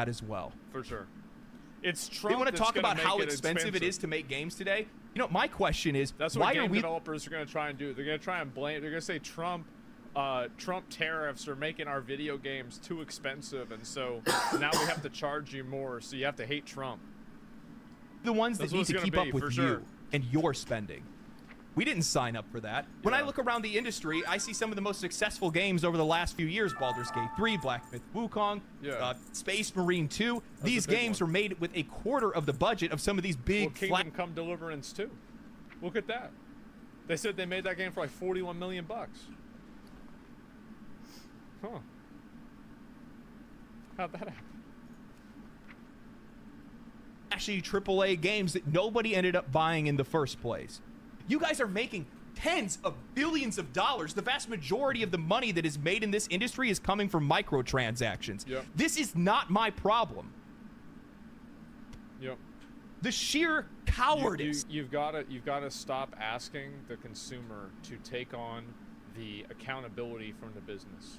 that as well. For sure. It's Trump. They want to talk about how expensive expensive it is to make games today. You know, my question is, that's what why game are we developers are going to try and do. They're going to try and blame. They're going to say Trump tariffs are making our video games too expensive, and so now we have to charge you more. So you have to hate Trump. the ones that need to keep up with you and your spending? We didn't sign up for that. When I look around the industry, I see some of the most successful games over the last few years: Baldur's Gate 3, Black Myth Wukong, Space Marine 2. These games were made with a quarter of the budget of some of these big Kingdom Come Deliverance 2. Look at that. They said they made that game for like 41 million bucks. Huh. How'd that happen? Actually, AAA games that nobody ended up buying in the first place. You guys are making tens of billions of dollars. The vast majority of the money that is made in this industry is coming from microtransactions. Yep. This is not my problem. Yep. The sheer cowardice. You've got to stop asking the consumer to take on the accountability from the business.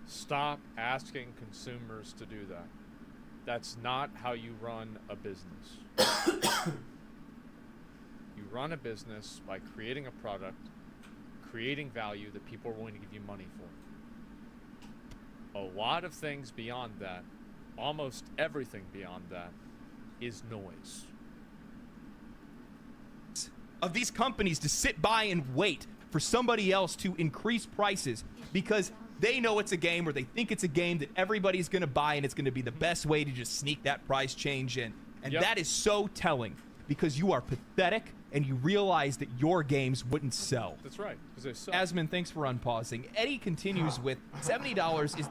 Stop asking consumers to do that. That's not how you run a business. You run a business by creating a product, creating value that people are willing to give you money for. A lot of things beyond that, almost everything beyond that, is noise. Of these companies to sit by and wait for somebody else to increase prices because they know it's a game or they think it's a game that everybody's going to buy and it's going to be the best way to just sneak that price change in. And that is so telling because you are pathetic and you realize that your games wouldn't sell. That's right, because they sell. Asmon, thanks for unpausing. Eddie continues with $70 is...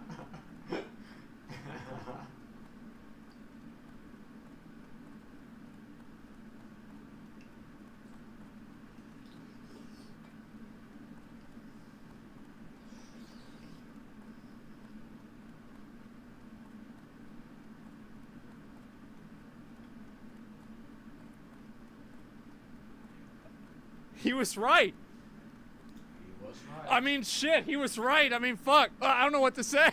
He was right. He was right. I mean, shit, he was right. I mean, fuck. I don't know what to say.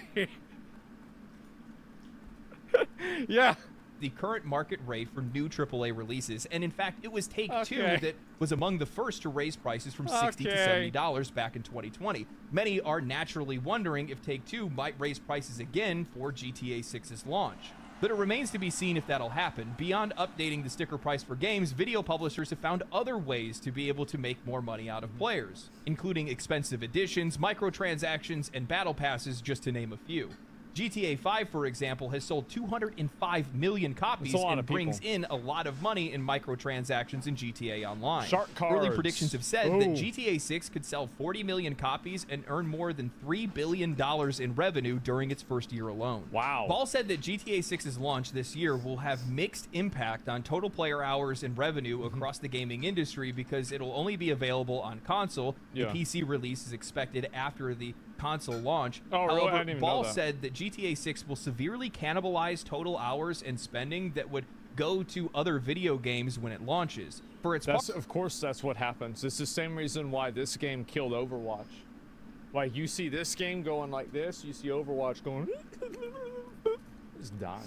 Yeah. The current market rate for new AAA releases, and in fact, it was Take-Two that was among the first to raise prices from $60 to $70 back in 2020. Many are naturally wondering if Take-Two might raise prices again for GTA 6's launch. But it remains to be seen if that'll happen. Beyond updating the sticker price for games, video publishers have found other ways to be able to make more money out of players, including expensive editions, microtransactions, and battle passes, just to name a few. GTA 5, for example, has sold 205 million copies and brings in a lot of money in microtransactions in GTA Online. Shark cards. Early predictions have said that GTA 6 could sell 40 million copies and earn more than $3 billion in revenue during its first year alone. Wow. Ball said that GTA 6's launch this year will have mixed impact on total player hours and revenue across the gaming industry because it'll only be available on console. The PC release is expected after the console launch. However, Ball said that GTA 6 will severely cannibalize total hours and spending that would go to other video games when it launches. For its of course, that's what happens. It's the same reason why this game killed Overwatch. Like, you see this game going like this, you see Overwatch going it's dying.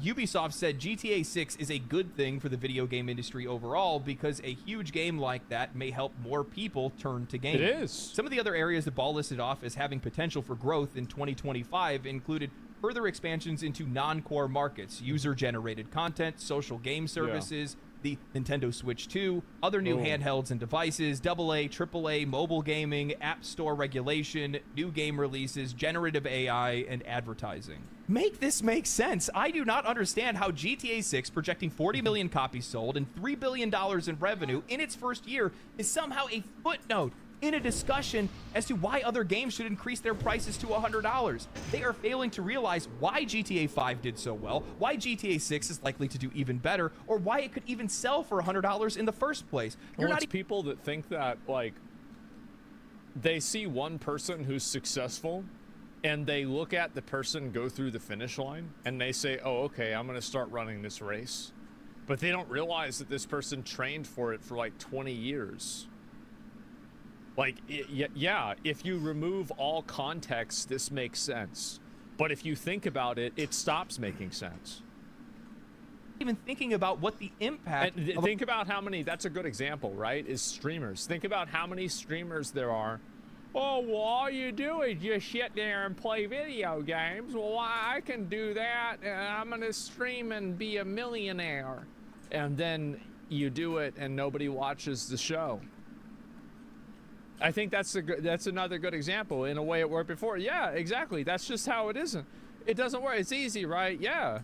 Ubisoft said GTA 6 is a good thing for the video game industry overall because a huge game like that may help more people turn to gaming. It is. Some of the other areas that Ball listed off as having potential for growth in 2025 included further expansions into non-core markets, user-generated content, social game services, the Nintendo Switch 2, other new handhelds and devices, AA, AAA, mobile gaming, app store regulation, new game releases, generative AI, and advertising. Make this make sense. I do not understand how GTA 6, projecting 40 million copies sold and $3 billion in revenue in its first year, is somehow a footnote in a discussion as to why other games should increase their prices to $100. They are failing to realize why GTA 5 did so well, why GTA 6 is likely to do even better, or why it could even sell for $100 in the first place. You're not people that think that, like, they see one person who's successful and they look at the person go through the finish line and they say, oh, okay, I'm going to start running this race. But they don't realize that this person trained for it for like 20 years. Like, yeah, if you remove all context, this makes sense. But if you think about it, it stops making sense. Even thinking about what the impact And think about how many, that's a good example, right, is streamers. Think about how many streamers there are. Oh, well, all you do is just sit there and play video games. Well, I can do that. I'm going to stream and be a millionaire. And then you do it and nobody watches the show. I think that's another good example. In a way it worked before. Yeah, exactly. That's just how it isn't. It doesn't work. It's easy, right? Yeah,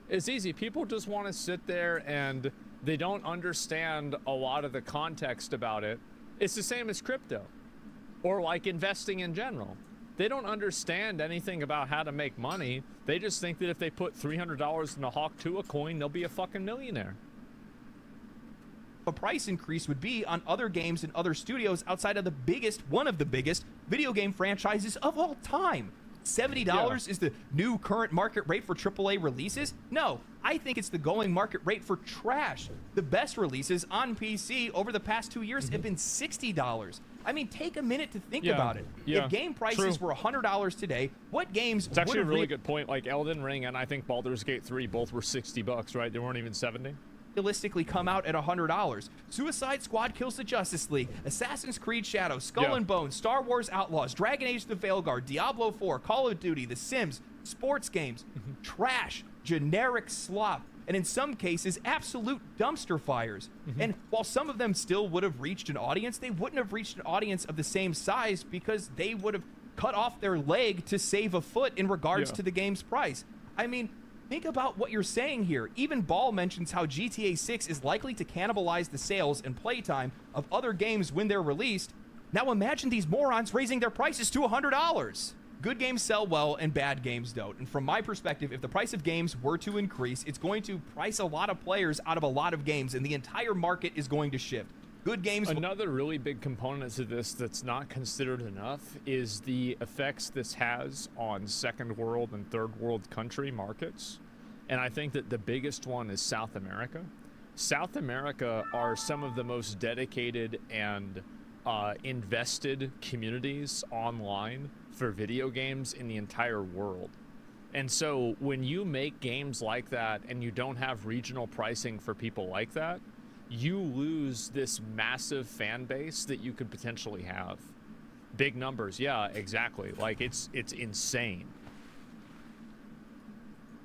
it's easy. People just want to sit there and they don't understand a lot of the context about it. It's the same as crypto or like investing in general. They don't understand anything about how to make money. They just think that if they put $300 in a Hawk Tuah coin, they'll be a fucking millionaire. a price increase would be on other games and other studios outside of one of the biggest video game franchises of all time. $70 is the new current market rate for AAA releases? No, I think it's the going market rate for trash. The best releases on PC over the past 2 years have been $60. I mean, take a minute to think about it. If game prices were $100 today, what games It's actually a really good point. Like Elden Ring and I think Baldur's Gate 3 both were $60, right? They weren't even 70. realistically come out at $100. Suicide Squad Kills the Justice League, Assassin's Creed Shadows, Skull and Bones, Star Wars Outlaws, Dragon Age The Veilguard, Diablo 4, Call of Duty, The Sims, sports games, trash, generic slop, and in some cases, absolute dumpster fires. And while some of them still would have reached an audience, they wouldn't have reached an audience of the same size because they would have cut off their leg to save a foot in regards to the game's price. I mean, think about what you're saying here. Even Ball mentions how GTA 6 is likely to cannibalize the sales and playtime of other games when they're released. Now imagine these morons raising their prices to $100. Good games sell well and bad games don't. And from my perspective, if the price of games were to increase, it's going to price a lot of players out of a lot of games and the entire market is going to shift. Good games. Another really big component to this that's not considered enough is the effects this has on second world and third world country markets. And I think that the biggest one is South America. South America are some of the most dedicated and invested communities online for video games in the entire world. And so when you make games like that and you don't have regional pricing for people like that, you lose this massive fan base that you could potentially have. Big numbers, yeah, exactly. Like it's insane.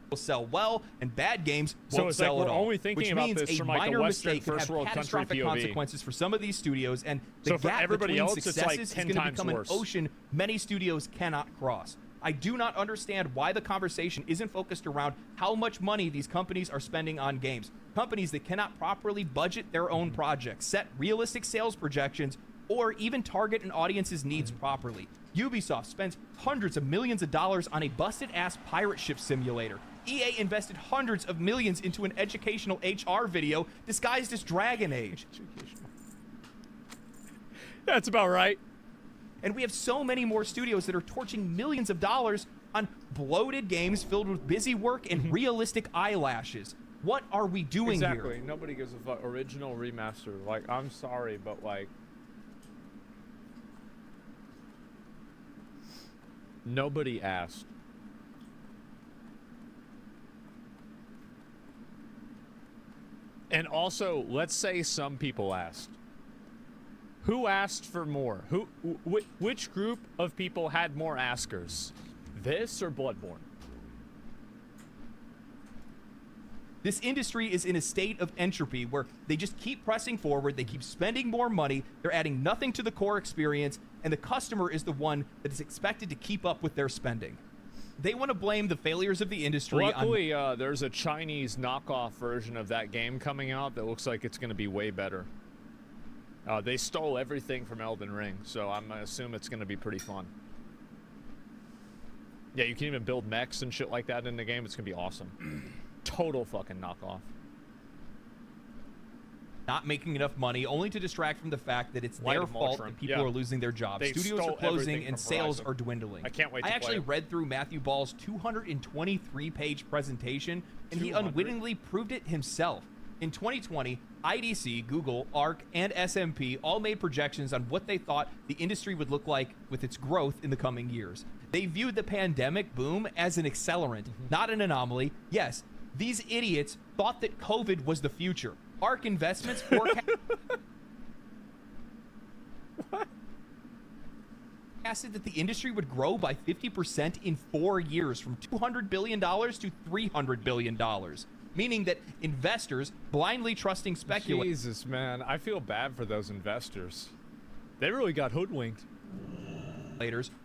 Will sell well and bad games won't so it's sell like at we're all, only thinking which about means this a from like minor a Western mistake can first have world country catastrophic POV. consequences for some of these studios, and the So for gap everybody between else, it's like successes is 10 going to times become worse. an ocean many studios cannot cross. I do not understand why the conversation isn't focused around how much money these companies are spending on games. Companies that cannot properly budget their own projects, set realistic sales projections, or even target an audience's needs properly. Ubisoft spends hundreds of millions of dollars on a busted-ass pirate ship simulator. EA invested hundreds of millions into an educational HR video disguised as Dragon Age. That's about right. And we have so many more studios that are torching millions of dollars on bloated games filled with busy work and realistic eyelashes. What are we doing Exactly. here? Nobody gives a fuck. Original remaster. Like, I'm sorry, but like, nobody asked. And also, let's say some people asked. Who asked for more? Which group of people had more askers? This or Bloodborne? This industry is in a state of entropy where they just keep pressing forward, they keep spending more money, they're adding nothing to the core experience, and the customer is the one that is expected to keep up with their spending. They want to blame the failures of the industry Luckily, there's a Chinese knockoff version of that game coming out that looks like it's going to be way better. They stole everything from Elden Ring, so I'm going to assume it's going to be pretty fun. Yeah, you can even build mechs and shit like that in the game. It's going to be awesome. Total fucking knockoff. not making enough money, only to distract from the fact that it's Light their of fault Ultron. that people are losing their jobs. They Studios are stole closing everything and from sales Horizon. are dwindling. I can't wait to I play actually it. read through Matthew Ball's 223-page presentation, and he 200? unwittingly proved it himself. In 2020, IDC, Google, ARC, and S&P all made projections on what they thought the industry would look like with its growth in the coming years. They viewed the pandemic boom as an accelerant, not an anomaly. Yes, these idiots thought that COVID was the future. ARC Investments forecasted that the industry would grow by 50% in 4 years, from $200 billion to $300 billion. Meaning that investors blindly trusting speculators Jesus, man. I feel bad for those investors. They really got hoodwinked.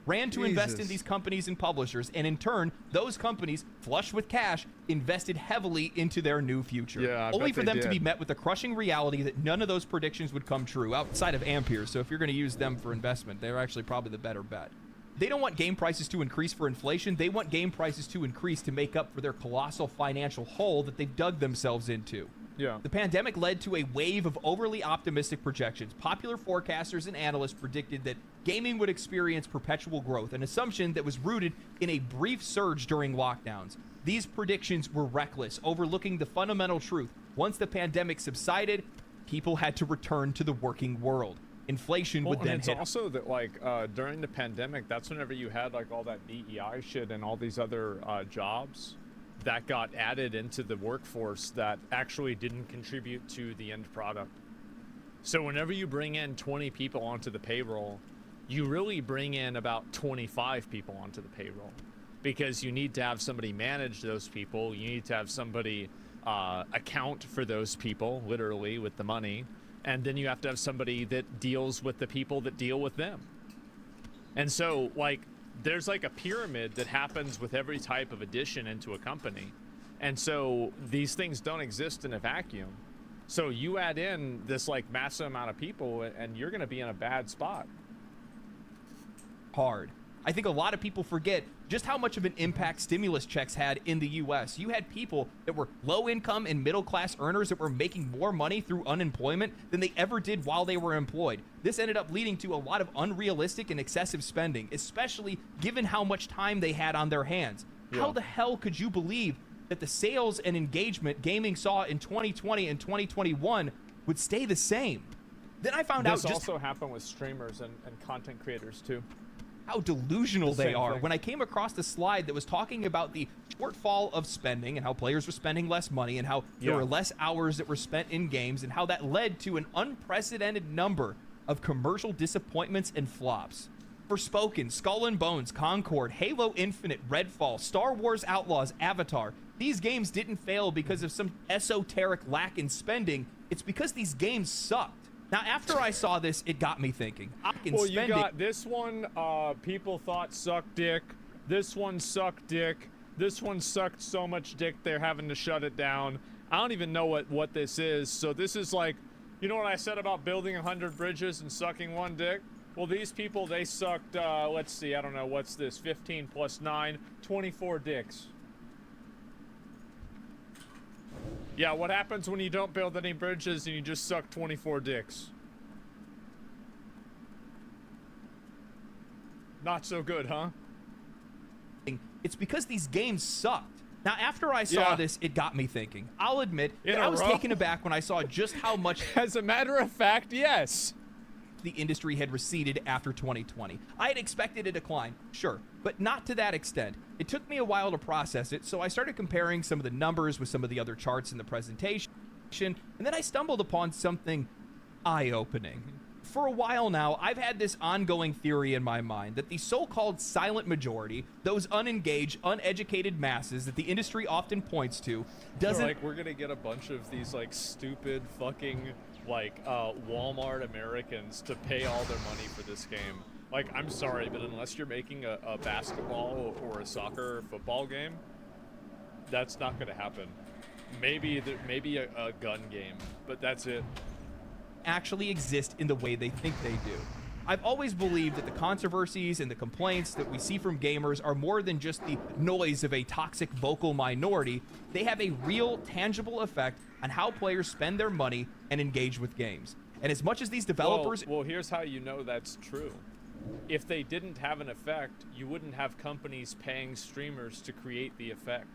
ran to invest in Jesus. these companies and publishers, and in turn, those companies, flush with cash, invested heavily into their new future. Yeah, I only bet for they them to be did. met with the crushing reality that none of those predictions would come true outside of Ampere. So if you're going to use them for investment, they're actually probably the better bet. They don't want game prices to increase for inflation. They want game prices to increase to make up for their colossal financial hole that they've dug themselves into. Yeah. The pandemic led to a wave of overly optimistic projections. Popular forecasters and analysts predicted that gaming would experience perpetual growth, an assumption that was rooted in a brief surge during lockdowns. These predictions were reckless, overlooking the fundamental truth. Once the pandemic subsided, people had to return to the working world. Inflation would and then it's hit. also that during the pandemic, that's whenever you had like all that DEI shit and all these other jobs that got added into the workforce that actually didn't contribute to the end product. So whenever you bring in 20 people onto the payroll, you really bring in about 25 people onto the payroll, because you need to have somebody manage those people. You need to have somebody account for those people, literally, with the money. And then you have to have somebody that deals with the people that deal with them. And so, like, there's like a pyramid that happens with every type of addition into a company. And so these things don't exist in a vacuum. So you add in this like massive amount of people and you're going to be in a bad spot. Hard. I think a lot of people forget just how much of an impact stimulus checks had in the U.S. You had people that were low income and middle class earners that were making more money through unemployment than they ever did while they were employed. This ended up leading to a lot of unrealistic and excessive spending, especially given how much time they had on their hands. Yeah. How the hell could you believe that the sales and engagement gaming saw in 2020 and 2021 would stay the same? Then I found out This just also happened with streamers and content creators too. how delusional The they same are. thing. When I came across the slide that was talking about the shortfall of spending and how players were spending less money and how there Yeah. were less hours that were spent in games and how that led to an unprecedented number of commercial disappointments and flops. Forspoken, Skull and Bones, Concord, Halo Infinite, Redfall, Star Wars Outlaws, Avatar. These games didn't fail because of some esoteric lack in spending. It's because these games sucked. Now, after I saw this, it got me thinking. I can Well, spend you got this one, people thought sucked dick. This one sucked dick. This one sucked so much dick they're having to shut it down. I don't even know what this is. So this is like, you know what I said about building 100 bridges and sucking one dick? Well, these people, they sucked, let's see, I don't know, what's this? 15 plus 9, 24 dicks. Yeah, what happens when you don't build any bridges and you just suck 24 dicks? Not so good, huh? It's because these games sucked. Now, after I saw Yeah. this, it got me thinking. I'll admit In that a I was row? taken aback when I saw just how much As a matter of fact, yes. the industry had receded after 2020. I had expected a decline, sure, but not to that extent. It took me a while to process it, so I started comparing some of the numbers with some of the other charts in the presentation, and then I stumbled upon something eye-opening. For a while now, I've had this ongoing theory in my mind that the so-called silent majority, those unengaged, uneducated masses that the industry often points to, doesn't Like, we're gonna get a bunch of these, like, stupid fucking, like, Walmart Americans to pay all their money for this game. Like, I'm sorry, but unless you're making a basketball or a soccer or football game, that's not gonna happen. Maybe a gun game, but that's it. actually exist in the way they think they do. I've always believed that the controversies and the complaints that we see from gamers are more than just the noise of a toxic vocal minority. They have a real, tangible effect on how players spend their money and engage with games. And as much as these developers... Well, here's how you know that's true. If they didn't have an effect, you wouldn't have companies paying streamers to create the effect.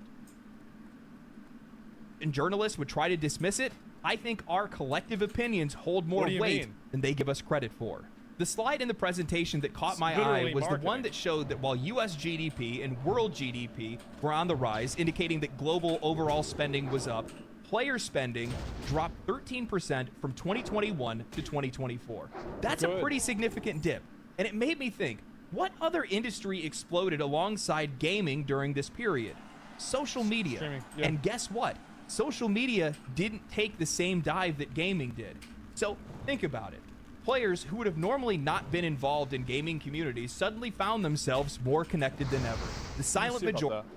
and journalists would try to dismiss it, I think our collective opinions hold more do you weight mean? than they give us credit for. The slide in the presentation that caught my eye literally was the one marketing. that showed that while US GDP and world GDP were on the rise, indicating that global overall spending was up, player spending dropped 13% from 2021 to 2024. That's a Good. pretty significant dip. And it made me think, what other industry exploded alongside gaming during this period? Social media. Streaming, yeah. And guess what? Social media didn't take the same dive that gaming did. So think about it. Players who would have normally not been involved in gaming communities suddenly found themselves more connected than ever. The silent Let's see majority.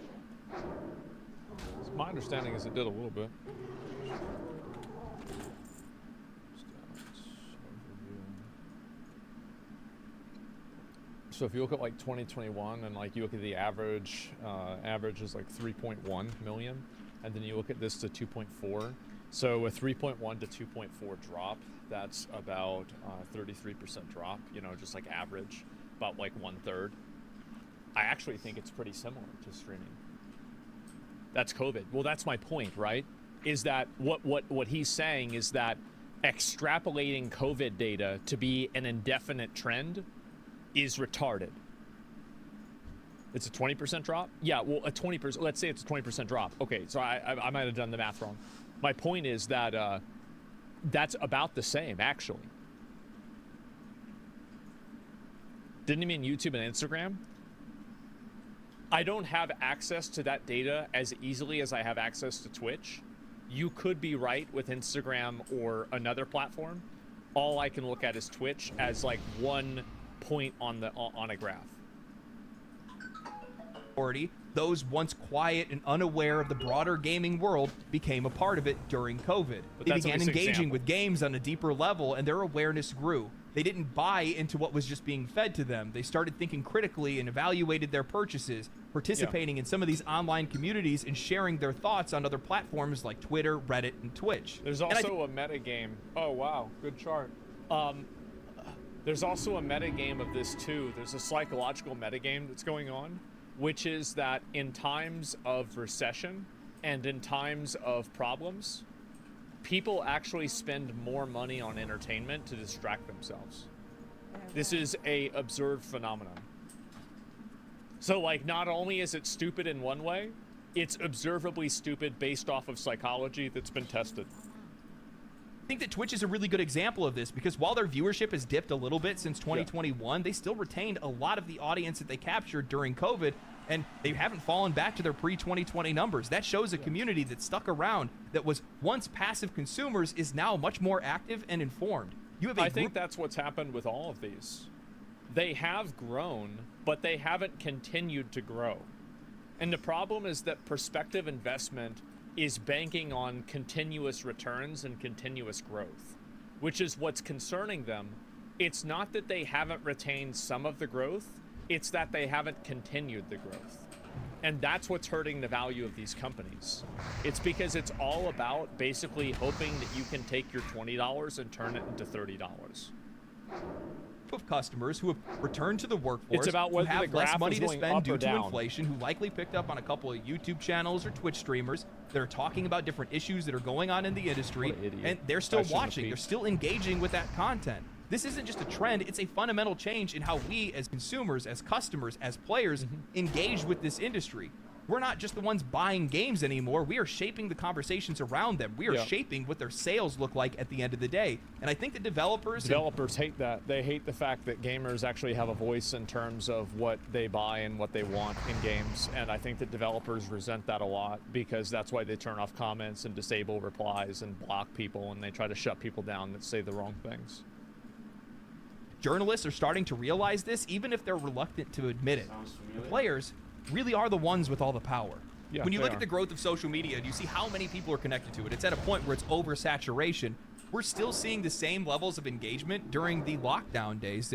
about that. My understanding is it did a little bit. So if you look at like 2021 and like you look at the average is like 3.1 million, and then you look at this to 2.4. So a 3.1 to 2.4 drop, that's about 33% drop, you know, just like average, about like 1/3. I actually think it's pretty similar to streaming. That's COVID. Well, that's my point, right? Is that what he's saying is that extrapolating COVID data to be an indefinite trend is retarded. It's a 20% drop? Yeah, well, a 20%, let's say it's a 20% drop. Okay, so I might have done the math wrong. My point is that that's about the same, actually. Didn't you mean YouTube and Instagram? I don't have access to that data as easily as I have access to Twitch. You could be right with Instagram or another platform. All I can look at is Twitch as like one point on a graph. Those once quiet and unaware of the broader gaming world became a part of it during COVID. But They that's began always an engaging example. with games on a deeper level, and their awareness grew. They didn't buy into what was just being fed to them. They started thinking critically and evaluated their purchases, participating in some of these online communities and sharing their thoughts on other platforms like Twitter, Reddit, and Twitch. There's And I also a meta game. Oh wow, good chart. There's also a meta game of this too. There's a psychological meta game that's going on, which is that in times of recession and in times of problems, people actually spend more money on entertainment to distract themselves. This is a observed phenomenon. So like, not only is it stupid in one way, it's observably stupid based off of psychology that's been tested. I think that Twitch is a really good example of this because while their viewership has dipped a little bit since 2021, they still retained a lot of the audience that they captured during COVID, and they haven't fallen back to their pre-2020 numbers. That shows a community that stuck around, that was once passive consumers, is now much more active and informed. You have a I think that's what's happened with all of these. They have grown, but they haven't continued to grow. And the problem is that prospective investment is banking on continuous returns and continuous growth, which is what's concerning them. It's not that they haven't retained some of the growth, it's that they haven't continued the growth. And that's what's hurting the value of these companies. It's because it's all about basically hoping that you can take your $20 and turn it into $30. of customers who have returned to the workforce, It's about who whether the have less graph money is to going spend up due or to down. inflation, who likely picked up on a couple of YouTube channels or Twitch streamers that are talking about different issues that are going on in the industry, What an idiot. and they're I still shouldn't have watching, they're peeped. still engaging with that content. This isn't just a trend, it's a fundamental change in how we as consumers, as customers, as players Mm-hmm. engage with this industry. We're not just the ones buying games anymore. We are shaping the conversations around them. We are Yeah. shaping what their sales look like at the end of the day. And I think the developers Developers hate that. They hate the fact that gamers actually have a voice in terms of what they buy and what they want in games. And I think that developers resent that a lot because that's why they turn off comments and disable replies and block people, and they try to shut people down that say the wrong things. journalists are starting to realize this, even if they're reluctant to admit it. Sounds The familiar. players really are the ones with all the power. Yeah, When you they look are. at the growth of social media, you see how many people are connected to it. It's at a point where it's oversaturation. We're still seeing the same levels of engagement during the lockdown days.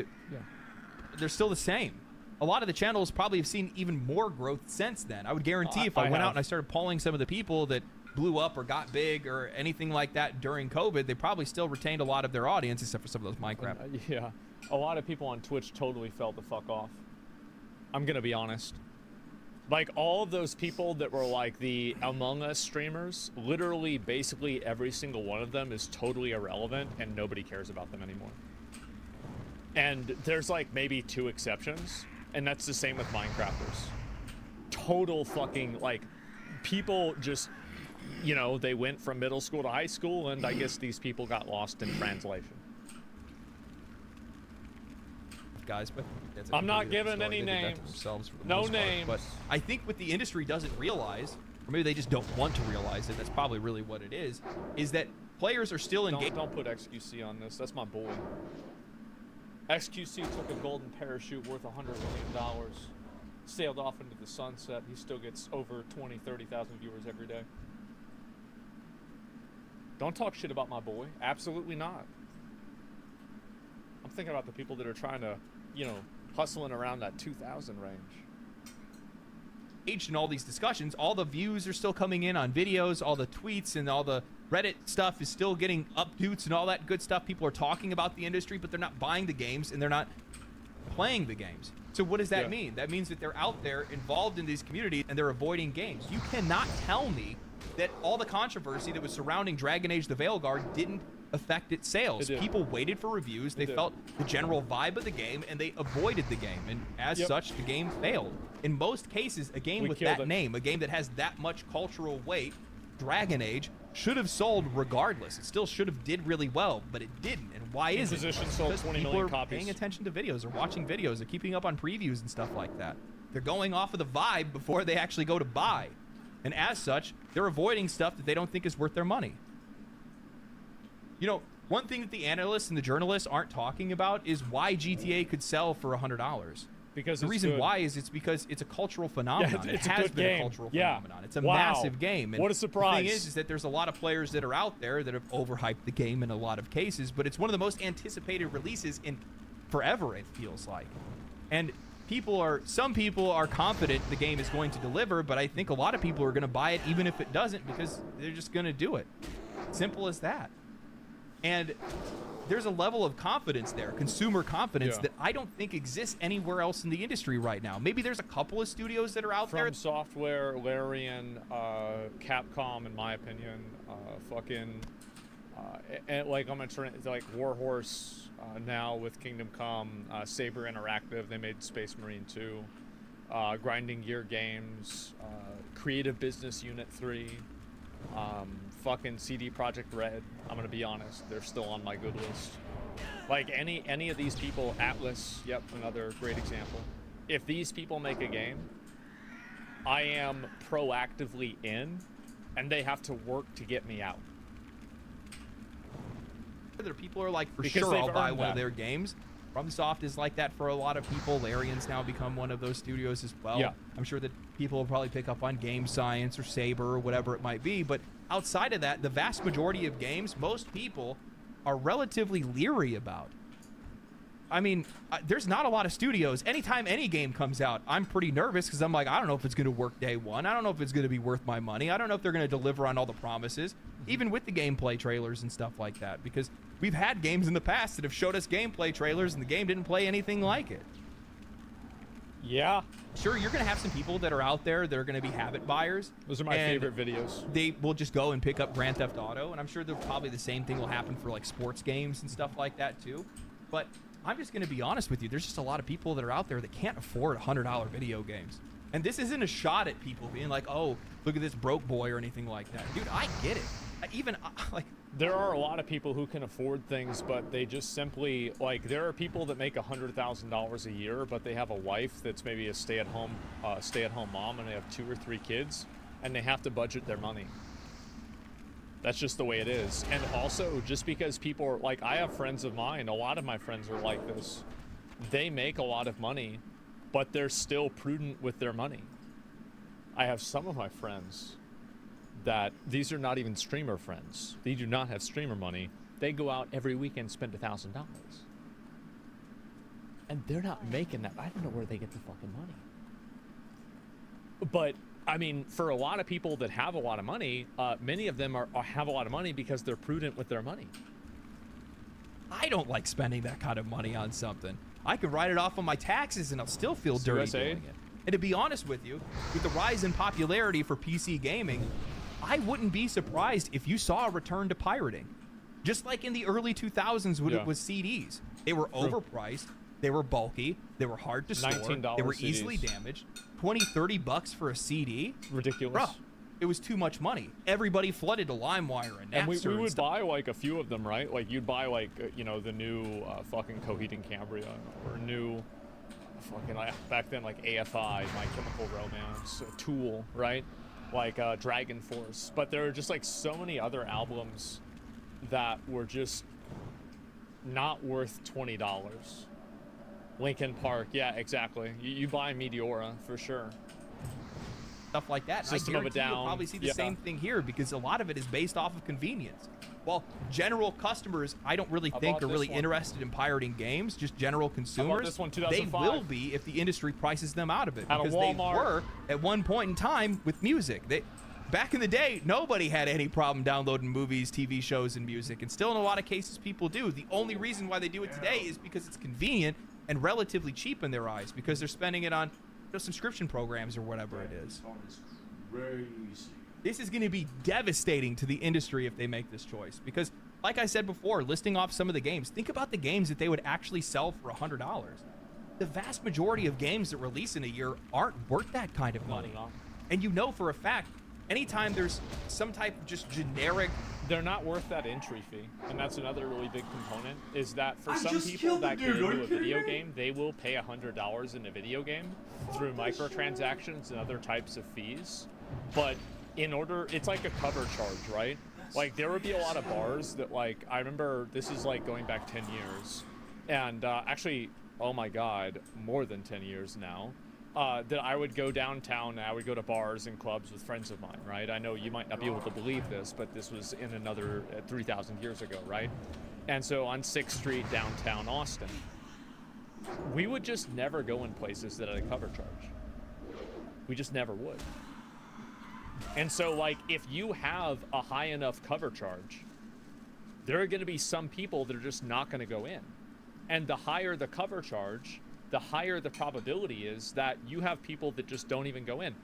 They're still the same. A lot of the channels probably have seen even more growth since then. I would guarantee if I went out have. and I started polling some of the people that blew up or got big or anything like that during COVID, they probably still retained a lot of their audience, except for some of those Minecraft. Yeah, a lot of people on Twitch totally fell the fuck off. I'm gonna be honest. Like all of those people that were like the Among Us streamers, literally basically every single one of them is totally irrelevant and nobody cares about them anymore. And there's like maybe 2 exceptions, and that's the same with Minecrafters. Total fucking, like, people just, you know, they went from middle school to high school, and I guess these people got lost in translation. Guys, but that's a I'm not completely giving different story. any They did that to names. themselves for the No most part. names. But I think what the industry doesn't realize, or maybe they just don't want to realize it, that's probably really what it is that players are still engaged. Don't put XQC on this. That's my boy. XQC took a golden parachute worth $100 million, sailed off into the sunset. He still gets over 20, 30,000 viewers every day. Don't talk shit about my boy. Absolutely not. I'm thinking about the people that are trying to, you know, hustling around that 2,000 range. In all these discussions, all the views are still coming in on videos, all the tweets and all the Reddit stuff is still getting updates and all that good stuff. People are talking about the industry, but they're not buying the games and they're not playing the games. So what does that mean? That means that they're out there involved in these communities and they're avoiding games. You cannot tell me that all the controversy that was surrounding Dragon Age the Veilguard didn't affect its sales. People waited for reviews, they felt the general vibe of the game, and they avoided the game, and as such the game failed. In most cases, a game with that name, a game that has that much cultural weight, Dragon Age, should have sold regardless. It still should have did really well, but it didn't. And why is it? Sold 20 people million are copies. paying attention to videos, or watching videos, or keeping up on previews and stuff like that. They're going off of the vibe before they actually go to buy. And as such, they're avoiding stuff that they don't think is worth their money. You know, one thing that the analysts and the journalists aren't talking about is why GTA could sell for $100. Because the reason why is it's because it's a cultural phenomenon. It's it has a good been game. a cultural phenomenon. It's a massive game. And what a surprise. The thing is that there's a lot of players that are out there that have overhyped the game in a lot of cases, but it's one of the most anticipated releases in forever, it feels like. And some people are confident the game is going to deliver, but I think a lot of people are going to buy it even if it doesn't, because they're just going to do it. Simple as that. And there's a level of confidence there, consumer confidence, that I don't think exists anywhere else in the industry right now. Maybe there's a couple of studios that are out there. From Software, Larian, Capcom, in my opinion, and like I'm gonna turn it like Warhorse now with Kingdom Come, Saber Interactive. They made Space Marine 2, Grinding Gear Games, Creative Business Unit 3. Fucking CD Projekt Red. I'm gonna be honest, they're still on my good list. Like any of these people, Atlas, yep, another great example. If these people make a game, I am proactively in, and they have to work to get me out. Other people are like, for Because sure, they've I'll buy earned one of that. their games. FromSoft is like that for a lot of people. Larian's now become one of those studios as well. Yeah. I'm sure that people will probably pick up on Game Science or Saber or whatever it might be. But outside of that, the vast majority of games, most people are relatively leery about. I mean, there's not a lot of studios. Anytime any game comes out, I'm pretty nervous because I'm like, I don't know if it's going to work day one. I don't know if it's going to be worth my money. I don't know if they're going to deliver on all the promises, even with the gameplay trailers and stuff like that, because we've had games in the past that have showed us gameplay trailers and the game didn't play anything like it. Yeah. Sure, you're going to have some people that are out there that are going to be habit buyers. Those are my and favorite videos. They will just go and pick up Grand Theft Auto, and I'm sure that probably the same thing will happen for like sports games and stuff like that too. But I'm just going to be honest with you. There's just a lot of people that are out there that can't afford $100 video games. And this isn't a shot at people being like, oh, look at this broke boy or anything like that. Dude, I get it. There are a lot of people who can afford things, but they just simply, like, there are people that make $100,000 a year, but they have a wife that's maybe a stay-at-home mom, and they have 2 or 3 kids, and they have to budget their money. That's just the way it is. And also, just because people are, like, I have friends of mine, a lot of my friends are like this. They make a lot of money, but they're still prudent with their money. I have some of my friends that, these are not even streamer friends. They do not have streamer money. They go out every weekend and spend $1,000. And they're not making that. I don't know where they get the fucking money. But I mean, for a lot of people that have a lot of money, many of them have a lot of money because they're prudent with their money. I don't like spending that kind of money on something. I can write it off on my taxes and I'll still feel dirty doing it. And to be honest with you, with the rise in popularity for PC gaming, I wouldn't be surprised if you saw a return to pirating. Just like in the early 2000s when it was CDs. They were overpriced, they were bulky, they were hard to store, $19 they were CDs. easily damaged. 20, 30 bucks for a CD? Ridiculous. Bruh, it was too much money. Everybody flooded to LimeWire and Napster And we would stuff. buy like a few of them, right? Like you'd buy like you know, the new fucking Coheed and Cambria, or new fucking back then like AFI, My Chemical Romance, Tool, right? Like Dragon Force. But there were just like so many other albums that were just not worth $20. Linkin Park, yeah, exactly. You buy Meteora for sure. Stuff like that. System of a I guarantee you'll Down. probably see the Yeah. same thing here because a lot of it is based off of convenience. While general customers, I don't really think bought are really this one. interested in pirating games, just general consumers, this one, they 2005. will be if the industry prices them out of it. At a Because they Walmart. were at one point in time with music. Back in the day, nobody had any problem downloading movies, TV shows, and music. And still in a lot of cases, people do. The only reason why they do it today is because it's convenient and relatively cheap in their eyes because they're spending it on subscription programs or whatever it is. Phone is crazy. This is going to be devastating to the industry if they make this choice because, like I said before, listing off some of the games, think about the games that they would actually sell for $100. The vast majority of games that release in a year aren't worth that kind of money. No. And you know for a fact, anytime there's some type of just generic, They're not worth that entry fee, and that's another really big component. Is that for I some just people killed the that get dude, are into you a kidding video me? game, they will pay $100 in a video game through microtransactions and other types of fees. But in order, it's like a cover charge, right? Like there would be a lot of bars that, like, I remember this is like going back 10 years, and actually, oh my God, more than 10 years now. That I would go downtown and I would go to bars and clubs with friends of mine, right? I know you might not be able to believe this, but this was in another 3,000 years ago, right? And so on 6th Street, downtown Austin, we would just never go in places that had a cover charge. We just never would. And so, like, if you have a high enough cover charge, there are going to be some people that are just not going to go in. And the higher the cover charge, the higher the probability is that you have people that just don't even go in.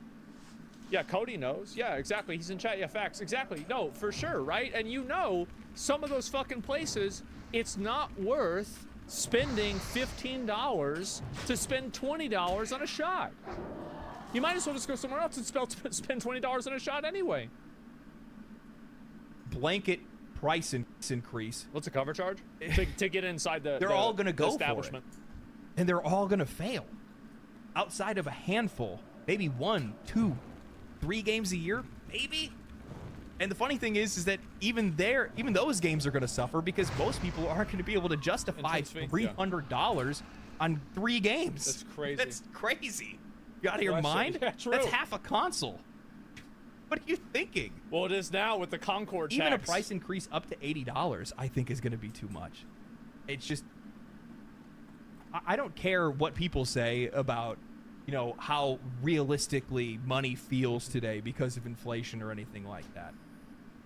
Yeah, Cody knows. Yeah, exactly. He's in chat. Yeah, facts. Exactly. No, for sure, right? And you know, some of those fucking places, it's not worth spending $15 to spend $20 on a shot. You might as well just go somewhere else and spend $20 on a shot anyway. blanket price increase. What's a cover charge? to get inside the They're all going to go for it. establishment. And they're all going to fail. Outside of a handful, maybe 1, 2, 3 games a year, maybe. And the funny thing is that even those games are going to suffer because most people aren't going to be able to justify Entrance fee, yeah. $300 on 3 games. That's crazy. That's crazy. You out of your Well, mind? yeah, true. That's half a console. What are you thinking? Well, it is now with the Concord Even tax. a price increase up to $80, I think, is going to be too much. It's just, I don't care what people say about, how realistically money feels today because of inflation or anything like that.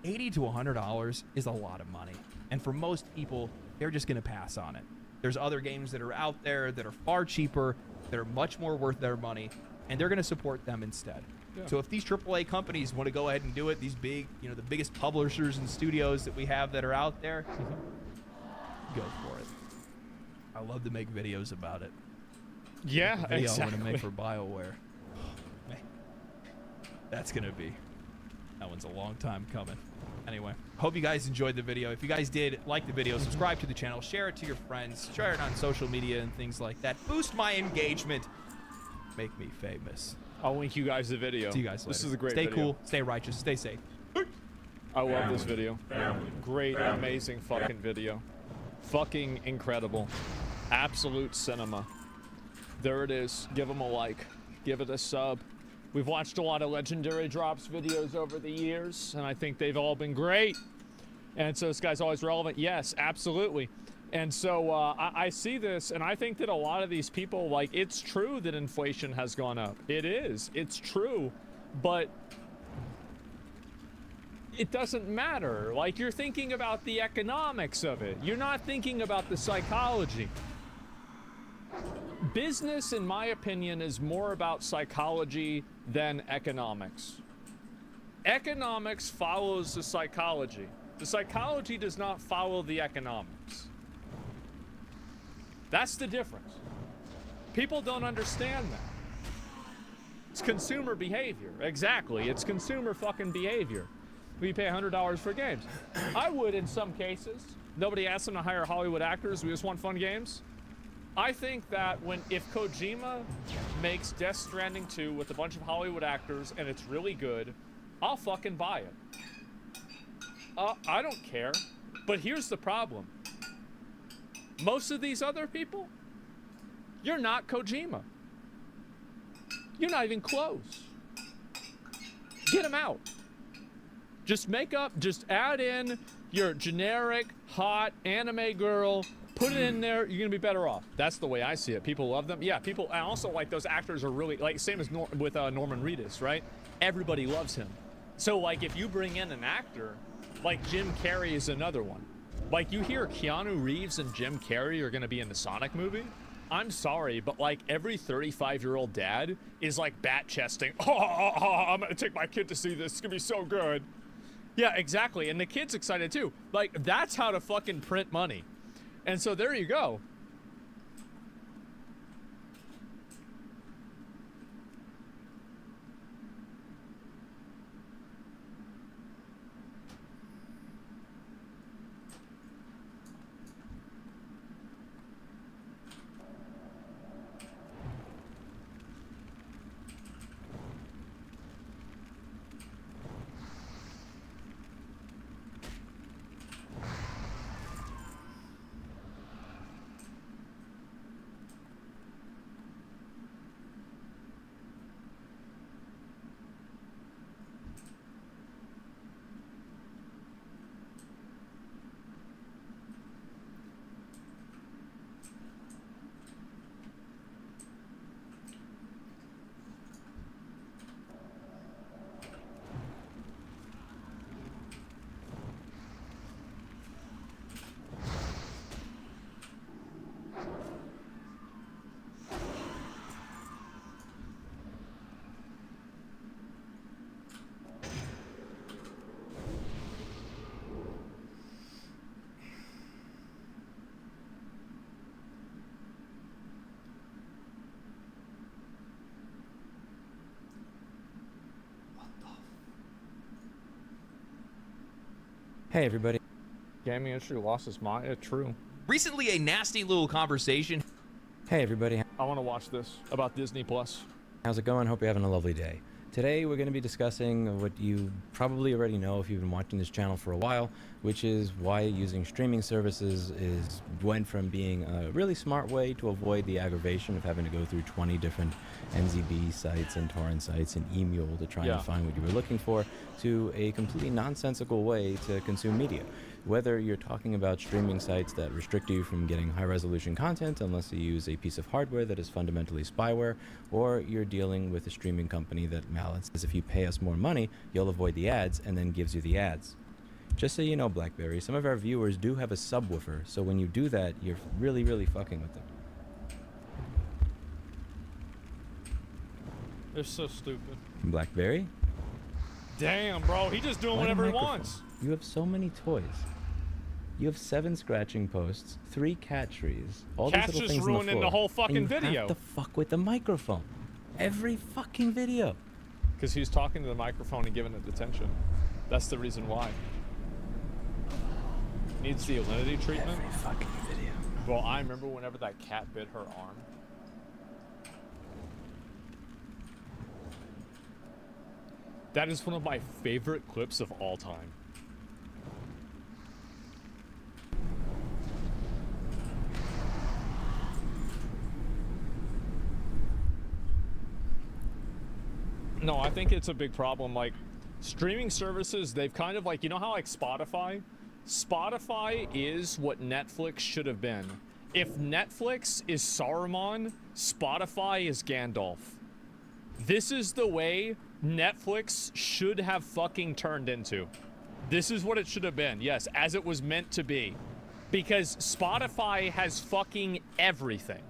$80 to $100 is a lot of money, and for most people, they're just going to pass on it. There's other games that are out there that are far cheaper, that are much more worth their money, and they're going to support them instead. Yeah. So if these AAA companies want to go ahead and do it, these big, the biggest publishers and studios that we have that are out there, go for it. I love to make videos about it. Yeah, The video exactly. I'm going to make for BioWare. Man, that's going to be... That one's a long time coming. Anyway, hope you guys enjoyed the video. If you guys did, like the video, subscribe to the channel, share it to your friends, share it on social media and things like that. Boost my engagement. Make me famous. I'll link you guys the video. See you guys later. This is a great Stay video. cool, stay righteous, stay safe. I love this video. Great, amazing fucking video. Fucking incredible. Absolute cinema. There it is. Give them a like. Give it a sub. We've watched a lot of Legendary Drops videos over the years, and I think they've all been great. And so this guy's always relevant. Yes, absolutely. And so I see this, and I think that a lot of these people, like, it's true that inflation has gone up. It is. It's true. But it doesn't matter. Like, you're thinking about the economics of it. You're not thinking about the psychology. business, in my opinion, is more about psychology than economics. Economics follows the psychology. The psychology does not follow the economics. That's the difference. People don't understand that. It's consumer behavior. Exactly. It's consumer fucking behavior. We pay $100 for games. I would in some cases. Nobody asked them to hire Hollywood actors. We just want fun games. I think that if Kojima makes Death Stranding 2 with a bunch of Hollywood actors and it's really good, I'll fucking buy it. I don't care. But here's the problem. Most of these other people, you're not Kojima. You're not even close. Get them out. Just add in your generic, hot anime girl, put it in there, you're gonna be better off. That's the way I see it. People love them. Yeah, people, and also like those actors are really, like same as with Norman Reedus, right? Everybody loves him. So like if you bring in an actor, like Jim Carrey is another one. Like you hear Keanu Reeves and Jim Carrey are gonna be in the Sonic movie. I'm sorry, but like every 35-year-old dad is like bat-chesting. I'm gonna take my kid to see this. It's gonna be so good. Yeah, exactly. And the kid's excited too. Like that's how to fucking print money. And so there you go. Hey everybody. Gaming industry lost its mind. True. Recently, a nasty little conversation. Hey everybody. I want to watch this about Disney Plus. How's it going? Hope you're having a lovely day. Today we're going to be discussing what you probably already know if you've been watching this channel for a while, which is why using streaming services went from being a really smart way to avoid the aggravation of having to go through 20 different NZB sites and torrent sites and Emule to try and find what you were looking for, to a completely nonsensical way to consume media. Whether you're talking about streaming sites that restrict you from getting high-resolution content unless you use a piece of hardware that is fundamentally spyware, or you're dealing with a streaming company that says if you pay us more money, you'll avoid the ads, and then gives you the ads. Just so you know, BlackBerry, some of our viewers do have a subwoofer, so when you do that, you're really, really fucking with them. They're so stupid. BlackBerry? Damn, bro, he just doing whatever he wants. You have so many toys. You have 7 scratching posts, 3 cat trees, all Cat's these little just things ruining on the floor, the whole fucking and video. You have to fuck with the microphone. Every fucking video. Because he's talking to the microphone and giving it attention. That's the reason why. Needs the alinity treatment. Every fucking video. Well, I remember whenever that cat bit her arm. That is one of my favorite clips of all time. No, I think it's a big problem. Like, streaming services, they've kind of like, you know how like Spotify? Spotify is what Netflix should have been. If Netflix is Saruman, Spotify is Gandalf. This is the way Netflix should have fucking turned into. This is what it should have been. Yes, as it was meant to be. Because Spotify has fucking everything.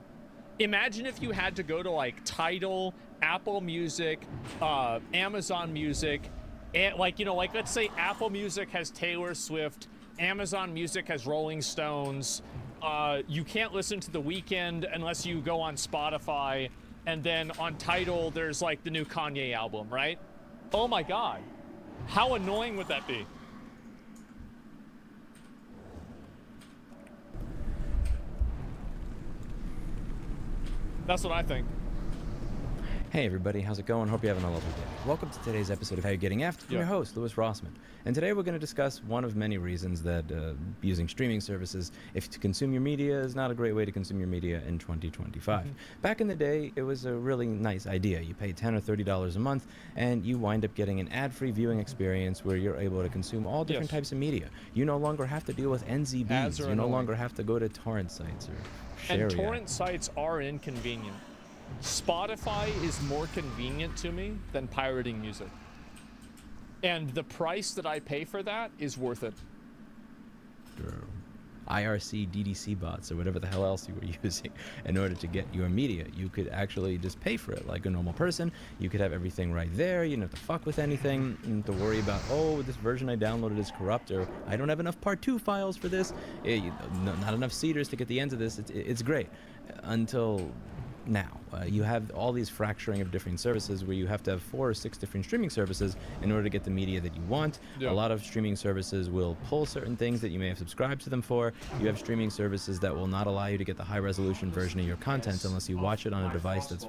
Imagine if you had to go to like Tidal, Apple Music, Amazon Music, and like, you know, like let's say Apple Music has Taylor Swift, Amazon Music has Rolling Stones. You can't listen to The Weeknd unless you go on Spotify, and then on Tidal there's like the new Kanye album, right? Oh my God, how annoying would that be? That's what I think. Hey everybody, how's it going? Hope you're having a lovely day. Welcome to today's episode of How You Getting Effed. I'm your host, Louis Rossman. And today we're going to discuss one of many reasons that using streaming services, if to consume your media, is not a great way to consume your media in 2025. Back in the day, it was a really nice idea. You pay $10 or $30 a month, and you wind up getting an ad-free viewing experience where you're able to consume all different types of media. You no longer have to deal with NZBs. You no longer have to go to torrent sites or share. And torrent sites are inconvenient. Spotify is more convenient to me than pirating music. And the price that I pay for that is worth it. IRC, DDC bots, or whatever the hell else you were using in order to get your media. You could actually just pay for it like a normal person. You could have everything right there. You don't have to fuck with anything. You don't have to worry about, oh, this version I downloaded is corrupt, or I don't have enough part 2 files for this. Not enough seeders to get the ends of this. It's great. Until now. You have all these fracturing of different services where you have to have 4 or 6 different streaming services in order to get the media that you want. A lot of streaming services will pull certain things that you may have subscribed to them for. You have streaming services that will not allow you to get the high resolution version of your content unless you watch it on a device that's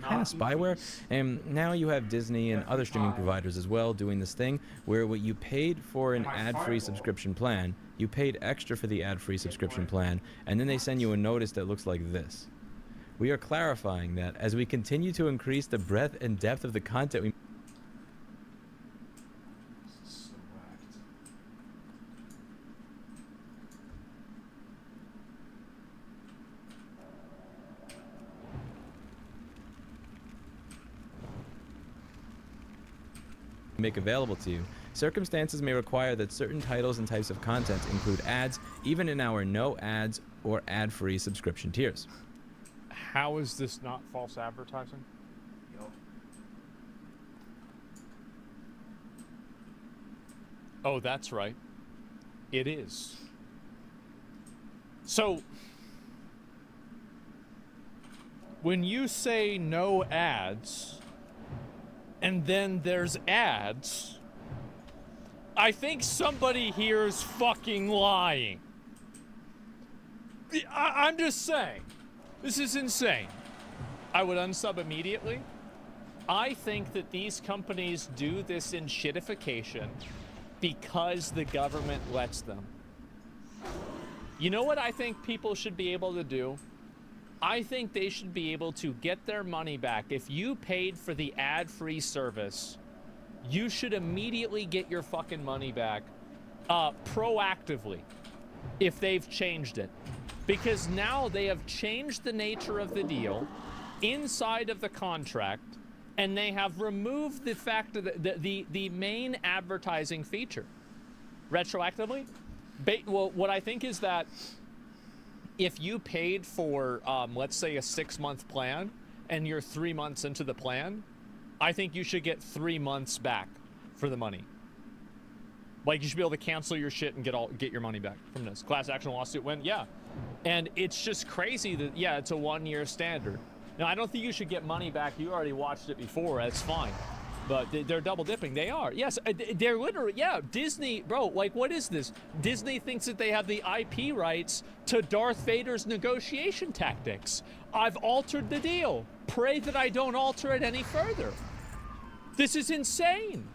kind of spyware. And now you have Disney and other streaming providers as well doing this thing where what you paid for an ad-free subscription plan, you paid extra for the ad-free subscription plan, and then they send you a notice that looks like this. We are clarifying that as we continue to increase the breadth and depth of the content we make available to you, circumstances may require that certain titles and types of content include ads, even in our no ads or ad-free subscription tiers. How is this not false advertising? Oh, that's right. It is. So, when you say no ads, and then there's ads, I think somebody here is fucking lying. I'm just saying. This is insane. I would unsub immediately. I think that these companies do this in shitification because the government lets them. You know what I think people should be able to do? I think they should be able to get their money back. If you paid for the ad-free service, you should immediately get your fucking money back proactively if they've changed it. Because now they have changed the nature of the deal inside of the contract, and they have removed the fact of the main advertising feature retroactively. Well, what I think is that if you paid for, let's say, a 6-month plan, and you're 3 months into the plan, I think you should get 3 months back for the money. Like, you should be able to cancel your shit and get your money back from this. Class action lawsuit win, yeah. And it's just crazy that, yeah, it's a 1-year standard. Now, I don't think you should get money back. You already watched it before. That's fine. But they're double dipping. They are. Yes, they're literally, yeah, Disney, bro, like, what is this? Disney thinks that they have the IP rights to Darth Vader's negotiation tactics. I've altered the deal. Pray that I don't alter it any further. This is insane.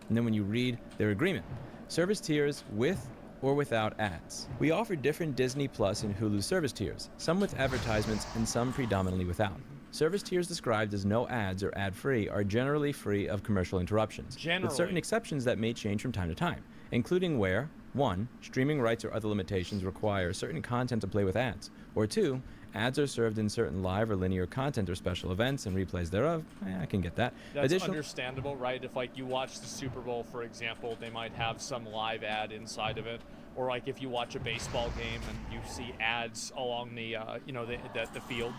And then when you read their agreement, service tiers with or without ads. We offer different Disney Plus and Hulu service tiers, some with advertisements and some predominantly without. Service tiers described as no ads or ad-free are generally free of commercial interruptions, with certain exceptions that may change from time to time, including where 1. Streaming rights or other limitations require certain content to play with ads, or 2. Ads are served in certain live or linear content or special events and replays thereof. I can get that. That's understandable, right? If like you watch the Super Bowl, for example, they might have some live ad inside of it. Or like if you watch a baseball game and you see ads along the, the field.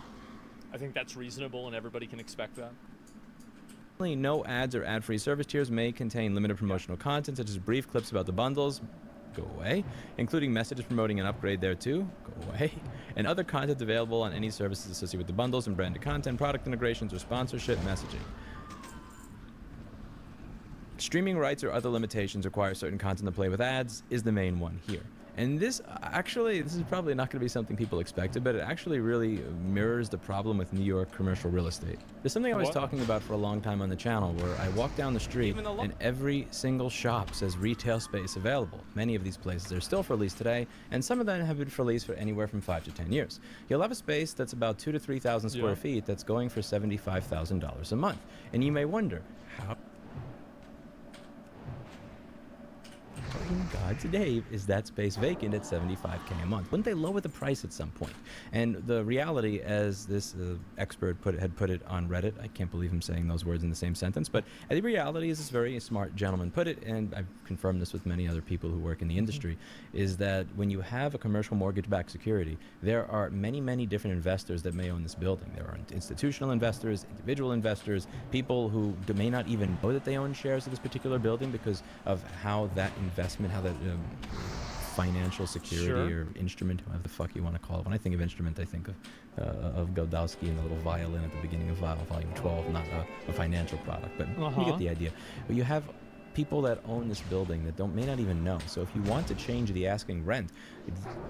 I think that's reasonable and everybody can expect that. No ads or ad-free service tiers may contain limited promotional content such as brief clips about the bundles, go away, including messages promoting an upgrade thereto, go away, and other content available on any services associated with the bundles and branded content, product integrations, or sponsorship messaging. Streaming rights or other limitations require certain content to play with ads is the main one here. And this is probably not going to be something people expected, but it actually really mirrors the problem with New York commercial real estate. There's something I was talking about for a long time on the channel where I walk down the street and every single shop says retail space available. Many of these places are still for lease today, and some of them have been for lease for anywhere from 5 to 10 years. You'll have a space that's about 2,000 to 3,000 square feet that's going for $75,000 a month. And you may wonder, how in God's name is that space vacant at $75K a month? Wouldn't they lower the price at some point? And the reality, as this expert had put it on Reddit, I can't believe him saying those words in the same sentence, but the reality is this very smart gentleman put it, and I've confirmed this with many other people who work in the industry, is that when you have a commercial mortgage-backed security, there are many, many different investors that may own this building. There are institutional investors, individual investors, people who may not even know that they own shares of this particular building because of how that investment, how that financial security or instrument, however the fuck you want to call it. When I think of instrument, I think of Godowski and the little violin at the beginning of volume 12, not a financial product, but you get the idea. But you have people that own this building that may not even know. So if you want to change the asking rent,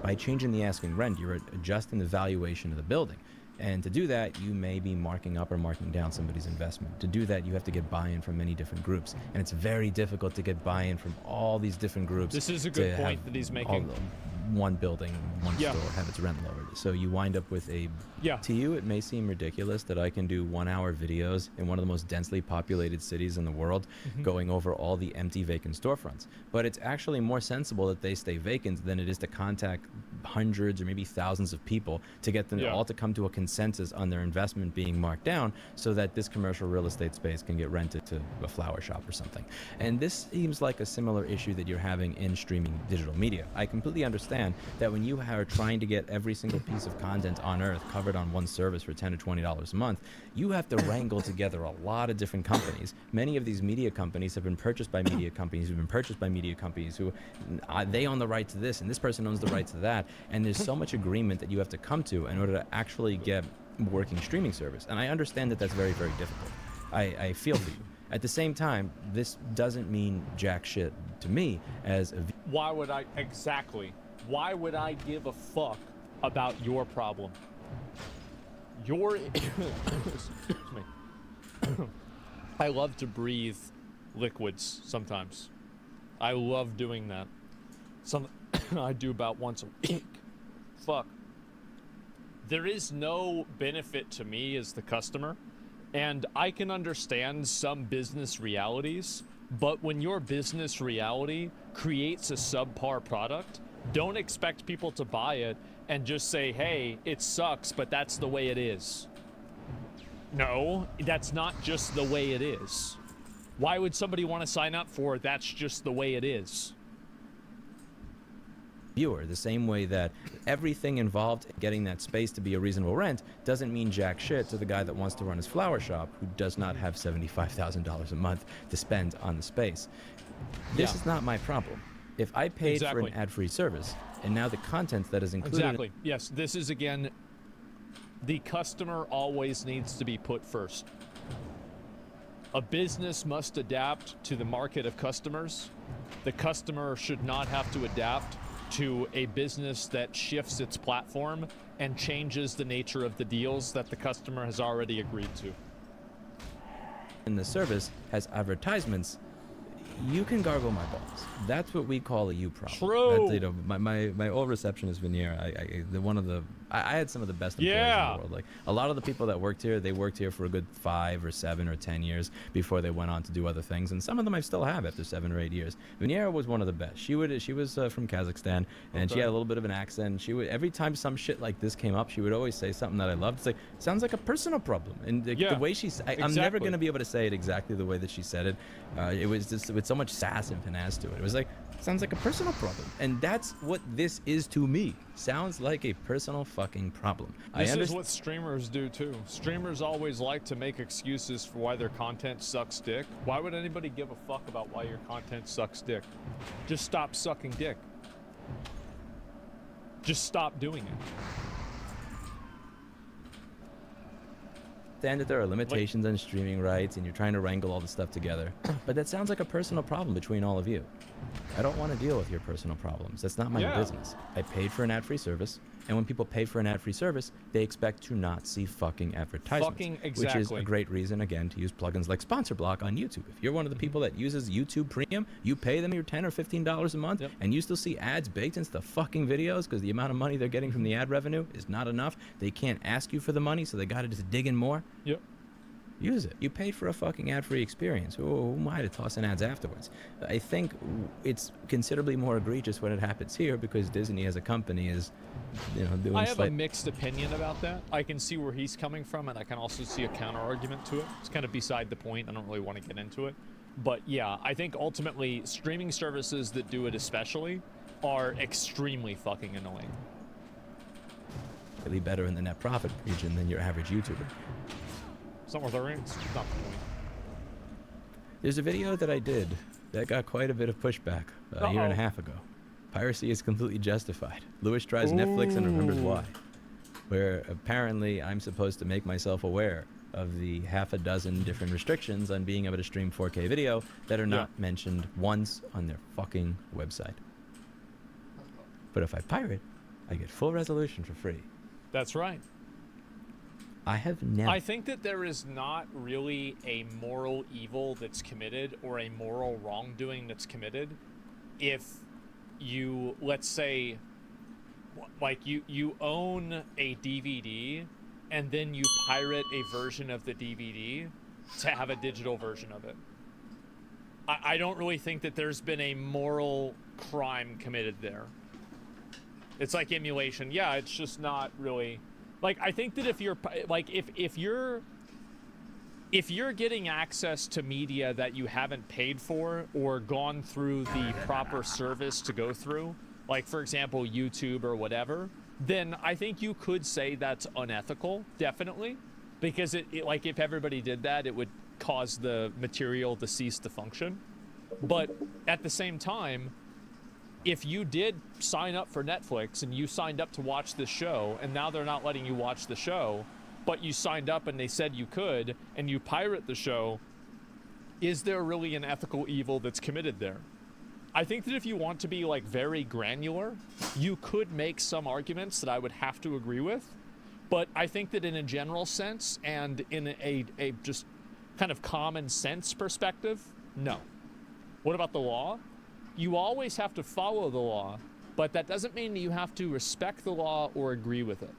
by changing the asking rent, you're adjusting the valuation of the building. And to do that, you may be marking up or marking down somebody's investment. To do that, you have to get buy-in from many different groups. And it's very difficult to get buy-in from all these different groups. This is a good point that he's making. One building, one store, have its rent lowered. So you wind up with to you, it may seem ridiculous that I can do 1-hour videos in one of the most densely populated cities in the world, going over all the empty vacant storefronts. But it's actually more sensible that they stay vacant than it is to contact hundreds or maybe thousands of people to get them all to come to a consensus on their investment being marked down so that this commercial real estate space can get rented to a flower shop or something. And this seems like a similar issue that you're having in streaming digital media. I completely understand that when you are trying to get every single piece of content on earth covered on one service for $10 to $20 a month, you have to wrangle together a lot of different companies. Many of these media companies have been purchased by media companies who've been purchased by media companies who they own the right to this and this person owns the right to that. And there's so much agreement that you have to come to in order to actually get working streaming service. And I understand that that's very, very difficult. I feel for you. At the same time, this doesn't mean jack shit to me as a... Why would I give a fuck about your problem? Excuse me. I love to breathe liquids sometimes. I love doing that. I do about once a week. Fuck. There is no benefit to me as the customer, and I can understand some business realities, but when your business reality creates a subpar product, don't expect people to buy it and just say, hey, it sucks, but that's the way it is. No, that's not just the way it is. Why would somebody want to sign up for that's just the way it is? Viewer, the same way that everything involved in getting that space to be a reasonable rent doesn't mean jack shit to the guy that wants to run his flower shop who does not have $75,000 a month to spend on the space. This is not my problem. If I paid for an ad-free service, and now the content that is included... Exactly. Yes, this is, again, the customer always needs to be put first. A business must adapt to the market of customers. The customer should not have to adapt to a business that shifts its platform and changes the nature of the deals that the customer has already agreed to. And the service has advertisements. You can gargle my balls. That's what we call a you problem. True. That's, my old receptionist veneer. One of the I had some of the best employees in Yeah. the world. Like a lot of the people that worked here, they worked here for a good 5 or 7 or 10 years before they went on to do other things. And some of them I still have after 7 or 8 years. Vaniera was one of the best. She was from Kazakhstan, and she Okay. had a little bit of an accent. She would every time some shit like this came up, she would always say something that I loved. It's like sounds like a personal problem, and Yeah, the way I'm never exactly. going to be able to say it exactly the way that she said it. It was just with so much sass and finesse to it. It was like sounds like a personal problem, and that's what this is to me. Sounds like a personal fucking problem. This is what streamers do too. Streamers always like to make excuses for why their content sucks dick. Why would anybody give a fuck about why your content sucks dick? Just stop sucking dick. Just stop doing it. understand that there are limitations on streaming rights and you're trying to wrangle all this stuff together, but that sounds like a personal problem between all of you. I don't want to deal with your personal problems. That's not my Yeah. business. I paid for an ad-free service, and when people pay for an ad-free service, they expect to not see fucking advertisements. Fucking Which is exactly. a great reason, again, to use plugins like Sponsor Block on YouTube. If you're one of the people that uses YouTube Premium, you pay them your $10 or $15 a month, Yep. and you still see ads baked into the fucking videos because the amount of money they're getting from the ad revenue is not enough. They can't ask you for the money, so they got to just dig in more. Yep. Use it. You paid for a fucking ad-free experience. Who am I to toss in ads afterwards? I think it's considerably more egregious when it happens here because Disney as a company is, doing I have a mixed opinion about that. I can see where he's coming from, and I can also see a counter argument to it. It's kind of beside the point. I don't really want to get into it. But yeah, I think ultimately streaming services that do it especially are extremely fucking annoying. slightly better in the net profit region than your average YouTuber. It's not worth our it's not the point. There's a video that I did that got quite a bit of pushback a year and a Uh-oh. half ago. Piracy is completely justified. Lewis tries Netflix and remembers why. Where apparently I'm supposed to make myself aware of the half a dozen different restrictions on being able to stream 4K video that are not mentioned once on their fucking website. But if I pirate, I get full resolution for free. That's right. I have never. I think that there is not really a moral evil that's committed or a moral wrongdoing that's committed if you, let's say, like you own a DVD and then you pirate a version of the DVD to have a digital version of it. I don't really think that there's been a moral crime committed there. It's like emulation. Yeah, it's just not really. Like, I think that if you're like if you're getting access to media that you haven't paid for or gone through the proper service to go through, like for example YouTube or whatever, then I think you could say that's unethical, definitely, because it like if everybody did that, it would cause the material to cease to function. But at the same time, if you did sign up for Netflix and you signed up to watch this show and now they're not letting you watch the show, but you signed up and they said you could and you pirate the show, is there really an ethical evil that's committed there? I think that if you want to be like very granular, you could make some arguments that I would have to agree with, but I think that in a general sense and in a just kind of common sense perspective, no. What about the law? You always have to follow the law, but that doesn't mean that you have to respect the law or agree with it.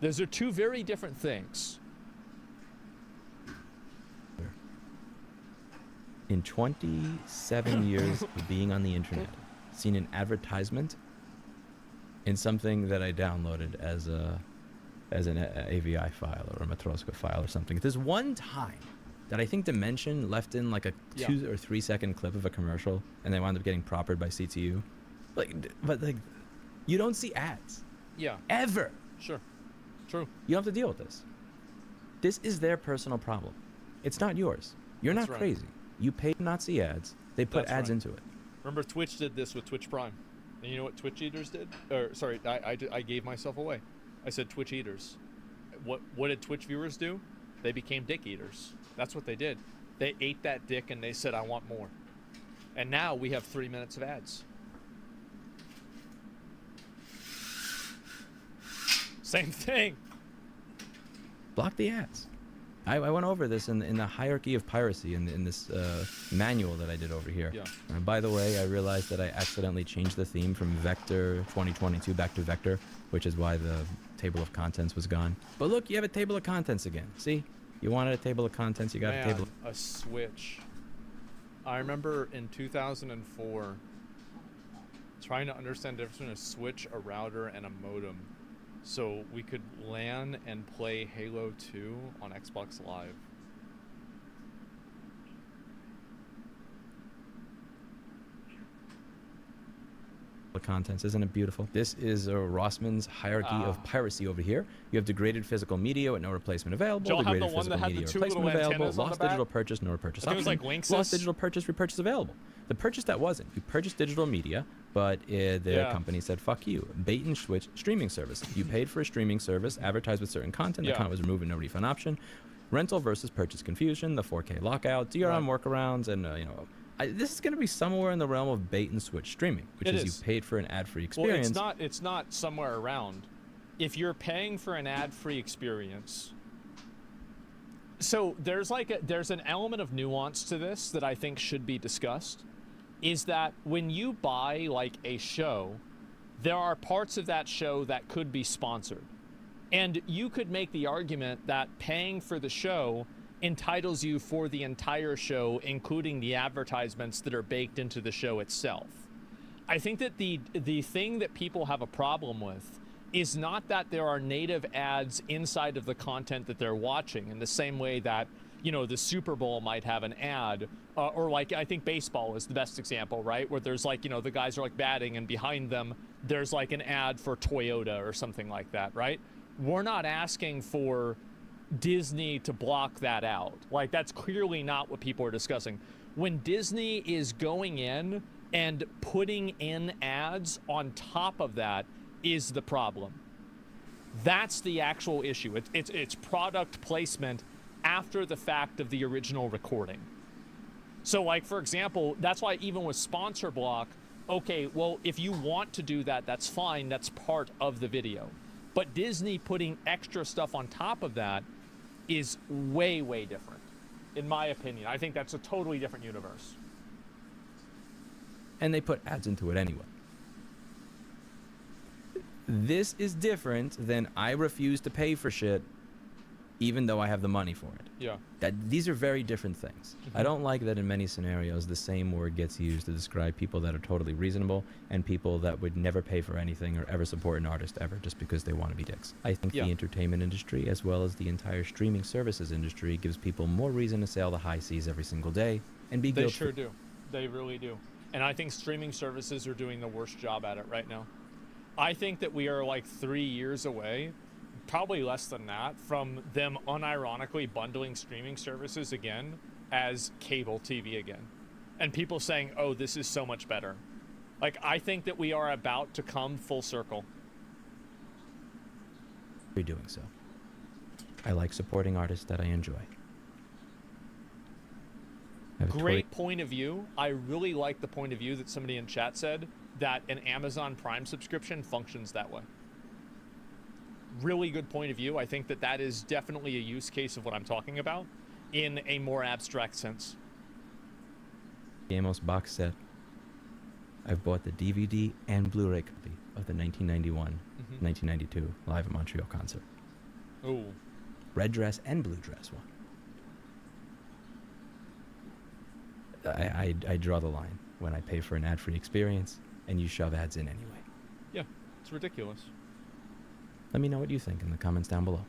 Those are two very different things. In 27 years of being on the internet, seen an advertisement in something that I downloaded as an AVI file or a Matroska file or something. There's one time that I think Dimension left in like a 2 or 3 second clip of a commercial, and they wound up getting propered by CTU. But you don't see ads Yeah, ever. sure. True. You don't have to deal with this. This is their personal problem. It's not yours. You're That's not right. crazy. You pay to not see ads. They put That's ads right. into it. Remember Twitch did this with Twitch Prime. And you know what Twitch Eaters did? Or sorry, I gave myself away. I said Twitch Eaters. What did Twitch viewers do? They became dick eaters. That's what they did. They ate that dick and they said, I want more. And now we have 3 minutes of ads. Same thing. Block the ads. I went over this in the hierarchy of piracy in this manual that I did over here. Yeah. By the way, I realized that I accidentally changed the theme from Vector 2022 back to Vector, which is why the table of contents was gone. But look, you have a table of contents again. See? You wanted a table of contents, you got a table. A switch. I remember in 2004 trying to understand the difference between a switch, a router, and a modem, so we could LAN and play Halo 2 on Xbox Live. Contents, isn't it beautiful? This is Rossman's hierarchy of piracy over here. You have degraded physical media with no replacement available. Joel have Degraded the one physical that had media the two replacement little available. antennas on the Lost back? digital purchase, no repurchase I think it was option. like Linksys. Lost digital purchase, repurchase available. The purchase that wasn't. You purchased digital media, but the company said, fuck you. Bait and switch streaming service. You paid for a streaming service, advertised with certain content, the content was removed with no refund option. Rental versus purchase confusion, the 4K lockout, DRM workarounds, and this is going to be somewhere in the realm of bait and switch streaming, which is you paid for an ad-free experience. Well, it's not somewhere around. If you're paying for an ad-free experience, so there's an element of nuance to this that I think should be discussed, is that when you buy like a show, there are parts of that show that could be sponsored. And you could make the argument that paying for the show entitles you for the entire show, including the advertisements that are baked into the show itself. I think that the thing that people have a problem with is not that there are native ads inside of the content that they're watching in the same way that, the Super Bowl might have an ad, or like I think baseball is the best example, right? Where there's like, the guys are like batting and behind them, there's like an ad for Toyota or something like that, right? We're not asking for Disney to block that out. Like, that's clearly not what people are discussing. When Disney is going in and putting in ads on top of that is the problem. That's the actual issue. It's product placement after the fact of the original recording. So, like, for example, that's why even with sponsor block, okay, well, if you want to do that, that's fine. That's part of the video. But Disney putting extra stuff on top of that is way, way different, in my opinion. I think that's a totally different universe. And they put ads into it anyway. This is different than I refuse to pay for shit even though I have the money for it. Yeah. These are very different things. I don't like that in many scenarios the same word gets used to describe people that are totally reasonable and people that would never pay for anything or ever support an artist ever just because they want to be dicks. I think the entertainment industry, as well as the entire streaming services industry, gives people more reason to sail the high seas every single day and be guilty. They sure do. They really do. And I think streaming services are doing the worst job at it right now. I think that we are like 3 years away, probably less than that, from them unironically bundling streaming services again as cable TV again. And people saying, oh, this is so much better. Like, I think that we are about to come full circle. You're doing so. I like supporting artists that I enjoy. Great point of view. I really like the point of view that somebody in chat said that an Amazon Prime subscription functions that way. Really good point of view. I think that that is definitely a use case of what I'm talking about in a more abstract sense. Amos box set. I've bought the DVD and Blu-ray copy of the 1991-1992 Live at Montreal concert. Oh. Red dress and blue dress one. I draw the line when I pay for an ad-free experience and you shove ads in anyway. Yeah, it's ridiculous. Let me know what you think in the comments down below.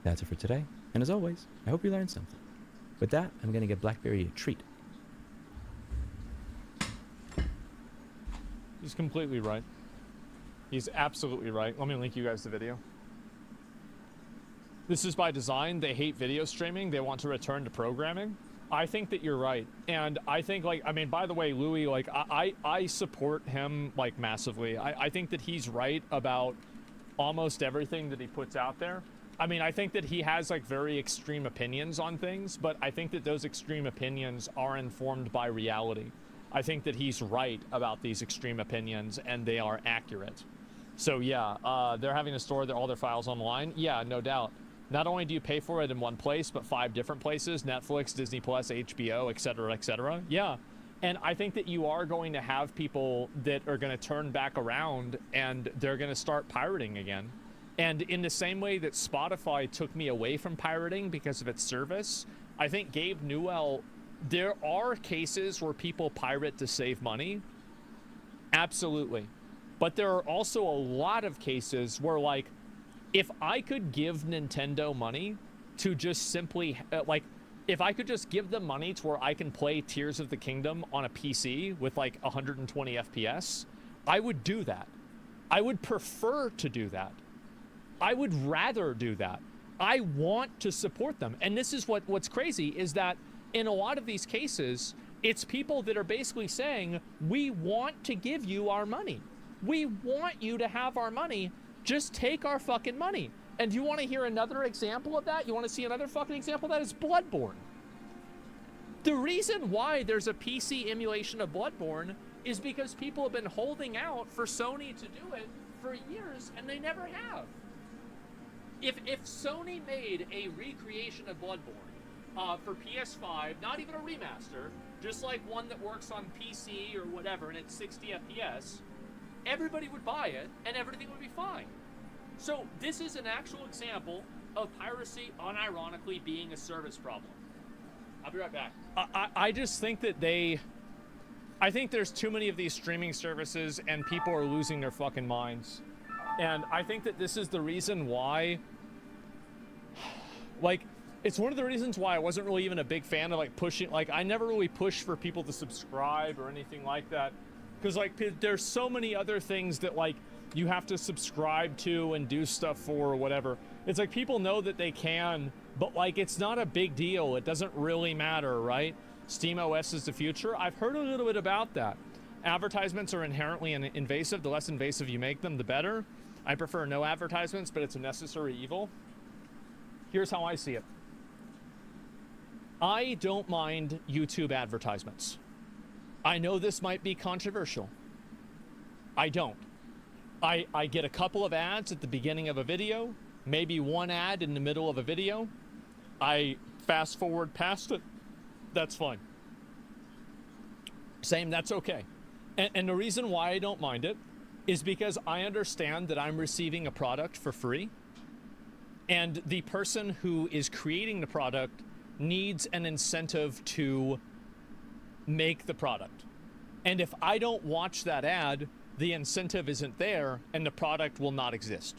That's it for today, and as always, I hope you learned something. With that, I'm going to get Blackberry a treat. He's completely right. He's absolutely right. Let me link you guys the video. This is by design. They hate video streaming. They want to return to programming. I think that you're right. And I think, like, I mean, by the way, Louis, like, I support him, like, massively. I think that he's right about almost everything that he puts out there. I mean, I think that he has, like, very extreme opinions on things, but I think that those extreme opinions are informed by reality. I think that he's right about these extreme opinions, and they are accurate. So, yeah, they're having to store all their files online. Yeah, no doubt. Not only do you pay for it in one place, but 5 different places: Netflix, Disney Plus, HBO, etc., etc. Yeah. And I think that you are going to have people that are going to turn back around and they're going to start pirating again. And in the same way that Spotify took me away from pirating because of its service, I think Gabe Newell, there are cases where people pirate to save money. Absolutely. But there are also a lot of cases where, like, if I could give Nintendo money to just simply, if I could just give them money to where I can play Tears of the Kingdom on a PC with like 120 FPS, I would do that. I would prefer to do that. I would rather do that. I want to support them. And this is what's crazy, is that in a lot of these cases, it's people that are basically saying, we want to give you our money. We want you to have our money. Just take our fucking money. And you want to hear another example of that? You want to see another fucking example of that? Is Bloodborne. The reason why there's a PC emulation of Bloodborne is because people have been holding out for Sony to do it for years, and they never have. If Sony made a recreation of Bloodborne for PS5, not even a remaster, just like one that works on PC or whatever, and it's 60 FPS, everybody would buy it, and everything would be fine. So this is an actual example of piracy unironically being a service problem. I'll be right back. I just think that I think there's too many of these streaming services, and people are losing their fucking minds. And I think that this is the reason why, like, it's one of the reasons why I wasn't really even a big fan of, like, pushing, like, I never really pushed for people to subscribe or anything like that. Because, like, there's so many other things that, like, you have to subscribe to and do stuff for or whatever. It's like people know that they can, but, like, it's not a big deal. It doesn't really matter, right? SteamOS is the future. I've heard a little bit about that. Advertisements are inherently invasive. The less invasive you make them, the better. I prefer no advertisements, but it's a necessary evil. Here's how I see it. I don't mind YouTube advertisements. I know this might be controversial. I don't. I get a couple of ads at the beginning of a video, maybe one ad in the middle of a video. I fast forward past it. That's fine. Same, that's okay. And the reason why I don't mind it is because I understand that I'm receiving a product for free, and the person who is creating the product needs an incentive to make the product. And if I don't watch that ad, the incentive isn't there and the product will not exist.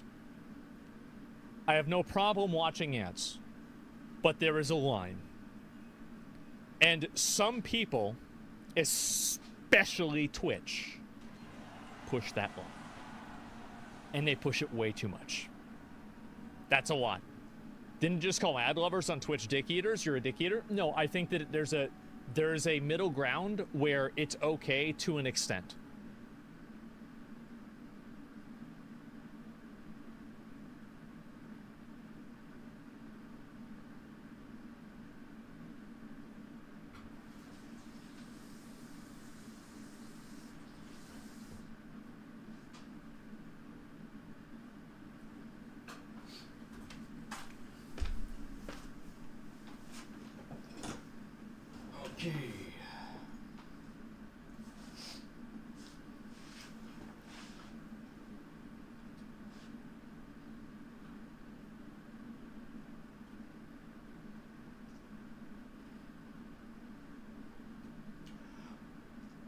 I have no problem watching ads, but there is a line. And some people, especially Twitch, push that line. And they push it way too much. That's a lot. Didn't just call ad lovers on Twitch dick eaters. You're a dick eater. No, I think that there's a middle ground where it's okay to an extent. Okay.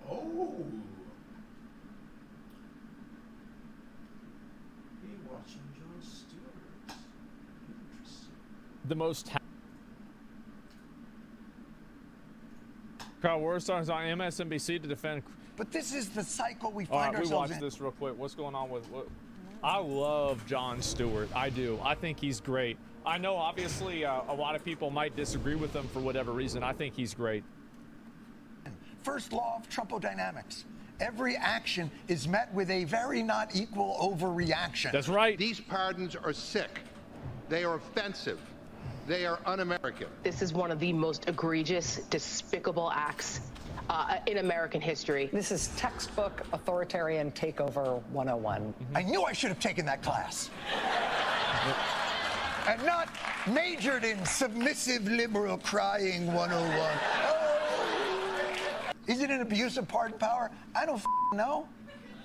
Oh. Hey, watching Jon Stewart. Interesting. The most Kyle Warstar's on MSNBC to defend. But this is the cycle we All find right, we ourselves watched in. this real quick. What's going on with? I love Jon Stewart. I do. I think he's great. I know, obviously, a lot of people might disagree with him for whatever reason. I think he's great. First law of Trumpodynamics. Every action is met with a very not equal overreaction. That's right. These pardons are sick. They are offensive. They are un-American. This is one of the most egregious, despicable acts in American history. This is textbook authoritarian takeover 101. I knew I should have taken that class. and not majored in submissive liberal crying 101. Oh. Is it an abuse of pardon power? I don't know.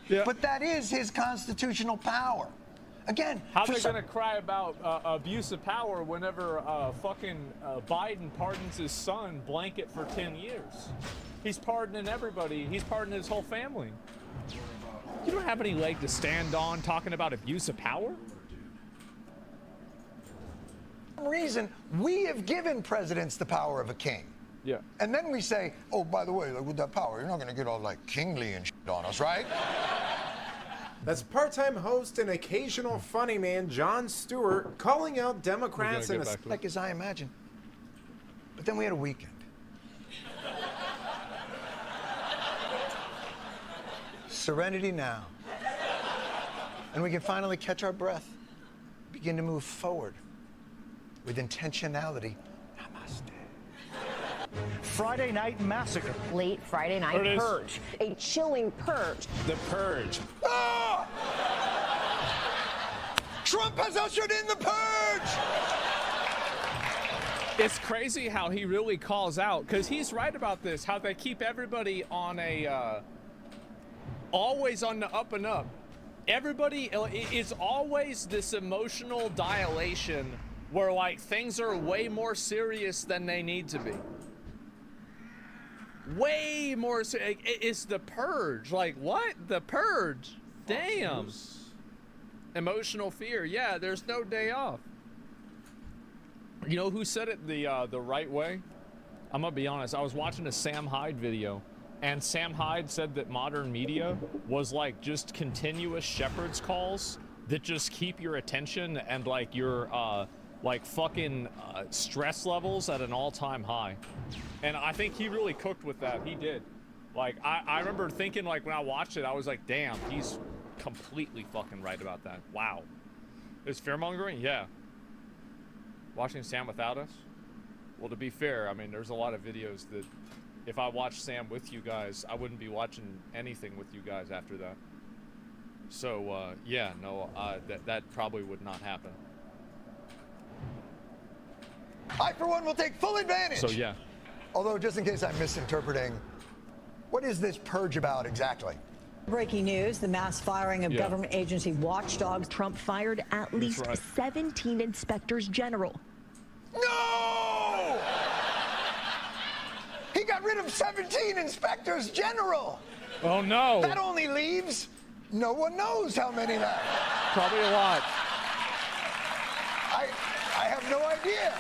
Yeah. But that is his constitutional power. Again, how are they going to cry about abuse of power whenever Biden pardons his son blanket for 10 years? He's pardoning everybody. He's pardoning his whole family. You don't have any leg to stand on talking about abuse of power? For some reason, we have given presidents the power of a king. Yeah. And then we say, oh, by the way, like, with that power, you're not going to get all like kingly and shit on us, right? That's part-time host and occasional funny man Jon Stewart calling out Democrats in a like as I imagined. But then we had a weekend. Serenity now. And we can finally catch our breath, begin to move forward with intentionality. Namaste. Friday Night Massacre. Late Friday Night Purge. A chilling purge. The Purge. Ah! Trump has ushered in the purge! It's crazy how he really calls out, because he's right about this, how they keep everybody on a, always on the up and up. Everybody is always this emotional dilation where, like, things are way more serious than they need to be. Way more serious. It's the purge. Like, what? The purge? Damn. Emotional fear. Yeah, there's no day off. You know who said it the right way? I'm gonna be honest. I was watching a Sam Hyde video, and Sam Hyde said that modern media was like just continuous shepherd's calls that just keep your attention and like your like fucking stress levels at an all-time high. And I think he really cooked with that. He did. Like, I remember thinking, like, when I watched it, I was like, damn, he's completely fucking right about that. Wow. Is fear-mongering? Yeah. Watching Sam without us? Well, to be fair, I mean, there's a lot of videos that if I watched Sam with you guys, I wouldn't be watching anything with you guys after that. So, yeah, no, that probably would not happen. I, for one, will take full advantage. So, yeah. Although, just in case I'm misinterpreting, what is this purge about exactly? Breaking news, the mass firing of government agency watchdogs. Trump fired at least 17 inspectors general. No! He got rid of 17 inspectors general. Oh, no. That only leaves, no one knows how many that. Probably a lot. I have no idea.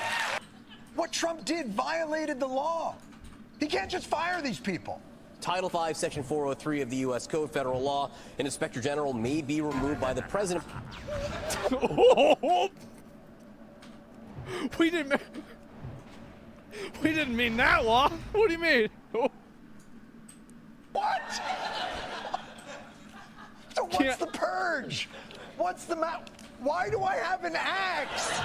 What Trump did violated the law. He can't just fire these people. Title V, Section 403 of the U.S. Code, federal law, an inspector general may be removed by the president. We didn't mean that law. What do you mean? What? So what's the purge? What's the map? Why do I have an axe?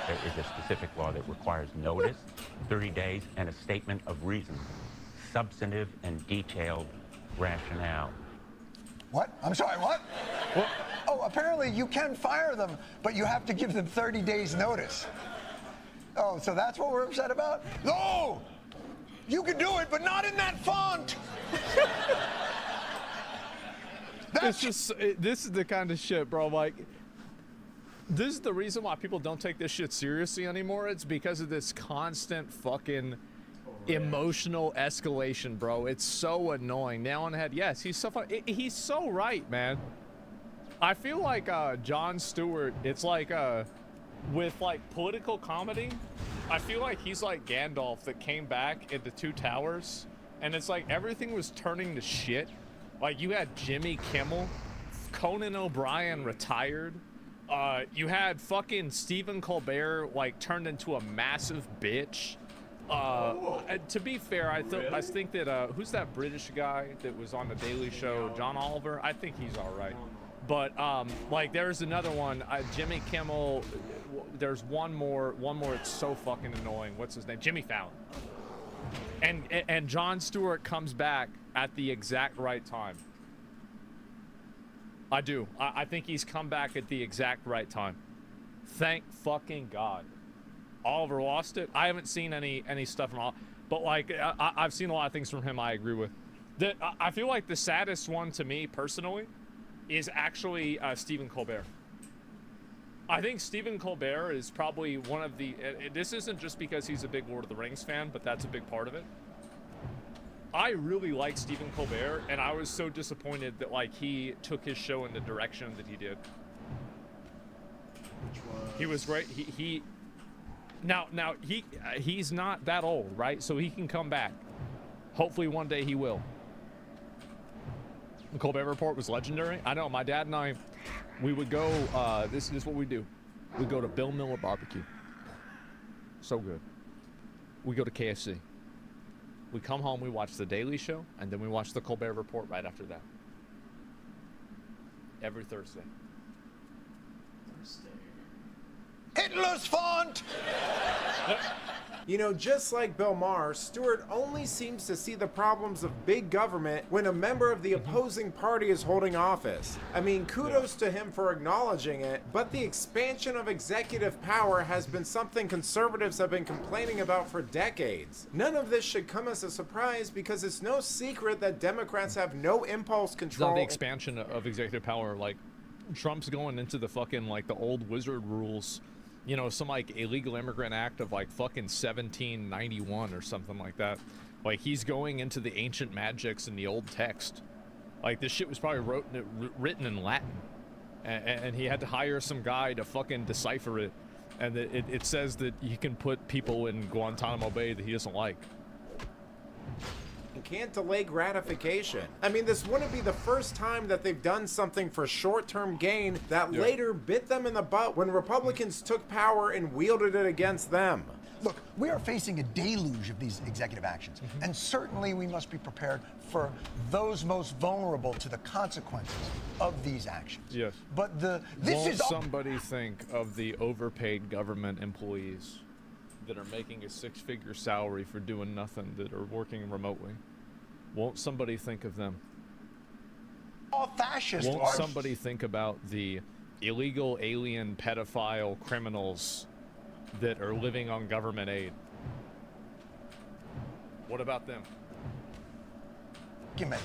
There is a specific law that requires notice, 30 days, and a statement of reasons. Substantive and detailed rationale. What? I'm sorry, what? Oh, apparently you can fire them, but you have to give them 30 days notice. Oh, so that's what we're upset about? No! You can do it, but not in that font! It's just, this is the kind of shit, bro. Like, this is the reason why people don't take this shit seriously anymore. It's because of this constant fucking emotional escalation, bro. It's so annoying. Nail on the head. Yes, he's so fun. He's so right, man. I feel like Jon Stewart, it's like with like political comedy, I feel like he's like Gandalf that came back at the Two Towers, and it's like everything was turning to shit. Like, you had Jimmy Kimmel, Conan O'Brien retired, you had fucking Stephen Colbert like turned into a massive bitch. To be fair, I think that who's that British guy that was on the Daily Show, John Oliver? I think he's all right. But like, there's another one, Jimmy Kimmel. There's one more. It's so fucking annoying. What's his name? Jimmy Fallon. And Jon Stewart comes back at the exact right time. I do. I think he's come back at the exact right time. Thank fucking God. Oliver lost it. I haven't seen any stuff from Oliver, but like I've seen a lot of things from him I agree with. I feel like the saddest one to me personally is actually Stephen Colbert. I think Stephen Colbert is probably one of the, this isn't just because he's a big Lord of the Rings fan, but that's a big part of it. I really like Stephen Colbert, and I was so disappointed that like he took his show in the direction that he did. He was great. He's not that old, right? So he can come back. Hopefully one day he will. The Colbert Report was legendary. I know my dad and I, we would go, this is what we do. We go to Bill Miller Barbecue. So good. We go to KFC. We come home, we watch The Daily Show, and then we watch the Colbert Report right after that. Every Thursday. Hitler's font! You know, just like Bill Maher, Stewart only seems to see the problems of big government when a member of the opposing party is holding office. I mean, kudos to him for acknowledging it, but the expansion of executive power has been something conservatives have been complaining about for decades. None of this should come as a surprise because it's no secret that Democrats have no impulse control. It's not the expansion of executive power, like Trump's going into the fucking, like, the old wizard rules. You know, some like illegal immigrant act of like fucking 1791 or something like that. Like he's going into the ancient magics in the old text. Like this shit was probably written in Latin, and he had to hire some guy to fucking decipher it. And it says that he can put people in Guantanamo Bay that he doesn't like. Can't delay gratification. I mean, this wouldn't be the first time that they've done something for short-term gain that later bit them in the butt when Republicans took power and wielded it against them. Look, we are facing a deluge of these executive actions, and certainly we must be prepared for those most vulnerable to the consequences of these actions. Yes. But Won't somebody think of the overpaid government employees that are making a six-figure salary for doing nothing, that are working remotely? Won't somebody think of them? All fascists. Won't somebody think about the illegal alien pedophile criminals that are living on government aid? What about them? Argument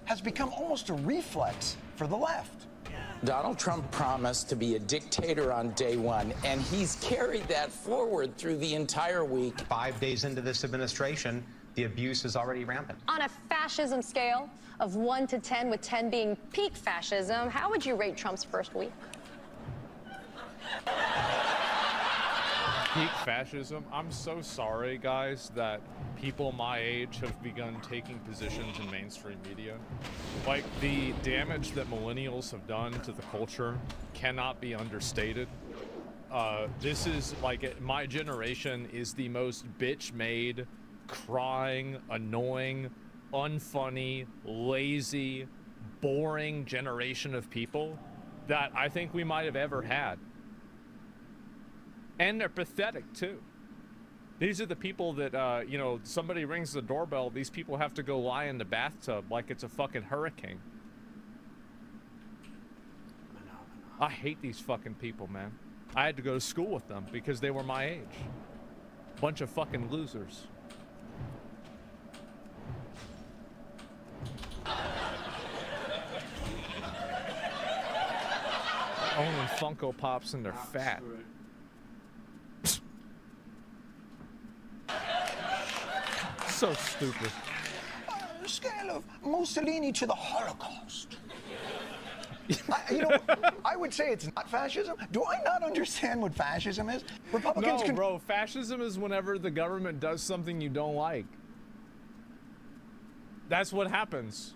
has become almost a reflex for the left. Donald Trump promised to be a dictator on day one, and he's carried that forward through the entire week. 5 days into this administration, the abuse is already rampant. On a fascism scale of 1 to 10, with 10 being peak fascism, how would you rate Trump's first week? Peak fascism? I'm so sorry, guys, that people my age have begun taking positions in mainstream media. Like, the damage that millennials have done to the culture cannot be understated. This is, like, my generation is the most bitch-made, crying, annoying, unfunny, lazy, boring generation of people that I think we might have ever had. And they're pathetic, too. These are the people that, you know, somebody rings the doorbell, these people have to go lie in the bathtub like it's a fucking hurricane. I hate these fucking people, man. I had to go to school with them because they were my age. Bunch of fucking losers. Owning Funko Pops and they're fat. So stupid. On a scale of Mussolini to the Holocaust. I would say it's not fascism. Do I not understand what fascism is? Republicans No, bro, fascism is whenever the government does something you don't like. That's what happens.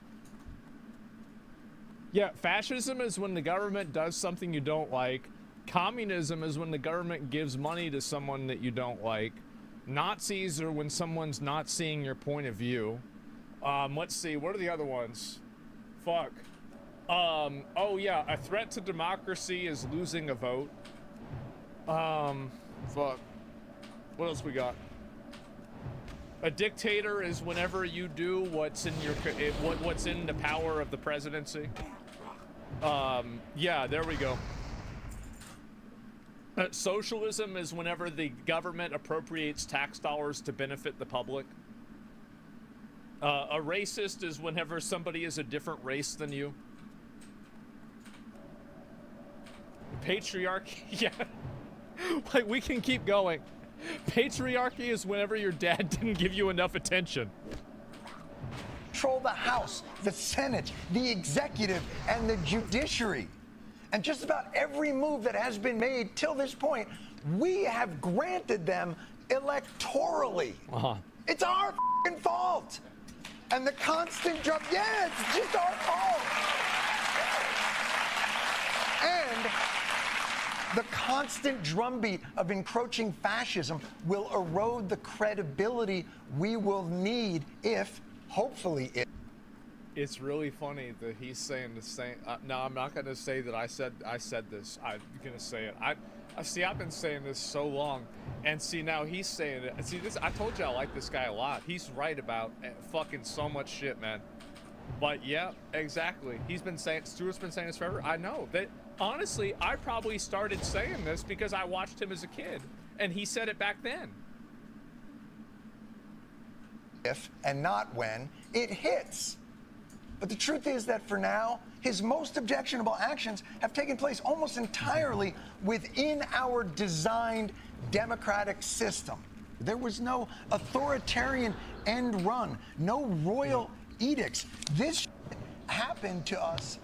Yeah, fascism is when the government does something you don't like. Communism is when the government gives money to someone that you don't like. Nazis are when someone's not seeing your point of view. Let's see, what are the other ones? Fuck. Oh yeah, a threat to democracy is losing a vote. Fuck. What else we got? A dictator is whenever you do what's in your what's in the power of the presidency. Yeah, there we go. Socialism is whenever the government appropriates tax dollars to benefit the public. A racist is whenever somebody is a different race than you. Patriarchy, yeah. Like, we can keep going. Patriarchy is whenever your dad didn't give you enough attention. Control the House, the Senate, the executive, and the judiciary. And just about every move that has been made till this point, we have granted them electorally. It's our f***ing fault. And the constant drum, yeah, it's just our fault. And the constant drumbeat of encroaching fascism will erode the credibility we will need if, hopefully, It's really funny that he's saying the same. No, I'm not going to say that I said this. I'm going to say it. I see. I've been saying this so long, and see now he's saying it. See this. I told you I like this guy a lot. He's right about fucking so much shit, man. But yeah, exactly. He's been saying. Stuart's been saying this forever. I know that. Honestly, I probably started saying this because I watched him as a kid, and he said it back then. If and not when it hits. But the truth is that for now, his most objectionable actions have taken place almost entirely within our designed democratic system. There was no authoritarian end run, no royal edicts. This happened to us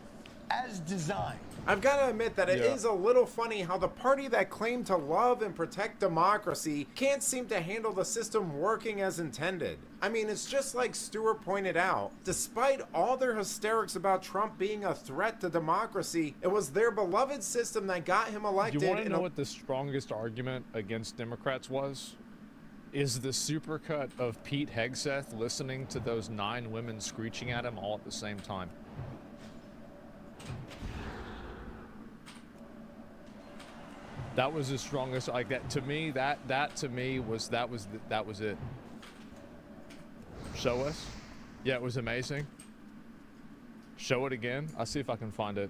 as designed. I've got to admit that it is a little funny how the party that claimed to love and protect democracy can't seem to handle the system working as intended. I mean, it's just like Stuart pointed out. Despite all their hysterics about Trump being a threat to democracy, it was their beloved system that got him elected. You want to know what the strongest argument against Democrats was? Is the supercut of Pete Hegseth listening to those 9 women screeching at him all at the same time. That was the strongest, like that to me. That to me was it. Show us. Yeah, it was amazing. Show it again. I'll see if I can find it.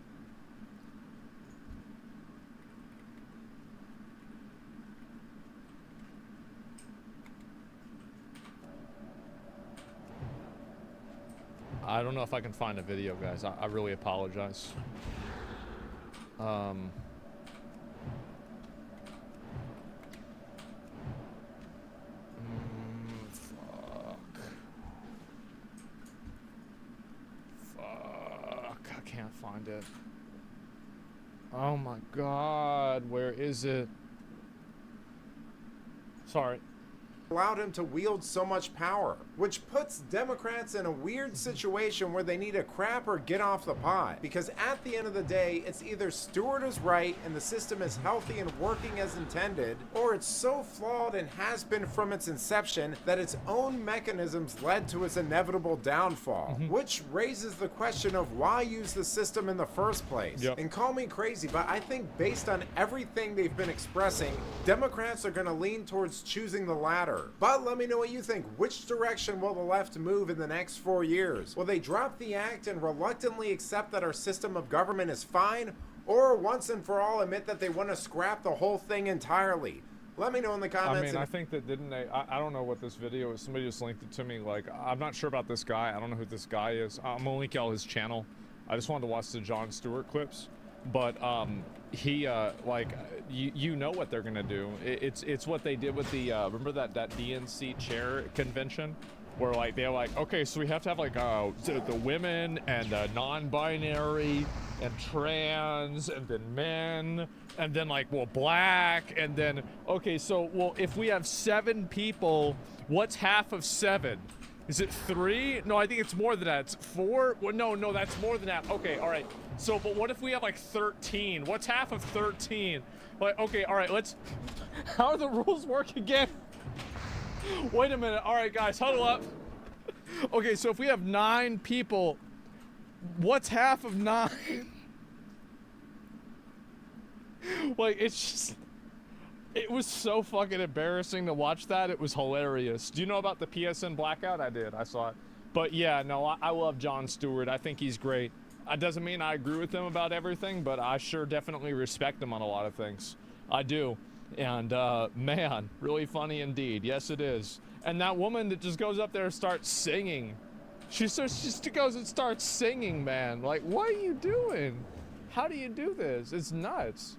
I don't know if I can find a video, guys. I really apologize. I can't find it. Oh my God, where is it? Sorry. Allowed him to wield so much power, which puts Democrats in a weird situation where they need to crap or get off the pot. Because at the end of the day, it's either Stuart is right and the system is healthy and working as intended, or it's so flawed and has been from its inception that its own mechanisms led to its inevitable downfall. Which raises the question of why use the system in the first place. And call me crazy, but I think based on everything they've been expressing, Democrats are going to lean towards choosing the latter. But let me know what you think. Which direction will the left move in the next 4 years? Will they drop the act and reluctantly accept that our system of government is fine? Or once and for all admit that they want to scrap the whole thing entirely? Let me know in the comments. I mean, I think that didn't they? I don't know what this video is. Somebody just linked it to me. Like, I'm not sure about this guy. I don't know who this guy is. I'm gonna link y'all his channel. I just wanted to watch the Jon Stewart clips. But he like you know what they're gonna do. It's what they did with the remember that DNC chair convention where like they're like, okay, so we have to have like the women and non-binary and trans and then men and then like black and then okay, so if we have 7 people, what's half of 7? Is it 3? No, I think it's more than that. It's 4? Well, no, that's more than that. Okay, all right. So, but what if we have like 13? What's half of 13? Like, okay, all right, let's... How do the rules work again? Wait a minute. All right, guys, huddle up. Okay, so if we have 9 people, what's half of 9? Like, it's just... It was so fucking embarrassing to watch that. It was hilarious. Do you know about the PSN blackout? I did. I saw it. But yeah, no, I love Jon Stewart. I think he's great. That doesn't mean I agree with him about everything, but I sure definitely respect him on a lot of things. I do. And man, really funny indeed. Yes, it is. And that woman that just goes up there and starts singing. She just goes and starts singing, man. Like, what are you doing? How do you do this? It's nuts.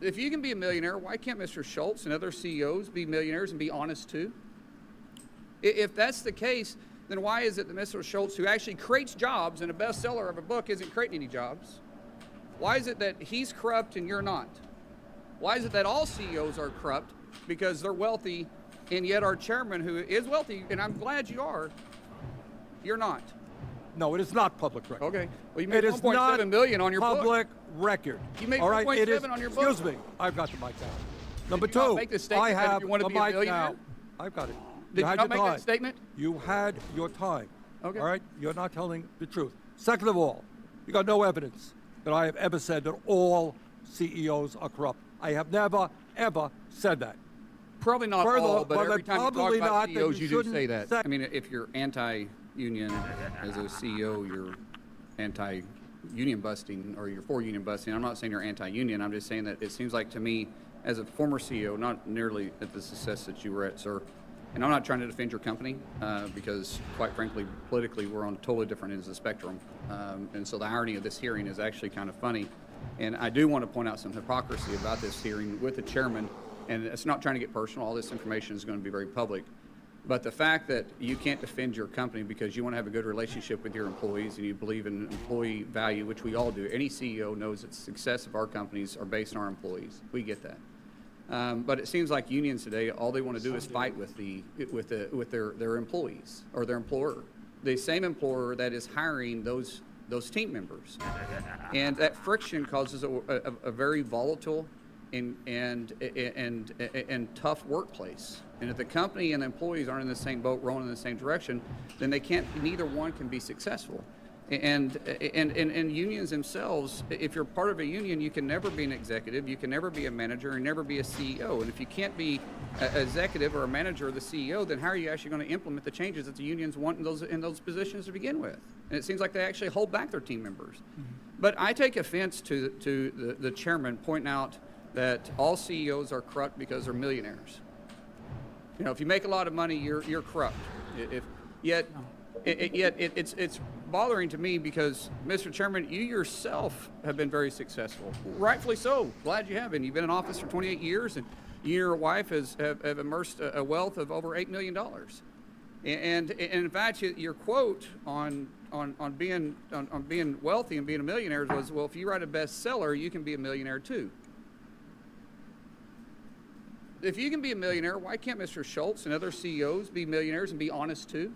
If you can be a millionaire, why can't Mr. Schultz and other CEOs be millionaires and be honest too? If that's the case, then why is it that Mr. Schultz, who actually creates jobs and a bestseller of a book, isn't creating any jobs? Why is it that he's corrupt and you're not? Why is it that all CEOs are corrupt because they're wealthy, and yet our chairman, who is wealthy, and I'm glad you are, you're not? No, it is not public record. Okay. Well, you made it is not $1.7 million on your public book. record. You made all right, it is, 1.7 on your book. Excuse me. I've got the mic down. Number Did you not two, make the statement I that have you want to the be a mic millionaire? now. I've got it. Did you had not your make time. that statement? You had your time. Okay. All right? You're not telling the truth. Second of all, you got no evidence that I have ever said that all CEOs are corrupt. I have never, ever said that. Probably not Further, all, but every time you talk probably about not that CEOs, you you do shouldn't say that. I mean, if you're anti-union as a CEO, you're anti-union busting, or you're for union busting. I'm not saying you're anti-union. I'm just saying that it seems like to me, as a former CEO, not nearly at the success that you were at, sir, and I'm not trying to defend your company because, quite frankly, politically, we're on totally different ends of the spectrum. And so the irony of this hearing is actually kind of funny. And I do want to point out some hypocrisy about this hearing with the chairman. And it's not trying to get personal. All this information is going to be very public. But the fact that you can't defend your company because you want to have a good relationship with your employees and you believe in employee value, which we all do. Any CEO knows that the success of our companies are based on our employees. We get that. But it seems like unions today, all they want to do is fight with their employees or their employer, the same employer that is hiring those team members, and that friction causes a very volatile and tough workplace. And if the company and the employees aren't in the same boat, rowing in the same direction, then they can't. Neither one can be successful. And unions themselves, if you're part of a union, you can never be an executive, you can never be a manager, and never be a CEO. And if you can't be an executive or a manager or the CEO, then how are you actually going to implement the changes that the unions want in those positions to begin with? And it seems like they actually hold back their team members. Mm-hmm. But I take offense to the chairman pointing out that all CEOs are corrupt because they're millionaires. You know, if you make a lot of money, you're corrupt. Yet it's bothering to me because, Mr. Chairman, you yourself have been very successful. Rightfully so. Glad you have been. You've been in office for 28 years, and you and your wife have immersed a wealth of over $8 million. And in fact, your quote on being wealthy and being a millionaire was, well, if you write a bestseller, you can be a millionaire too. If you can be a millionaire, why can't Mr. Schultz and other CEOs be millionaires and be honest too?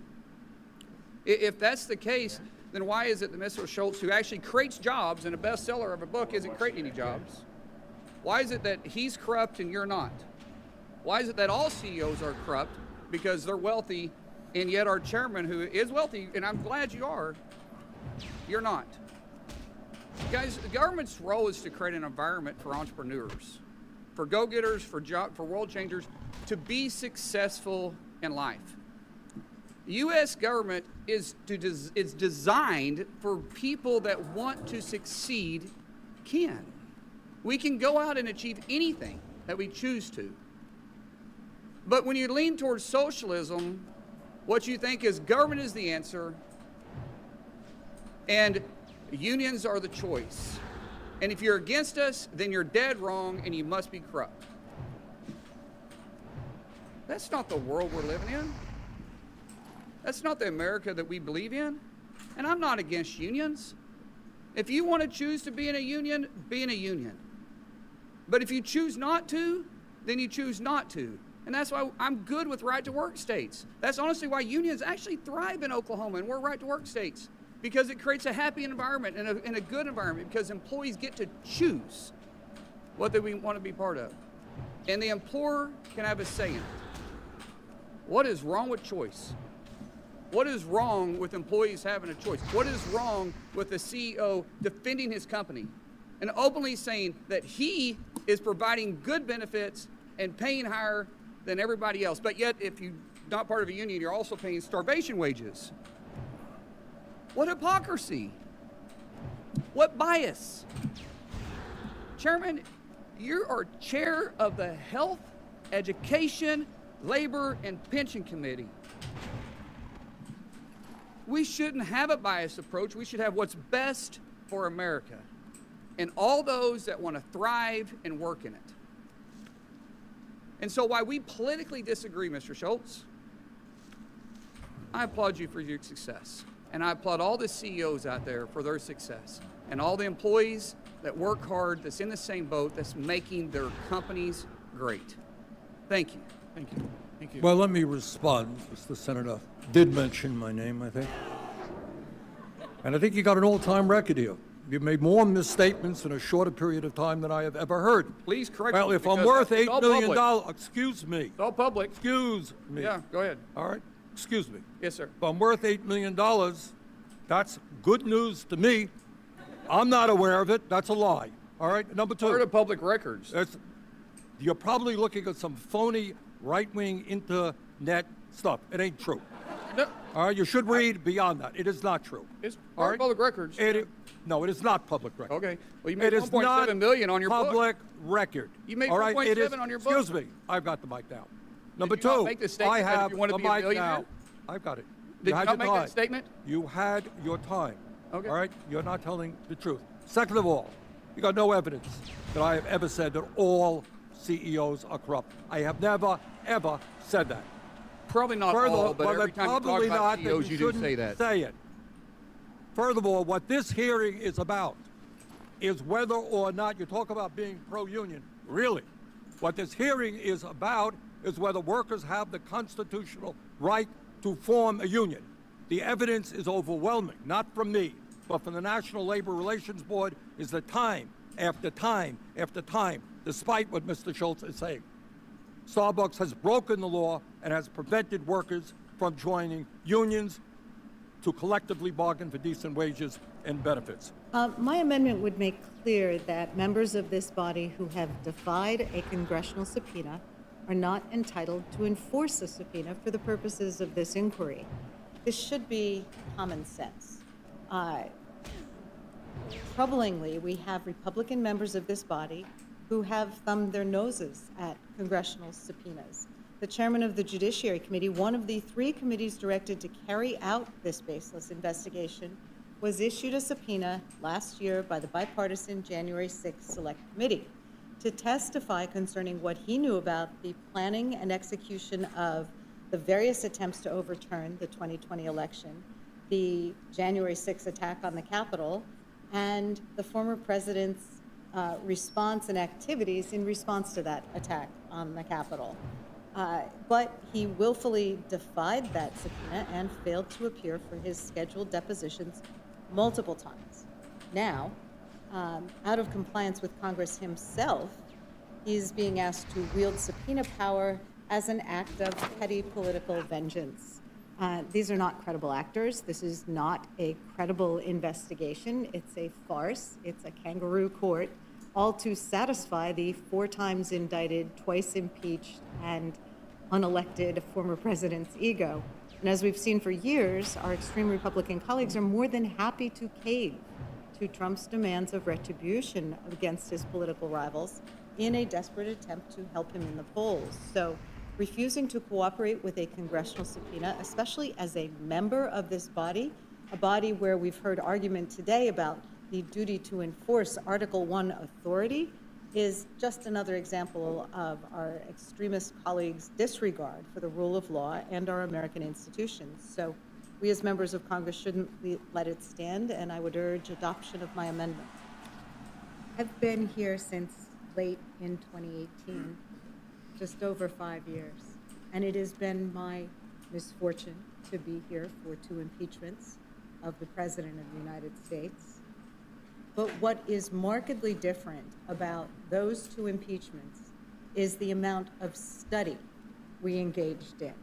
If that's the case, then why is it that Mr. Schultz, who actually creates jobs and a bestseller of a book, isn't creating any jobs? Why is it that he's corrupt and you're not? Why is it that all CEOs are corrupt because they're wealthy, and yet our chairman, who is wealthy, and I'm glad you are, you're not? Guys, the government's role is to create an environment for entrepreneurs, for go-getters, for world changers, to be successful in life. The U.S. government is designed for people that want to succeed can. We can go out and achieve anything that we choose to. But when you lean towards socialism, what you think is government is the answer and unions are the choice. And if you're against us, then you're dead wrong and you must be corrupt. That's not the world we're living in. That's not the America that we believe in. And I'm not against unions. If you want to choose to be in a union, be in a union. But if you choose not to, then you choose not to. And that's why I'm good with right-to-work states. That's honestly why unions actually thrive in Oklahoma, and we're right-to-work states, because it creates a happy environment and a good environment, because employees get to choose. what do we want to be part of? And the employer can have a say in it. What is wrong with choice? What is wrong with employees having a choice? What is wrong with the CEO defending his company and openly saying that he is providing good benefits and paying higher than everybody else? But yet, if you're not part of a union, you're also paying starvation wages. What hypocrisy? What bias? Chairman, you are chair of the Health, Education, Labor, and Pension Committee. We shouldn't have a biased approach. We should have what's best for America and all those that want to thrive and work in it. And so while we politically disagree, Mr. Schultz, I applaud you for your success. And I applaud all the CEOs out there for their success and all the employees that work hard, that's in the same boat, that's making their companies great. Thank you. Thank you. Thank you. Well, let me respond, because the senator did mention my name, I think. And I think you got an all-time record here. You've made more misstatements in a shorter period of time than I have ever heard. Please correct Well, me, if I'm because worth it's $8 all million, public. excuse me. It's all public. Excuse me. Yeah, go ahead. All right, excuse me. Yes, sir. If I'm worth $8 million, that's good news to me. I'm not aware of it. That's a lie. All right, number two. Part of public records. You're probably looking at some phony right-wing internet stuff. It ain't true. No. All right, you should read beyond that. It is not true. It's All part right? of public records. No, it is not public record. Okay. Well, you made It is not $1.7 million on your book. public record. You made All right, it is- 4.7 on your book. Excuse me. I've got the mic now. Number you not two, make the statement I that if have you want to the be a mic millionaire? now. I've got it. Did you had not your make time. that statement? You had your time. Okay. All right? You're not telling the truth. Second of all, you got no evidence that I have ever said that all CEOs are corrupt. I have never, ever said that. Probably not all, but every time you talk probably about not CEOs, that you do shouldn't say that. Say it. Furthermore, what this hearing is about is whether or not you talk about being pro-union. Really, what this hearing is about is whether workers have the constitutional right to form a union. The evidence is overwhelming, not from me, but from the National Labor Relations Board, is that time after time after time, despite what Mr. Schultz is saying, Starbucks has broken the law and has prevented workers from joining unions to collectively bargain for decent wages and benefits. My amendment would make clear that members of this body who have defied a congressional subpoena are not entitled to enforce a subpoena for the purposes of this inquiry. This should be common sense. Troublingly, we have Republican members of this body who have thumbed their noses at congressional subpoenas. The chairman of the Judiciary Committee, one of the 3 committees directed to carry out this baseless investigation, was issued a subpoena last year by the bipartisan January 6th Select Committee to testify concerning what he knew about the planning and execution of the various attempts to overturn the 2020 election, the January 6th attack on the Capitol, and the former president's response and activities in response to that attack on the Capitol. But he willfully defied that subpoena and failed to appear for his scheduled depositions multiple times. Now, out of compliance with Congress himself, he's being asked to wield subpoena power as an act of petty political vengeance. These are not credible actors. This is not a credible investigation. It's a farce. It's a kangaroo court, all to satisfy the 4 times indicted, twice impeached, and unelected former president's ego. And as we've seen for years, our extreme Republican colleagues are more than happy to cave to Trump's demands of retribution against his political rivals in a desperate attempt to help him in the polls. So refusing to cooperate with a congressional subpoena, especially as a member of this body, a body where we've heard argument today about the duty to enforce Article I authority, is just another example of our extremist colleagues' disregard for the rule of law and our American institutions. So we as members of Congress shouldn't let it stand, and I would urge adoption of my amendment. I've been here since late in 2018, just over 5 years, and it has been my misfortune to be here for 2 impeachments of the President of the United States. But what is markedly different about those two impeachments is the amount of study we engaged in.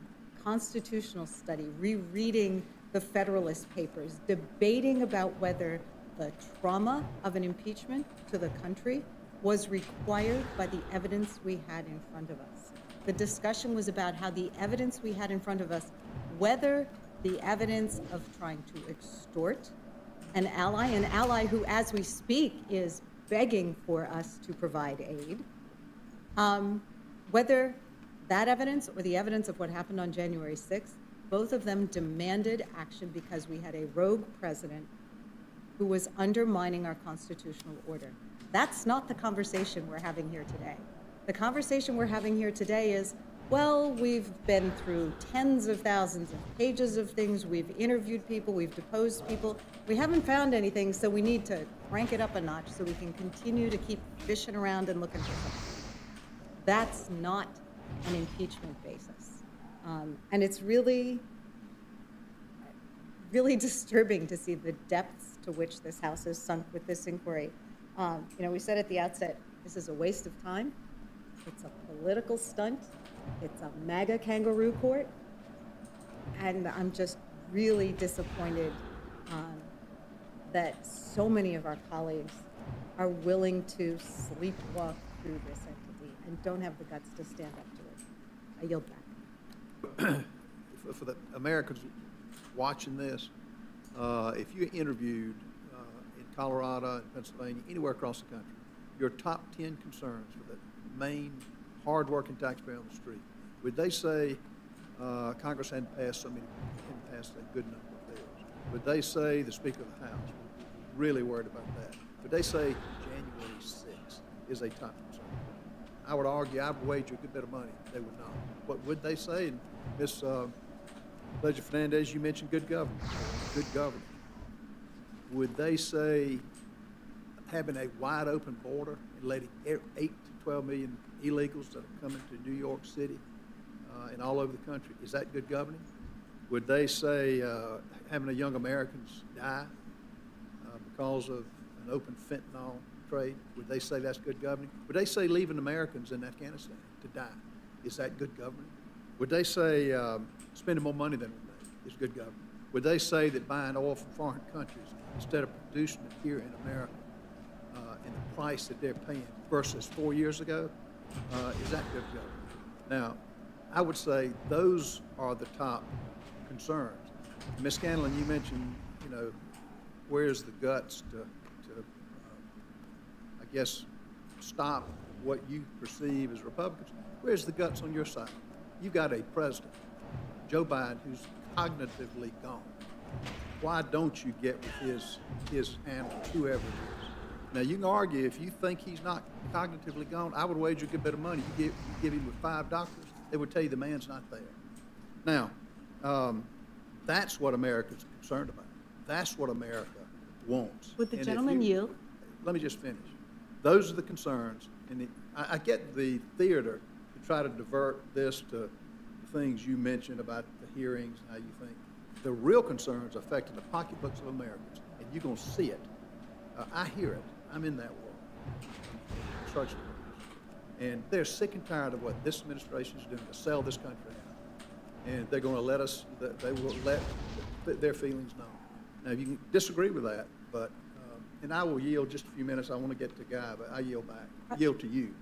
Constitutional study, rereading the Federalist Papers, debating about whether the trauma of an impeachment to the country was required by the evidence we had in front of us. The discussion was about how the evidence we had in front of us, whether the evidence of trying to extort an ally who, as we speak, is begging for us to provide aid, whether that evidence or the evidence of what happened on January 6th, both of them demanded action because we had a rogue president who was undermining our constitutional order. That's not the conversation we're having here today. The conversation we're having here today is, well, we've been through tens of thousands of pages of things, we've interviewed people, we've deposed people, we haven't found anything, so we need to crank it up a notch so we can continue to keep fishing around and looking for something. That's not an impeachment basis. And it's really, really disturbing to see the depths to which this House has sunk with this inquiry. We said at the outset, this is a waste of time. It's a political stunt. It's a MAGA kangaroo court. And I'm just really disappointed that so many of our colleagues are willing to sleepwalk through this entity and don't have the guts to stand up to it. I yield back. For the Americans watching this, if you interviewed in Colorado and Pennsylvania, anywhere across the country, your top 10 concerns for the main hard-working taxpayer on the street, would they say Congress hadn't passed a good number of bills? Would they say the Speaker of the House was really worried about that? Would they say January 6th is a top concern? I would argue, I would wager a good bit of money they would not. What would they say? And Ms. Leger Fernandez, you mentioned good government. Good government. Would they say having a wide open border and letting 8 to 12 million illegals that are coming to New York City and all over the country, is that good governing? Would they say having a young Americans die because of an open fentanyl trade, would they say that's good governing? Would they say leaving Americans in Afghanistan to die, is that good governing? Would they say spending more money than we make is good government? Would they say that buying oil from foreign countries instead of producing it here in America and the price that they're paying versus 4 years ago, is that good government? Now, I would say those are the top concerns. Ms. Scanlon, you mentioned, where's the guts to I guess, stop what you perceive as Republicans? Where's the guts on your side? You've got a president, Joe Biden, who's cognitively gone. Why don't you get with his handler, whoever it is? Now, you can argue if you think he's not cognitively gone, I would wager a good bit of money. You give him with 5 doctors, they would tell you the man's not there. Now, that's what America's concerned about. That's what America wants. Would the gentleman yield? Let me just finish. Those are the concerns. And I get the theater to try to divert this to the things you mentioned about the hearings and how you think. The real concerns affecting the pocketbooks of Americans, and you're going to see it. I hear it. I'm in that world. Construction workers. And they're sick and tired of what this administration is doing to sell this country out. And they're going to let us, they will let their feelings known. Now, you can disagree with that, but, and I will yield just a few minutes. I want to get to Guy, but I yield back. Yield to you.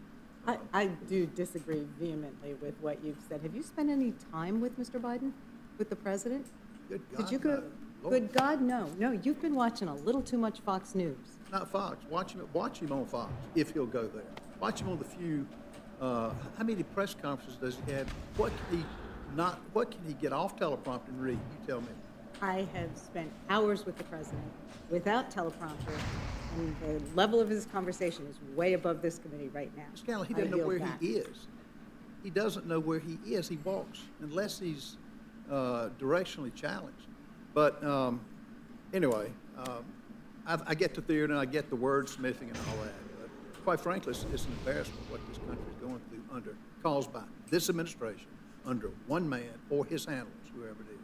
I do disagree vehemently with what you've said. Have you spent any time with Mr. Biden, with the president? Good God, Did you go? no. Good God, no. No, you've been watching a little too much Fox News. Not Fox. Watch him on Fox, if he'll go there. Watch him on the few, how many press conferences does he have? What can he get off teleprompter and read? You tell me. I have spent hours with the president without teleprompter, and the level of his conversation is way above this committee right now. Scanlon, he doesn't know where he is. He doesn't know where he is. He walks unless he's directionally challenged. But anyway, I get the theater and I get the wordsmithing and all that. But quite frankly, it's an embarrassment what this country is going through caused by this administration under one man or his handlers, whoever it is.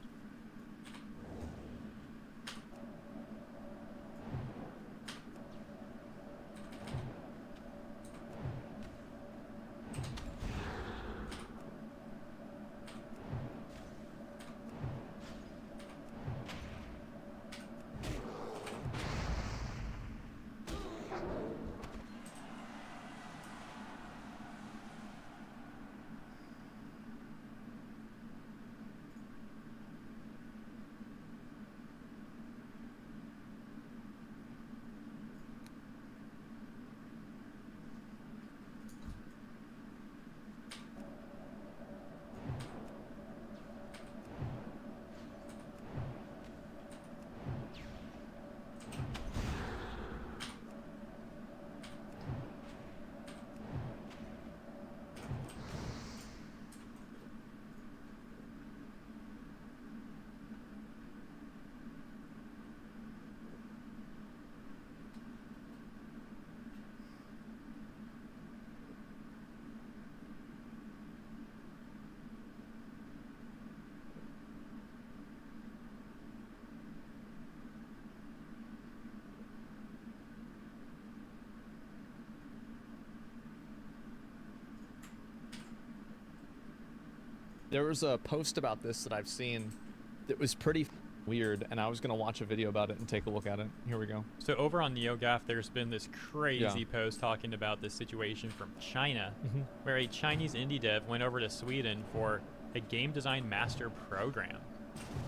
There was a post about this that I've seen that was pretty weird, and I was gonna watch a video about it and take a look at it. Here we go. So over on NeoGAF, there's been this crazy post talking about this situation from China, where a Chinese indie dev went over to Sweden for a game design master program,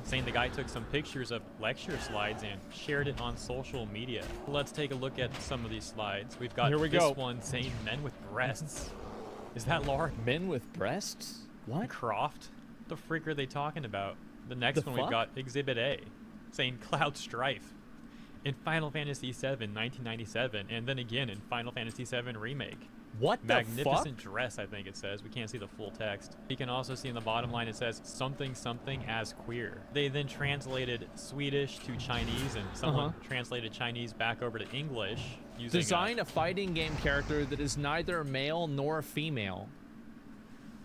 saying the guy took some pictures of lecture slides and shared it on social media. Let's take a look at some of these slides. We've got this one saying men with breasts. Is that Laura? Men with breasts? What? Croft? What the freak are they talking about? The next one we've got Exhibit A, saying Cloud Strife in Final Fantasy VII 1997, and then again in Final Fantasy VII Remake. What the Magnificent dress, I think it says. We can't see the full text. You can also see in the bottom line it says something something as queer. They then translated Swedish to Chinese, and someone translated Chinese back over to English using Design a fighting game character that is neither male nor female.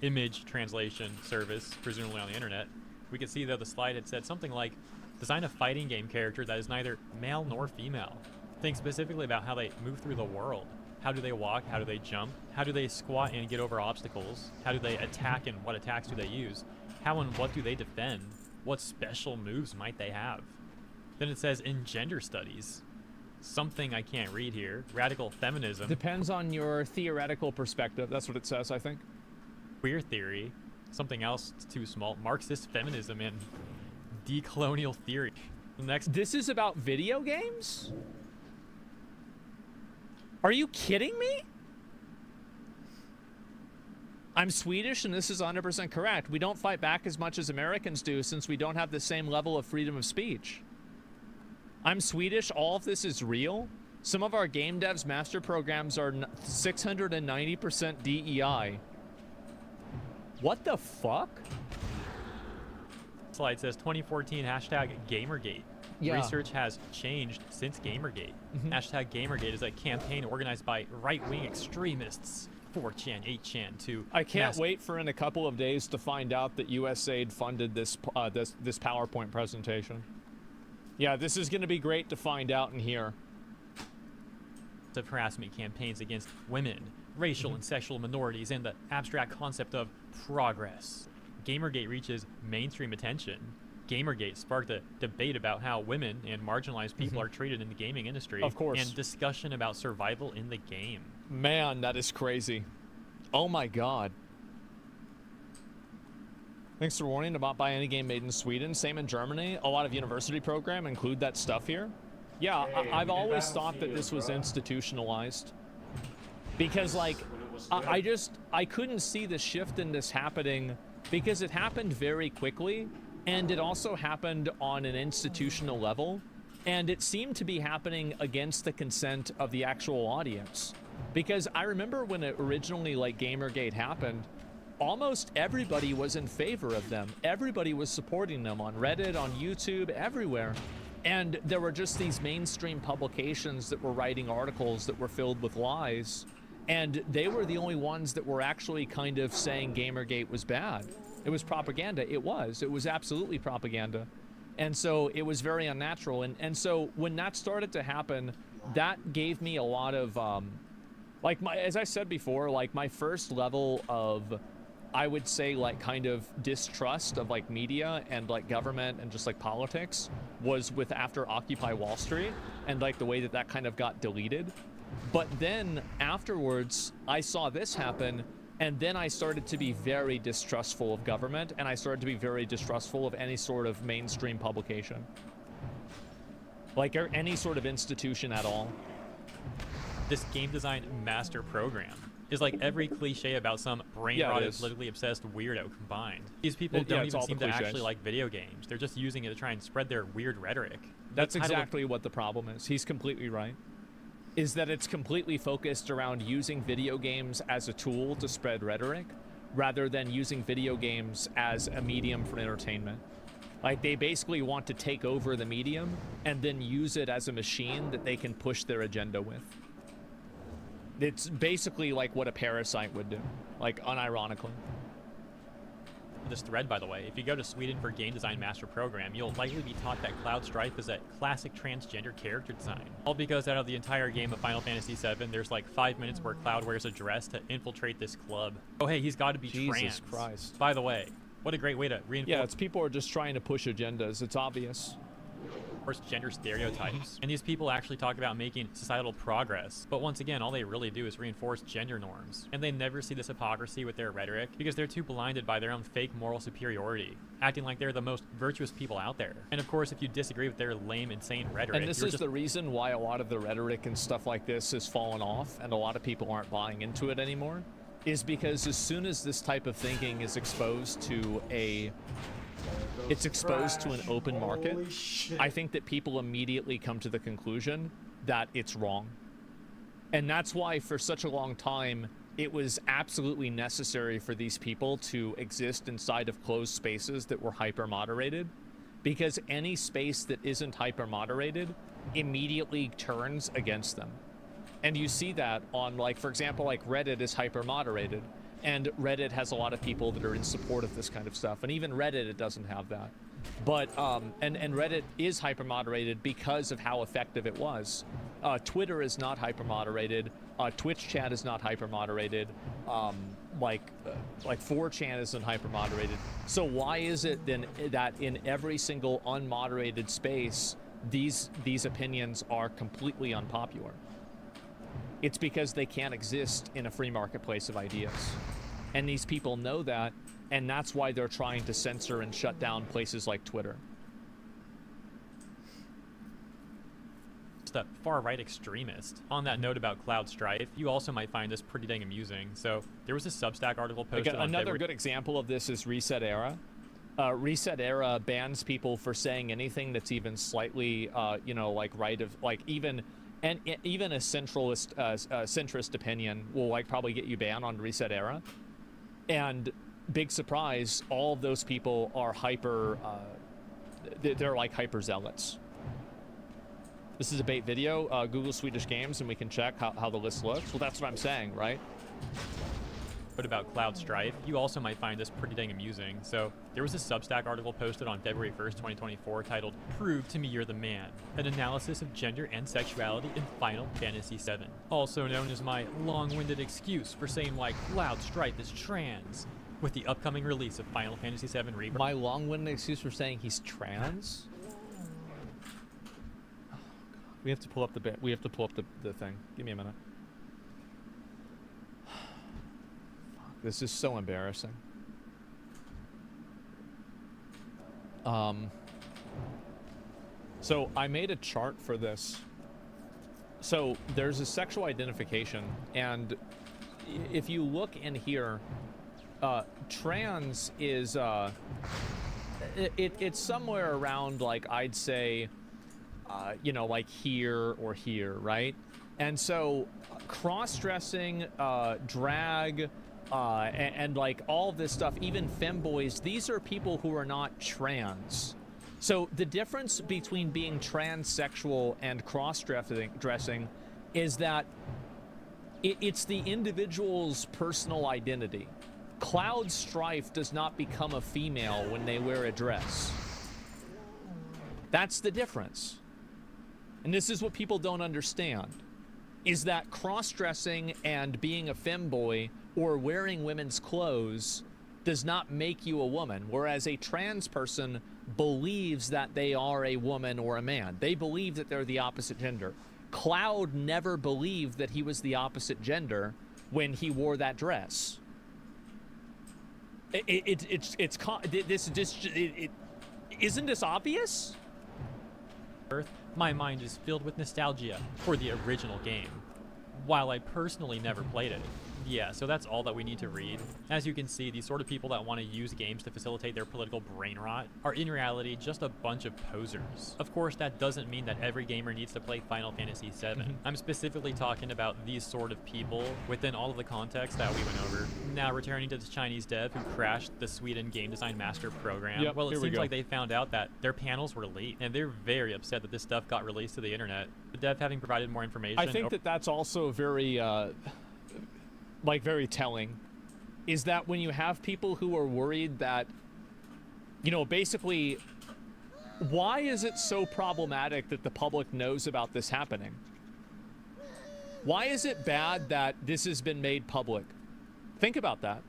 Image translation service, presumably on the internet. We could see, though, the slide had said something like, design a fighting game character that is neither male nor female. Think specifically about how they move through the world. How do they walk? How do they jump? How do they squat and get over obstacles? How do they attack, and what attacks do they use? How and what do they defend? What special moves might they have? Then it says, in gender studies. Something I can't read here. Radical feminism. Depends on your theoretical perspective. That's what it says, I think. Queer theory. Something else too small. Marxist feminism and decolonial theory. The next. This is about video games? Are you kidding me? I'm Swedish and this is 100% correct. We don't fight back as much as Americans do since we don't have the same level of freedom of speech. I'm Swedish. All of this is real. Some of our game devs master programs are 690% DEI. What the fuck? Slide says 2014 hashtag Gamergate. Yeah. Research has changed since Gamergate. Hashtag Gamergate is a campaign organized by right-wing extremists, 4chan, 8chan, to... I can't wait for in a couple of days to find out that USAID funded this this PowerPoint presentation. Yeah, this is going to be great to find out and hear. Of harassment campaigns against women, racial and sexual minorities, and the abstract concept of progress. Gamergate reaches mainstream attention. Gamergate sparked a debate about how women and marginalized people are treated in the gaming industry. Of course. And discussion about survival in the game. Man, that is crazy. Oh my god. Thanks for warning about buy any game made in Sweden. Same in Germany. A lot of university programs include that stuff here. Yeah, I've always thought that this was institutionalized. Because, like, I couldn't see the shift in this happening because it happened very quickly, and it also happened on an institutional level, and it seemed to be happening against the consent of the actual audience. Because I remember when it originally, like, Gamergate happened, almost everybody was in favor of them. Everybody was supporting them on Reddit, on YouTube, everywhere. And there were just these mainstream publications that were writing articles that were filled with lies, and they were the only ones that were actually kind of saying Gamergate was bad. It was propaganda. It was absolutely propaganda. And so it was very unnatural. And so when that started to happen, that gave me a lot of, as I said before, like my first level of, I would say, like, kind of distrust of, like, media and, like, government and just, like, politics was with after Occupy Wall Street and, like, the way that that kind of got deleted. But then afterwards, I saw this happen, and then I started to be very distrustful of government, and I started to be very distrustful of any sort of mainstream publication. Like, or any sort of institution at all. This game design master program is like every cliche about some brain-rotted, politically obsessed weirdo combined. These people don't even seem to actually like video games. They're just using it to try and spread their weird rhetoric. That's exactly what the problem is. He's completely right. Is that it's completely focused around using video games as a tool to spread rhetoric, rather than using video games as a medium for entertainment. Like, they basically want to take over the medium and then use it as a machine that they can push their agenda with. It's basically like what a parasite would do, like, unironically. This thread, by the way, if you go to Sweden for Game Design Master Program, you'll likely be taught that Cloud Strife is a classic transgender character design. All because out of the entire game of Final Fantasy VII, there's like 5 minutes where Cloud wears a dress to infiltrate this club. Oh hey, he's got to be trans. Jesus Christ. By the way, What a great way to reinforce. Yeah, it's people are just trying to push agendas. It's obvious. Gender stereotypes, and these people actually talk about making societal progress, but once again all they really do is reinforce gender norms, and they never see this hypocrisy with their rhetoric because they're too blinded by their own fake moral superiority, acting like they're the most virtuous people out there. And of course, if you disagree with their lame, insane rhetoric, and this is the reason why a lot of the rhetoric and stuff like this has fallen off and a lot of people aren't buying into it anymore, is because as soon as this type of thinking is exposed to an open market, I think that people immediately come to the conclusion that it's wrong. And that's why for such a long time, it was absolutely necessary for these people to exist inside of closed spaces that were hyper-moderated, because any space that isn't hyper-moderated immediately turns against them. And you see that on, like, for example, like Reddit is hyper-moderated, and Reddit has a lot of people that are in support of this kind of stuff. And even Reddit, it doesn't have that. But, and Reddit is hyper-moderated because of how effective it was. Twitter is not hyper-moderated. Twitch chat is not hyper-moderated. Like 4chan isn't hyper-moderated. So why is it then that in every single unmoderated space, these opinions are completely unpopular? It's because they can't exist in a free marketplace of ideas. And these people know that, and that's why they're trying to censor and shut down places like Twitter. Just a far-right extremist. On that note about Cloud Strife, you also might find this pretty dang amusing. So there was a Substack article posted on another good example of this is Reset Era. Reset Era bans people for saying anything that's even slightly, you know, like right of, like even a centrist opinion will like probably get you banned on Reset Era. And big surprise, all of those people are they're like hyper zealots. This is a bait video, Google Swedish Games, and we can check how the list looks. Well, that's what I'm saying, right? What about Cloud Strife? You also might find this pretty dang amusing. So there was a Substack article posted on February 1st, 2024 titled "Prove to Me You're the Man," an analysis of gender and sexuality in Final Fantasy VII. Also known as my long-winded excuse for saying why Cloud Strife is trans. With the upcoming release of Final Fantasy VII Rebirth. My long-winded excuse for saying he's trans? We have to pull up the thing. Give me a minute. This is so embarrassing. So I made a chart for this. So there's a sexual identification, and if you look in here, trans is it's somewhere around, like, I'd say, you know, like here or here, right? And so cross-dressing, drag, and like all this stuff, even femboys, these are people who are not trans. So the difference between being transsexual and cross-dressing is that it's the individual's personal identity. Cloud Strife does not become a female when they wear a dress. That's the difference. And this is what people don't understand, is that cross-dressing and being a femboy or wearing women's clothes does not make you a woman, whereas a trans person believes that they are a woman or a man. They believe that they're the opposite gender. Cloud never believed that he was the opposite gender when he wore that dress. Isn't this obvious? My mind is filled with nostalgia for the original game, while I personally never played it. Yeah, so that's all that we need to read. As you can see, these sort of people that want to use games to facilitate their political brain rot are in reality just a bunch of posers. Of course, that doesn't mean that every gamer needs to play Final Fantasy VII. I'm specifically talking about these sort of people within all of the context that we went over. Now, returning to this Chinese dev who crashed the Sweden Game Design Master Program, Yep, well, it here we seems go. like they found out that their panels were leaked, and they're very upset that this stuff got released to the internet. The dev having provided more information. I think that that's also very, like, very telling, is that when you have people who are worried that, you know, basically, why is it so problematic that the public knows about this happening? Why is it bad that this has been made public? Think about that.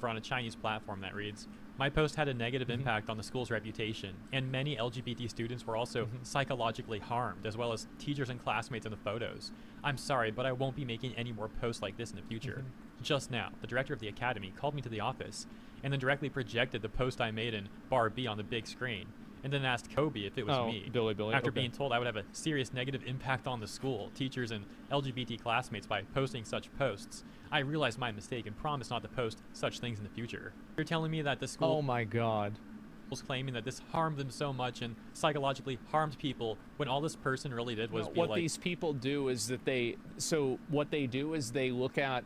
over on a Chinese platform that reads, "My post had a negative impact on the school's reputation, and many LGBT students were also psychologically harmed, as well as teachers and classmates in the photos. I'm sorry, but I won't be making any more posts like this in the future." Just now, the director of the academy called me to the office, and then directly projected the post I made in Bar B on the big screen, and then asked Kobe if it was me. Billy, After okay. being told I would have a serious negative impact on the school, teachers, and LGBT classmates by posting such posts, I realized my mistake and promised not to post such things in the future. You're telling me that the school... Oh my god. ...was claiming that this harmed them so much and psychologically harmed people when all this person really did was No, be what like... these people do is that they look at,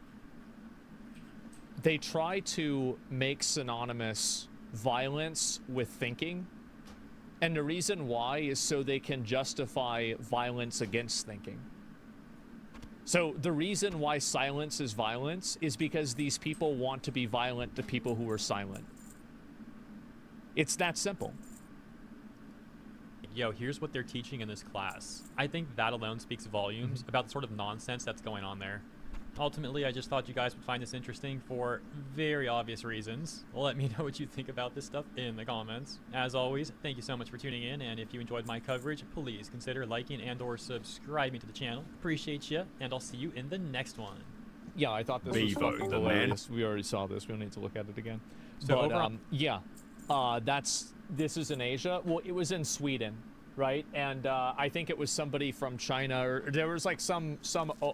they try to make synonymous violence with thinking, and the reason why is so they can justify violence against thinking. So the reason why silence is violence is because these people want to be violent to people who are silent. It's that simple. Yo, here's what they're teaching in this class. I think that alone speaks volumes about the sort of nonsense that's going on there. Ultimately, I just thought you guys would find this interesting for very obvious reasons. Let me know what you think about this stuff in the comments. As always, thank you so much for tuning in, and if you enjoyed my coverage, please consider liking and or subscribing to the channel. Appreciate you, and I'll see you in the next one. Yeah, I thought this was fucking hilarious. We already saw this. We don't need to look at it again. So But, this is in Asia. Well, it was in Sweden, right? And I think it was somebody from China, or there was like some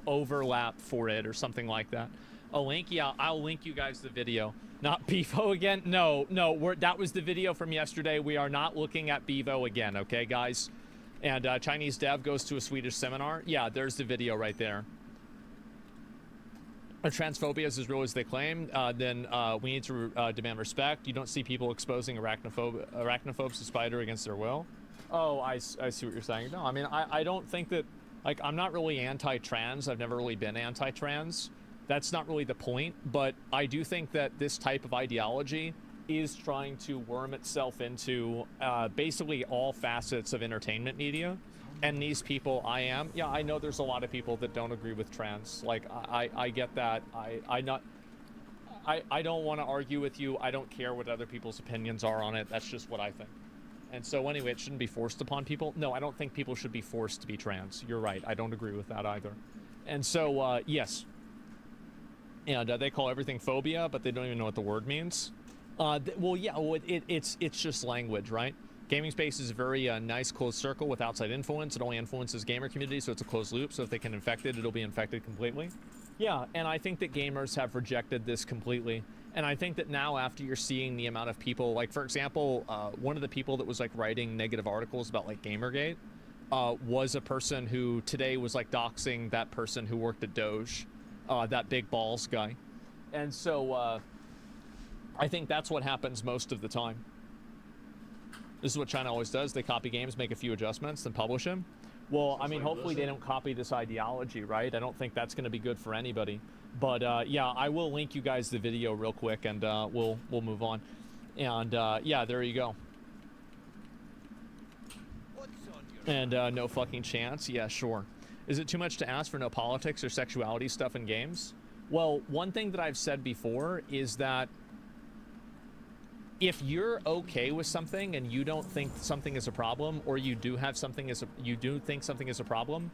overlap for it or something like that. A link, yeah, I'll link you guys the video. Not Bevo again? No, that was the video from yesterday. We are not looking at Bevo again, okay, guys? And Chinese dev goes to a Swedish seminar. Yeah, there's the video right there. If transphobia is as real as they claim, then we need to demand respect. You don't see people exposing arachnophobes to spider against their will. Oh, I see what you're saying. No, I mean, I don't think that, like, I'm not really anti-trans. I've never really been anti-trans. That's not really the point. But I do think that this type of ideology is trying to worm itself into basically all facets of entertainment media. And these people, I know there's a lot of people that don't agree with trans. Like, I get that. I don't want to argue with you. I don't care what other people's opinions are on it. That's just what I think. And so anyway, it shouldn't be forced upon people. No, I don't think people should be forced to be trans. You're right. I don't agree with that either. And so, yes. And they call everything phobia, but they don't even know what the word means. It's just language, right? Gaming space is a very nice closed circle with outside influence. It only influences gamer community, so it's a closed loop. So if they can infect it, it'll be infected completely. Yeah, and I think that gamers have rejected this completely. And I think that now, after you're seeing the amount of people, like, for example, one of the people that was, like, writing negative articles about, like, Gamergate was a person who today was, like, doxing that person who worked at Doge, that big balls guy. And so I think that's what happens most of the time. This is what China always does. They copy games, make a few adjustments, then publish them. Well, I mean, hopefully they don't copy this ideology, right? I don't think that's going to be good for anybody. But yeah, I will link you guys the video real quick, and we'll move on. And yeah, there you go. And no fucking chance. Yeah, sure. Is it too much to ask for no politics or sexuality stuff in games? Well, one thing that I've said before is that if you're okay with something and you don't think something is a problem, or you do have something you do think something is a problem,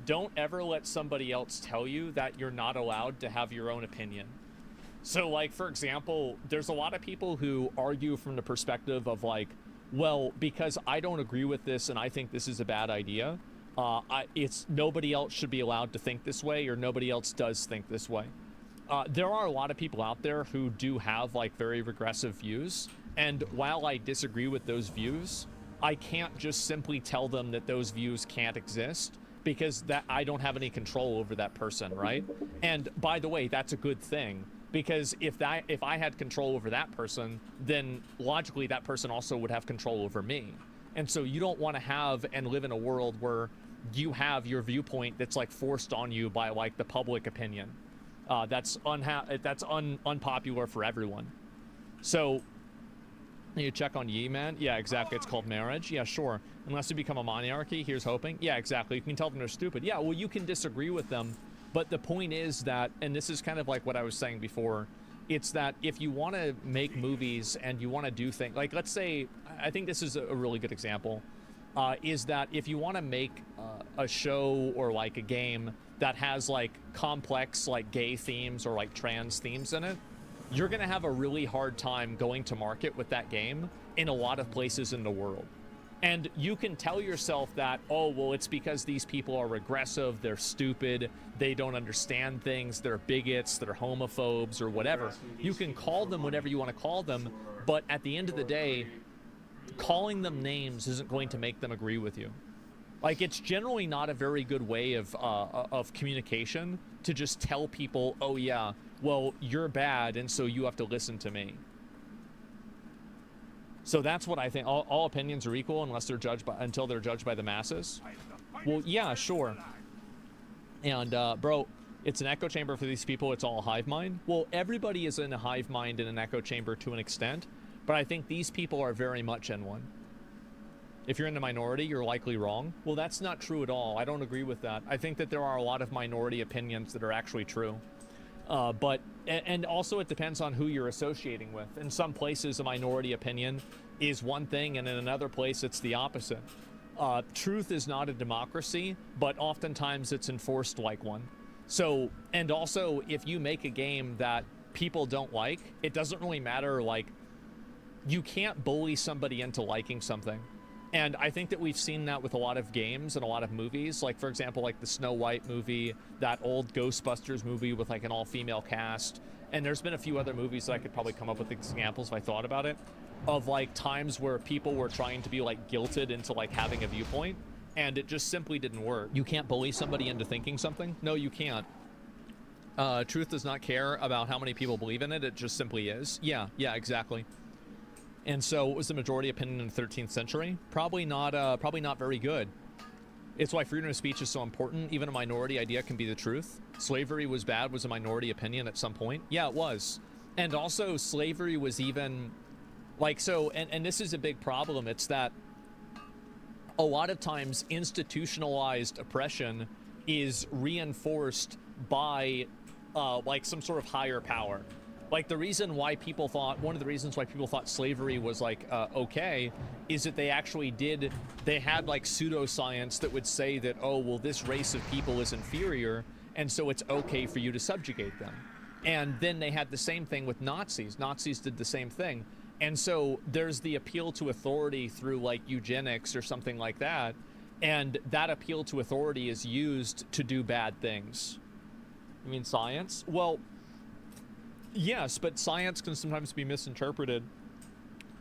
don't ever let somebody else tell you that you're not allowed to have your own opinion. So, like, for example, there's a lot of people who argue from the perspective of, like, well, because I don't agree with this and I think this is a bad idea, it's nobody else should be allowed to think this way, or nobody else does think this way. There are a lot of people out there who do have, like, very regressive views, and while I disagree with those views, I can't just simply tell them that those views can't exist, because that I don't have any control over that person, right? And by the way, that's a good thing, because if I had control over that person, then logically that person also would have control over me. And so you don't want to have and live in a world where you have your viewpoint that's, like, forced on you by, like, the public opinion. That's unpopular for everyone. So you check on Yi, man. Yeah, exactly. It's called marriage. Yeah, sure. Unless you become a monarchy, here's hoping. Yeah, exactly. You can tell them they're stupid. Yeah, well, you can disagree with them, but the point is that, and this is kind of like what I was saying before, It's that if you want to make movies and you want to do things, like let's say, I think this is a really good example, is that if you want to make a show or like a game that has like complex like gay themes or like trans themes in it, you're going to have a really hard time going to market with that game in a lot of places in the world. And you can tell yourself that, oh, well, it's because these people are regressive, they're stupid, they don't understand things, they're bigots, they're homophobes, or whatever. You can call them whatever you want to call them, but at the end of the day, calling them names isn't going to make them agree with you. Like, it's generally not a very good way of communication to just tell people, oh, yeah, well, you're bad, and so you have to listen to me. So that's what I think. All opinions are equal unless they're until they're judged by the masses. Well, yeah, sure. And bro, it's an echo chamber for these people. It's all a hive mind. Well, everybody is in a hive mind in an echo chamber to an extent, but I think these people are very much in one. If you're in the minority, you're likely wrong. Well, that's not true at all. I don't agree with that. I think that there are a lot of minority opinions that are actually true. And also it depends on who you're associating with. In some places, a minority opinion is one thing, and in another place, it's the opposite. Truth is not a democracy, but oftentimes it's enforced like one. So, and also, if you make a game that people don't like, it doesn't really matter, like, you can't bully somebody into liking something. And I think that we've seen that with a lot of games and a lot of movies. Like, for example, like the Snow White movie, that old Ghostbusters movie with like an all-female cast. And there's been a few other movies that I could probably come up with examples if I thought about it, of like times where people were trying to be like guilted into like having a viewpoint, and it just simply didn't work. You can't bully somebody into thinking something. No, you can't. Truth does not care about how many people believe in it. It just simply is. Yeah, exactly. And so what was the majority opinion in the 13th century? Probably not very good. It's why freedom of speech is so important. Even a minority idea can be the truth. Slavery was bad, was a minority opinion at some point. Yeah, it was. And also slavery was even like, so, and this is a big problem. It's that a lot of times institutionalized oppression is reinforced by like some sort of higher power. Like the reason why people thought, one of the reasons why people thought slavery was like okay, is that they actually they had like pseudoscience that would say that, oh, well, this race of people is inferior, and so it's okay for you to subjugate them. And then they had the same thing with Nazis. Nazis did the same thing. And so there's the appeal to authority through like eugenics or something like that. And that appeal to authority is used to do bad things. You mean science? Well, yes, but science can sometimes be misinterpreted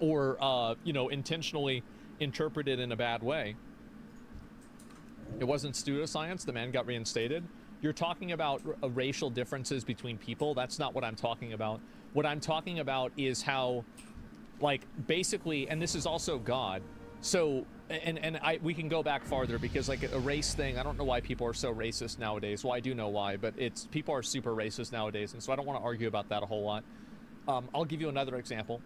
or, intentionally interpreted in a bad way. It wasn't pseudoscience. The man got reinstated. You're talking about racial differences between people. That's not what I'm talking about. What I'm talking about is how, like, basically, and this is also God. So, we can go back farther because, like, a race thing, I don't know why people are so racist nowadays. Well, I do know why, but people are super racist nowadays, and so I don't want to argue about that a whole lot. I'll give you another example.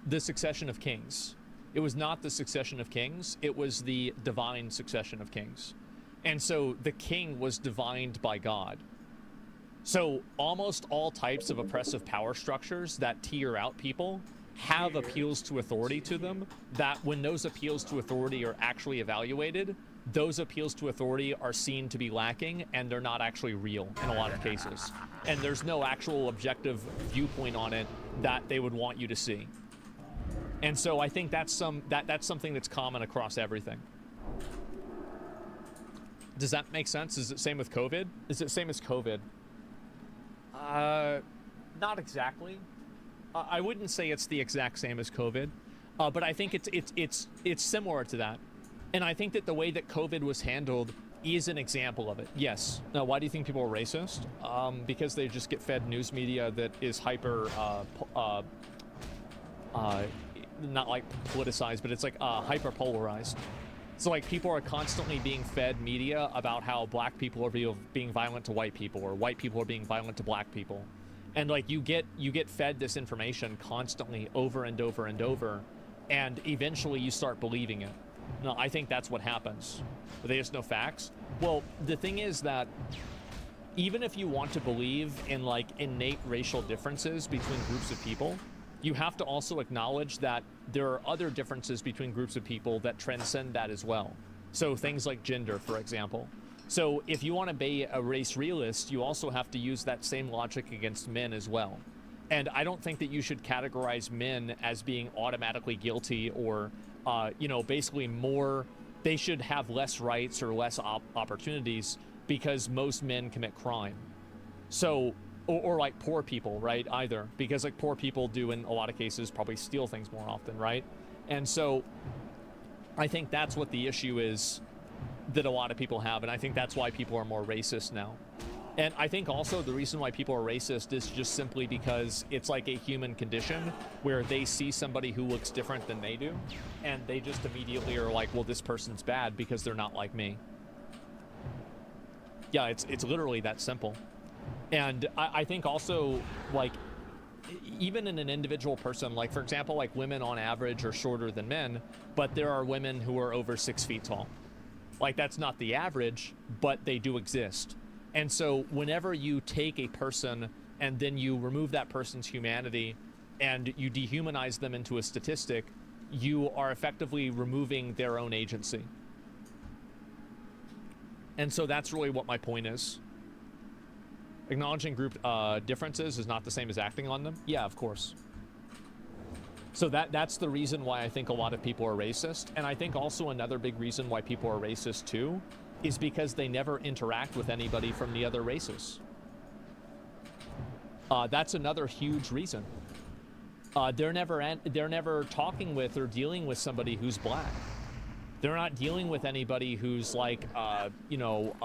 The succession of kings. It was not the succession of kings. It was the divine succession of kings. And so the king was divined by God. So almost all types of oppressive power structures that tier out people have appeals to authority to them, that when those appeals to authority are actually evaluated, those appeals to authority are seen to be lacking, and they're not actually real in a lot of cases. And there's no actual objective viewpoint on it that they would want you to see. And so I think that's something that's common across everything. Does that make sense? Is it same with COVID? Is it same as COVID? Not exactly. I wouldn't say it's the exact same as COVID, but I think it's similar to that. And I think that the way that COVID was handled is an example of it. Yes. Now, why do you think people are racist? Because they just get fed news media that is hyper, not like politicized, but it's like hyper polarized. So like people are constantly being fed media about how black people are being violent to white people, or white people are being violent to black people. And like you get fed this information constantly over and over and over, and eventually you start believing it. No, I think that's what happens. They just know facts. Well, the thing is that even if you want to believe in like innate racial differences between groups of people, you have to also acknowledge that there are other differences between groups of people that transcend that as well. So things like gender, for example. So if you want to be a race realist, you also have to use that same logic against men as well. And I don't think that you should categorize men as being automatically guilty or, you know, basically more, they should have less rights or less opportunities because most men commit crime. So, or like poor people, right, either. Because like poor people do in a lot of cases probably steal things more often, right? And so I think that's what the issue is that a lot of people have, and I think that's why people are more racist now. And I think also the reason why people are racist is just simply because it's like a human condition where they see somebody who looks different than they do, and they just immediately are like, well, this person's bad because they're not like me. Yeah, it's literally that simple. And I think also, like, even in an individual person, like, for example, like women on average are shorter than men, but there are women who are over 6 feet tall. Like, that's not the average, but they do exist. And so whenever you take a person and then you remove that person's humanity and you dehumanize them into a statistic, you are effectively removing their own agency. And so that's really what my point is. Acknowledging group differences is not the same as acting on them. Yeah, of course. So that's the reason why I think a lot of people are racist. And I think also another big reason why people are racist too is because they never interact with anybody from the other races. That's another huge reason. They're never talking with or dealing with somebody who's black. They're not dealing with anybody who's like, you know,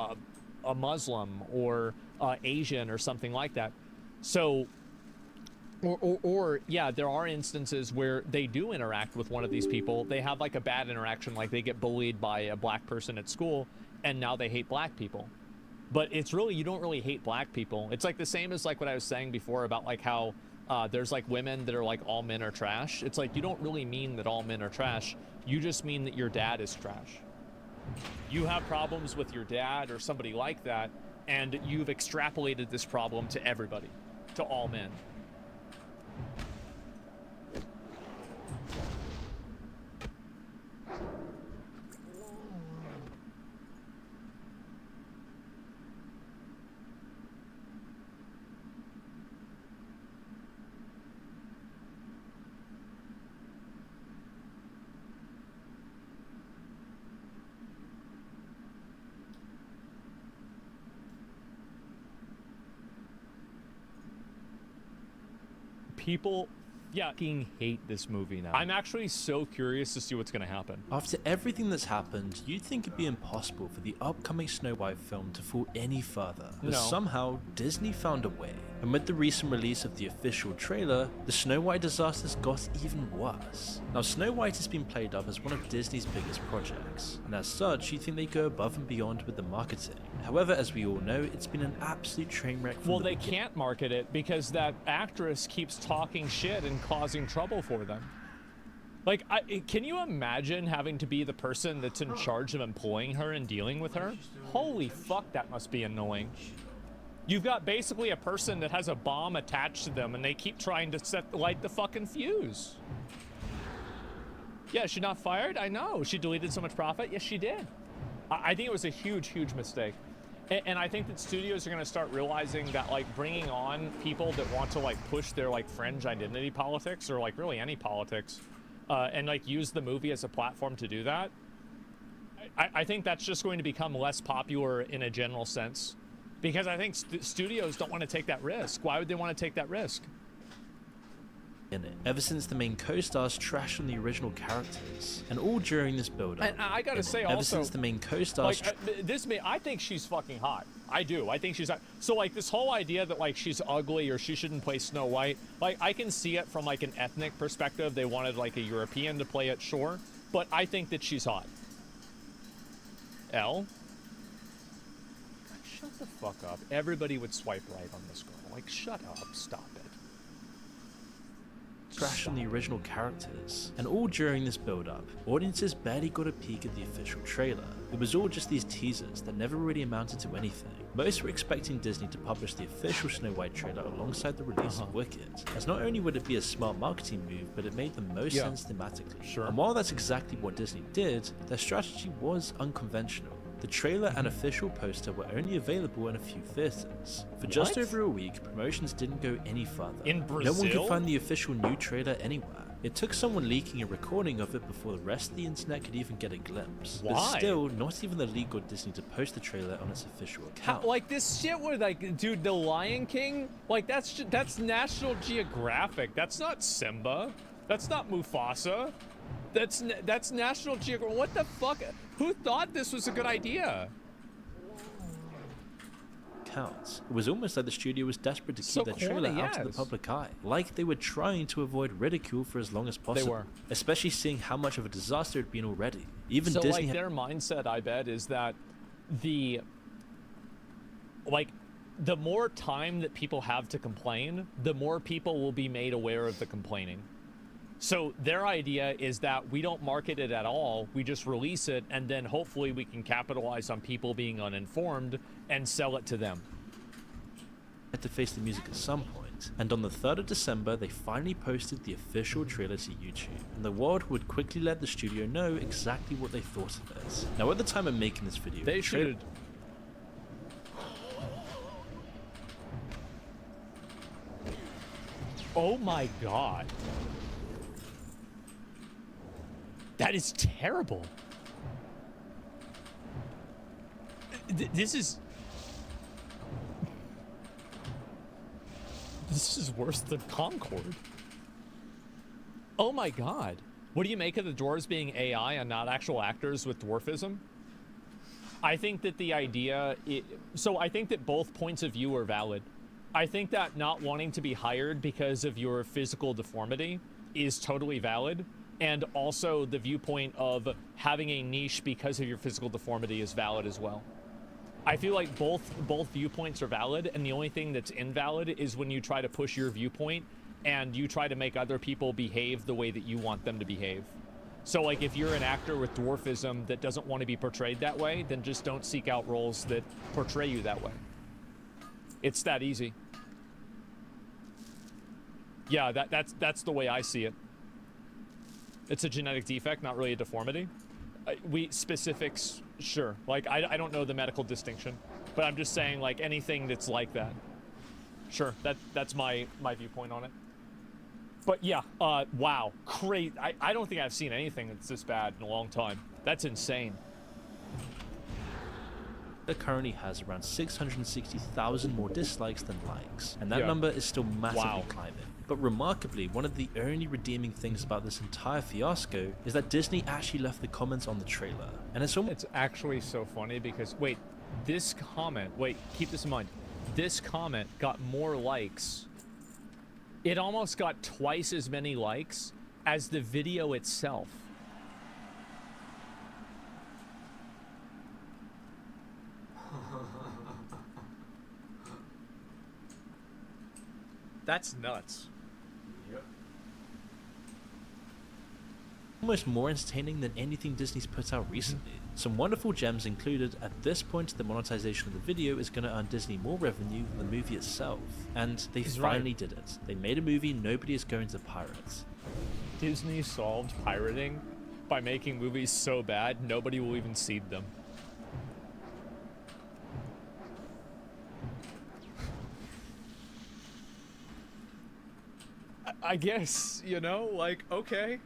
a Muslim or Asian or something like that. So, or yeah, there are instances where they do interact with one of these people. They have like a bad interaction, like they get bullied by a black person at school, and now they hate black people. But it's really, you don't really hate black people. It's like the same as like what I was saying before about like how there's like women that are like all men are trash. It's like you don't really mean that all men are trash. You just mean that your dad is trash. You have problems with your dad or somebody like that, and you've extrapolated this problem to everybody, to all men. People fucking hate this movie now. I'm actually so curious to see what's going to happen. After everything that's happened, you'd think it'd be impossible for the upcoming Snow White film to fall any further. But somehow, Disney found a way. And with the recent release of the official trailer, the Snow White disasters got even worse. Now, Snow White has been played up as one of Disney's biggest projects, and as such, you'd think they go above and beyond with the marketing. However, as we all know, it's been an absolute train wreck from Well, they can't market it because that actress keeps talking shit and causing trouble for them. Like, can you imagine having to be the person that's in charge of employing her and dealing with her? Holy fuck, that must be annoying. You've got basically a person that has a bomb attached to them and they keep trying to light the fucking fuse. Yeah, is she not fired? I know. She deleted so much profit? Yes, she did. I think it was a huge, huge mistake. And I think that studios are going to start realizing that, like, bringing on people that want to, like, push their, like, fringe identity politics or, like, really any politics and, like, use the movie as a platform to do that, I think that's just going to become less popular in a general sense. Because I think studios don't want to take that risk. Why would they want to take that risk? in it, ever since the main co-stars trashed on the original characters, and all during this build-up. And I gotta say ever also, since the main co-stars, I think she's fucking hot. I do. I think she's hot. So like this whole idea that like she's ugly or she shouldn't play Snow White, like I can see it from like an ethnic perspective. They wanted like a European to play it, sure, but I think that she's hot. God, shut the fuck up. Everybody would swipe right on this girl. Like, shut up. Stop it. Trash on the original characters, and all during this build-up, audiences barely got a peek at the official trailer. It was all just these teasers that never really amounted to anything. Most were expecting Disney to publish the official Snow White trailer alongside the release of Wicked, as not only would it be a smart marketing move, but it made the most sense thematically. Sure. And while that's exactly what Disney did, their strategy was unconventional. The trailer and official poster were only available in a few theaters. For just What? over a week, promotions didn't go any further. In No one Brazil? could find the official new trailer anywhere. It took someone leaking a recording of it before the rest of the internet could even get a glimpse. But Why? still, not even the league got Disney to post the trailer on its official account. Like this shit with like, dude, the Lion King, like that's National Geographic. That's not Simba. That's not Mufasa. That's National Geographic. What the fuck? Who thought this was a good idea? Counts. It was almost like the studio was desperate to keep So their trailer corny, out of the yes. public eye. Like they were trying to avoid ridicule for as long as possible. were. Especially seeing how much of a disaster it had been already. Even So Disney like their mindset, I bet, is that the more time that people have to complain, the more people will be made aware of the complaining. So their idea is that we don't market it at all, we just release it, and then hopefully we can capitalize on people being uninformed and sell it to them. had to face the music at some point, and on the 3rd of December they finally posted the official trailer to YouTube, and the world would quickly let the studio know exactly what they thought of it. Now at the time of making this video, They should. Oh my god. That is terrible. This is worse than Concord. Oh my god. What do you make of the dwarves being AI and not actual actors with dwarfism? I think that the idea... So I think that both points of view are valid. I think that not wanting to be hired because of your physical deformity is totally valid. And also the viewpoint of having a niche because of your physical deformity is valid as well. I feel like both viewpoints are valid, and the only thing that's invalid is when you try to push your viewpoint and you try to make other people behave the way that you want them to behave. So like if you're an actor with dwarfism that doesn't want to be portrayed that way, then just don't seek out roles that portray you that way. It's that easy. Yeah, that's the way I see it. It's a genetic defect, not really a deformity. Specifics, sure. Like, I don't know the medical distinction, but I'm just saying, like, anything that's like that. Sure, that's my viewpoint on it. But yeah, wow, great. I don't think I've seen anything that's this bad in a long time. That's insane. It currently has around 660,000 more dislikes than likes, and that Yeah. number is still massively Wow. climbing. But remarkably, one of the only redeeming things about this entire fiasco is that Disney actually left the comments on the trailer. And it's actually so funny because, wait, this comment, wait, keep this in mind. This comment got more likes. It almost got twice as many likes as the video itself. That's nuts. almost more entertaining than anything Disney's put out recently. Some wonderful gems included. At this point, the monetization of the video is going to earn Disney more revenue than the movie itself. And they finally did it. They made a movie nobody is going to pirate. Disney solved pirating by making movies so bad nobody will even see them. I guess, you know, like, okay.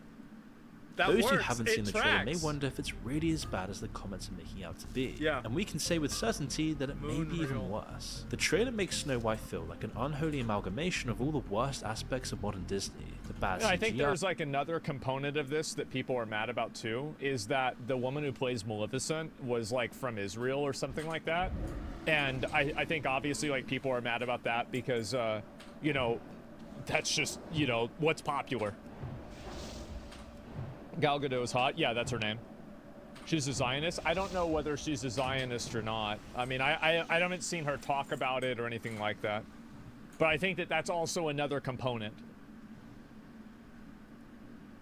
That Those works. who haven't seen It the trailer may tracks. wonder if it's really as bad as the comments are making out to be. Yeah. And we can say with certainty that it may be even worse. The trailer makes Snow White feel like an unholy amalgamation of all the worst aspects of modern Disney. The bad Yeah, I think CGI. there's like another component of this that people are mad about too, is that the woman who plays Maleficent was like from Israel or something like that. And I think obviously like people are mad about that because, you know, that's just, you know, what's popular. Gal Gadot's hot. Yeah, that's her name. She's a Zionist. I don't know whether she's a Zionist or not. I mean, I haven't seen her talk about it or anything like that. But I think that that's also another component.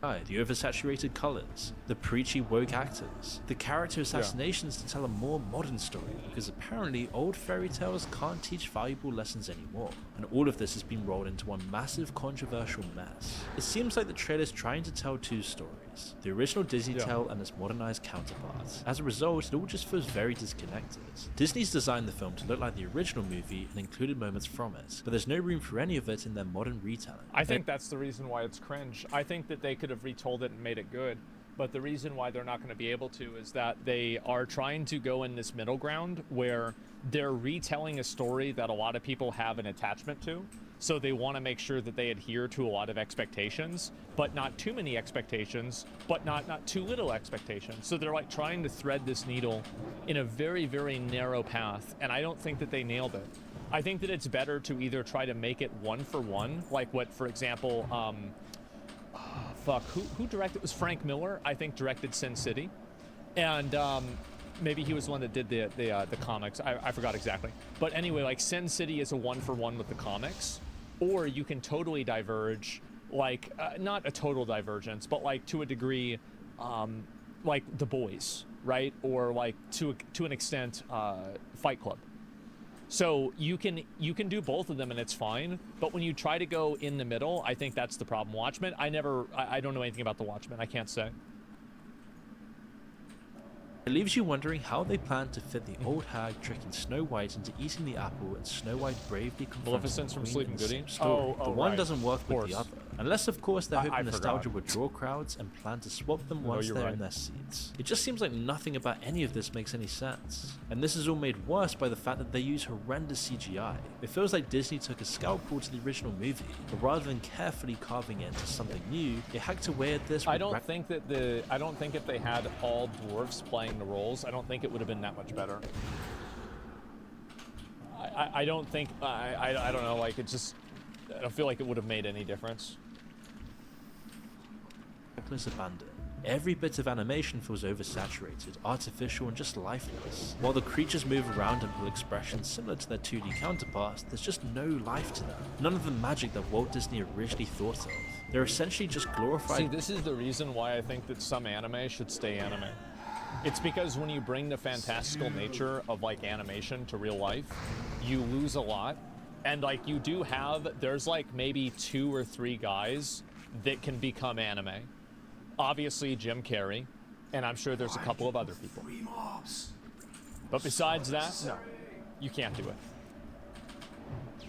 The oversaturated colors, the preachy woke actors, the character assassinations to tell a more modern story, because apparently old fairy tales can't teach valuable lessons anymore, and all of this has been rolled into one massive controversial mess. It seems like the trailer's trying to tell two stories, the original Disney tale and its modernized counterparts. As a result, it all just feels very disconnected. Disney's designed the film to look like the original movie and included moments from it, but there's no room for any of it in their modern retelling. I think that's the reason why it's cringe. I think that they could have retold it and made it good, but the reason why they're not going to be able to is that they are trying to go in this middle ground where they're retelling a story that a lot of people have an attachment to, so they want to make sure that they adhere to a lot of expectations, but not too many expectations, but not too little expectations. So they're like trying to thread this needle in a very, very narrow path, and I don't think that they nailed it. I think that it's better to either try to make it one for one, like what, for example, who directed? It was Frank Miller, I think, directed Sin City, and maybe he was the one that did the comics. I forgot exactly, but anyway, like Sin City is a one for one with the comics, or you can totally diverge, like not a total divergence, but like to a degree, like The Boys, right? Or like to an extent, Fight Club. So you can do both of them and it's fine, but when you try to go in the middle, I think that's the problem. Watchmen, I don't know anything about the Watchmen. I can't say. It leaves you wondering how they plan to fit the old hag tricking Snow White into eating the apple and Snow White bravely confronting Maleficent's from Sleeping Beauty? The one right. doesn't work with the other. Unless, of course, they're hoping nostalgia forgot. would draw crowds and plan to swap them once they're in their seats. It just seems like nothing about any of this makes any sense. And this is all made worse by the fact that they use horrendous CGI. It feels like Disney took a scalpel to the original movie, but rather than carefully carving it into something new, it hacked away at this. I don't think if they had all dwarves playing the roles, I don't think it would have been that much better. I don't think, I don't know, like it just, I don't feel like it would have made any difference. Abandoned. Every bit of animation feels oversaturated, artificial, and just lifeless. While the creatures move around and pull expressions similar to their 2D counterparts, there's just no life to them. None of the magic that Walt Disney originally thought of. They're essentially just glorified. See, this is the reason why I think that some anime should stay anime. It's because when you bring the fantastical nature of like animation to real life, you lose a lot. And like you do have, there's like maybe 2 or 3 guys that can become anime. Obviously Jim Carrey, and I'm sure there's a couple of other people. But besides that, no, you can't do it.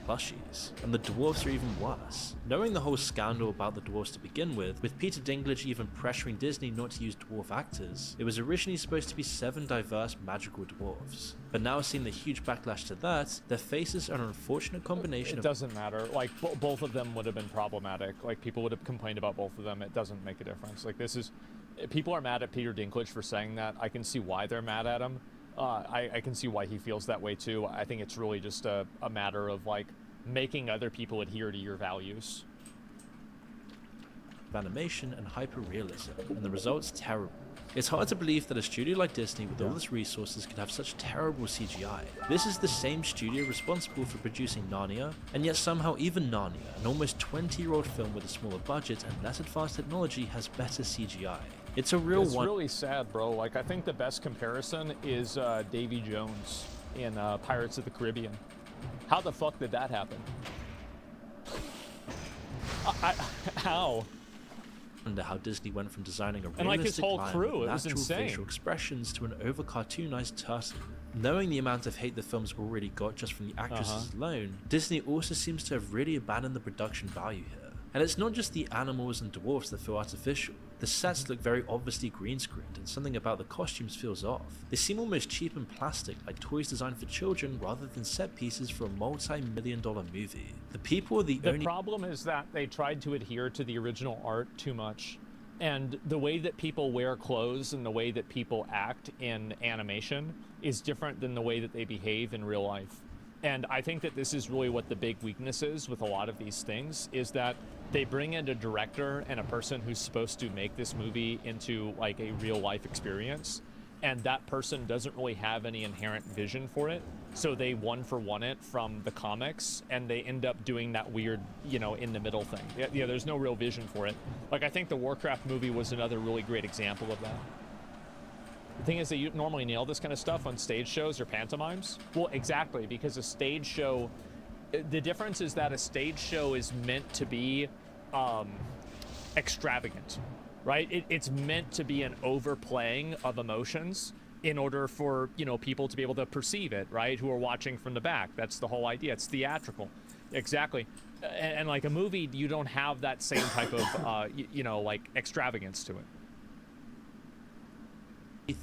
Plushies, and the dwarves are even worse. Knowing the whole scandal about the dwarves to begin with Peter Dinklage even pressuring Disney not to use dwarf actors, it was originally supposed to be 7 diverse magical dwarves. But now seeing the huge backlash to that, their faces are an unfortunate combination It doesn't matter. Like, both of them would have been problematic. Like, people would have complained about both of them. It doesn't make a difference. Like, people are mad at Peter Dinklage for saying that. I can see why they're mad at him. I can see why he feels that way too. I think it's really just a matter of like making other people adhere to your values. Animation and hyper-realism, and the result's terrible. It's hard to believe that a studio like Disney with all its resources could have such terrible CGI. This is the same studio responsible for producing Narnia, and yet somehow even Narnia, an almost 20-year-old film with a smaller budget and less advanced technology, has better CGI. It's a real It's really sad, bro. Like, I think the best comparison is Davy Jones in Pirates of the Caribbean. How the fuck did that happen? How? Wonder how Disney went from designing a realistic and like his whole lion crew, with it was natural insane. facial expressions to an over-cartoonized turtle. Knowing the amount of hate the film's already got just from the actresses alone, Disney also seems to have really abandoned the production value here. And it's not just the animals and dwarfs that feel artificial. The sets look very obviously green screened, and something about the costumes feels off. They seem almost cheap and plastic, like toys designed for children rather than set pieces for a multi-million-dollar movie. The people are the only— problem is that they tried to adhere to the original art too much. And the way that people wear clothes and the way that people act in animation is different than the way that they behave in real life. And I think that this is really what the big weakness is with a lot of these things, is that they bring in a director and a person who's supposed to make this movie into like a real life experience. and that person doesn't really have any inherent vision for it, so they one-for-one it from the comics, and they end up doing that weird, in the middle thing. Yeah, there's no real vision for it. Like, I think the Warcraft movie was another really great example of that. The thing is that you normally nail this kind of stuff on stage shows or pantomimes. Well, exactly, because a stage show, the difference is that a stage show is meant to be extravagant, right? It's meant to be an overplaying of emotions in order for, people to be able to perceive it, right? Who are watching from the back. That's the whole idea. It's theatrical. Exactly. And like a movie, you don't have that same type of, like extravagance to it.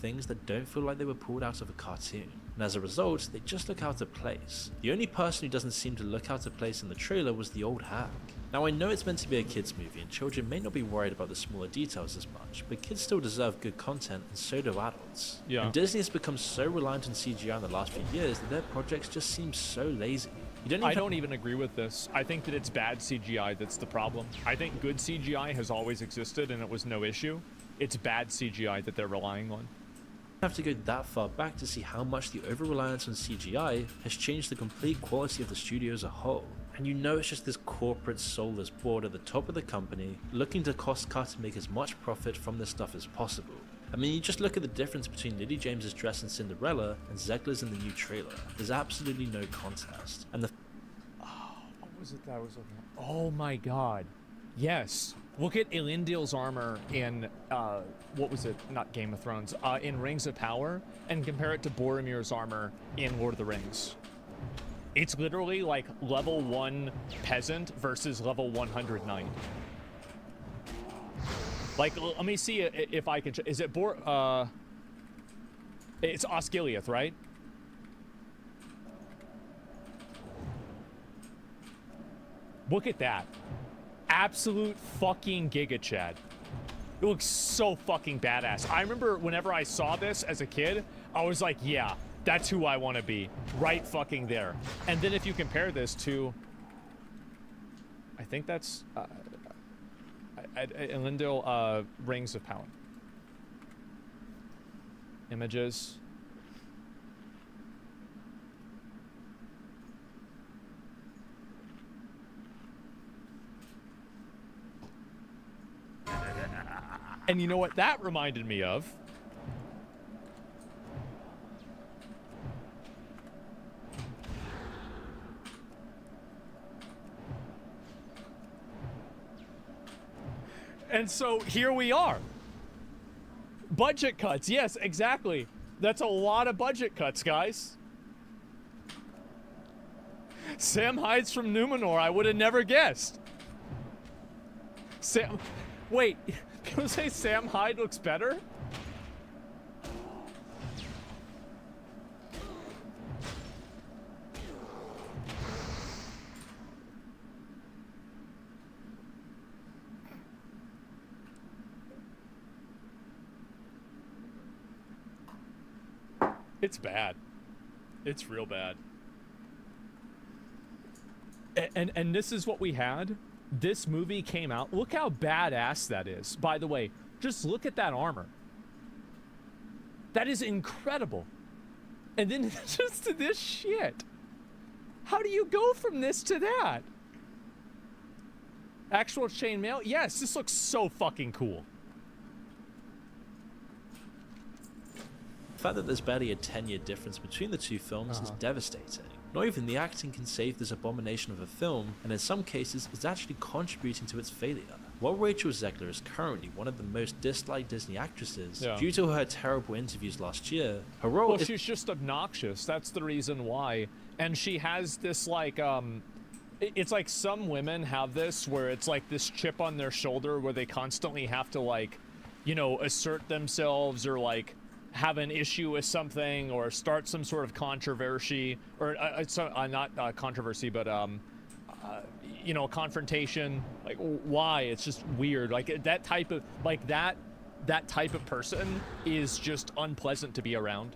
Things that don't feel like they were pulled out of a cartoon, and as a result, they just look out of place. The only person who doesn't seem to look out of place in the trailer was the old hag. Now, I know it's meant to be a kids movie and children may not be worried about the smaller details as much, but kids still deserve good content, and so do adults. Yeah. And Disney has become so reliant on CGI in the last few years that their projects just seem so lazy. I don't even agree with this. I think that it's bad CGI that's the problem. I think good CGI has always existed and it was no issue. It's bad CGI that they're relying on. Have to go that far back to see how much the over-reliance on CGI has changed the complete quality of the studio as a whole. And it's just this corporate soulless board at the top of the company looking to cost cut and make as much profit from this stuff as possible. I mean, you just look at the difference between Lily James's dress in Cinderella and Zegler's in the new trailer. There's absolutely no contest. And what was it that I was looking at? Oh my god. Yes. Look at Elendil's armor in, what was it? Not Game of Thrones. In Rings of Power, and compare it to Boromir's armor in Lord of the Rings. It's literally like level 1 peasant versus level 100 knight. Like, let me see if I can... Is it it's Osgiliath, right? Look at that. Absolute fucking Giga Chad. It looks so fucking badass. I remember whenever I saw this as a kid, I was like, yeah, that's who I want to be. Right fucking there. And then if you compare this to... I think that's... Elendil, Rings of Power. Images. And you know what that reminded me of? And so here we are. Budget cuts. Yes, exactly. That's a lot of budget cuts, guys. Sam Hyde's from Numenor. I would have never guessed. Wait, people say Sam Hyde looks better? It's bad. It's real bad. And this is what we had. This movie came out. Look how badass that is. By the way, just look at that armor. That is incredible. And then just to this shit. How do you go from this to that? Actual chainmail? Yes, this looks so fucking cool. The fact that there's barely a 10-year difference between the two films is devastating. Not even the acting can save this abomination of a film, and in some cases, it's actually contributing to its failure. While Rachel Zegler is currently one of the most disliked Disney actresses, due to her terrible interviews last year, her role Well, she's just obnoxious. That's the reason why. And she has this, like, it's like some women have this, where it's like this chip on their shoulder where they constantly have to, like, you know, assert themselves or, like, have an issue with something or start some sort of controversy or not controversy, but you know, confrontation. Like, why? It's just weird. Like that type of that type of person is just unpleasant to be around.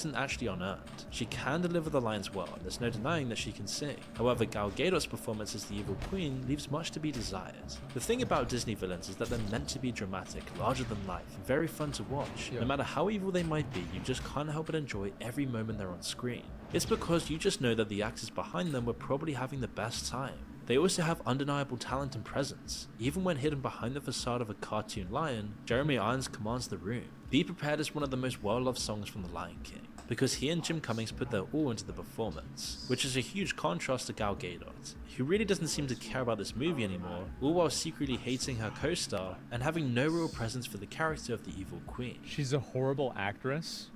isn't actually unearned. She can deliver the lines well, and there's no denying that she can sing. However, Gal Gadot's performance as the evil queen leaves much to be desired. The thing about Disney villains is that they're meant to be dramatic, larger than life, and very fun to watch. No matter how evil they might be, you just can't help but enjoy every moment they're on screen. It's because you just know that the actors behind them were probably having the best time. They also have undeniable talent and presence. Even when hidden behind the facade of a cartoon lion, Jeremy Irons commands the room. Be Prepared is one of the most well-loved songs from The Lion King, because he and Jim Cummings put their all into the performance, which is a huge contrast to Gal Gadot, who really doesn't seem to care about this movie anymore, all while secretly hating her co-star and having no real presence for the character of the evil queen. She's a horrible actress.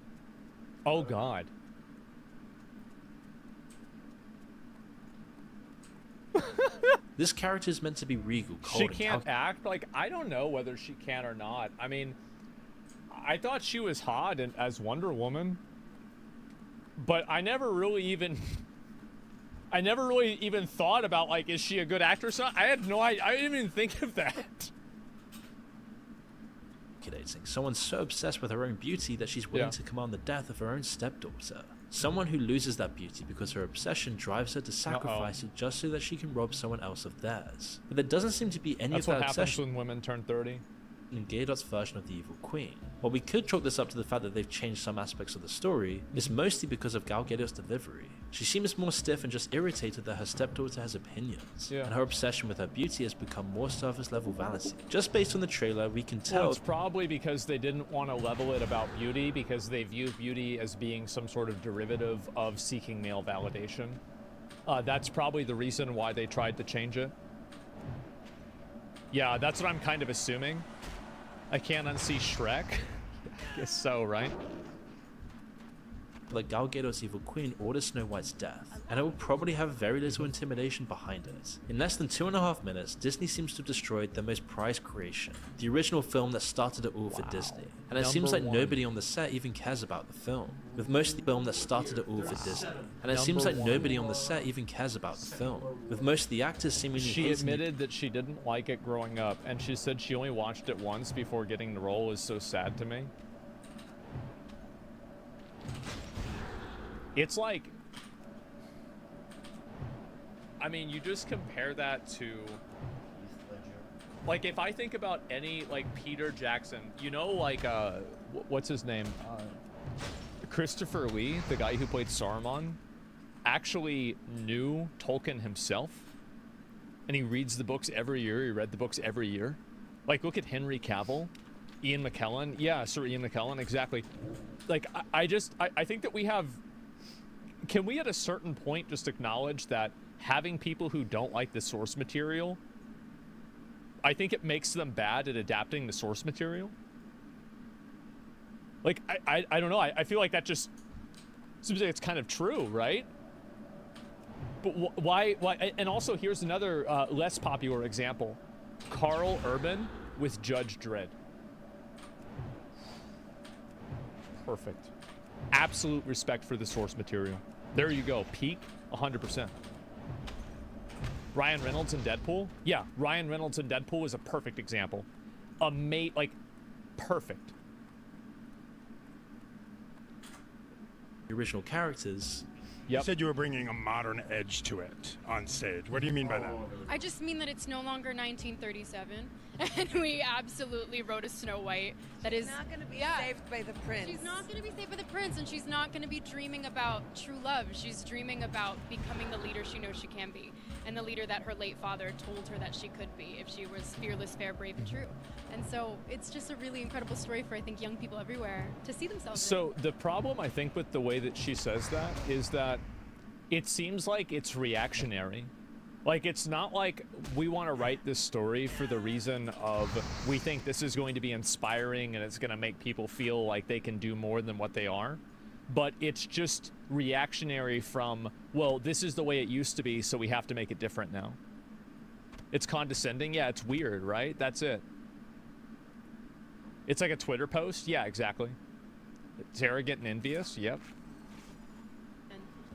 Oh god. This character is meant to be regal, cold, she can't act. Like, I don't know whether she can or not. I mean, I thought she was hot as Wonder Woman, but I never really even thought about, like, is she a good actress? I had no idea. I didn't even think of that. Someone so obsessed with her own beauty that she's willing to command the death of her own stepdaughter. Someone who loses that beauty because her obsession drives her to sacrifice it just so that she can rob someone else of theirs. But there doesn't seem to be any of that That's what happens obsession when women turn 30. in Gadot's version of the evil queen. While we could chalk this up to the fact that they've changed some aspects of the story, it's mostly because of Gal Gadot's delivery. She seems more stiff and just irritated that her stepdaughter has opinions, and her obsession with her beauty has become more surface level vanity. Just based on the trailer, we can tell Well, it's probably because they didn't want to level it about beauty, because they view beauty as being some sort of derivative of seeking male validation. That's probably the reason why they tried to change it. Yeah, that's what I'm kind of assuming. I can't unsee Shrek. I guess so, right? that Gal Gadot's evil queen orders Snow White's death, and it will probably have very little intimidation behind it. In less than 2.5 minutes, Disney seems to have destroyed their most prized creation, the original film that started it all for Disney. And it seems like nobody on the set even cares about the film, with most of the film that started it all for Disney. And it seems like nobody on the set even cares about the film, with most of the actors seemingly She admitted that she didn't like it growing up, and she said she only watched it once before getting the role. Is so sad to me. It's like, I mean, you just compare that to, like, if I think about any, like, Peter Jackson, you know, like, what's his name? Christopher Lee, the guy who played Saruman, actually knew Tolkien himself, and he reads the books every year. He read the books every year. Like, look at Henry Cavill, Ian McKellen. Yeah, Sir Ian McKellen, exactly. Like, I think that we have, can we at a certain point just acknowledge that having people who don't like the source material, I think it makes them bad at adapting the source material? Like, I don't know. I feel like that just seems like it's kind of true, right? But why? And also, here's another less popular example. Carl Urban with Judge Dredd. Perfect. Absolute respect for the source material. There you go. Peak, 100%. Ryan Reynolds in Deadpool? Yeah, Ryan Reynolds in Deadpool is a perfect example. Like, perfect. The original characters. You said you were bringing a modern edge to it on stage. What do you mean by that? I just mean that it's no longer 1937, and we absolutely wrote a Snow White that is not going to be saved by the prince. She's not going to be saved by the prince, and she's not going to be dreaming about true love. She's dreaming about becoming the leader she knows she can be, and the leader that her late father told her that she could be if she was fearless, fair, brave, and true. And so it's just a really incredible story for, I think, young people everywhere to see themselves in. So the problem, I think, with the way that she says that is that it seems like it's reactionary. Like, it's not like we want to write this story for the reason of we think this is going to be inspiring and it's going to make people feel like they can do more than what they are. But it's just reactionary from, well, this is the way it used to be, so we have to make it different now. It's condescending. Yeah, it's weird, right? That's it. It's like a Twitter post. Yeah, exactly. It's arrogant and envious. Yep.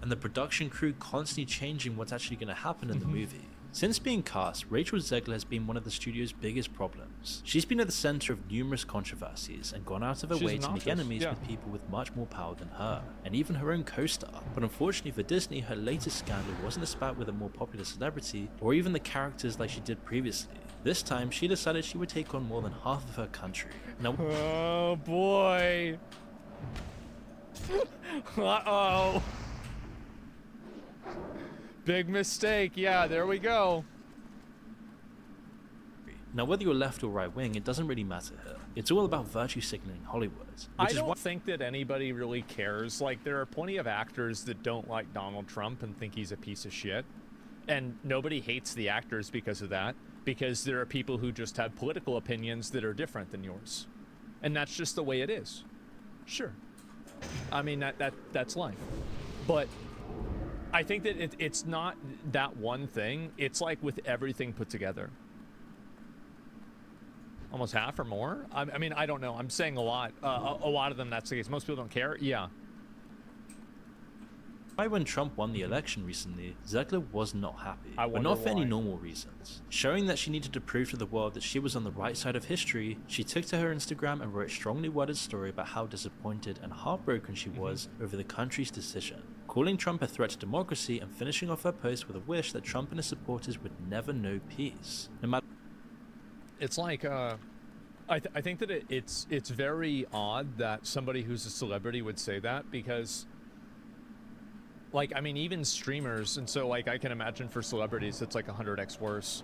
And the production crew constantly changing what's actually going to happen in the movie. Since being cast, Rachel Zegler has been one of the studio's biggest problems. She's been at the center of numerous controversies and gone out of her way to make enemies with people with much more power than her, and even her own co-star. But unfortunately for Disney, her latest scandal wasn't a spat with a more popular celebrity, or even the characters like she did previously. This time, she decided she would take on more than half of her country. Now, oh boy. Uh-oh. Big mistake. Yeah, there we go. Now, whether you're left or right wing, it doesn't really matter here. It's all about virtue signaling Hollywood. I don't think that anybody really cares. Like, there are plenty of actors that don't like Donald Trump and think he's a piece of shit. And nobody hates the actors because of that. Because there are people who just have political opinions that are different than yours. And that's just the way it is. Sure. I mean, that's life. But I think that it's not that one thing. It's like with everything put together. Almost half or more? I mean, I don't know. I'm saying a lot. A lot of them, that's the case. Most people don't care. Yeah. When Trump won the election recently, Zegler was not happy, but not for any normal reasons. Showing that she needed to prove to the world that she was on the right side of history, she took to her Instagram and wrote a strongly worded story about how disappointed and heartbroken she was over the country's decision, calling Trump a threat to democracy and finishing off her post with a wish that Trump and his supporters would never know peace. No matter. It's like, I think that it's very odd that somebody who's a celebrity would say that, because like, I mean, even streamers, and so like I can imagine for celebrities it's like 100x worse.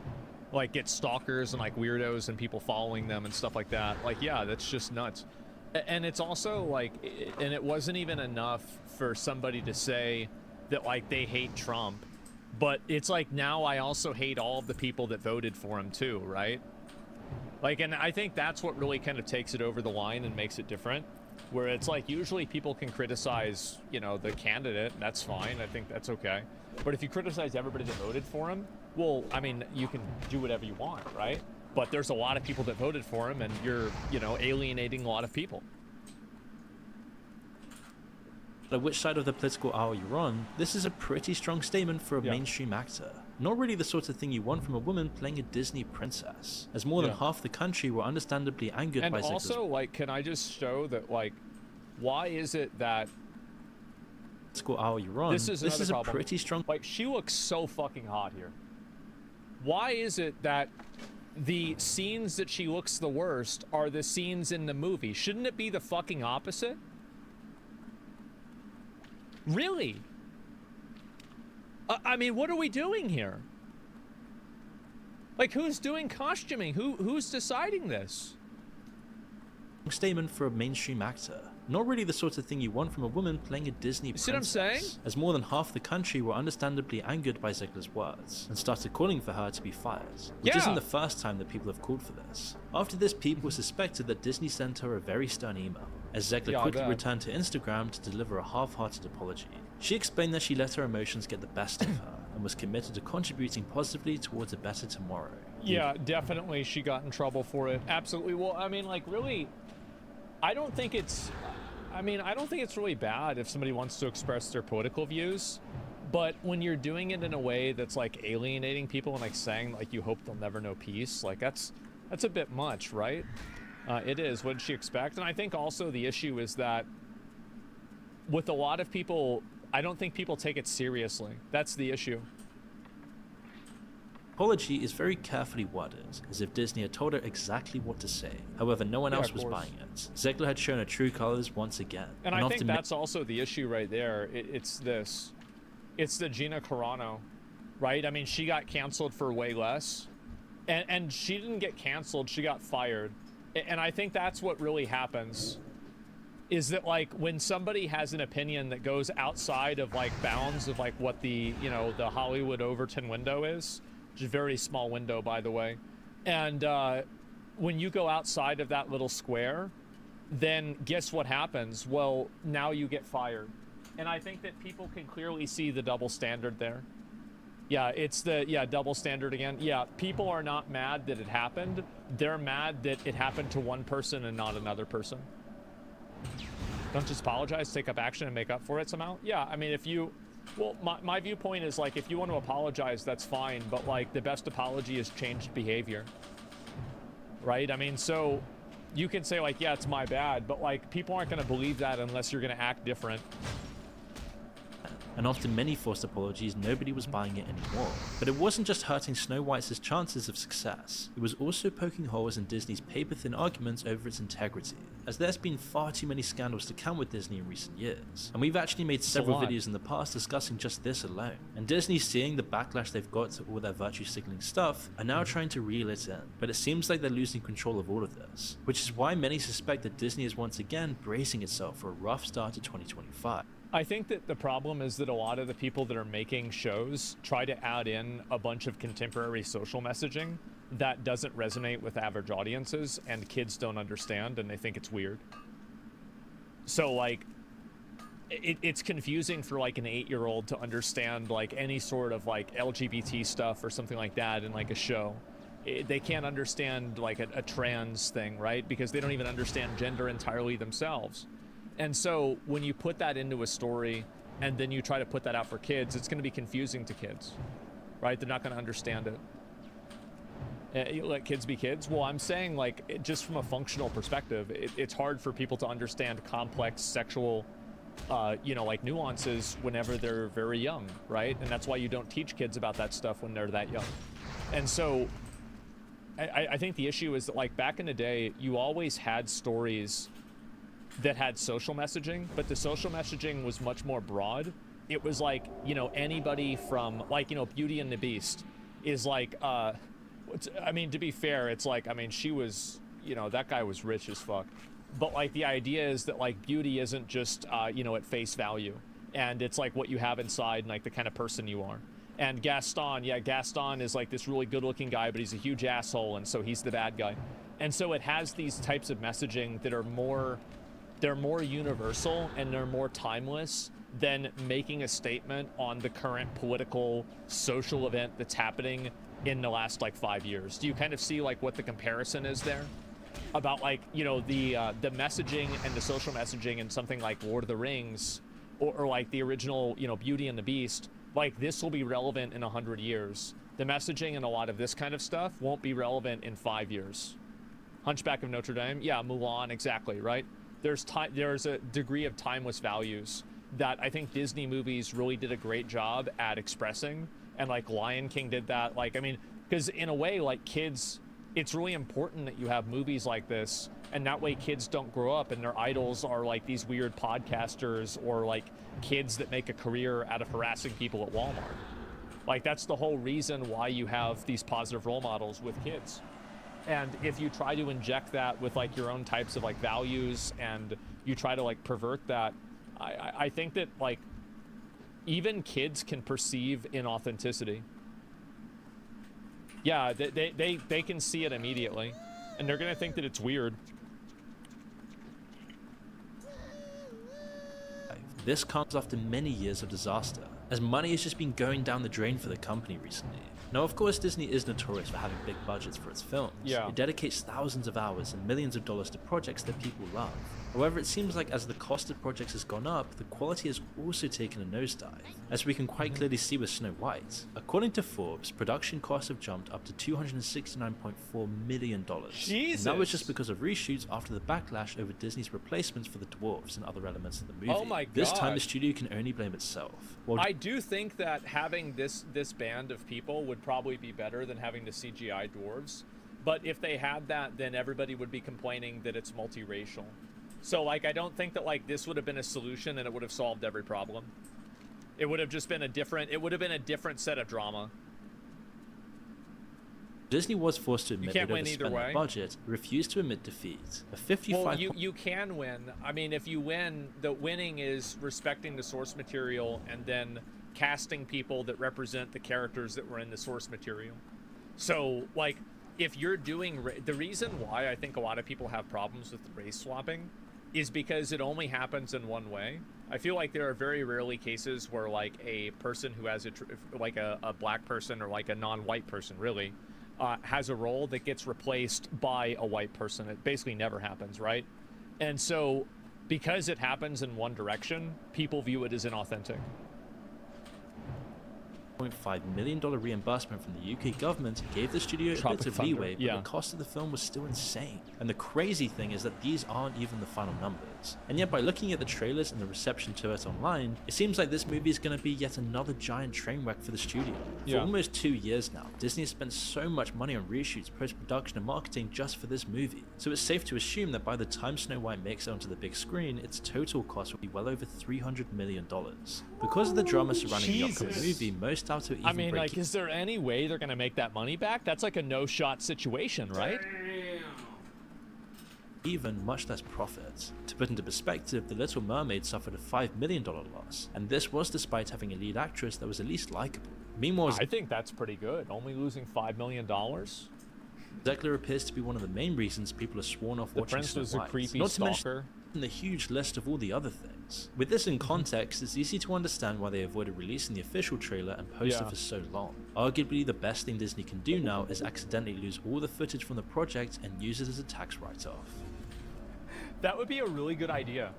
Like, get stalkers and like weirdos and people following them and stuff like that. Like, yeah, that's just nuts. And it's also like, and it wasn't even enough for somebody to say that like they hate Trump, but it's like now I also hate all of the people that voted for him too, right? Like, and I think that's what really kind of takes it over the line and makes it different. Where it's like, usually people can criticize, you know, the candidate, and that's fine. I think that's okay. But if you criticize everybody that voted for him, well, I mean, you can do whatever you want, right? But there's a lot of people that voted for him, and you're, you know, alienating a lot of people. No matter which side of the political aisle you're on, this is a pretty strong statement for a mainstream actor. Not really the sort of thing you want from a woman playing a Disney princess, as more than half the country were understandably angered by Zegler's. And also, like, can I just show that, like, why is it that political aisle you're on, this is a pretty strong. Like, she looks so fucking hot here. Why is it that the scenes that she looks the worst are the scenes in the movie? Shouldn't it be the fucking opposite? Really? I mean, what are we doing here? Like, who's doing costuming? Who's deciding this? Statement for a mainstream actor. Not really the sort of thing you want from a woman playing a Disney princess. See what I'm saying? As more than half the country were understandably angered by Zegler's words and started calling for her to be fired. Which isn't the first time that people have called for this. After this, people suspected that Disney sent her a very stern email, as Zegler quickly returned to Instagram to deliver a half-hearted apology. She explained that she let her emotions get the best of her and was committed to contributing positively towards a better tomorrow. Yeah, definitely she got in trouble for it. Absolutely. Well, I mean, like, really, I don't think it's really bad if somebody wants to express their political views, but when you're doing it in a way that's like alienating people and like saying like you hope they'll never know peace, like that's a bit much, right? It is. What did she expect? And I think also the issue is that with a lot of people, I don't think people take it seriously. That's the issue. Apology is very carefully worded, as if Disney had told her exactly what to say. However, no one else was buying it. Zegler had shown her true colors once again. And I think that's also the issue right there. It's this. It's the Gina Carano, right? I mean, she got canceled for way less. And she didn't get canceled, she got fired. And I think that's what really happens. Is that like when somebody has an opinion that goes outside of like bounds of like what the, you know, the Hollywood Overton window is, which is a very small window, by the way. And when you go outside of that little square, then guess what happens? Well, now you get fired. And I think that people can clearly see the double standard there. Yeah, it's the, double standard again. Yeah, people are not mad that it happened. They're mad that it happened to one person and not another person. Don't just apologize, take up action and make up for it somehow. Yeah, I mean, if you, Well, my viewpoint is like, if you want to apologize, that's fine, but like the best apology is changed behavior, right? I mean, so you can say like, yeah, it's my bad, but like people aren't going to believe that unless you're going to act different. And after many forced apologies, nobody was buying it anymore. But it wasn't just hurting Snow White's chances of success, it was also poking holes in Disney's paper-thin arguments over its integrity, as there's been far too many scandals to count with Disney in recent years. And we've actually made several videos in the past discussing just this alone. And Disney, seeing the backlash they've got to all their virtue signaling stuff, are now trying to reel it in. But it seems like they're losing control of all of this, which is why many suspect that Disney is once again bracing itself for a rough start to 2025. I think that the problem is that a lot of the people that are making shows try to add in a bunch of contemporary social messaging that doesn't resonate with average audiences, and kids don't understand, and they think it's weird. So like, it's confusing for like an 8-year-old to understand like any sort of like LGBT stuff or something like that in like a show. They can't understand like a trans thing, right? Because they don't even understand gender entirely themselves. And so when you put that into a story and then you try to put that out for kids, it's going to be confusing to kids, right? They're not going to understand it. You let kids be kids. Well, I'm saying like, just from a functional perspective, it's hard for people to understand complex sexual, like nuances whenever they're very young, right? And that's why you don't teach kids about that stuff when they're that young. And so I think the issue is that like back in the day, you always had stories that had social messaging, but the social messaging was much more broad. It was like, anybody from like, Beauty and the Beast is like, I mean, to be fair, it's like, I mean, she was, that guy was rich as fuck. But like the idea is that like beauty isn't just, at face value. And it's like what you have inside and like the kind of person you are. And Gaston is like this really good looking guy, but he's a huge asshole. And so he's the bad guy. And so it has these types of messaging that are they're more universal and they're more timeless than making a statement on the current political social event that's happening in the last like 5 years. Do you kind of see like what the comparison is there? About like, the messaging and the social messaging in something like Lord of the Rings or like the original, Beauty and the Beast, like this will be relevant in 100 years. The messaging and a lot of this kind of stuff won't be relevant in 5 years. Hunchback of Notre Dame, yeah, Mulan, exactly, right? There's a degree of timeless values that I think Disney movies really did a great job at expressing, and like Lion King did that. Like, I mean, because in a way, like kids, it's really important that you have movies like this, and that way kids don't grow up and their idols are like these weird podcasters or like kids that make a career out of harassing people at Walmart. Like that's the whole reason why you have these positive role models with kids. And if you try to inject that with like your own types of like values and you try to like pervert that, I think that like even kids can perceive inauthenticity. Yeah, they can see it immediately and they're gonna think that it's weird. This comes after many years of disaster, as money has just been going down the drain for the company recently. Now, of course, Disney is notorious for having big budgets for its films. Yeah. It dedicates thousands of hours and millions of dollars to projects that people love. However, it seems like as the cost of projects has gone up, the quality has also taken a nosedive, as we can quite clearly see with Snow White. According to Forbes, production costs have jumped up to $269.4 million. Jesus! And that was just because of reshoots after the backlash over Disney's replacements for the dwarves and other elements of the movie. Oh my god! This time the studio can only blame itself. Well, I do think that having this band of people would probably be better than having the CGI dwarves. But if they had that, then everybody would be complaining that it's multiracial. So, like, I don't think that, like, this would have been a solution and it would have solved every problem. It would have just been a different set of drama. Disney was forced to admit they'd overspent their budget, refused to admit defeat. A 55. Well, you can win. I mean, if you win, the winning is respecting the source material and then casting people that represent the characters that were in the source material. So, like, if you're doing... The reason why I think a lot of people have problems with race swapping is because it only happens in one way. I feel like there are very rarely cases where, like, a person who has a black person or, like, a non-white person, really, has a role that gets replaced by a white person. It basically never happens, right? And so, because it happens in one direction, people view it as inauthentic. $0.5 million reimbursement from the UK government gave the studio a bit of leeway, but the cost of the film was still insane. And the crazy thing is that these aren't even the final numbers. And yet by looking at the trailers and the reception to it online, it seems like this movie is going to be yet another giant train wreck for the studio. For almost 2 years now, Disney has spent so much money on reshoots, post-production and marketing just for this movie. So it's safe to assume that by the time Snow White makes it onto the big screen, its total cost will be well over $300 million. Because of the drama surrounding the upcoming movie, most doubt it even break is there any way they're gonna make that money back? That's like a no-shot situation, right? Even much less profit. To put into perspective, The Little Mermaid suffered a $5 million loss, and this was despite having a lead actress that was at least likable. Meanwhile, I think that's pretty good. Only losing $5 million. Zegler appears to be one of the main reasons people are sworn off watching Snow White. The prince was a creepy Not stalker. to mention the huge list of all the other things. With this in context, it's easy to understand why they avoided releasing the official trailer and poster for so long. Arguably, the best thing Disney can do now is accidentally lose all the footage from the project and use it as a tax write-off. That would be a really good idea.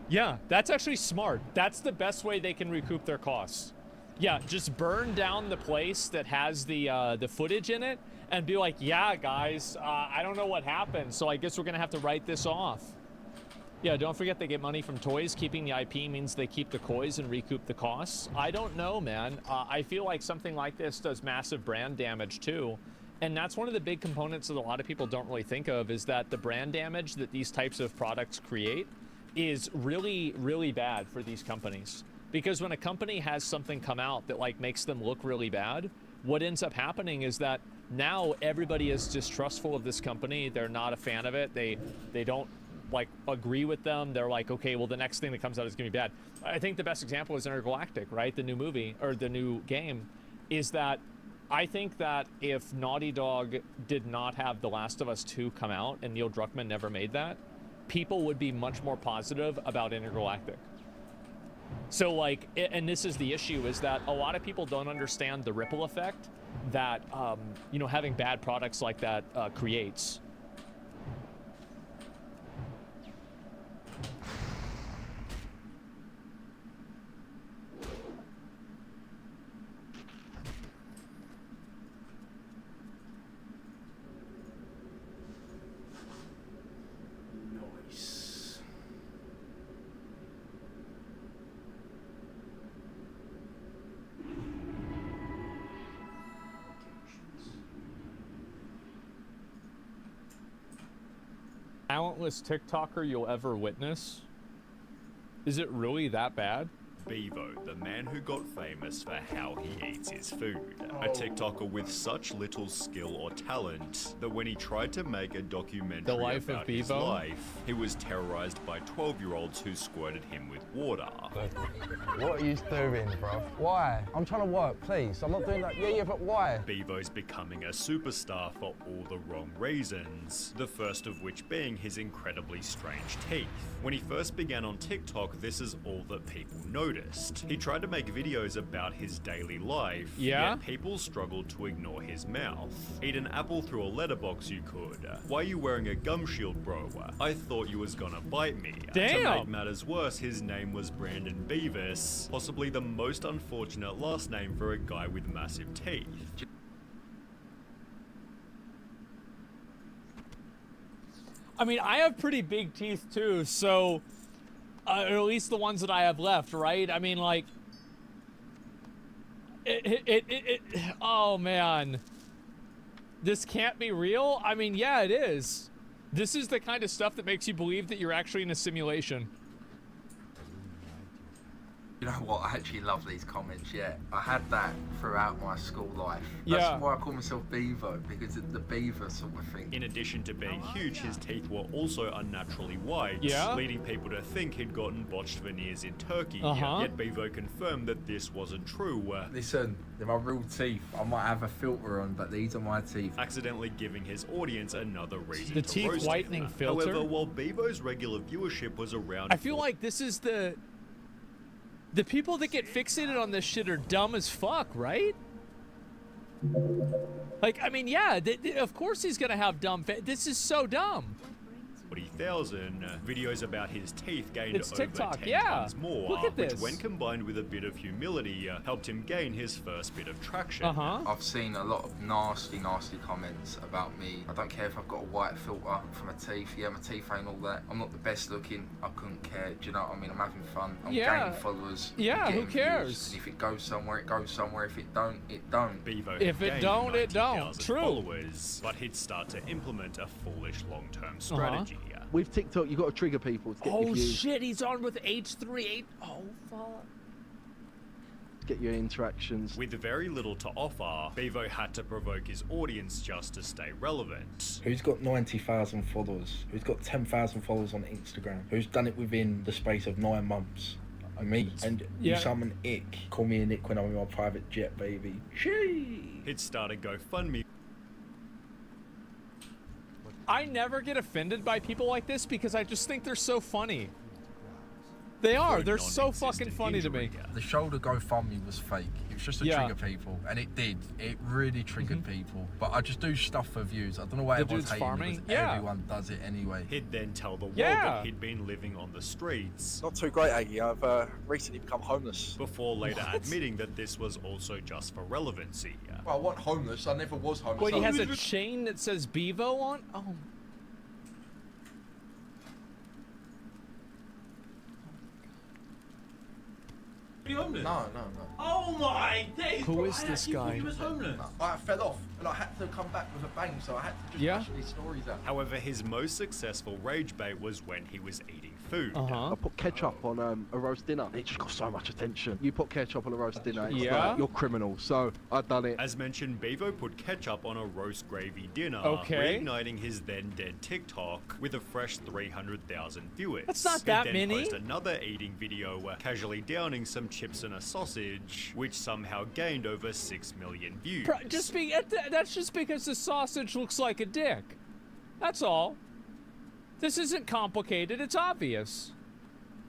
Yeah, that's actually smart. That's the best way they can recoup their costs. Yeah, just burn down the place that has the footage in it and be like, yeah, guys, I don't know what happened, so I guess we're going to have to write this off. Yeah, don't forget they get money from toys. Keeping the IP means they keep the coins and recoup the costs. I don't know, man. I feel like something like this does massive brand damage, too. And that's one of the big components that a lot of people don't really think of, is that the brand damage that these types of products create is really, really bad for these companies. Because when a company has something come out that like makes them look really bad, what ends up happening is that now everybody is distrustful of this company. They're not a fan of it. They don't like agree with them. They're like, okay, well, the next thing that comes out is gonna be bad. I think the best example is Intergalactic, right? The new movie, or the new game, is that I think that if Naughty Dog did not have The Last of Us 2 come out and Neil Druckmann never made that, people would be much more positive about Intergalactic. So like, and this is the issue, is that a lot of people don't understand the ripple effect that, you know, having bad products like that creates. Talentless TikToker you'll ever witness? Is it really that bad? Bevo, the man who got famous for how he eats his food. A TikToker with such little skill or talent that when he tried to make a documentary about his life, he was terrorized by 12-year-olds who squirted him with water. What are you doing, bro? Why? I'm trying to work, please. I'm not doing that. Yeah, but why? Bevo's becoming a superstar for all the wrong reasons, the first of which being his incredibly strange teeth. When he first began on TikTok, this is all that people noticed. He tried to make videos about his daily life, yet people struggled to ignore his mouth. Eat an apple through a letterbox you could. Why are you wearing a gum shield, bro? I thought you was gonna bite me. Damn! To make matters worse, his name was Brandon Beavis, possibly the most unfortunate last name for a guy with massive teeth. I mean, I have pretty big teeth too, so, or at least the ones that I have left, right? I mean, like, oh man, this can't be real? I mean, yeah, it is. This is the kind of stuff that makes you believe that you're actually in a simulation. You know what? I actually love these comments. Yeah, I had that throughout my school life. That's why I call myself Bevo, because it's the beaver sort of thing. In addition to being huge, his teeth were also unnaturally white, leading people to think he'd gotten botched veneers in Turkey. Yet Bevo confirmed that this wasn't true. Listen, they're my real teeth. I might have a filter on, but these are my teeth. Accidentally giving his audience another reason the to teeth roast whitening him. filter. However, while Bevo's regular viewership was around, I feel like this is the people that get fixated on this shit are dumb as fuck, right? Like, I mean, yeah, of course he's gonna have dumb this is so dumb. 40,000, videos about his teeth gained It's over TikTok, 10 yeah. times more, Look at which this. when combined with a bit of humility, helped him gain his first bit of traction. I've seen a lot of nasty comments about me. I don't care if I've got a white filter for my teeth. Yeah, my teeth ain't all that. I'm not the best looking. I couldn't care. Do you know what I mean? I'm having fun. I'm gaining followers. Yeah, I'm who getting cares? views. And if it goes somewhere, it goes somewhere. If it don't, it don't. Bevo If it gained don't, it don't. 90,000 True. followers, but he'd start to implement a foolish long-term strategy. With TikTok, you've got to trigger people to get your Oh views, shit, he's on with H3. Oh fuck. get your interactions. With very little to offer, Bevo had to provoke his audience just to stay relevant. Who's got 90,000 followers? Who's got 10,000 followers on Instagram? Who's done it within the space of 9 months? Me. And you summon Ick. Call me an Ick when I'm in my private jet, baby. Gee. He'd start a GoFundMe. I never get offended by people like this because I just think they're so funny. They are. They're so fucking funny to me. The shoulder GoFundMe was fake. It was just to trigger people, and it did. It really triggered people. But I just do stuff for views. I don't know why The everyone's dude's hating farming? because everyone does it anyway. He'd then tell the world Yeah. that he'd been living on the streets. Not too great, Aggie. I've recently become homeless. Before later admitting that this was also just for relevancy. Well, I wasn't homeless. I never was homeless. Wait, he has a chain that says Bevo on? Oh. Homeless? No. Oh my days! Who bro, is I this actually thought guy? He was homeless. I fell off, and I had to come back with a bang, so I had to just push these stories out. However, his most successful rage bait was when he was eating food. I put ketchup on a roast dinner. It just got so much attention. You put ketchup on a roast dinner, it's Yeah? like, you're criminal. So I've done it. As mentioned, Bevo put ketchup on a roast gravy dinner, Okay. reigniting his then dead TikTok with a fresh 300,000 viewers. That's not He'd that then many. post another eating video casually downing some chips and a sausage, which somehow gained over 6 million views. That's just because the sausage looks like a dick. That's all. This isn't complicated. It's obvious.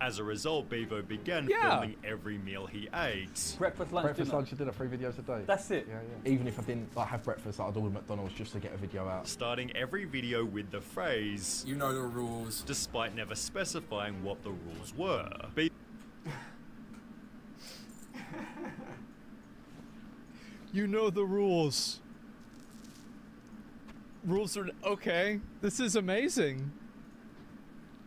As a result, Bevo began Yeah. filming every meal he ate. Breakfast, lunch, and dinner, 3 videos a day. That's it. Yeah. Even if I didn't have breakfast, I'd order McDonald's just to get a video out. Starting every video with the phrase, "You know the rules," despite never specifying what the rules were. You know the rules. Rules are okay. This is amazing.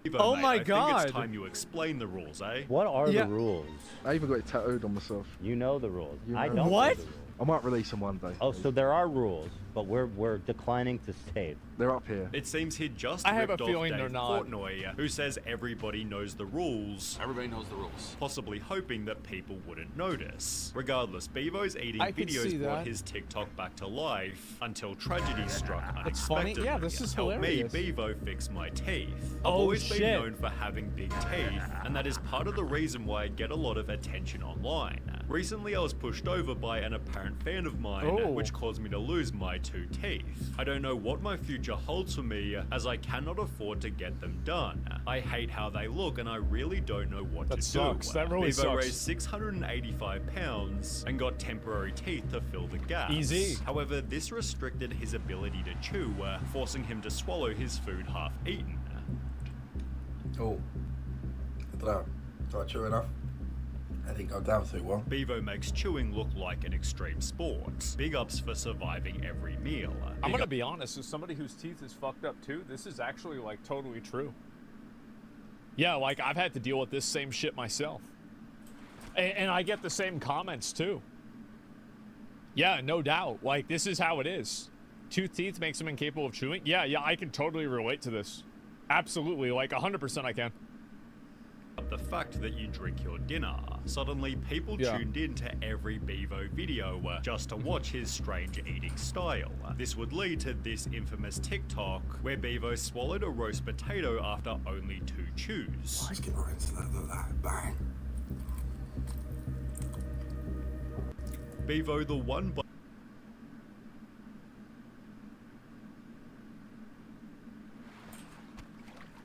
Bevo, Oh mate, my I think God. it's time you explain the rules, eh? What are the rules? I even got it tattooed on myself. You know the rules. You I know don't. What? Know the rules. I might release them one day. Oh, so there are rules, but we're declining to state. They're up here. It seems he'd just I have ripped a off feeling Dave they're not. Portnoy, who says everybody knows the rules. Everybody knows the rules. Possibly hoping that people wouldn't notice. Regardless, Bevo's eating I can see videos brought that. his TikTok back to life until tragedy struck It's funny. unexpectedly. Yeah, this is Help hilarious. me, Bevo, fix my teeth. I've Oh, always been shit. known for having big teeth, and that is part of the reason why I get a lot of attention online. Recently, I was pushed over by an apparent fan of mine, Oh. which caused me to lose my 2 teeth. I don't know what my future holds for me, as I cannot afford to get them done. I hate how they look, and I really don't know what to sucks. do. That really Bevo sucks. raised 685 pounds and got temporary teeth to fill the gaps. Easy. However, this restricted his ability to chew, forcing him to swallow his food half-eaten. Oh. I don't know. Do I chew enough? I didn't go down too well. Bevo makes chewing look like an extreme sport. Big ups for surviving every meal. I'm gonna be honest, as somebody whose teeth is fucked up too, this is actually like totally true. Yeah, like I've had to deal with this same shit myself. And I get the same comments too. Yeah, no doubt. Like this is how it is. 2 teeth makes him incapable of chewing. Yeah, I can totally relate to this. Absolutely, like 100% I can. The fact that you drink your dinner. Suddenly, people tuned in to every Bevo video just to watch his strange eating style. This would lead to this infamous TikTok where Bevo swallowed a roast potato after only 2 chews. Let's get right into that. Bang. Bevo, the one by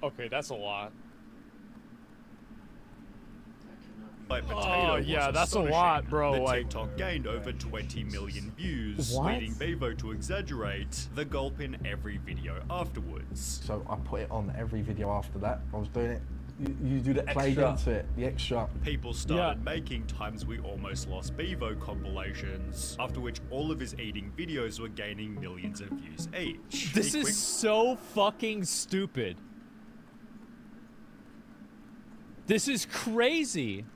Okay, that's a lot. By Potato Oh, yeah, was that's a astonishing. lot, bro, The like- TikTok gained over 20 million views, What? leading Bevo to exaggerate the gulp in every video afterwards. So I put it on every video after that. I was doing it. You do the Played extra. into it, the extra. People started making Times We Almost Lost Bevo compilations, after which all of his eating videos were gaining millions of views each. This He is so fucking stupid. This is crazy.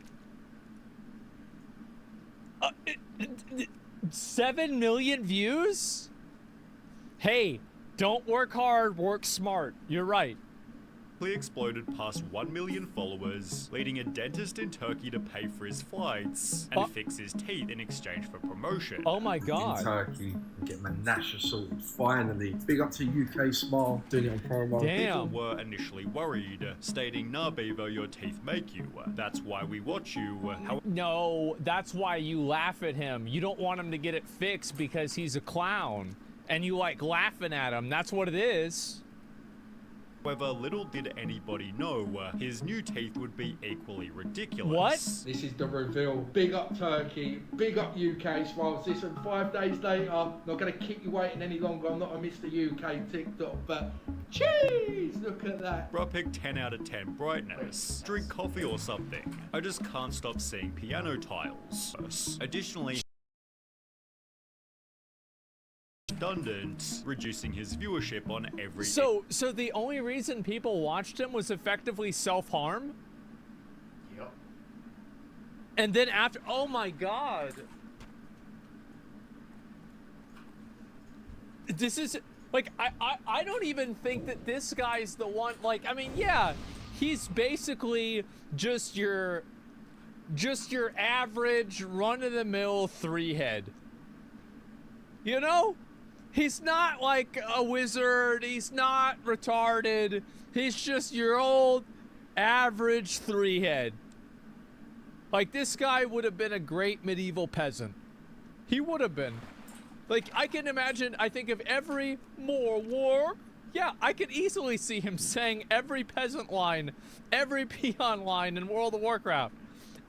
7 million views? Hey, don't work hard, work smart. You're right. quickly exploded past 1 million followers, leading a dentist in Turkey to pay for his flights and fix his teeth in exchange for promotion. Oh my god. In Turkey, get my Nash assaulted, finally. Big up to UK Smile, doing it on promo. People were initially worried, stating, "Nah, Bevo, your teeth make you. That's why we watch you." No, that's why you laugh at him. You don't want him to get it fixed because he's a clown. And you like laughing at him. That's what it is. However, little did anybody know his new teeth would be equally ridiculous. What? This is the reveal. Big up Turkey, big up UK Smiles. Listen, 5 days later, not going to keep you waiting any longer. I'm not a Mr. UK TikTok, but cheese, look at that. Bro, pick 10 out of 10 brightness. Drink coffee or something. I just can't stop seeing piano tiles. Additionally, redundant, reducing his viewership on every. So the only reason people watched him was effectively self-harm? Yep. And then after, oh my god. This is, like, I don't even think that this guy's the one, like, I mean, yeah, he's basically just your average run-of-the-mill 3-head. You know? He's not like a wizard, he's not retarded, he's just your old average 3-head. Like, this guy would have been a great medieval peasant. He would have been. Like, I can imagine, I think of every more war, yeah, I could easily see him saying every peasant line, every peon line in World of Warcraft.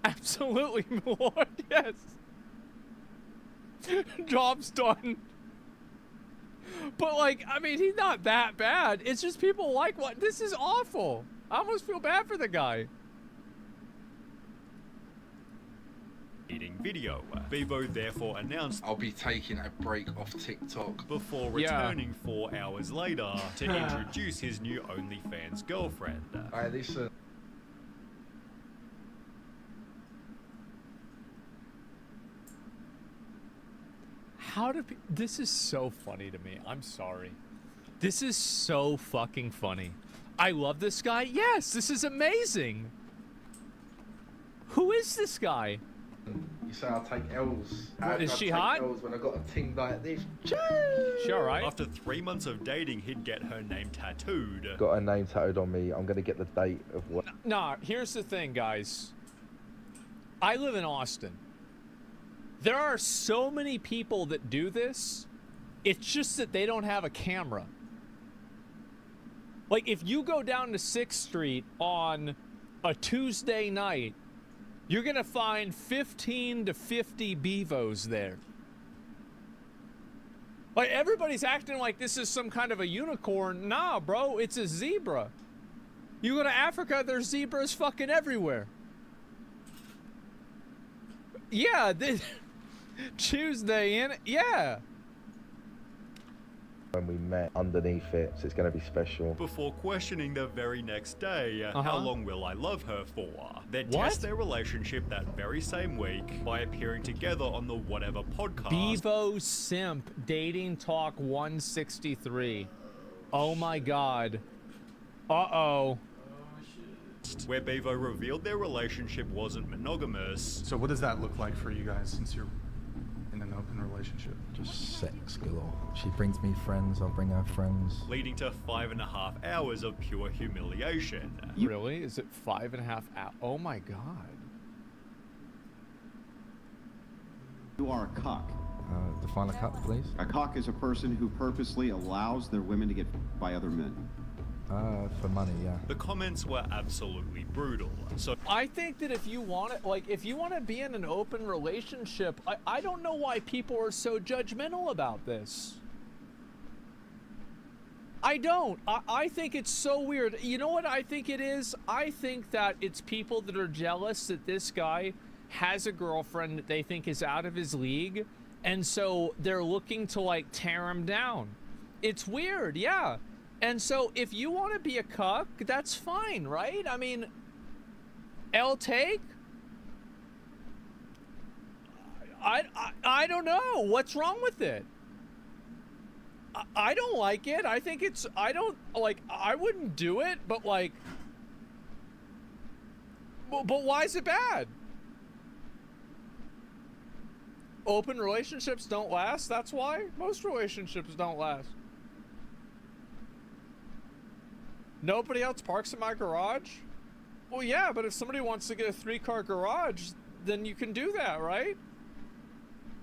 Absolutely, my lord, yes. Job's done. But, like, I mean, he's not that bad. It's just people like what? This is awful. I almost feel bad for the guy. Eating video. Bevo therefore announced, "I'll be taking a break off TikTok," before returning 4 hours later to introduce his new OnlyFans girlfriend. Alright, listen. How do this is so funny to me. I'm sorry. This is so fucking funny. I love this guy. Yes, this is amazing. Who is this guy? You say I'll take L's. Is she hot? L's when I got a ting like this. She alright? After 3 months of dating, he'd get her name tattooed. Got a name tattooed on me. I'm gonna get the date of what. Nah, here's the thing, guys. I live in Austin. There are so many people that do this. It's just that they don't have a camera. Like, if you go down to 6th Street on a Tuesday night, you're gonna find 15 to 50 Bevos there. Like, everybody's acting like this is some kind of a unicorn. Nah, bro, it's a zebra. You go to Africa, there's zebras fucking everywhere. Yeah, Tuesday in, yeah. When we met underneath it, so it's gonna be special. Before questioning the very next day, how long will I love her for? They'd test their relationship that very same week by appearing together on the Whatever podcast. Bevo Simp Dating Talk 163. Oh my god. Uh-oh. Where Bevo revealed their relationship wasn't monogamous. So what does that look like for you guys since you're in an open relationship? Just sex galore. She brings me friends, I'll bring her friends. Leading to 5.5 hours of pure humiliation. Really? Is it 5.5 hours? Oh my god. You are a cock. Define a cock, please. A cock is a person who purposely allows their women to get by other men. For money, yeah. The comments were absolutely brutal. So I think that if you want to, if you want to be in an open relationship, I don't know why people are so judgmental about this. I don't. I think it's so weird. You know what I think it is? I think that it's people that are jealous that this guy has a girlfriend that they think is out of his league, and so they're looking to tear him down. It's weird, yeah. And so if you want to be a cuck, that's fine, right? I mean, I'll take. I don't know. What's wrong with it? I don't like it. I think it's, I wouldn't do it, but but why is it bad? Open relationships don't last. That's why most relationships don't last. Nobody else parks in my garage? Well, yeah, but if somebody wants to get a 3-car garage, then you can do that, right?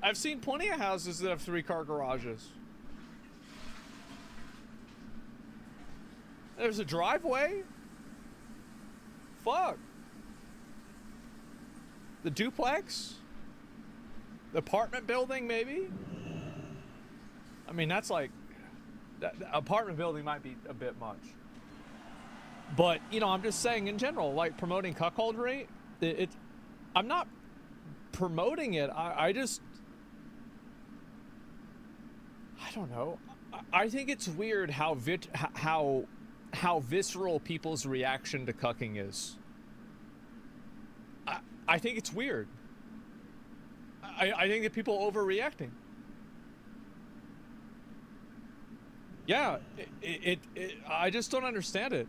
I've seen plenty of houses that have 3-car garages. There's a driveway. Fuck. The duplex. The apartment building, maybe. I mean, that's that apartment building might be a bit much. But, I'm just saying in general, promoting cuckoldry, I'm not promoting it. I don't know. I think it's weird how visceral people's reaction to cucking is. I think it's weird. I think that people are overreacting. Yeah, I just don't understand it.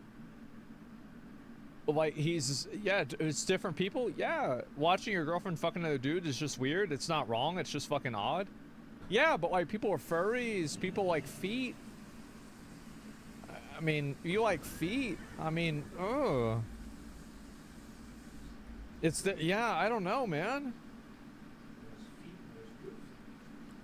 It's different people. Yeah, watching your girlfriend fucking another dude is just weird. It's not wrong. It's just fucking odd. Yeah, but people are furries. People like feet. I mean, you like feet. I mean, ugh. I don't know, man.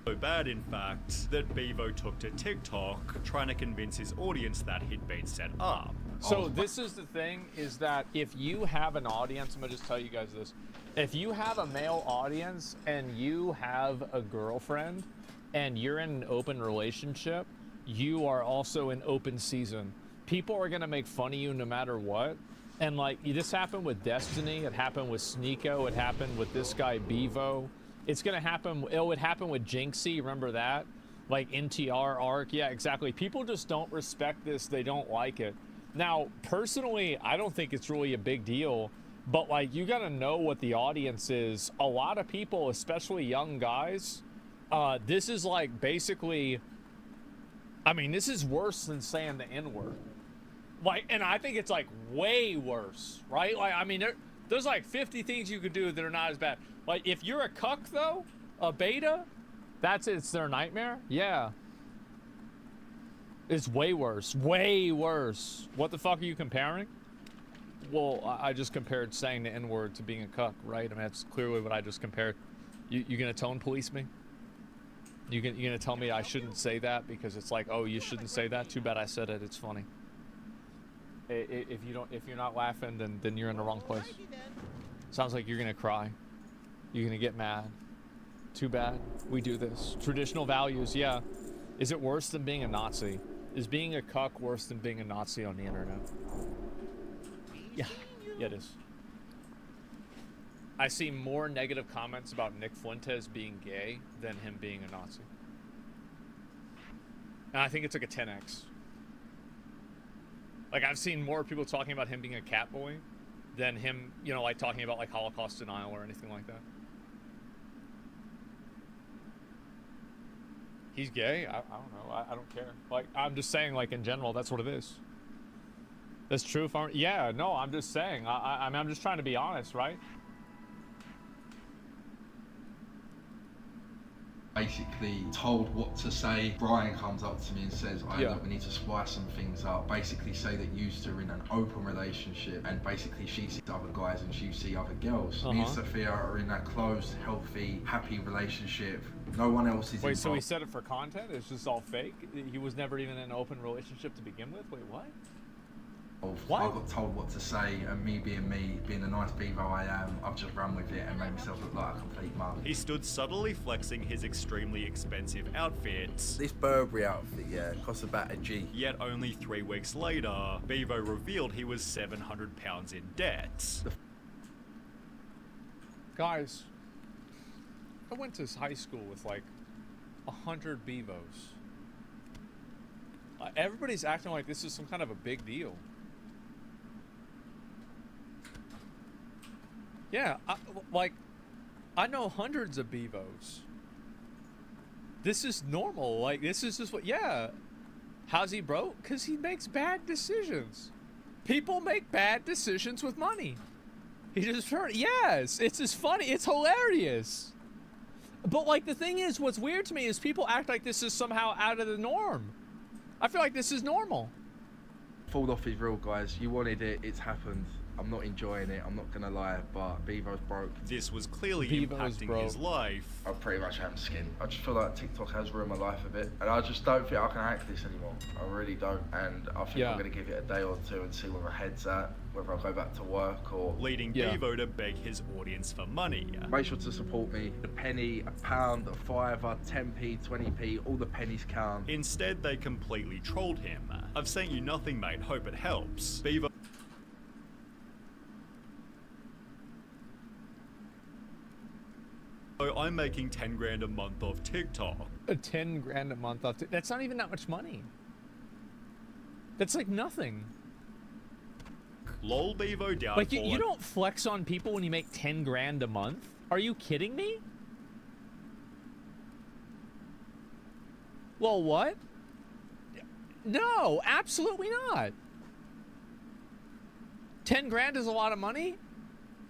So bad, in fact, that Bevo took to TikTok trying to convince his audience that he'd been set up. So this is the thing, is that if you have an audience, I'm gonna just tell you guys this. If you have a male audience and you have a girlfriend and you're in an open relationship, you are also in open season. People are gonna make fun of you no matter what. And this happened with Destiny, it happened with Sneeko, it happened with this guy Bevo. It's gonna happen, it would happen with Jinxie, remember that? NTR Arc, yeah, exactly. People just don't respect this, they don't like it. Now, personally, I don't think it's really a big deal, but you gotta know what the audience is. A lot of people, especially young guys, this is basically, I mean, this is worse than saying the N-word. And I think it's way worse, right? I mean, there's 50 things you could do that are not as bad. If you're a cuck though, a beta, it's their nightmare. Yeah. It's way worse. Way worse. What the fuck are you comparing? Well, I just compared saying the N-word to being a cuck, right? I mean, that's clearly what I just compared. You gonna tone police me? You gonna tell me I shouldn't say that because it's oh, you shouldn't say that? Too bad I said it. It's funny. If you're not laughing, then you're in the wrong place. Sounds like you're gonna cry. You're gonna get mad. Too bad. We do this. Traditional values, yeah. Is it worse than being a Nazi? Is being a cuck worse than being a Nazi on the internet? Yeah, it is. I see more negative comments about Nick Fuentes being gay than him being a Nazi. And I think it's a 10x. I've seen more people talking about him being a cat boy than him, talking about Holocaust denial or anything like that. He's gay? I don't know. I don't care. I'm just saying, in general, that's what it is. That's true if I'm... Yeah, no, I'm just saying. I mean, I'm just trying to be honest, right? Basically told what to say. Brian comes up to me and says, look, we need to spice some things up. Basically say that you two are in an open relationship and basically she sees other guys and you see other girls. Me and Sophia are in a closed, healthy, happy relationship. No one else is Wait, so he said it for content? It's just all fake? He was never even in an open relationship to begin with? Wait, what? I got told what to say, and me, being the nice beaver I am, I've just run with it and made myself look like a complete mug. He stood subtly flexing his extremely expensive outfits. This Burberry outfit, yeah, costs about a G. Yet only 3 weeks later, Bevo revealed he was £700 in debt. Guys, I went to high school with like 100 Bevos. Everybody's acting like this is some kind of a big deal. Yeah, I know hundreds of Bevos. This is normal. Like, this is just what, yeah. How's he broke? Because he makes bad decisions. People make bad decisions with money. He just heard, yes, it's just funny. It's hilarious. But, like, the thing is, what's weird to me is people act like this is somehow out of the norm. I feel like this is normal. Fall off is real, guys. You wanted it, it's happened. I'm not enjoying it, I'm not gonna lie, but Bevo's broke. This was clearly impacting his life. I pretty much am skinned. I just feel like TikTok has ruined my life a bit, and I just don't think I can hack this anymore. I really don't, and I think I'm gonna give it a day or two and see where my head's at, whether I go back to work or... Leading Bevo to beg his audience for money. Make sure to support me. A penny, a pound, a fiver, 10p, 20p, all the pennies count. Instead, they completely trolled him. I've sent you nothing, mate, hope it helps. Bevo... I'm making 10 grand a month off TikTok. 10 grand a month off TikTok? That's not even that much money. That's like nothing. Lol Bevo down. Like, you don't flex on people when you make 10 grand a month? Are you kidding me? Well, what? No, absolutely not. 10 grand is a lot of money?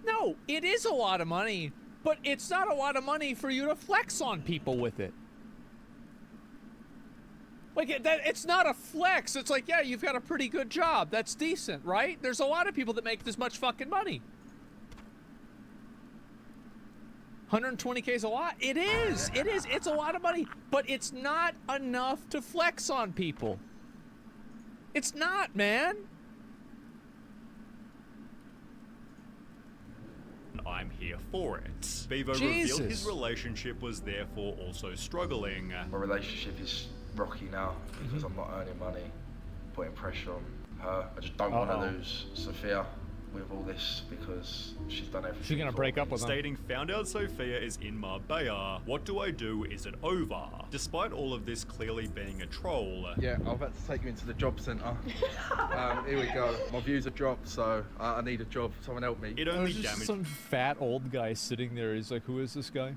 No, it is a lot of money. But it's not a lot of money for you to flex on people with it. Like, it's not a flex. It's like, yeah, you've got a pretty good job. That's decent, right? There's a lot of people that make this much fucking money. 120K is a lot. It is. It is. It's a lot of money. But it's not enough to flex on people. It's not, man. I'm here for it. Bevo revealed his relationship was therefore also struggling. My relationship is rocky now because I'm not earning money, putting pressure on her. I just don't want to lose Sophia with all this because she's done everything. She's gonna break up with him. Stating, found out Sophia is in Marbella. What do I do? Is it over? Despite all of this clearly being a troll. Yeah, I'm about to take you into the job centre. Here we go. My views have dropped, so I need a job. Someone help me. It only There's damaged some fat old guy sitting there. He's like, who is this guy?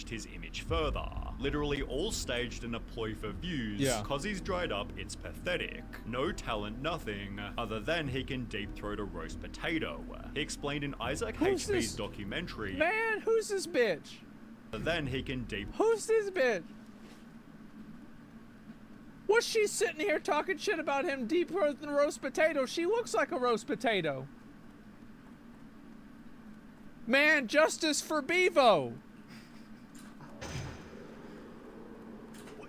His image further. Literally all staged and a ploy for views. Yeah. Cause he's dried up, it's pathetic. No talent, nothing, other than he can deep throat a roast potato. He explained in Isaac HP's documentary. Man, who's this bitch? Then he can deep... Who's this bitch? What's she sitting here talking shit about him deep throating roast potato? She looks like a roast potato. Man, justice for Bevo.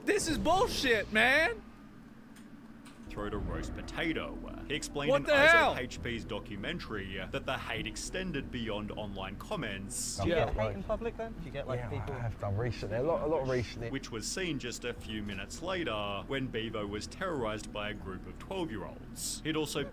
This is bullshit, man. Throat a roast potato. He explained What in the hell? Isaac HP's documentary that the hate extended beyond online comments. Do you get hate in public then? Do you get like people? I have done recently, a lot recently. Which was seen just a few minutes later when Bevo was terrorized by a group of 12-year-olds. He'd also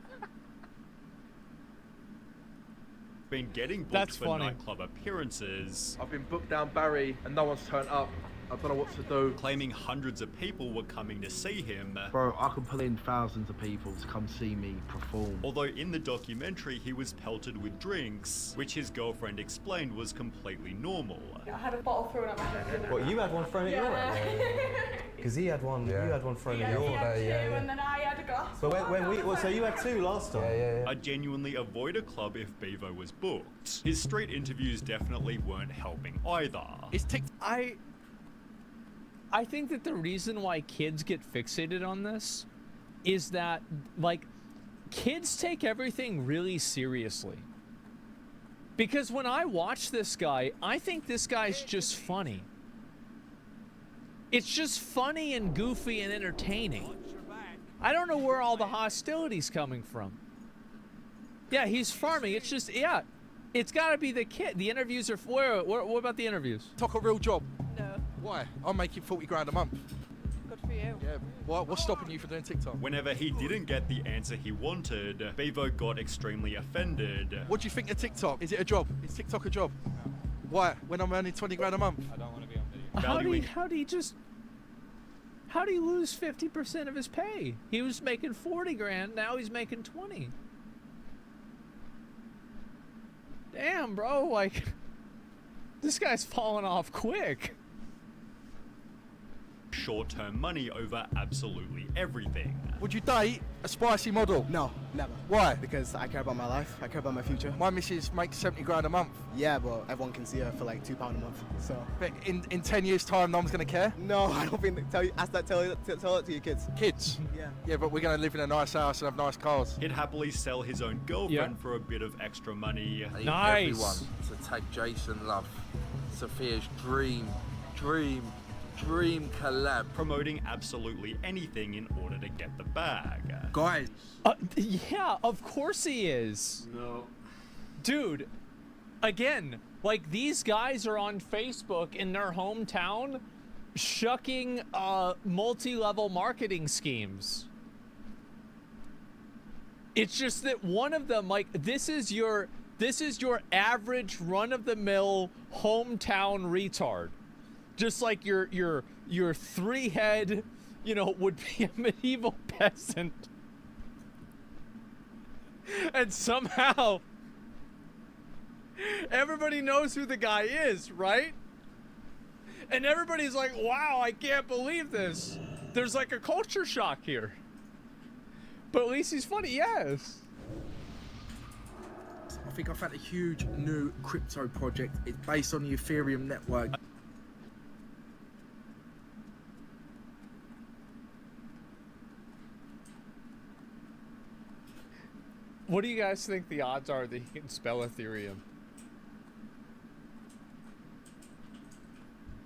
been getting booked for nightclub appearances. I've been booked down Barry and no one's turned up. I don't know what to do. Claiming hundreds of people were coming to see him. Bro, I can pull in thousands of people to come see me perform. Although in the documentary he was pelted with drinks, which his girlfriend explained was completely normal. I had a bottle thrown at my head. What, you had one thrown at your head? Because he had one, you had one thrown at your head. And then I had a glass. But when we, well, so you had two last time. I'd genuinely avoid a club if Bevo was booked. His street interviews definitely weren't helping either. I think that the reason why kids get fixated on this is that, like, kids take everything really seriously. Because when I watch this guy, I think this guy's just funny. It's just funny and goofy and entertaining. I don't know where all the hostility's coming from. Yeah, he's farming. It's just, yeah, it's got to be the kid. The interviews are, what about the interviews? Talk a real job. No. Why? I'm making 40 grand a month. Good for you. Yeah. What's stopping you from doing TikTok? Whenever he didn't get the answer he wanted, Bevo got extremely offended. What do you think of TikTok? Is it a job? Is TikTok a job? No. Why? When I'm earning 20 grand a month? I don't want to be on video. How do you lose 50% of his pay? He was making 40 grand, now he's making 20. Damn, bro, like, this guy's falling off quick. Short-term money over absolutely everything. Would you date a spicy model? No, never. Why? Because I care about my life. I care about my future. My missus makes 70 grand a month. Yeah, but everyone can see her for like £2 a month. So. But in 10 years' time, no one's gonna care. No, I don't think. Tell it to your kids. Kids. Yeah. Yeah, but we're gonna live in a nice house and have nice cars. He'd happily sell his own girlfriend for a bit of extra money. I need everyone to tag Jason Love, Sophia's dream collab. Promoting absolutely anything in order to get the bag. Guys. Yeah, of course he is. No. Dude, again, like, these guys are on Facebook in their hometown shucking multi-level marketing schemes. It's just that one of them, like, this is your average run-of-the-mill hometown retard. Just like your three-head, would be a medieval peasant. And somehow everybody knows who the guy is, right? And everybody's like, wow, I can't believe this. There's like a culture shock here. But at least he's funny, yes. I think I found a huge new crypto project. It's based on the Ethereum network. What do you guys think the odds are that he can spell Ethereum?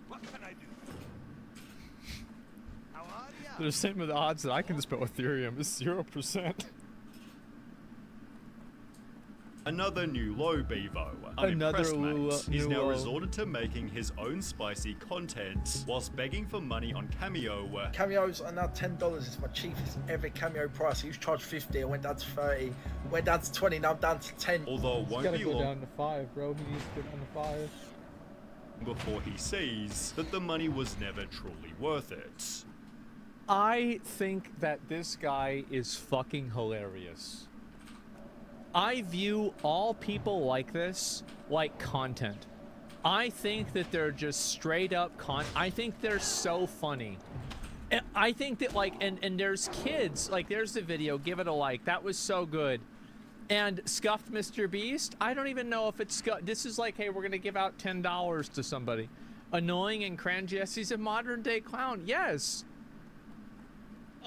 What can I do? How are ya? The same with the odds that I can spell Ethereum is 0%. Another new low, Bevo. Another Unimpressed, mate. He's new now low. resorted to making his own spicy content whilst begging for money on Cameo. Cameos are now $10. It's my cheapest ever Cameo price. I used to charge 50. I went down to 30. Went down to 20. Now I'm down to 10. Although it won't Gotta be go long down to 5, bro. He needs to go down to 5. before he sees that the money was never truly worth it. I think that this guy is fucking hilarious. I view all people like this like content. I think that they're just straight up I think they're so funny. And I think that, like, and there's kids, like, there's the video, give it a like, that was so good. And Scuffed Mr. Beast, I don't even know if it's this is like, hey, we're gonna give out $10 to somebody. Annoying and cringy, he's a modern day clown. Yes.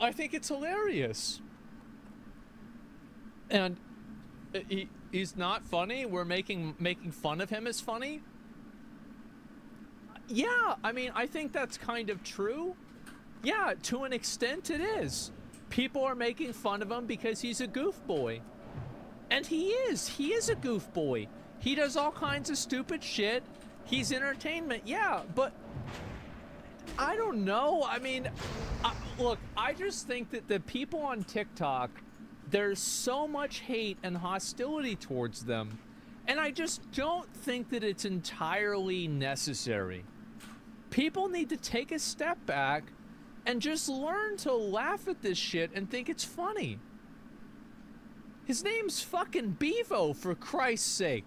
I think it's hilarious. And he's not funny. We're making fun of him as funny. Yeah, I mean, I think that's kind of true. Yeah, to an extent it is. People are making fun of him because he's a goof boy. And he is a goof boy. He does all kinds of stupid shit. He's entertainment, yeah, but I don't know. I mean, look, I just think that the people on TikTok, there's so much hate and hostility towards them, and I just don't think that it's entirely necessary. People need to take a step back and just learn to laugh at this shit and think it's funny. His name's fucking Bevo, for Christ's sake.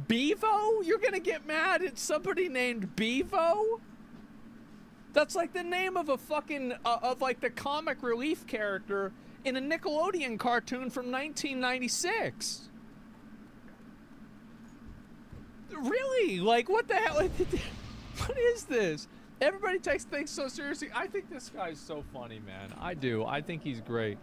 Bevo? You're gonna get mad at somebody named Bevo? That's like the name of a fucking, of like the comic relief character in a Nickelodeon cartoon from 1996. Really? Like, what the hell? What is this? Everybody takes things so seriously. I think this guy's so funny, man. I do. I think he's great.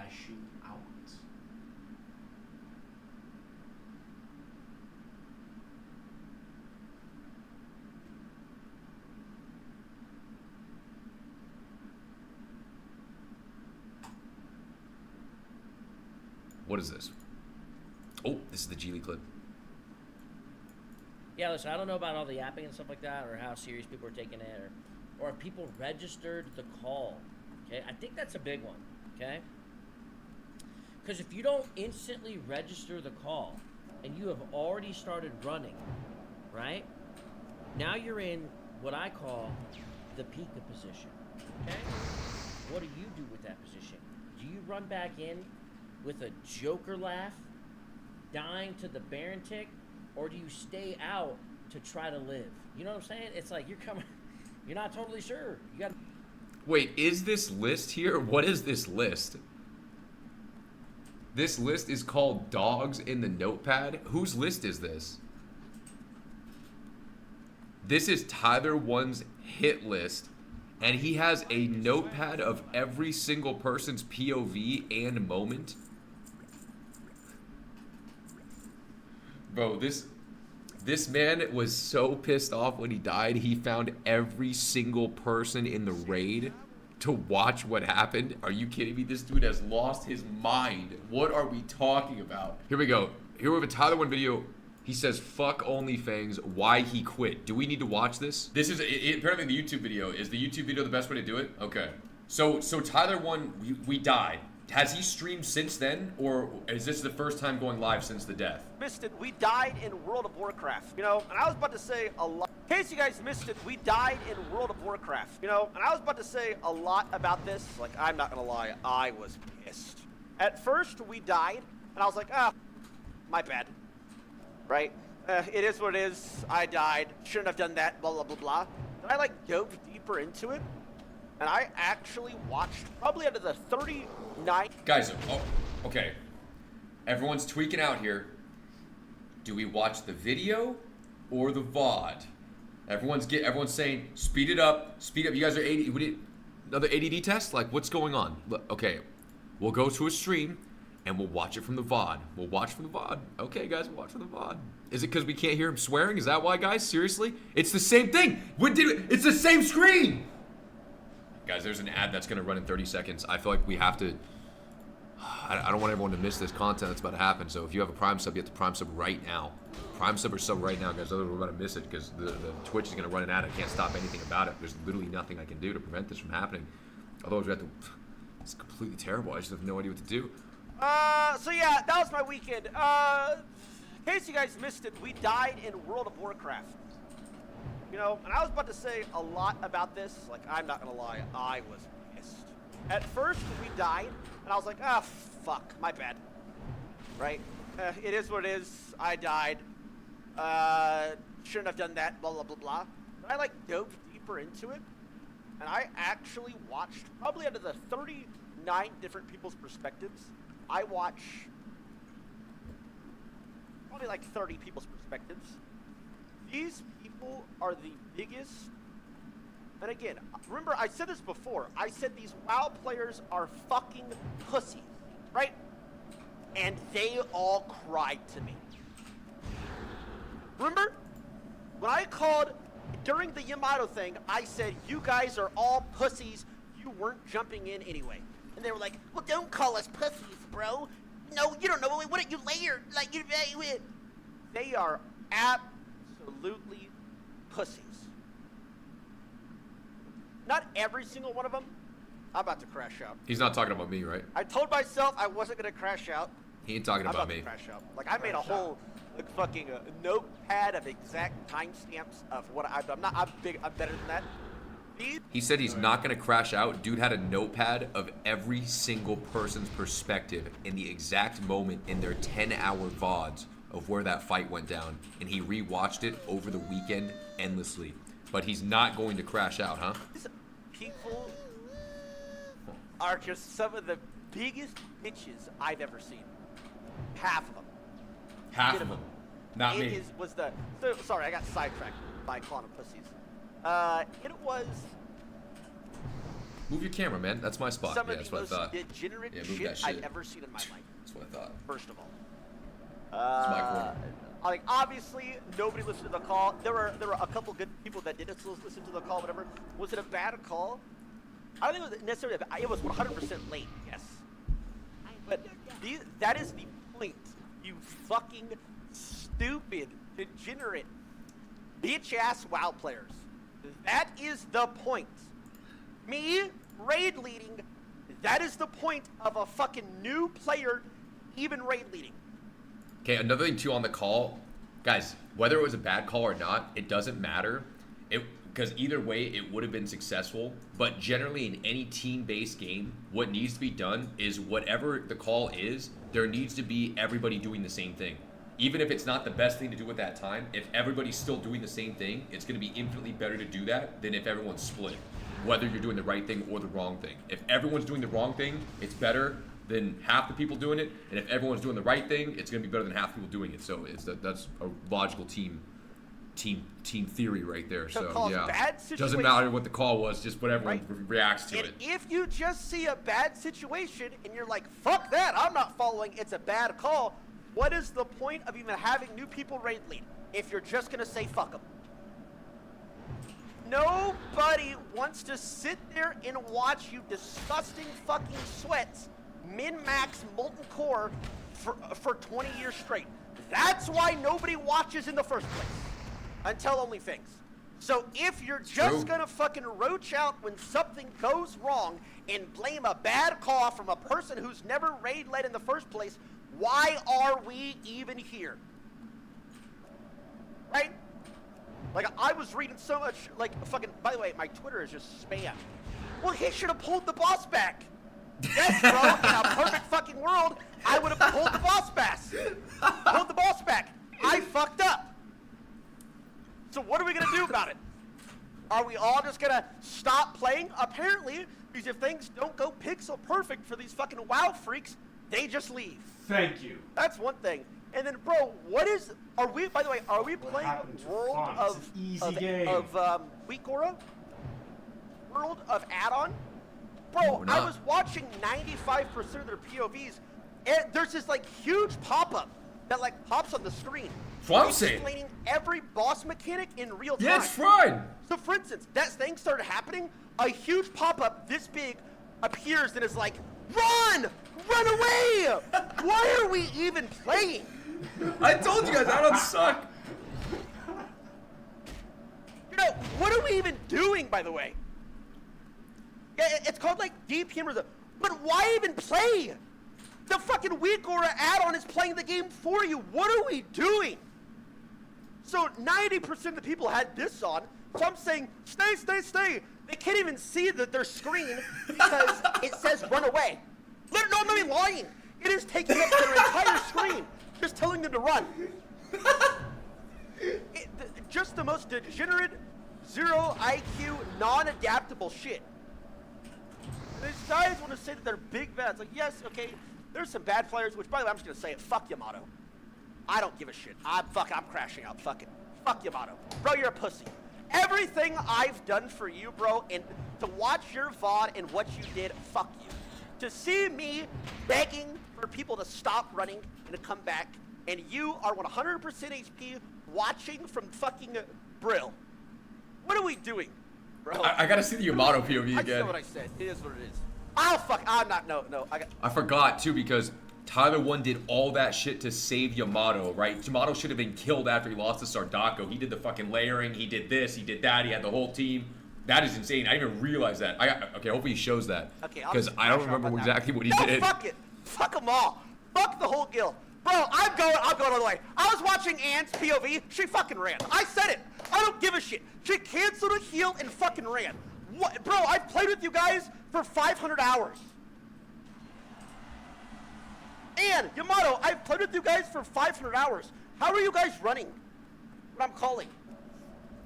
crashing out. What is this? Oh, this is the Geely clip. Yeah, listen, I don't know about all the yapping and stuff like that, or how serious people are taking it, or if people registered the call. Okay, I think that's a big one. Okay, because if you don't instantly register the call, and you have already started running, right? Now you're in what I call the Pika position. Okay, what do you do with that position? Do you run back in with a Joker laugh, dying to the Baron tick, or do you stay out to try to live? You know what I'm saying? It's like you're coming, you're not totally sure. You got. Wait, is this list here? What is this list? This list is called Dogs in the Notepad. Whose list is this? This is Tyler One's hit list, and he has a notepad of every single person's POV and moment. Bro, this man was so pissed off when he died, he found every single person in the raid to watch what happened. Are you kidding me? This dude has lost his mind. What are we talking about? Here we go. Here we have a Tyler One video. He says, fuck OnlyFans, why he quit. Do we need to watch this? This is, apparently the YouTube video. Is the YouTube video the best way to do it? Okay. So Tyler One, we died. Has he streamed since then, or is this the first time going live since the death? Missed it. We died in World of Warcraft, you know, and I was about to say a lot. In case you guys missed it, we died in World of Warcraft, you know, and I was about to say a lot about this. Like, I'm not gonna lie, I was pissed. At first, we died, and I was like, ah, my bad, right? It is what it is. I died. Shouldn't have done that. Blah blah blah blah. Then I like dove deeper into it, and I actually watched probably out of the 39. Guys, oh, okay. Everyone's tweaking out here. Do we watch the video or the VOD? Everyone's saying speed it up, speed up. You guys are 80. We need another ADD test? Like, what's going on? Okay, we'll go to a stream and we'll watch it from the VOD. We'll watch from the VOD. Okay, guys, we'll watch from the VOD. Is it because we can't hear him swearing? Is that why, guys? Seriously? It's the same thing. It's the same screen. Guys, there's an ad that's going to run in 30 seconds. I feel like we have to... I don't want everyone to miss this content that's about to happen. So if you have a Prime sub, you have to Prime sub right now. Prime sub or sub right now, guys. Otherwise, we're about to miss it because the Twitch is going to run an ad. I can't stop anything about it. There's literally nothing I can do to prevent this from happening. Otherwise, we have to... It's completely terrible. I just have no idea what to do. So yeah, that was my weekend. In case you guys missed it, we died in World of Warcraft. You know, and I was about to say a lot about this. Like, I'm not gonna lie, I was pissed. At first, we died, and I was like, ah, fuck, my bad. Right? It is what it is. I died. Shouldn't have done that, blah, blah, blah, blah. But I, like, dove deeper into it, and I actually watched, probably out of the 39 different people's perspectives, I watch probably like 30 people's perspectives. These people are the biggest, and again, remember I said this before, I said these WoW players are fucking pussies, right? And they all cried to me. Remember? When I called, during the Yamato thing, I said, you guys are all pussies, you weren't jumping in anyway. And they were like, well, don't call us pussies, bro. No, you don't know what you layered, like, they are absolutely pussies. Not every single one of them. I'm about to crash out. He's not talking about me, right? I told myself I wasn't gonna crash out. He ain't talking about me. To crash out. Like, I made a whole fucking notepad of exact timestamps of what I've done. I'm better than that. He said he's not gonna crash out. Dude had a notepad of every single person's perspective in the exact moment in their 10-hour VODs of where that fight went down, and he rewatched it over the weekend endlessly. But he's not going to crash out, huh? These people are just some of the biggest bitches I've ever seen. Half of them. Half of them. Not me. Sorry, I got sidetracked by calling them pussies. It was Move your camera, man. That's my spot. Some Yeah, of that's the what I most thought. degenerate Yeah, move shit that shit. I've ever seen in my life. That's what I thought. First of all. It's my corner. Like obviously nobody listened to the call. There were a couple good people that did listen to the call. Whatever. Was it a bad call? I don't think it was necessarily. It was 100% late. Yes. But that is the point. You fucking stupid, degenerate, bitch ass WoW players. That is the point. Me raid leading. That is the point of a fucking new player even raid leading. Okay, another thing too on the call, guys, whether it was a bad call or not, it doesn't matter. Because either way, it would have been successful. But generally in any team-based game, what needs to be done is whatever the call is, there needs to be everybody doing the same thing. Even if it's not the best thing to do at that time, if everybody's still doing the same thing, it's going to be infinitely better to do that than if everyone's split. Whether you're doing the right thing or the wrong thing. If everyone's doing the wrong thing, it's better than half the people doing it. And if everyone's doing the right thing, it's going to be better than half the people doing it. So that's a logical team theory right there. So yeah, doesn't matter what the call was, just what everyone reacts to it. If you just see a bad situation and you're like, fuck that, I'm not following, it's a bad call, what is the point of even having new people raid lead if you're just going to say fuck them? Nobody wants to sit there and watch you disgusting fucking sweats min-max molten core for 20 years straight. That's why nobody watches in the first place. Until OnlyFans. So if you're just gonna fucking roach out when something goes wrong and blame a bad call from a person who's never raid led in the first place, why are we even here? Right? Like, I was reading so much, like, fucking, by the way, my Twitter is just spam. Well, he should have pulled the boss back. Yes, bro, in a perfect fucking world, I would have pulled the boss back. Pulled the boss back. I fucked up. So what are we gonna do about it? Are we all just gonna stop playing? Apparently, because if things don't go pixel perfect for these fucking WoW freaks, they just leave. Thank you. That's one thing. And then, bro, are we playing World of Weak Aura? World of Add-on? Bro, I was watching 95% of their POVs, and there's this, like, huge pop-up that, like, pops on the screen. That's what I'm saying. Explaining every boss mechanic in real time. Yeah, it's fun. So, for instance, that thing started happening, a huge pop-up this big appears and is like, run! Run away! Why are we even playing? I told you guys, I don't suck. You know, what are we even doing, by the way? Yeah, it's called, like, DPM or something. But why even play? The fucking Weak Aura add-on is playing the game for you. What are we doing? So 90% of the people had this on. So I'm saying, stay, stay, stay. They can't even see their screen because it says run away. No, I'm not even lying. It is taking up their entire screen, just telling them to run. Just the most degenerate, zero IQ, non-adaptable shit. These guys want to say that they're big bad. It's like, yes, okay, there's some bad players, which, by the way, I'm just going to say it. Fuck Yamato. I don't give a shit. I'm crashing out. Fuck it. Fuck Yamato. Bro, you're a pussy. Everything I've done for you, bro, and to watch your VOD and what you did, fuck you. To see me begging for people to stop running and to come back, and you are 100% HP watching from fucking Brill. What are we doing, bro? I gotta see the Yamato POV again. I said what I said. It is what it is. Oh, fuck. I'm not. No. I forgot, too, because Tyler 1 did all that shit to save Yamato, right? Yamato should have been killed after he lost to Sardako. He did the fucking layering. He did this. He did that. He had the whole team. That is insane. I didn't even realize that. Okay, hopefully he shows that. Okay, because I don't remember exactly what he did. Fuck it. Fuck them all. Fuck the whole guild. Bro, I'm going all the way. I was watching Anne's POV. She fucking ran. I said it. I don't give a shit. She canceled a heal and fucking ran. What? Bro, I've played with you guys for 500 hours. And, Yamato, I've played with you guys for 500 hours. How are you guys running what I'm calling?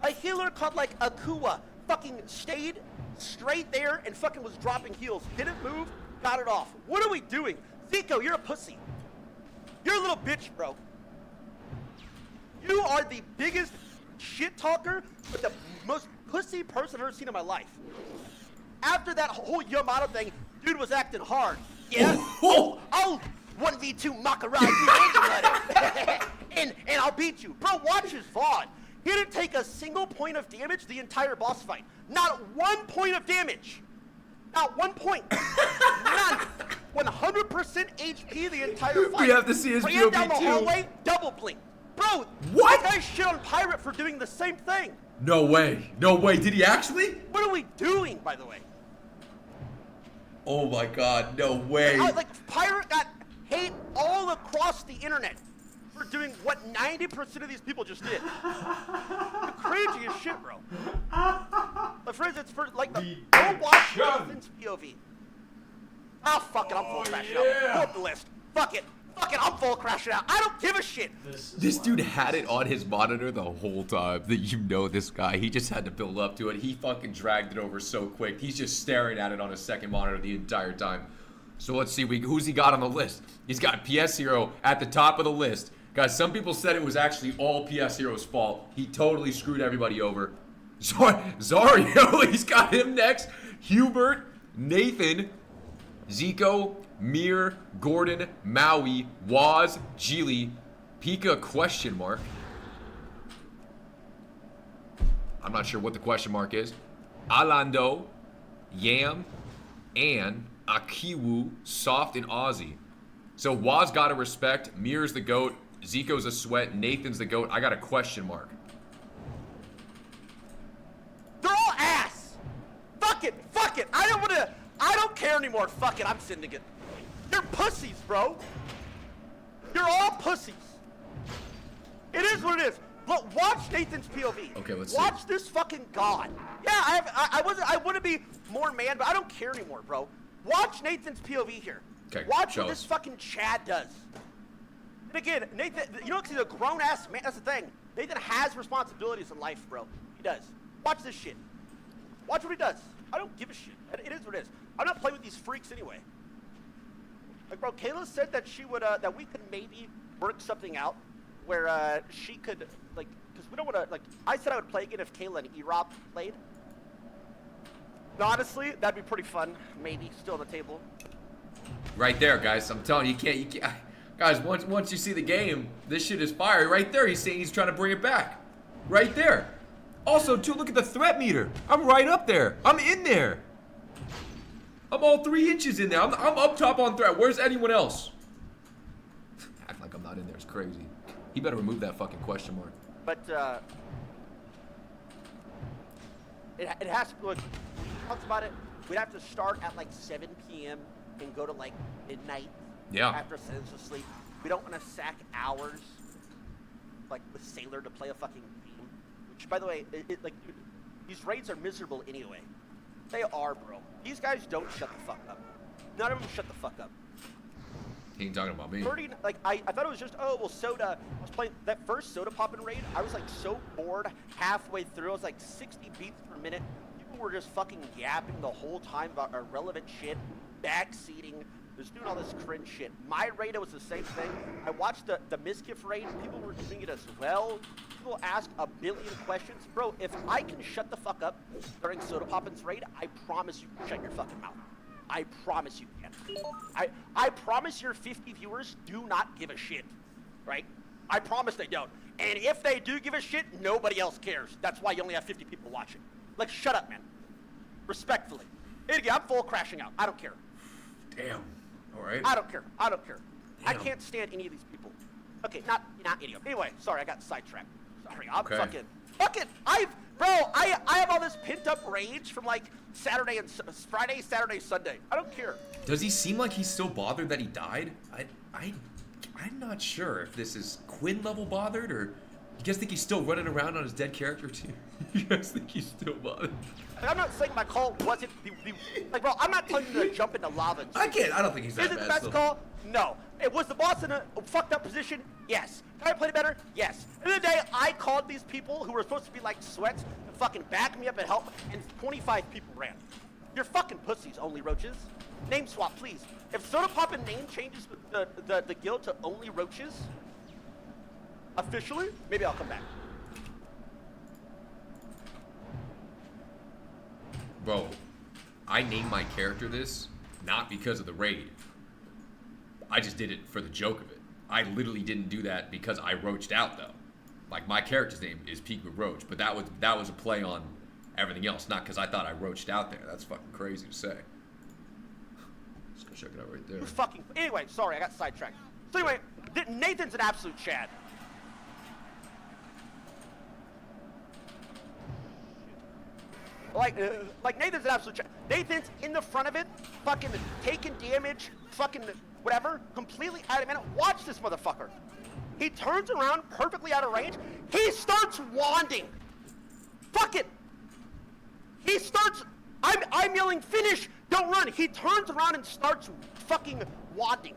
A healer called, like, Akua fucking stayed straight there and fucking was dropping heals. Didn't move, got it off. What are we doing? Zico, you're a pussy. You're a little bitch, bro. You are the biggest shit talker, but the most pussy person I've ever seen in my life. after that whole Yamato thing, dude was acting hard. Yeah? I'll 1v2 Makurai and I'll beat you. Bro, watch his VOD. He didn't take a single point of damage the entire boss fight. Not 1 point of damage. Not 1 point. None. 100% HP the entire fight. We have to see his Ran POV down the too. hallway, double blink. Bro, what? That guy shit on Pirate for doing the same thing. No way. No way. Did he actually? What are we doing, by the way? Oh my god. No way. Like, Pirate got hate all across the internet for doing what 90% of these people just did. The craziest shit, bro. But for instance, for like the go watch Nathan's POV. Oh, fuck it, I'm full crashing out. Pull up the list. Fuck it. Fuck it, I'm full crashing out. I don't give a shit. This dude had it on his monitor the whole time. That you know this guy. He just had to build up to it. He fucking dragged it over so quick. He's just staring at it on his second monitor the entire time. So let's see, who's he got on the list? He's got PS Hero at the top of the list. Guys, some people said it was actually all PS Hero's fault. He totally screwed everybody over. Zario, he's got him next. Hubert, Nathan, Zico, Mir, Gordon, Maui, Waz, Geely, Pika, question mark. I'm not sure what the question mark is. Alando, Yam, and Akiwu, Soft, and Aussie. So Waz gotta respect, Mir's the GOAT, Zico's a sweat, Nathan's the GOAT. I got a question mark. They're all ass. Fuck it. Fuck it. I don't care anymore. Fuck it. I'm sending it. You're pussies, bro. You're all pussies. It is what it is. Look, watch Nathan's POV. Okay, let's watch see. this fucking god. Yeah, I wouldn't be more man, but I don't care anymore, bro. Watch Nathan's POV here. Okay, watch show what this us. fucking Chad does. And again, Nathan, you know, he's a grown-ass man. That's the thing. Nathan has responsibilities in life, bro. He does. Watch this shit. Watch what he does. I don't give a shit. It is what it is. I'm not playing with these freaks anyway. Like, bro, Kayla said that she would, that we could maybe work something out where she could, like, because we don't want to, like, I said I would play again if Kayla and Erop played. And honestly, that'd be pretty fun. Maybe still on the table. Right there, guys. I'm telling you, you can't. Guys, once you see the game, this shit is fire. Right there, he's saying he's trying to bring it back. Right there. Also, too, look at the threat meter. I'm right up there. I'm in there. I'm all 3 inches in there. I'm up top on threat. Where's anyone else? Act like I'm not in there. It's crazy. He better remove that fucking question mark. But, it has to, look, talks about it, we'd have to start at like 7 p.m. and go to like midnight. Yeah. After Sailor's asleep. We don't want to sack hours, like, with Sailor to play a fucking game. Which, by the way, like, dude, these raids are miserable anyway. They are, bro. These guys don't shut the fuck up. None of them shut the fuck up. He ain't talking about me. 30, like, I thought it was just, oh, well, Soda, I was playing that first Soda Poppin' raid. I was, like, so bored halfway through. I was, like, 60 beats per minute. People were just fucking yapping the whole time about irrelevant shit, backseating, just doing all this cringe shit. My raid, it was the same thing. I watched the Miskiff raid. People were doing it as well. People ask a billion questions. Bro, if I can shut the fuck up during Soda Poppin's raid, I promise you can shut your fucking mouth. I promise you can. I promise your 50 viewers do not give a shit, right? I promise they don't. And if they do give a shit, nobody else cares. That's why you only have 50 people watching. Like, shut up, man. Respectfully. And again, I'm full crashing out. I don't care. Damn. All right. I don't care. I don't care. I Damn. can't stand any of these people. Okay, not any of them. Anyway, sorry, I got sidetracked. Sorry, I'm Okay. fucking, I have all this pent up rage from like Saturday and Friday, Saturday, Sunday. I don't care. Does he seem like he's still bothered that he died? I'm not sure if this is Quinn level bothered or you guys think he's still running around on his dead character too? You guys think he's still bothered? Like, I'm not saying my call wasn't like, bro, I'm not telling you to jump into lava. I don't think he's that Is it the bad best still. call? No. It was the boss in a fucked up position? Yes. Can I play it better? Yes. At the end of the day, I called these people who were supposed to be like sweats to fucking back me up and help, and 25 people ran. You're fucking pussies, Only Roaches. Name swap, please. If Soda Poppin' name changes the guild to Only Roaches, officially, maybe I'll come back. Bro, I named my character this not because of the raid. I just did it for the joke of it. I literally didn't do that because I roached out though. Like my character's name is Peak McRoach, but that was a play on everything else, not because I thought I roached out there. That's fucking crazy to say. Just go check it out right there. You fucking. Anyway, sorry, I got sidetracked. So anyway, Nathan's an absolute Chad. Like Nathan's an absolute Chad. Nathan's in the front of it, fucking taking damage, fucking whatever, completely out of minute. Watch this motherfucker. He turns around perfectly out of range. He starts wanding. Fuck it. He starts. I'm yelling, finish, don't run. He turns around and starts fucking wanding.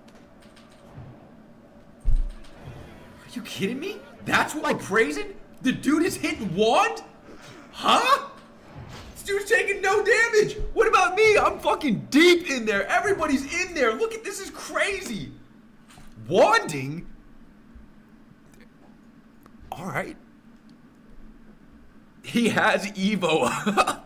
Are you kidding me? That's what we're praising? The dude is hitting wand? Huh? This dude's taking no damage. What about me? I'm fucking deep in there. Everybody's in there. Look at this, is crazy. Wanding? All right. He has Evo up.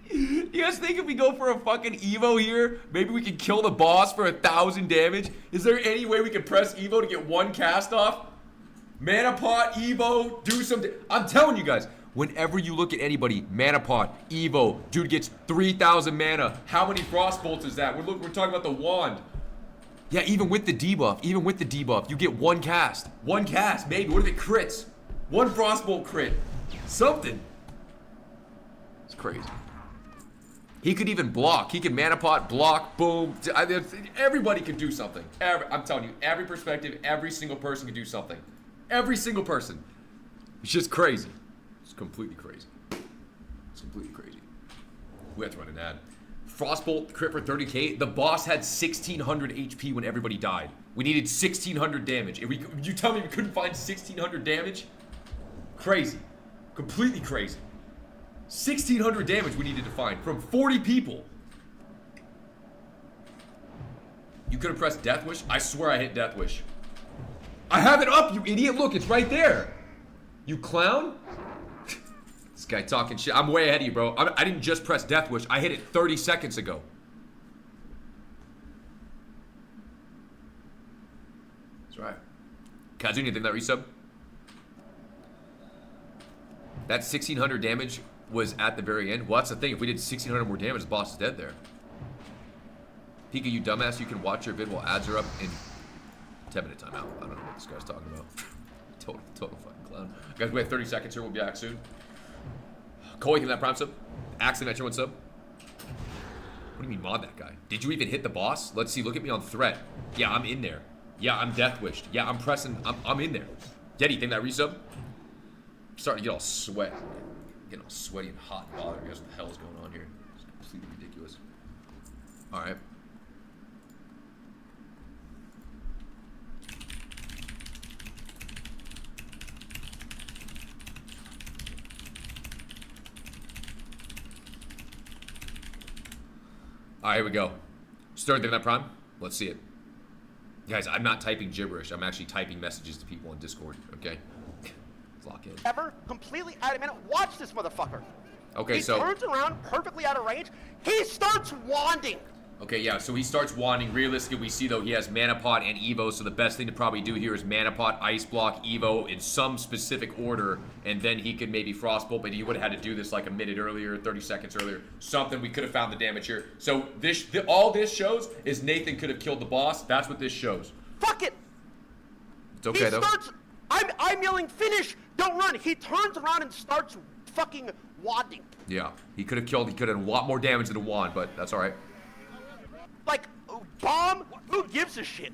You guys think if we go for a fucking Evo here, maybe we can kill the boss for 1,000 damage? Is there any way we can press Evo to get one cast off? Mana Pot, Evo, do something. I'm telling you guys, whenever you look at anybody, Mana Pot, Evo, dude gets 3,000 mana. How many Frost Bolts is that? We're talking about the wand. Yeah, even with the debuff, you get one cast. One cast, maybe. What if it crits? One Frostbolt crit. Something. It's crazy. He could even block. He can Mana Pot, block, boom. Everybody can do something. I'm telling you, every perspective, every single person can do something. Every single person. It's just crazy. It's completely crazy. It's completely crazy. We have to run an ad. Frostbolt crit for 30k. The boss had 1,600 HP when everybody died. We needed 1,600 damage. If you tell me we couldn't find 1,600 damage? Crazy. Completely crazy. 1,600 damage we needed to find from 40 people. You could have pressed Death Wish? I swear I hit Death Wish. I have it up, you idiot. Look, it's right there. You clown. This guy talking shit. I'm way ahead of you, bro. I didn't just press Death Wish. I hit it 30 seconds ago. That's right. Kazu, you think that resub? That 1,600 damage was at the very end. Well, that's the thing. If we did 1,600 more damage, the boss is dead there. Pika, you dumbass. You can watch your vid while ads are up in 10-minute timeout. I don't know what this guy's talking about. Total fucking clown. Guys, we have 30 seconds here. We'll be back soon. Koi, give that prime sub. Axon, that your one sub. What do you mean mod that guy? Did you even hit the boss? Let's see. Look at me on threat. Yeah, I'm in there. Yeah, I'm Death Wished. Yeah, I'm pressing. I'm in there. Yeti, think that resub? I'm starting to get all sweat. Getting all sweaty and hot and bothered. Guys, what the hell is going on here? It's completely ridiculous. All right. All right, here we go. Starting thinking that prime. Let's see it. Guys, I'm not typing gibberish. I'm actually typing messages to people on Discord, okay? Let's lock in. Ever completely out of minute. Watch this motherfucker. Okay, he turns around perfectly out of range. He starts wanding. Okay, yeah, so he starts wanding. Realistically, we see, though, he has Mana Pot and Evo, so the best thing to probably do here is Mana Pot, Ice Block, Evo in some specific order, and then he could maybe Frostbolt, but he would have had to do this like a minute earlier, 30 seconds earlier, something. We could have found the damage here. So all this shows is Nathan could have killed the boss. That's what this shows. Fuck it! It's okay, though. I'm yelling, finish, don't run. He turns around and starts fucking wanding. Yeah, he could have killed, he could have done a lot more damage than a wand, but that's all right. Like, bomb? Who gives a shit?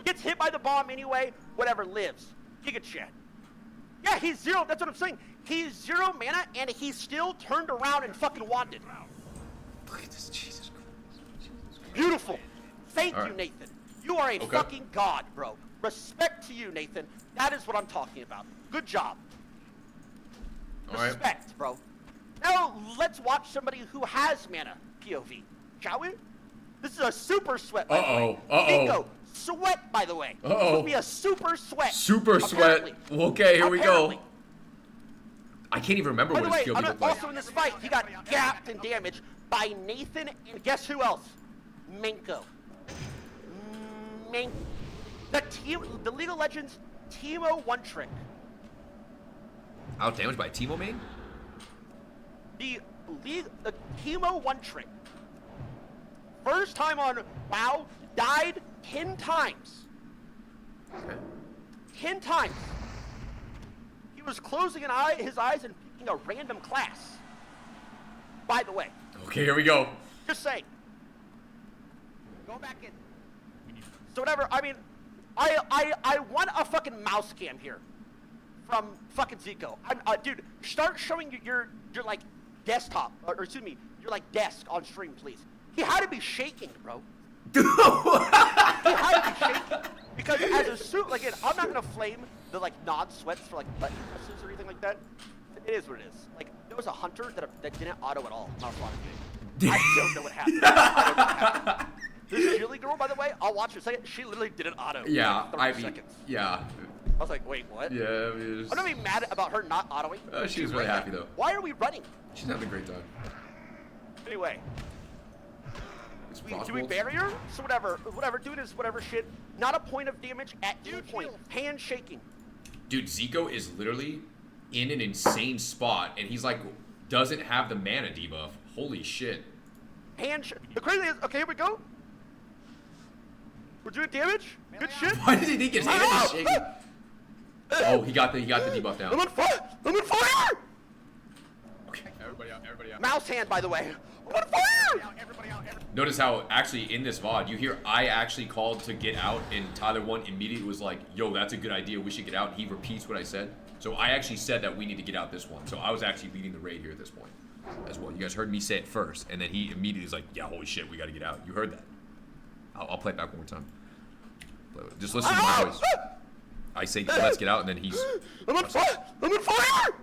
Gets hit by the bomb anyway, whatever, lives. Giga Chad. Yeah, he's zero, that's what I'm saying. He's 0 mana, and he still turned around and fucking wanded. Look at this, Jesus Christ. Beautiful. Thank you, Nathan. You are a fucking god, bro. Respect to you, Nathan. That is what I'm talking about. Good job. Respect, bro. Now, let's watch somebody who has mana POV, shall we? This is a super sweat, by the way. Bingo. Sweat, by the way. This will be a super sweat. Super sweat. Okay, here we go. I can't even remember By what the his way, POV looked like. also in this fight, he got gapped and damaged by Nathan and guess who else? Menko. The League of Legends Teemo One Trick. Out damaged by Teemo main? The Teemo One Trick. First time on WoW, died 10 times. Okay. 10 times. He was closing his eyes and picking a random class. By the way. Okay, here we go. Just saying. Go back in. So whatever, I mean, I want a fucking mouse cam here. From fucking Zico. Dude, start showing your like desktop, or excuse me, your like desk on stream, please. He had to be shaking, bro. He had to be shaking. Because as a suit, like, I'm not gonna flame the like non-sweats for like button presses or anything like that. It is what it is. Like, there was a hunter that didn't auto at all. Not I don't know what happened. I don't know what happened. This Julie girl, by the way, I'll watch her say it. She literally didn't auto. Yeah, for like 30 seconds. Yeah. I was like, wait, what? Yeah, I'm not even mad about her not autoing. she was really happy though. Why are we running? She's having a great time. Anyway. Do we barrier? So whatever, doing his whatever shit. Not a point of damage at any point. Hand shaking. Dude, Zico is literally in an insane spot, and he's like, doesn't have the mana debuff. Holy shit. The crazy is, okay, here we go. We're doing damage. Good shit. Why did he think his hand was shaking? Oh, he got the debuff down. I'm on fire! I'm on fire! Okay, everybody out. Mouse hand, by the way. I'm on fire! Notice how actually in this VOD, you hear I actually called to get out, and Tyler 1 immediately was like, yo, that's a good idea, we should get out. He repeats what I said. So I actually said that we need to get out this one. So I was actually leading the raid here at this point as well. You guys heard me say it first, and then he immediately was like, yeah, holy shit, we gotta get out. You heard that. I'll play it back one more time. Just listen to my voice. I say, let's get out, and then he's... I'm on fire! I'm on fire!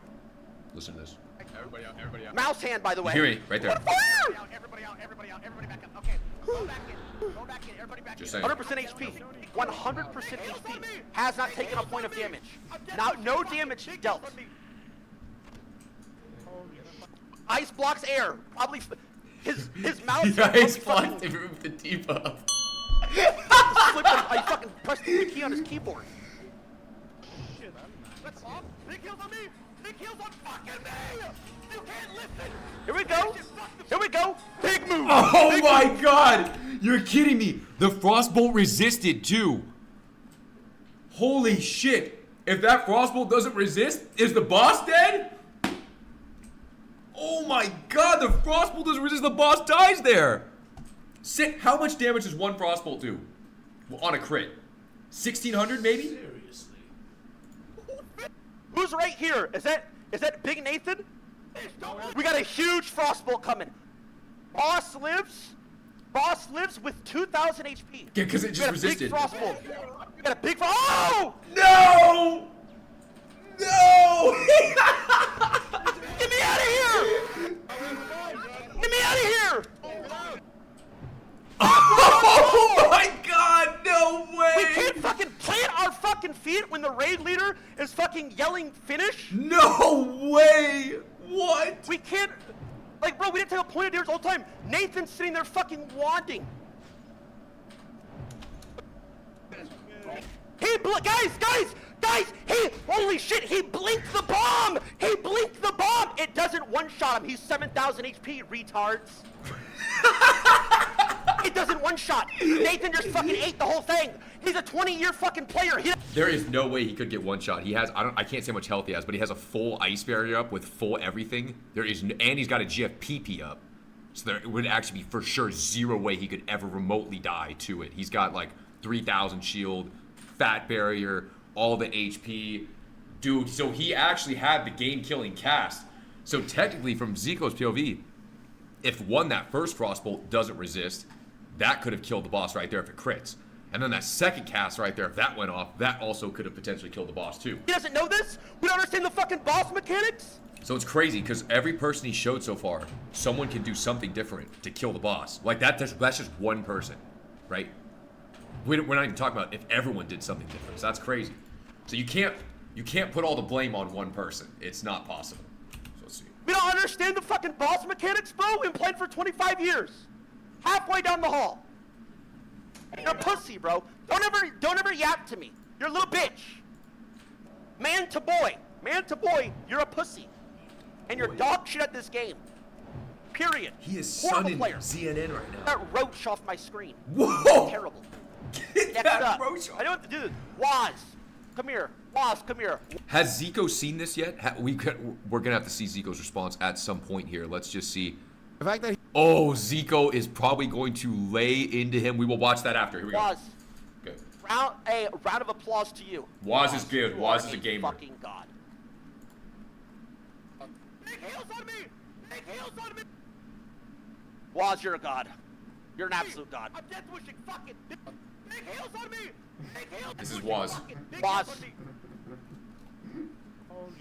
Listen to this. Everybody out. Mouse hand, by the way. You hear me? Right there. I'm on fire! Everybody out. Everybody back up. Okay. Go back in. Everybody back in. 100% HP. 100% HP. Has not taken a point of damage. Now, no damage dealt. Ice blocks air. Probably his mouth. Ice blocks to remove the debuff. I fucking pressed the key on his keyboard. Shit, let's off. Big heals on me. Big heals on fucking me. You can't listen. Here we go. Here we go. Big move. Oh Big my move. god. You're kidding me. The Frostbolt resisted too. Holy shit. If that Frostbolt doesn't resist, is the boss dead? Oh my god, the Frostbolt doesn't resist, the boss dies there. Sick. How much damage does one Frostbolt do? Well, on a crit? 1600 maybe? Seriously. Who's right here? Is that Big Nathan? We got a huge Frostbolt coming. Boss lives with 2,000 HP. Yeah, because it just resisted. Big Frostbolt. We got a big Oh! No! No! Get me out of here! Get me out of here! Oh my god, no way! We can't fucking plant our fucking feet when the raid leader is fucking yelling finish? No way! What? We can't... Like, bro, we didn't take a point of damage the whole time. Nathan's sitting there fucking wanding. He guys! Holy shit, he blinked the bomb! He blinked the bomb! It doesn't one-shot him. He's 7,000 HP, retards. It doesn't one-shot. Nathan just fucking ate the whole thing. He's a 20-year fucking player. There is no way he could get one shot. He has, I can't say how much health he has, but he has a full ice barrier up with full everything. And he's got a GFPP up. So there would actually be for sure zero way he could ever remotely die to it. He's got like 3,000 shield, fat barrier, all the HP. Dude, so he actually had the game-killing cast. So technically from Zico's POV, if that first Frostbolt doesn't resist, that could have killed the boss right there if it crits. And then that second cast right there, if that went off, that also could have potentially killed the boss too. He doesn't know this? We don't understand the fucking boss mechanics? So it's crazy because every person he showed so far, someone can do something different to kill the boss. Like that's just one person, right? We're not even talking about if everyone did something different. So that's crazy. So you can't put all the blame on one person. It's not possible. We don't understand the fucking boss mechanics, bro. We've been playing for 25 years. Halfway down the hall. You're a pussy, bro. Don't ever yap to me. You're a little bitch. Man to boy, you're a pussy. And you're dog shit at this game. Period. He is Horrible sunning player. CNN right now. That roach off my screen. Whoa! Terrible. Get Next that up. roach I don't have to do this. Waz, come here. Waz, come here. Has Zico seen this yet? We're gonna have to see Zico's response at some point here. Let's just see. The fact that Oh, Zico is probably going to lay into him. We will watch that after. Here we go. Waz. Good. A round of applause to you. Waz is good. You Waz are is a gamer. Fucking god. Big heels on me. Big heels on me. Waz, you're a god. You're an absolute god. I'm death wishing. Fucking big heels on me. Big heels. This is Waz. Waz. Holy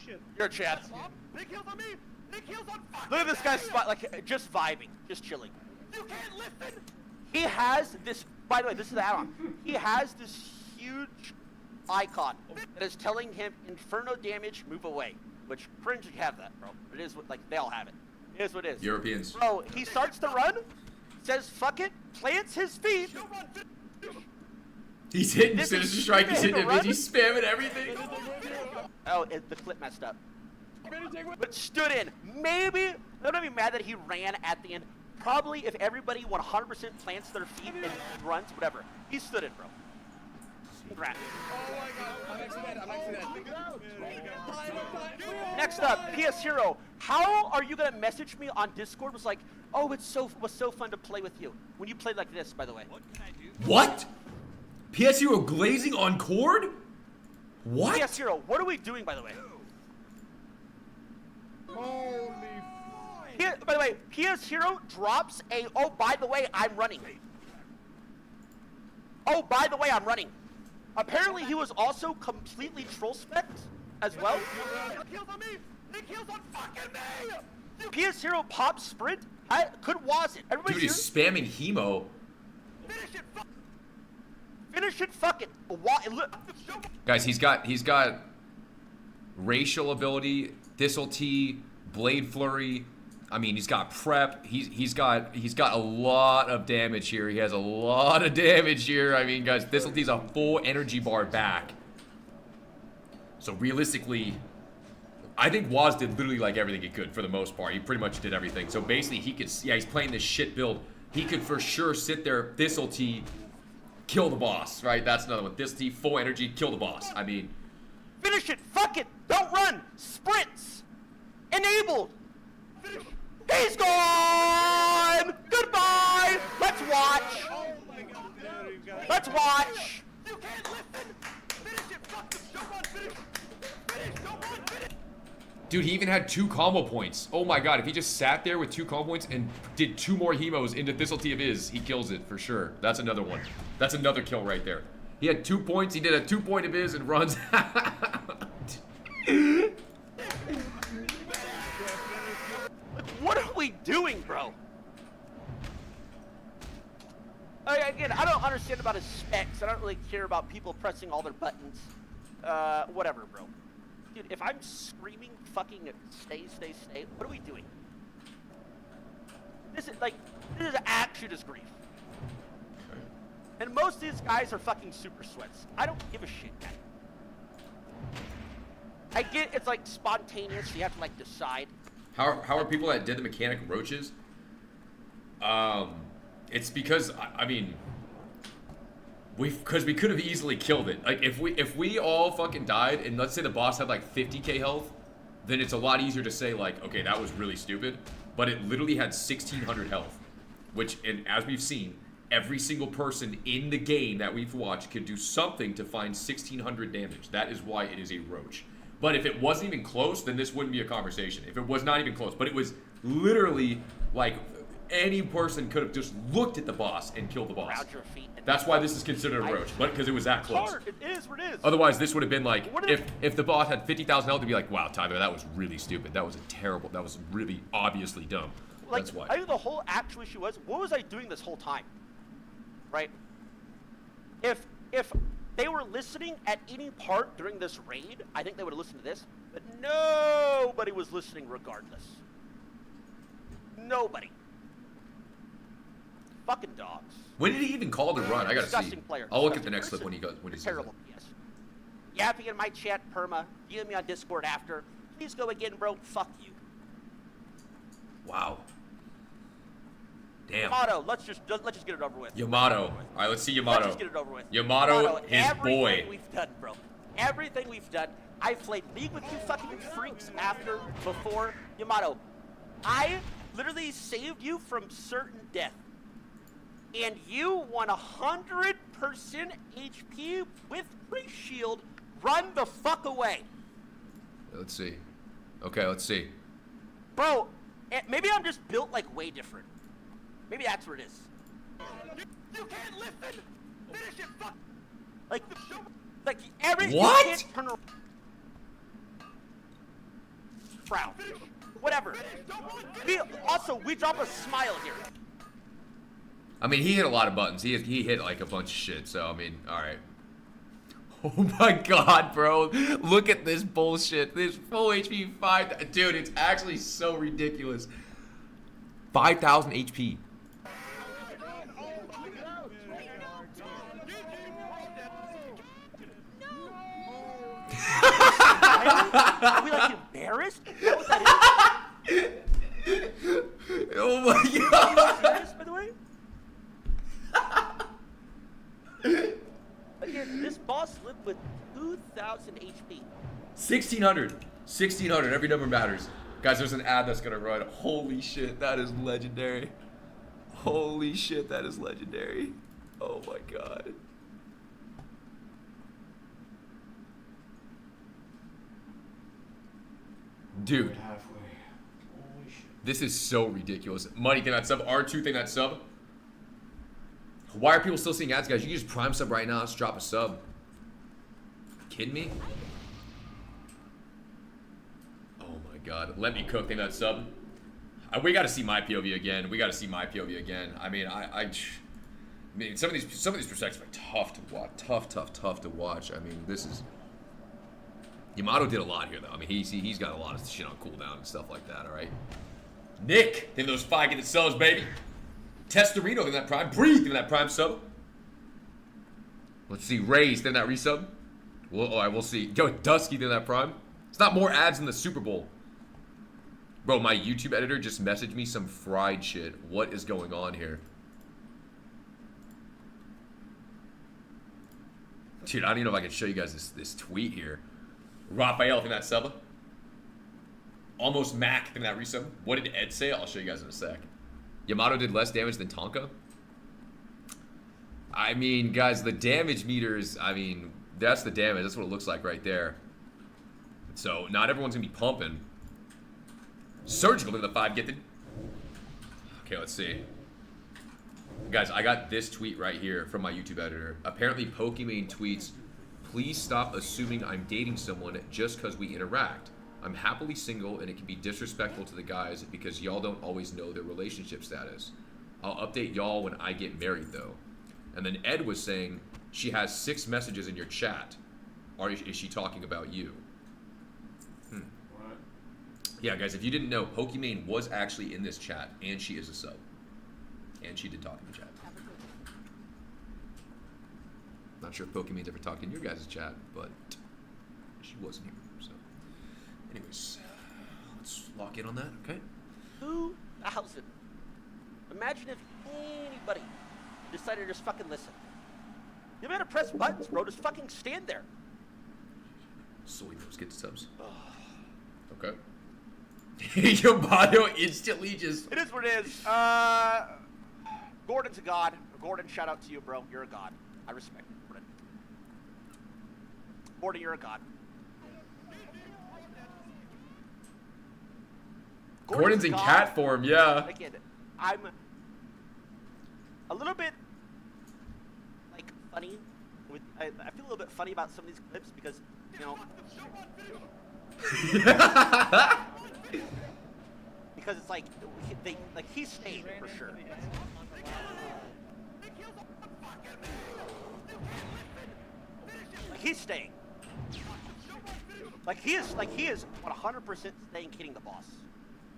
shit. You're a chat. Big heels on me. Big heels on fucking. Look at this guy's spot, like just vibing, just chilling. You can't listen. He has this. By the way, this is the add-on. He has this huge icon that is telling him Inferno damage, move away. Which cringe you have that, bro. It is what, like, they all have it. It is what it is. Europeans. Bro, he starts to run, says fuck it, plants his feet. He's hitting Sinister Strike. He's hitting it. He's spamming everything. Oh, the clip messed up. But stood in. Maybe, I'm not even mad that he ran at the end. Probably if everybody 100% plants their feet and runs, whatever. He stood in, bro. Congrats. Next up, PS Hero. How are you gonna message me on Discord? Was like, oh, was so fun to play with you. When you played like this, by the way. What can I do? What? PS Hero glazing on cord? What? PS Hero, what are we doing, by the way? Holy. By the way, PS Hero drops a, oh, by the way, I'm running. Oh, by the way, I'm running. Apparently, he was also completely troll-specced as well. PS Hero pop sprint. Could was it? Everybody Dude is spamming Hemo. Finish it, fuck it. Guys, he's got racial ability, Thistle T, Blade Flurry. I mean, he's got prep. He's got a lot of damage here. He has a lot of damage here. I mean, guys, Thistle T's a full energy bar back. So realistically, I think Waz did literally like everything he could for the most part. He pretty much did everything. So basically, he could, yeah, he's playing this shit build. He could for sure sit there, Thistle T, kill the boss, right? That's another one. Thistle T, full energy, kill the boss. I mean, finish it, fuck it, don't run, sprints, enabled. He's gone! Goodbye! Let's watch! Let's watch! You can't listen! Finish it! Fuck this! Don't run! Finish! Finish! Don't run! Finish! dude, he even had 2 combo points. Oh my god, if he just sat there with 2 combo points and did 2 more Hemos into Thistle T of his, he kills it for sure. That's another one. That's another kill right there. He had 2 points, he did a 2-point of his and runs What are we doing, bro? Again, I don't understand about his specs. I don't really care about people pressing all their buttons. Whatever, bro. Dude, if I'm screaming fucking stay, what are we doing? This is actually just grief. And most of these guys are fucking super sweats. I don't give a shit, guy. I get it's like spontaneous, so you have to like decide. How are people that did the mechanic roaches? It's because I mean, we could have easily killed it. Like if we all fucking died and let's say the boss had like 50k health, then it's a lot easier to say like, okay, that was really stupid. But it literally had 1600 health, which, and as we've seen, every single person in the game that we've watched could do something to find 1600 damage. That is why it is a roach. But if it wasn't even close, then this wouldn't be a conversation. If it was not even close, but it was literally like any person could have just looked at the boss and killed the boss. That's why this is considered a roach, but because it was that close. Hard. It is what it is. Otherwise, this would have been like, if the boss had 50,000 health, it'd be like, wow, Tyler, that was really stupid. That was that was really obviously dumb. Like, that's why. I think the whole actual issue was, what was I doing this whole time? Right? If they were listening at any part during this raid, I think they would have listened to this, but nobody was listening regardless. Nobody. Fucking dogs. When did he even call the run? I gotta see. Disgusting player. I'll look at the next clip when he says Terrible. that. Yes. Yapping in my chat, perma. DM me on Discord after. Please go again, bro. Fuck you. Wow. Damn. Yamato, let's just get it over with. Yamato. All right, let's see Yamato. Let's just get it over with. Yamato, his boy. Everything we've done, bro. Everything we've done. I've played League with you fucking freaks after, before. Yamato, I literally saved you from certain death. And you won 100% HP with free shield. Run the fuck away. Let's see. Okay, let's see. Bro, maybe I'm just built like way different. Maybe that's what it is. You can't listen. Finish it, fuck. Like every. What? You can't turn around. Frown. Whatever. We drop a smile here. I mean, he hit a lot of buttons. He hit like a bunch of shit. So I mean, all right. Oh my god, bro! Look at this bullshit. This full HP 5, dude. It's actually so ridiculous. 5,000 HP. Are we like embarrassed? Is that what that is? Oh my god! Are you serious, by the way? Again, this boss lived with 2,000 HP. 1,600. 1,600. Every number matters. Guys, there's an ad that's gonna run. Holy shit, that is legendary. Holy shit, that is legendary. Oh my god. Dude. This is so ridiculous. Money thing that sub. R2 thing that sub. Why are people still seeing ads, guys? You can just prime sub right now. Let's drop a sub. Kidding me? Oh my god. Let me cook thing that sub. We got to see my POV again. We got to see my POV again. I mean, I mean, some of these perspectives are tough to watch. Tough to watch. I mean, this is. Yamato did a lot here, though. I mean, he's got a lot of shit on cooldown and stuff like that. All right. Nick, then those 5 get the subs, baby. Testorino, then that prime. Breathe, then that prime sub. Let's see. Raise, then that resub. Well, all right, we'll see. Yo, Dusky, then that prime. It's not more ads than the Super Bowl. Bro, my YouTube editor just messaged me some fried shit. What is going on here? Dude, I don't even know if I can show you guys this tweet here. Raphael, think that sub. Almost Mac, think that resub. What did Ed say? I'll show you guys in a sec. Yamato did less damage than Tonka. I mean, guys, the damage meters, I mean, that's the damage. That's what it looks like right there. So, not everyone's going to be pumping. Surgical in the 5 gifted. Okay, let's see. Guys, I got this tweet right here from my YouTube editor. Apparently, Pokimane tweets, "Please stop assuming I'm dating someone just because we interact. I'm happily single, and it can be disrespectful to the guys because y'all don't always know their relationship status. I'll update y'all when I get married, though." And then Ed was saying, "She has 6 messages in your chat. Is she talking about you?" What? Yeah, guys, if you didn't know, Pokimane was actually in this chat, and she is a sub. And she did talk in the chat. Not sure if Pokimane's ever talked in your guys' chat, but she wasn't here, so. Anyways, let's lock in on that, okay? 2,000. Imagine if anybody decided to just fucking listen. You gotta press buttons, bro. Just fucking stand there. Sweet, let's get to subs. Okay. Yamato instantly just. It is what it is. Gordon's a god. Gordon, shout out to you, bro. You're a god. I respect you, Gordon. Gordon, you're a god. Gordon's in cat form, yeah. Again, I'm a little bit like funny. I feel a little bit funny about some of these clips because, you know, because it's like he stayed for sure. He's staying. Like he is 100% staying kidding the boss.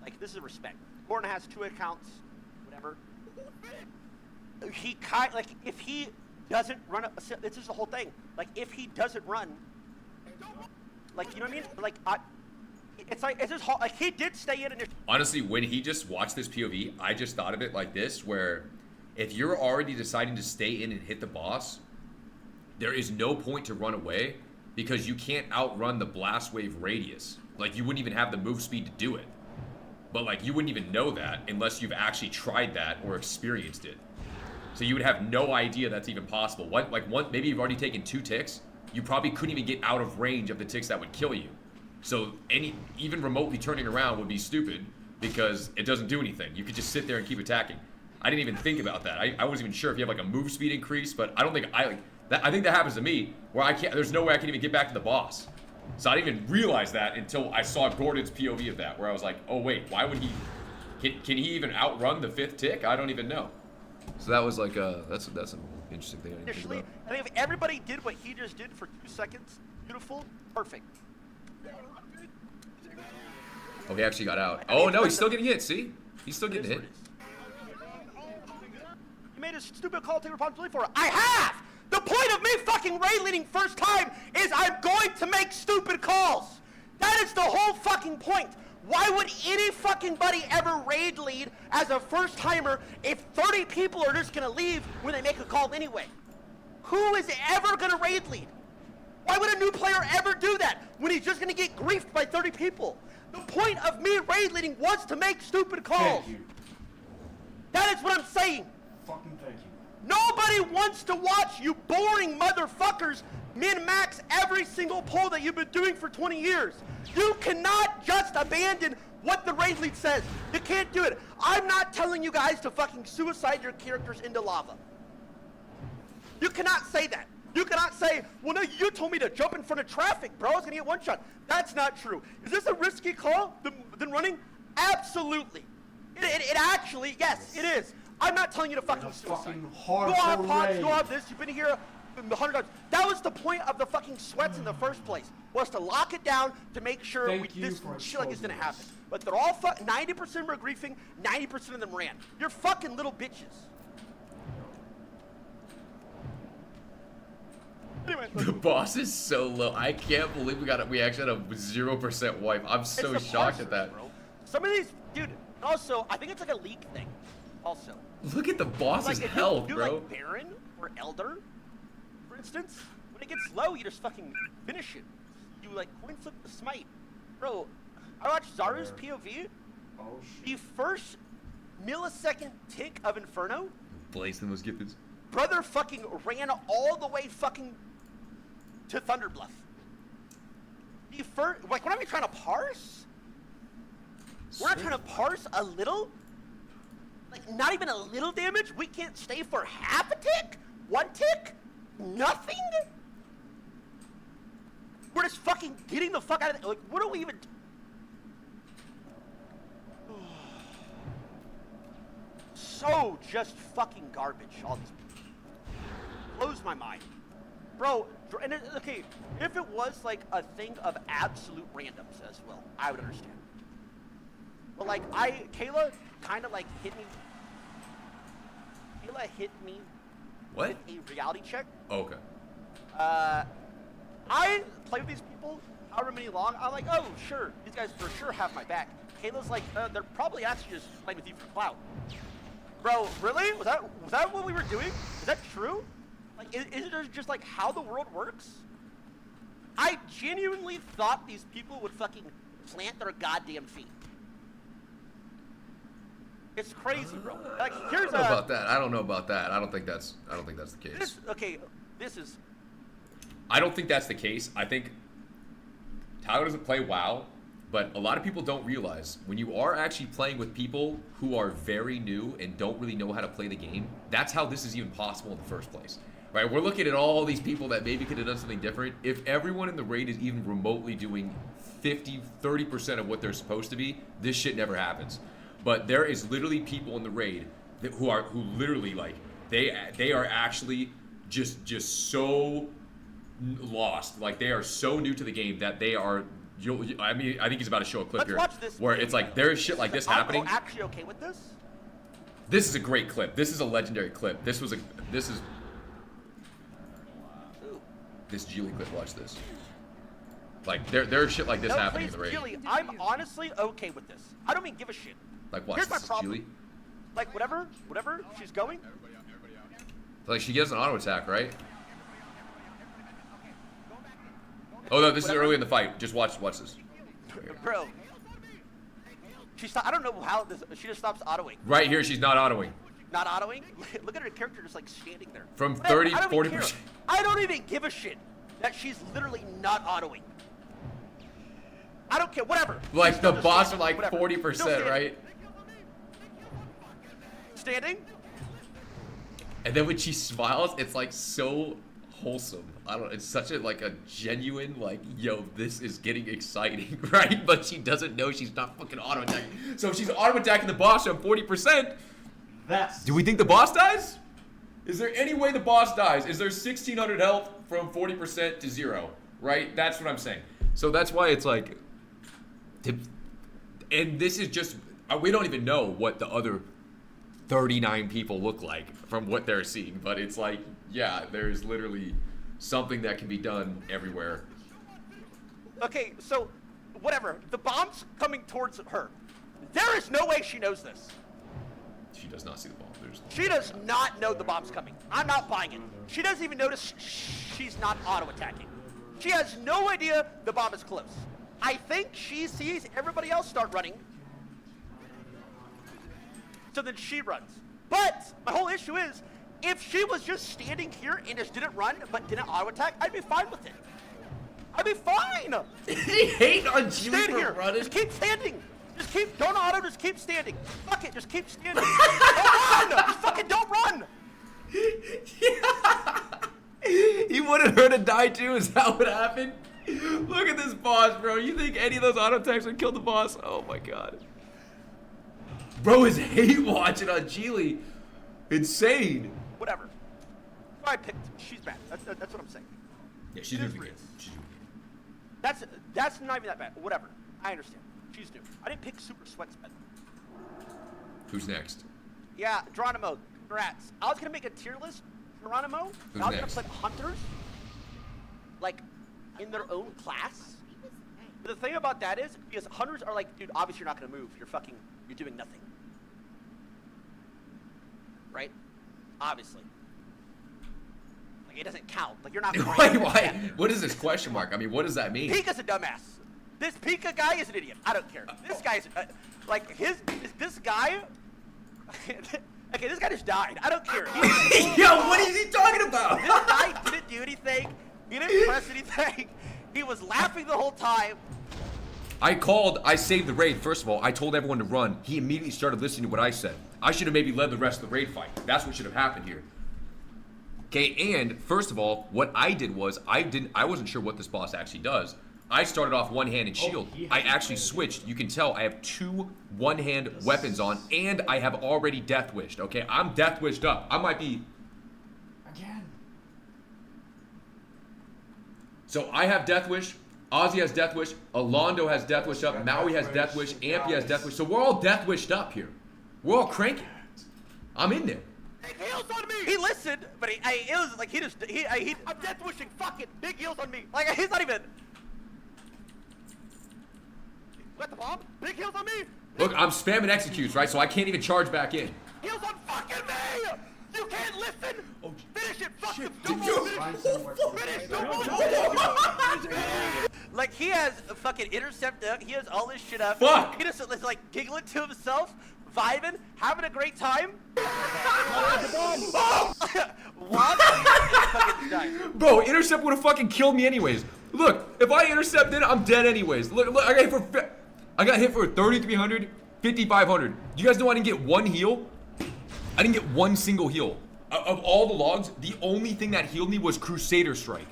Like this is respect. Gordon has 2 accounts, whatever. He if he doesn't run up, this is the whole thing. Like if he doesn't run, like you know what I mean? Like it's just like he did stay in. Honestly, when he just watched this POV, I just thought of it like this, where if you're already deciding to stay in and hit the boss, there is no point to run away because you can't outrun the blast wave radius. Like you wouldn't even have the move speed to do it. But like you wouldn't even know that unless you've actually tried that or experienced it. So you would have no idea that's even possible. Maybe you've already taken 2 ticks, you probably couldn't even get out of range of the ticks that would kill you. So even remotely turning around would be stupid because it doesn't do anything. You could just sit there and keep attacking. I didn't even think about that. I wasn't even sure if you have like a move speed increase, but I don't think I think that happens to me where I can't. There's no way I can even get back to the boss. So I didn't even realize that until I saw Gordon's POV of that, where I was like, oh wait, why would he? Can he even outrun the 5th tick? I don't even know. So that was like that's an interesting thing. I didn't think about. I think if everybody did what he just did for 2 seconds, beautiful, perfect. Oh, he actually got out. Oh no, he's still getting hit. See, he's still getting hit. You made a stupid call to take responsibility for it. I have! The point of me fucking raid leading first time is I'm going to make stupid calls. That is the whole fucking point. Why would any fucking buddy ever raid lead as a first timer if 30 people are just gonna leave when they make a call anyway? Who is ever gonna raid lead? Why would a new player ever do that when he's just gonna get griefed by 30 people? The point of me raid leading was to make stupid calls. Thank you. That is what I'm saying. Fucking thank you. Nobody wants to watch you boring motherfuckers min-max every single poll that you've been doing for 20 years. You cannot just abandon what the raid lead says. You can't do it. I'm not telling you guys to fucking suicide your characters into lava. You cannot say that. You cannot say, well, no, you told me to jump in front of traffic, bro. I was going to get one shot. That's not true. Is this a risky call than running? Absolutely. It actually, yes, it is. I'm not telling you to fucking suicide. Go have pots, go have this. You've been here 100 times. That was the point of the fucking sweats in the first place, was to lock it down to make sure this shit like this didn't happen. But they're all 90% were griefing, 90% of them ran. You're fucking little bitches. Anyway, the boss is so low. I can't believe we actually had a 0% wipe. I'm so shocked at that. Bro. Some of these, dude. Also, I think it's like a leak thing. Also, look at the boss's health, bro. Like Baron or Elder, for instance, when it gets low, you just fucking finish it. You like coin flip the smite, bro. I watched Zaru's POV. Oh shit. The first millisecond tick of Inferno. Blazen was gifted. Brother fucking ran all the way fucking to Thunderbluff. The first, like, what are we trying to parse? We're not trying to parse a little. Like, not even a little damage? We can't stay for half a tick? 1 tick? Nothing? We're just fucking getting the fuck out of it. Like, what are we even... So just fucking garbage, all these people. Blows my mind. Bro, and okay, if it was like a thing of absolute randoms as well, I would understand. But like, Kayla kind of like hit me. Kayla hit me. What? With a reality check. Oh, okay. I play with these people however many long. I'm like, oh sure, these guys for sure have my back. Kayla's like, they're probably actually just playing with you for clout. Bro, really? Was that what we were doing? Is that true? Like, is it just like how the world works? I genuinely thought these people would fucking plant their goddamn feet. It's crazy, bro. Like, here's I don't know about that. I don't know about that. I don't think that's the case. This is. I don't think that's the case. I think Tyler doesn't play WoW, but a lot of people don't realize when you are actually playing with people who are very new and don't really know how to play the game, that's how this is even possible in the first place. Right? We're looking at all these people that maybe could have done something different. If everyone in the raid is even remotely doing 30% of what they're supposed to be, this shit never happens. But there is literally people in the raid who literally like they are actually just so lost. Like, they are so new to the game that they are. I mean, I think he's about to show a clip here where it's like there's shit like this happening. I'm actually okay with this. This is a great clip. This is a legendary clip. This is Geely clip. Watch this. Like there's shit like this happening in the raid. Geely, I'm honestly okay with this. I don't mean give a shit. Like, watch Here's my this, problem. Geely. Like whatever she's going. Like, she gets an auto attack, right? Oh no, this is early in the fight. Just watch this. Bro. I don't know how this. She just stops autoing. Right here, she's not autoing. Not autoing? Look at her character just like standing there. From 30, 40%. I don't even give a shit that she's literally not autoing. I don't care. Whatever. Like, the boss are like 40%, right? Standing. And then when she smiles, it's like so wholesome. I don't know, it's such a like a genuine like, yo, this is getting exciting, right? But she doesn't know she's not fucking auto attacking. So if she's auto attacking the boss from 40%, do we think the boss dies? Is there any way the boss dies? Is there 1600 health from 40% to 0? Right? That's what I'm saying. So that's why it's like, and this is just, we don't even know what the other 39 people look like from what they're seeing, but it's like, yeah, there's literally something that can be done everywhere. Okay, so whatever. The bomb's coming towards her. There is no way she knows this. She does not see the bomb. She does not know the bomb's coming. I'm not buying it. She doesn't even notice she's not auto-attacking. She has no idea the bomb is close. I think she sees everybody else start running. So then she runs. But my whole issue is, if she was just standing here and just didn't run but didn't auto-attack, I'd be fine with it. I'd be fine. He hate on Geely Stand for here. running. Just keep standing. Don't auto, just keep standing. Fuck it, just keep standing. Don't run. Just fucking don't run. He wanted her to die too? Is that what happened? Look at this boss, bro. You think any of those auto attacks would kill the boss? Oh my god. Bro is hate watching on Geely. Insane. Whatever. I picked. She's bad. That's what I'm saying. Yeah, she's doing good. That's not even that bad. Whatever. I understand. She's new. I didn't pick Super Sweat's bed. Who's next? Yeah, Geronimo. Congrats. I was gonna make a tier list. Geronimo. Who's I was next? gonna put hunters, like, in their own class. But the thing about that is, because hunters are like, dude, obviously you're not gonna move. You're doing nothing. Right? Obviously. Like, it doesn't count. Like, you're not. Why? What is this question mark? I mean, what does that mean? Pika's a dumbass. This Pika guy is an idiot. I don't care. This guy's like this guy. Okay, this guy just died. I don't care. Yo, what is he talking about? This guy didn't do anything. He didn't press anything. He was laughing the whole time. I saved the raid. First of all, I told everyone to run. He immediately started listening to what I said. I should have maybe led the rest of the raid fight. That's what should have happened here. Okay, and first of all, what I did was I wasn't sure what this boss actually does. I started off one-handed shield. I actually switched. You can tell I have 2 one-hand weapons on, and I have already death wished. Okay, I'm death wished up. I might be. Again. So I have death wish. Ozzy has death wish. Alondo has death wish up. Maui has death wish. Ampy has death wish. So we're all death wished up here. We're all cranking. I'm in there. Big heals on me. He listened, but it was like I'm death wishing. Fuck it. Big heals on me. Like he's not even. Got the bomb? Big heals on me! Look, I'm spamming executes, right? So I can't even charge back in. Heals on fucking me! You can't listen! Oh, finish it! Fuck him! Finish! Like, he has a fucking intercept up. He has all this shit up. Fuck! He just like giggling to himself, vibing, having a great time. Bro, intercept would have fucking killed me anyways. Look, if I intercepted, I'm dead anyways. Look, I got hit for 3,300, 5,500. Do you guys know I didn't get one heal? I didn't get one single heal. Of all the logs, the only thing that healed me was Crusader Strike.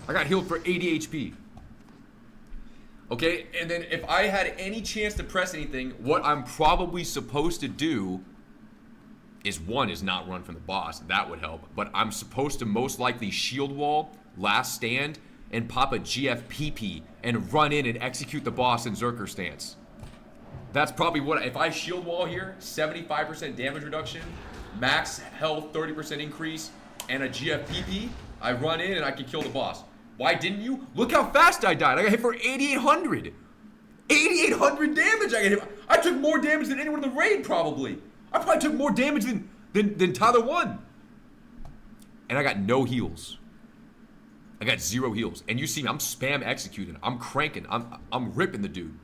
I got healed for 80 HP. Okay, and then if I had any chance to press anything, what I'm probably supposed to do is not run from the boss. That would help. But I'm supposed to most likely shield wall last stand and pop a GFPP and run in and execute the boss in Zerker stance. That's probably what, if I shield wall here, 75% damage reduction, max health 30% increase, and a GFPP, I run in and I can kill the boss. Why didn't you? Look how fast I died. I got hit for 8,800. 8,800 damage I got hit. I took more damage than anyone in the raid, probably. I probably took more damage than Tyler 1. And I got no heals. I got 0 heals. And you see me, I'm spam executing. I'm cranking. I'm ripping the dude.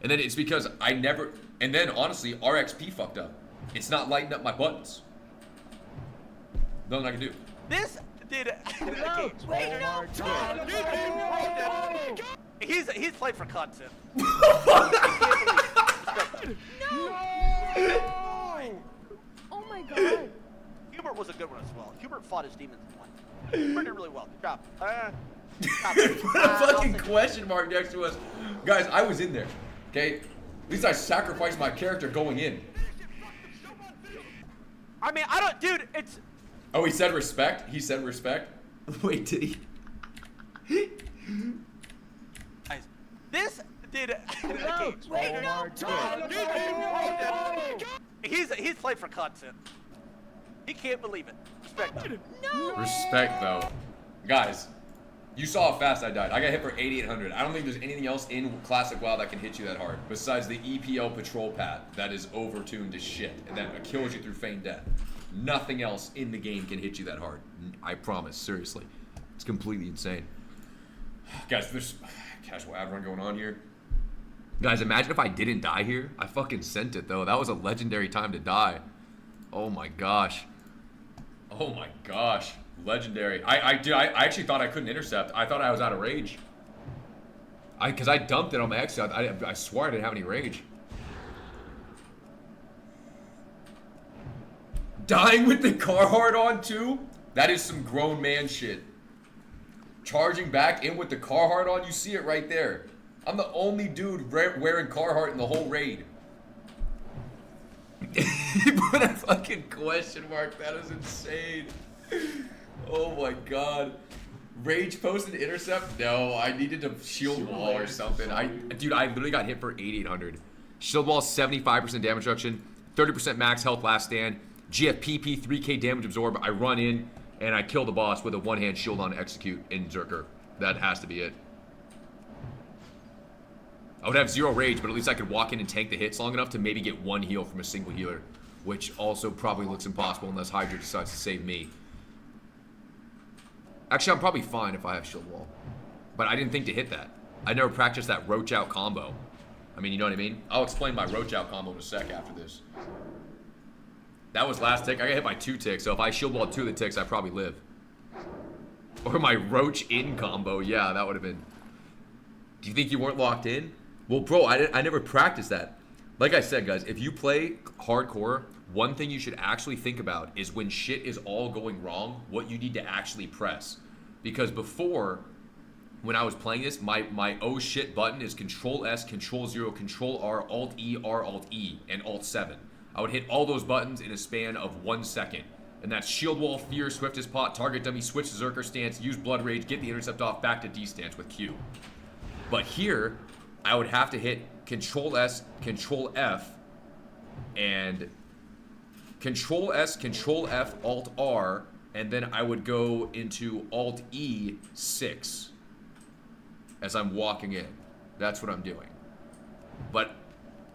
And then it's because I never, and then honestly, RXP fucked up. It's not lighting up my buttons. Nothing I can do. This did. He's played for content. No! Oh my god. Hubert was a good one as well. Hubert fought his demons and won. Hubert did really well. Good job. Put a fucking question mark next to us. Guys, I was in there. Okay? At least I sacrificed my character going in. I mean, I don't, dude, it's... Oh, he said respect? He said respect? Wait, did he? This did... He's played for content. He can't believe it. Respect. No. Respect, though. Guys, you saw how fast I died. I got hit for 8,800. I don't think there's anything else in Classic WoW that can hit you that hard, besides the EPL patrol pad that is overtuned to shit, and that kills you through feigned death. Nothing else in the game can hit you that hard. I promise, seriously. It's completely insane. Guys, there's casual ad run going on here. Guys, imagine if I didn't die here. I fucking sent it, though. That was a legendary time to die. Oh my gosh. Oh my gosh. Legendary. I actually thought I couldn't intercept. I thought I was out of rage. Because I dumped it on my exit. I swore I didn't have any rage. Dying with the Carhartt on too? That is some grown man shit. Charging back in with the Carhartt on, you see it right there. I'm the only dude wearing Carhartt in the whole raid. He put a fucking question mark. That is insane. Oh my god. Rage posted intercept? No, I needed to shield wall or something. Dude, I literally got hit for 8,800. Shield wall 75% damage reduction, 30% max health last stand, GFPP 3k damage absorb. I run in and I kill the boss with a one-hand shield on execute in Zerker. That has to be it. I would have 0 rage, but at least I could walk in and tank the hits long enough to maybe get 1 heal from a single healer, which also probably looks impossible unless Hydra decides to save me. Actually, I'm probably fine if I have shield wall, but I didn't think to hit that. I never practiced that roach out combo. I mean, you know what I mean? I'll explain my roach out combo in a sec after this. That was last tick. I got hit by 2 ticks, so if I shield wall 2 of the ticks, I probably live. Or my roach in combo. Yeah, that would have been. Do you think you weren't locked in? Well, bro, I never practiced that. Like I said, guys, if you play hardcore, one thing you should actually think about is when shit is all going wrong, what you need to actually press. Because before, when I was playing this, my oh shit button is Control S, Control 0, Control R, Alt E, R, Alt E, and Alt 7. I would hit all those buttons in a span of 1 second. And that's shield wall, fear, swiftest pot, target dummy, switch to Zerker stance, use blood rage, get the intercept off, back to D stance with Q. But here, I would have to hit Control S, Control F, and Control S, Control F, Alt R, and then I would go into Alt E 6 as I'm walking in. That's what I'm doing. But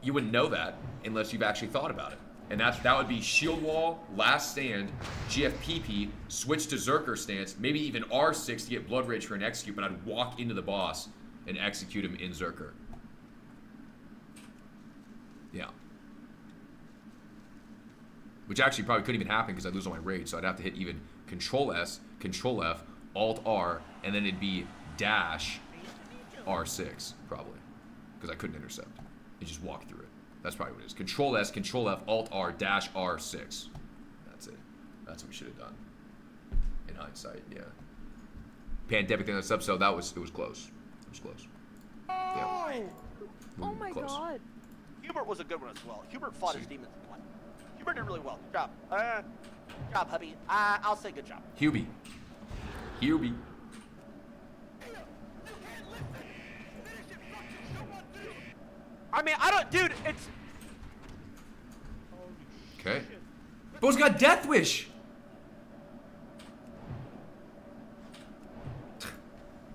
you wouldn't know that unless you've actually thought about it. And that would be shield wall, last stand, GFPP, switch to Zerker stance, maybe even R6 to get blood rage for an execute, but I'd walk into the boss and execute him in Zerker. Yeah. Which actually probably couldn't even happen because I'd lose all my rage, so I'd have to hit even Control S, Control F, Alt R, and then it'd be dash R6, probably. Because I couldn't intercept. You just walk through it. That's probably what it is. Control S, Control F, Alt R, dash R6. That's it. That's what we should have done. In hindsight, yeah. Pandemic thing on this episode, it was close. It was close. Yeah. Oh my god. Hubert was a good one as well. Hubert fought his demons and won. Hubert did really well. Good job. Good job, hubby. I'll say good job. Hubie. Here we. I mean, I don't, dude. It's. Okay. Bro's got Death Wish.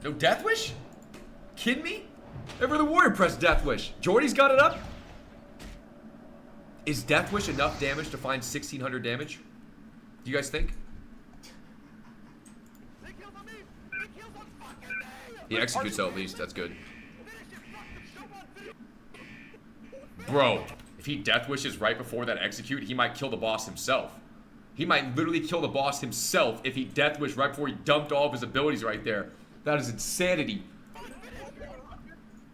No Death Wish? Kidding me? Ever the Warrior pressed Death Wish. Jordy's got it up. Is Death Wish enough damage to find 1600 damage? Do you guys think? He executes though, at least. That's good. Bro, if he Death Wishes right before that execute, he might kill the boss himself. He might literally kill the boss himself if he Death Wish right before he dumped all of his abilities right there. That is insanity.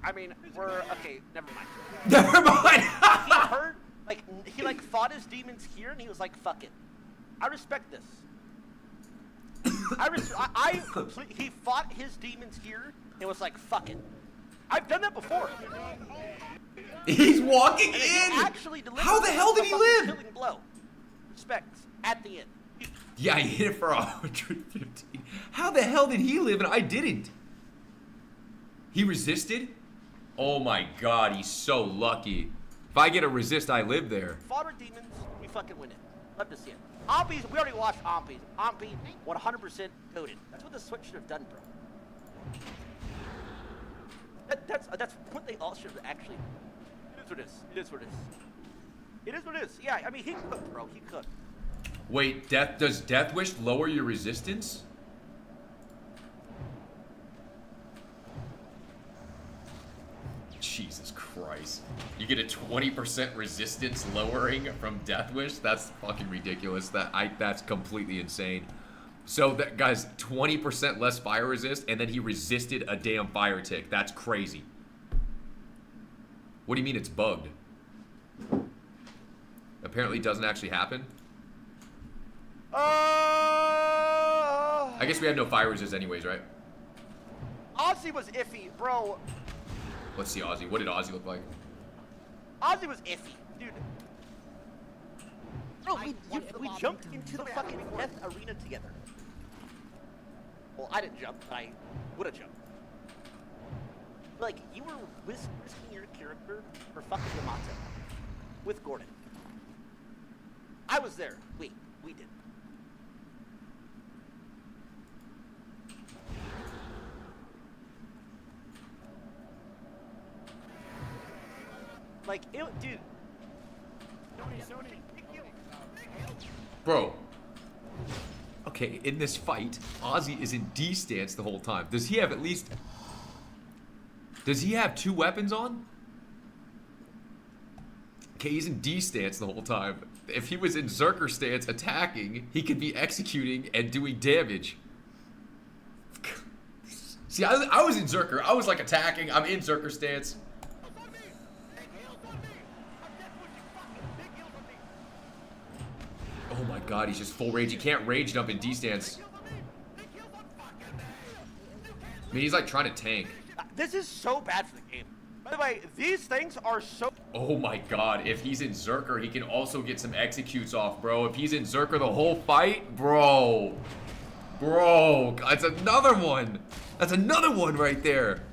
I mean, we're okay. Never mind. Never mind. He heard, like, he like fought his demons here, and he was like, "Fuck it." I respect this. He fought his demons here, and was like, "Fuck it." I've done that before. He's walking and in. Actually, how the hell did he live? Killing blow. Respect at the end. Yeah, I hit it for 115. How the hell did he live and I didn't? He resisted? Oh my god, he's so lucky. If I get a resist, I live there. Fought our demons, we fucking win it. Love to see it. Ompies, we already watched Ompies. Ompi, 100% coded. That's what the Switch should have done, bro. That's what they all should have actually. It is what it is. It is what it is. It is what it is. Yeah, I mean, he cooked, bro. He cooked. Wait, does Death Wish lower your resistance? Jesus Christ. You get a 20% resistance lowering from Death Wish? That's fucking ridiculous. That's completely insane. So that guys, 20% less fire resist, and then he resisted a damn fire tick. That's crazy. What do you mean it's bugged? Apparently it doesn't actually happen. I guess we have no fire resist anyways, right? Ozzy was iffy, bro. Let's see Ozzy. What did Ozzy look like? Ozzy was iffy, dude. Bro, we jumped into the fucking death arena together. Well, I didn't jump. I would have jumped. Like, you were risking your character for fucking Yamato with Gordon. I was there. We did. Like, dude. Bro. Okay, in this fight, Ozzy is in D stance the whole time. Does he have at least... Does he have 2 weapons on? Okay, he's in D stance the whole time. If he was in Zerker stance attacking, he could be executing and doing damage. See, I was in Zerker. I was like attacking. I'm in Zerker stance. Oh my god, he's just full rage. He can't rage jump in D stance. I mean, he's like trying to tank. This is so bad for the game. By the way, these things are so... Oh my god, if he's in Zerker, he can also get some executes off, bro. If he's in Zerker the whole fight, bro. Bro, that's another one. That's another one right there.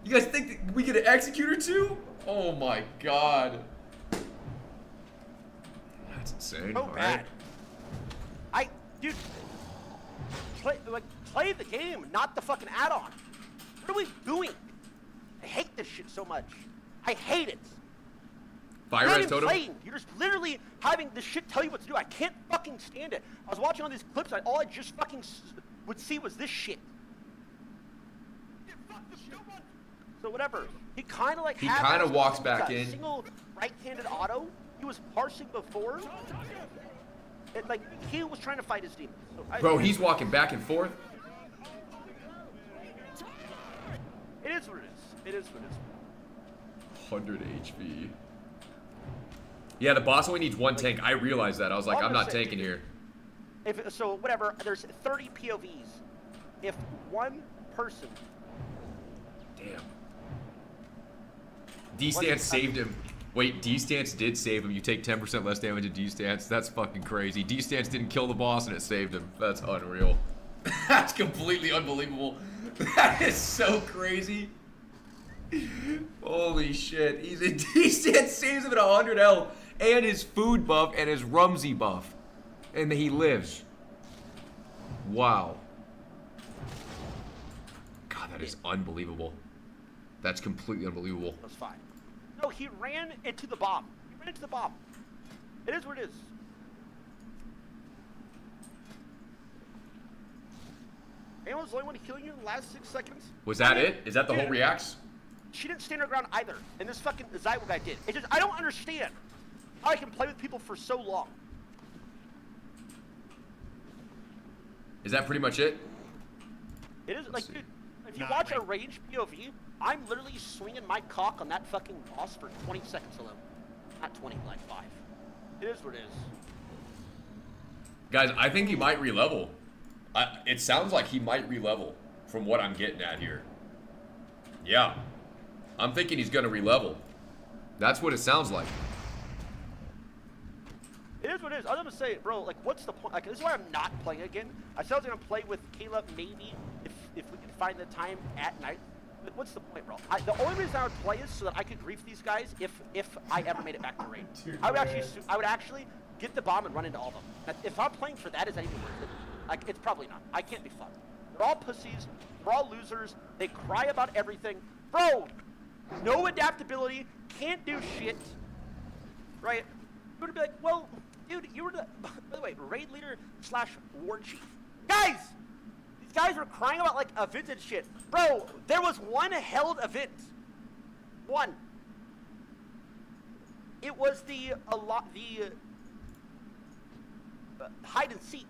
You guys think that we get an executor too? Oh my god. That's insane. So bad. Dude, play the game, not the fucking add-on. What are we doing? I hate this shit so much. I hate it. Fire res totem? You're just literally having this shit tell you what to do. I can't fucking stand it. I was watching all these clips, all I just fucking would see was this shit. So whatever. He kind of like he kind of walks back in. Single right-handed auto. He was parsing before. Like he was trying to fight his demons. So bro, he's walking back and forth. It is what it is. It is what it is. 100 HP. Yeah, the boss only needs 1 tank. I realized that. I was like, I'm not tanking here. So whatever. There's 30 POVs. If one person. Damn. D-Stance saved him. Wait, D-Stance did save him. You take 10% less damage in D-Stance. That's fucking crazy. D-Stance didn't kill the boss and it saved him. That's unreal. That's completely unbelievable. That is so crazy. Holy shit. He saves him at 100 health and his food buff and his Rumsey buff. And he lives. Wow. God, that is unbelievable. That's completely unbelievable. That's fine. No, he ran into the bomb. He ran into the bomb. It is what it is. Anyone was the only one killing you in the last 6 seconds? Was that it? Is that the whole reacts? She didn't stand her ground either, and this fucking Zywo guy did. It's just, I don't understand how I can play with people for so long. Is that pretty much it? It is, like, dude, if you watch a range POV, I'm literally swinging my cock on that fucking boss for 20 seconds alone. Not 20, like 5. It is what it is. Guys, I think he might re-level. It sounds like he might re-level from what I'm getting at here. Yeah. I'm thinking he's going to re-level. That's what it sounds like. It is what it is. I was gonna say, bro, like, what's the point? Like, this is why I'm not playing again. I said I was gonna play with Caleb maybe if we can find the time at night. But what's the point, bro? The only reason I would play is so that I could grief these guys if I ever made it back to raid. I would actually get the bomb and run into all of them. If I'm playing for that, is that even worth it? Like, it's probably not. I can't be fun. They're all pussies. They're all losers. They cry about everything, bro. No adaptability. Can't do shit. Right? You would be like, well, dude, you were the, by the way, raid leader / war chief. Guys! These guys were crying about, like, events and shit. Bro, there was one held event. One. It was the hide and seek.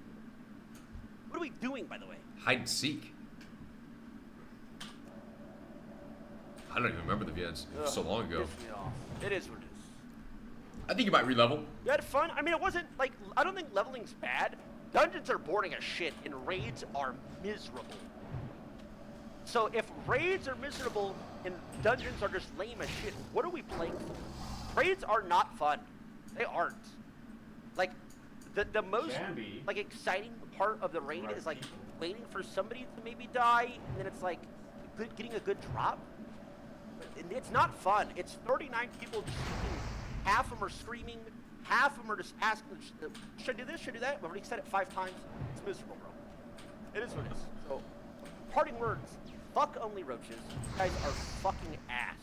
What are we doing, by the way? Hide and seek? I don't even remember the VNs. It was so long ago. It is what it is. I think you might re-level. You had fun? I mean, it wasn't, like, I don't think leveling's bad. Dungeons are boring as shit, and raids are miserable. So if raids are miserable and dungeons are just lame as shit, what are we playing for? Raids are not fun. They aren't. Like, the most, like, exciting part of the raid is, like, waiting for somebody to maybe die, and then it's, like, getting a good drop. It's not fun. It's 39 people just screaming. Half of them are screaming. Half of them are just asking, should I do this? Should I do that? I've already said it 5 times. It's miserable, bro. It is what it is. So, parting words. Fuck only roaches. You guys are fucking ass.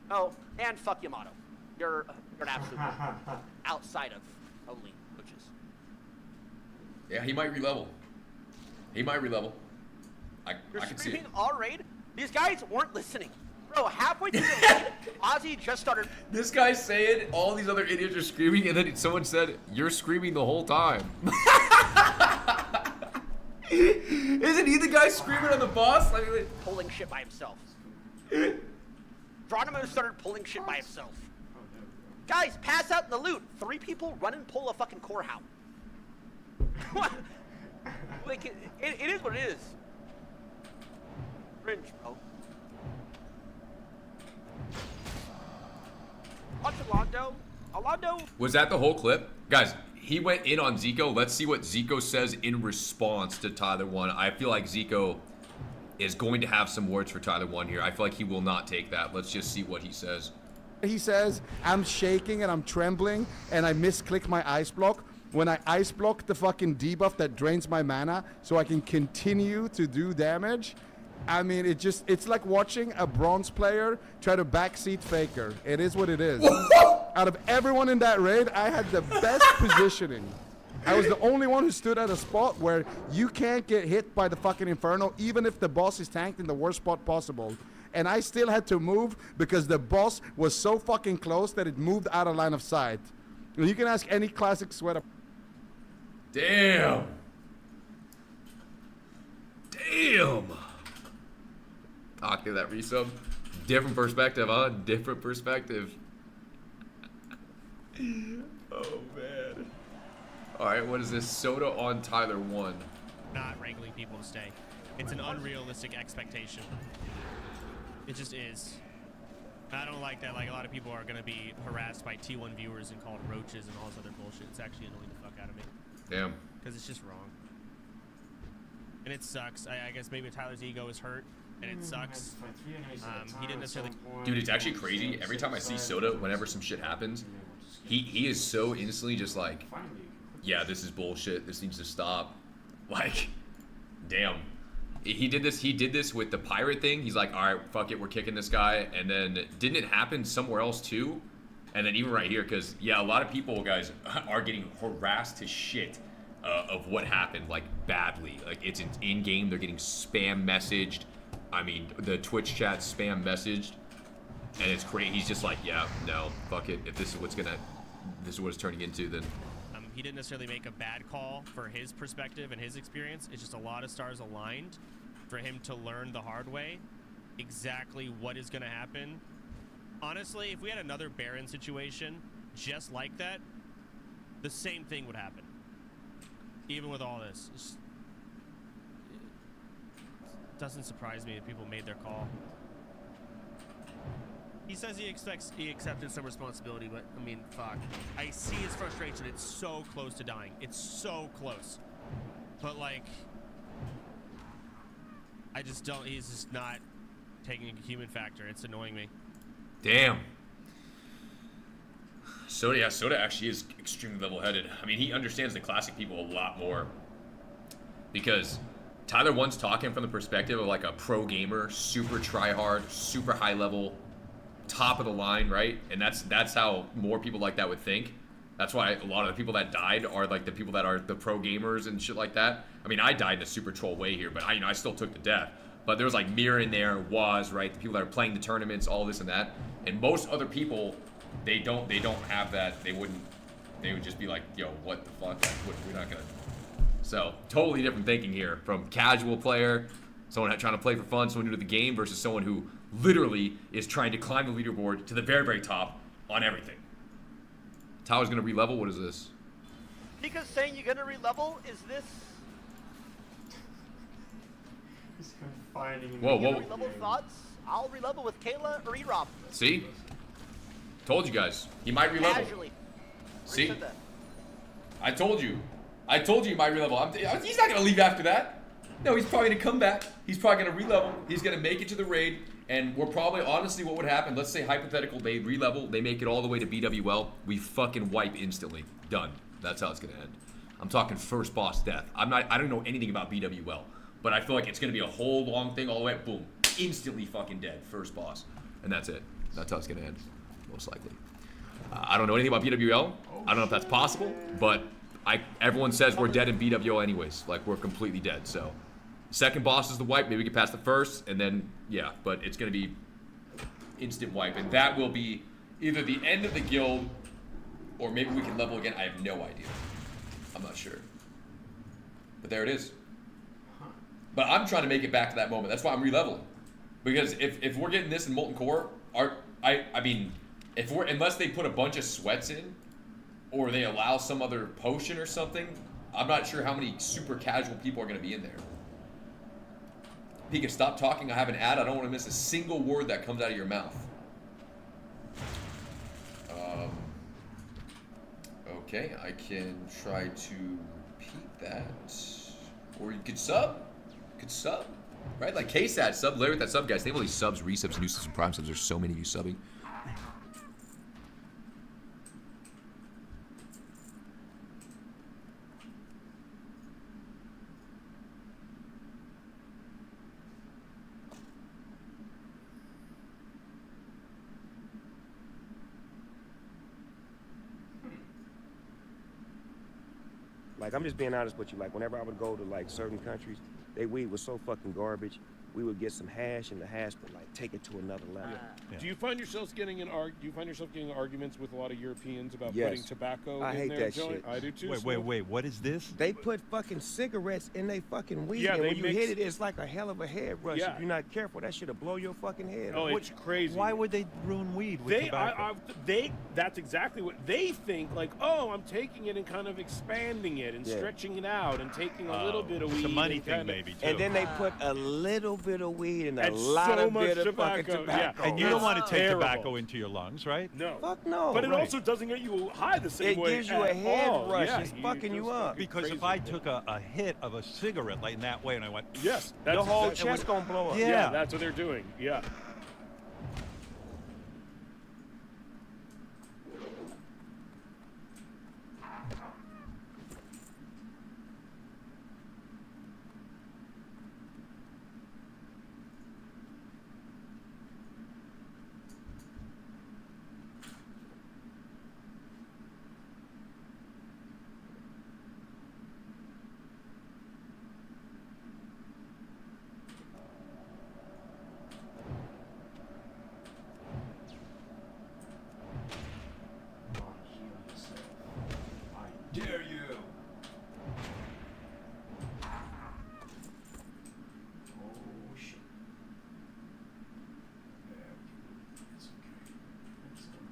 Oh, and fuck Yamato. You're an absolute outside of only roaches. Yeah, he might re-level. He might re-level. I can see it. Screaming all raid? These guys weren't listening. Bro, halfway through the raid, Ozzy just started. This guy's saying all these other idiots are screaming, and then someone said, "You're screaming the whole time." Isn't he the guy screaming on the boss? Like, pulling shit by himself. Geronimo started pulling shit by himself. Guys, pass out in the loot. 3 people run and pull a fucking core hound. What? Like, it is what it is. Cringe, bro. Watch Alondo. Was that the whole clip? Guys, he went in on Zico. Let's see what Zico says in response to Tyler 1. I feel like Zico is going to have some words for Tyler 1 here. I feel like he will not take that. Let's just see what he says. He says, I'm shaking and I'm trembling and I misclick my ice block. When I ice block the fucking debuff that drains my mana so I can continue to do damage. I mean, it's like watching a bronze player try to backseat Faker. It is what it is. Out of everyone in that raid, I had the best positioning. I was the only one who stood at a spot where you can't get hit by the fucking Inferno, even if the boss is tanked in the worst spot possible. And I still had to move because the boss was so fucking close that it moved out of line of sight. And you can ask any classic sweater. Damn. Damn. Talk to that resub. Different perspective, huh? Different perspective. Oh, man. All right, what is this? Soda on Tyler 1. Not wrangling people to stay. It's an unrealistic expectation. It just is. I don't like that. Like, a lot of people are going to be harassed by T1 viewers and called roaches and all this other bullshit. It's actually annoying the fuck out of me. Damn. Because it's just wrong. And it sucks. I guess maybe Tyler's ego is hurt, and it sucks. He didn't necessarily. Dude, it's actually crazy. Every time I see Soda, whenever some shit happens, he is so instantly just like, yeah, this is bullshit. This needs to stop. Like, damn. He did this with the pirate thing. He's like, all right, fuck it, we're kicking this guy. And then didn't it happen somewhere else too? And then even right here, because yeah, a lot of people, guys, are getting harassed to shit of what happened, like badly. Like it's in game, they're getting spam messaged. I mean, the Twitch chat spam messaged, and it's crazy. He's just like, yeah, no, fuck it. If this is what it's turning into, then. He didn't necessarily make a bad call for his perspective and his experience. It's just a lot of stars aligned for him to learn the hard way exactly what is going to happen. Honestly, if we had another Baron situation just like that, the same thing would happen. Even with all this. It doesn't surprise me that people made their call. He says he accepted some responsibility, but I mean, fuck. I see his frustration. It's so close to dying. It's so close. But like, I just don't. He's just not taking a human factor. It's annoying me. Damn. Soda actually is extremely level-headed. I mean, he understands the classic people a lot more. Because Tyler once talking from the perspective of like a pro gamer, super try-hard, super high-level, top of the line, right? And that's how more people like that would think. That's why a lot of the people that died are like the people that are the pro gamers and shit like that. I mean, I died in a super troll way here, but I still took the death. But there was like Mirror in there, Waz, right? The people that are playing the tournaments, all this and that. And most other people, they don't have that. They would just be like, yo, what the fuck? Like, we're not gonna. So totally different thinking here from casual player, someone trying to play for fun, someone new to the game, versus someone who literally is trying to climb the leaderboard to the very, very top on everything. Tyler's gonna re-level. What is this? Because saying you're gonna re-level is this. Whoa. Re-level thoughts? I'll re-level with Kayla or E-Rob. See? Told you guys. He might re-level. Casually. See? I told you. He might re-level. He's not gonna leave after that. No, he's probably gonna come back. He's probably gonna re-level. He's gonna make it to the raid. And we're probably, honestly, what would happen, let's say hypothetical, they re-level, they make it all the way to BWL, we fucking wipe instantly. Done. That's how it's gonna end. I'm talking first boss death. I don't know anything about BWL, but I feel like it's gonna be a whole long thing all the way, boom, instantly fucking dead, first boss. And that's it. That's how it's gonna end, most likely. I don't know anything about BWL. I don't know if that's possible, but everyone says we're dead in BWL anyways. Like, we're completely dead, so. Second boss is the wipe. Maybe we can pass the first, and then, yeah. But it's going to be instant wipe. And that will be either the end of the guild, or maybe we can level again. I have no idea. I'm not sure. But there it is. But I'm trying to make it back to that moment. That's why I'm re-leveling. Because if we're getting this in Molten Core, I mean, unless they put a bunch of sweats in, or they allow some other potion or something, I'm not sure how many super casual people are going to be in there. Pika, stop talking. I have an ad. I don't want to miss a single word that comes out of your mouth. Okay, I can try to repeat that. Or you could sub. Right? Like KSAT, sub. Larry with that sub, guys. They have all these subs, resubs, new subs, and prime subs. There's so many of you subbing. Like, I'm just being honest with you. Like, whenever I would go to, like, certain countries, their weed was so fucking garbage. We would get some hash, and the hash would, like, take it to another level. Yeah. Do you find yourself getting in arguments with a lot of Europeans about putting tobacco in their joint? Shit. I do too. Wait, what is this? They put fucking cigarettes in their fucking weed, Yeah, and they when you mix- hit it, it's like a hell of a head rush. Yeah. If you're not careful, that shit'll blow your fucking head Oh, off. it's crazy. Why would they ruin weed with tobacco? That's exactly what they think. Like, oh, I'm taking it and kind of expanding it and Yeah. stretching it out and taking a little bit of weed. It's a money and thing, kinda- maybe. happy too. And then they put a little bit of weed and a And lot so of much bit of fucking tobacco. tobacco. Yeah. And you don't want to take Terrible. tobacco into your lungs, right? No. Fuck no. But it Right. also doesn't get you high the same It way. gives you a at head all. rush. Yeah, It's fucking you just up. fucking Because if crazy. I took a hit of a cigarette like in that way and I went, Yes, The that's whole exactly chest gonna blow up. Yeah. Yeah, that's what they're doing. Yeah. dare you? Oh shit. It's okay. It's okay.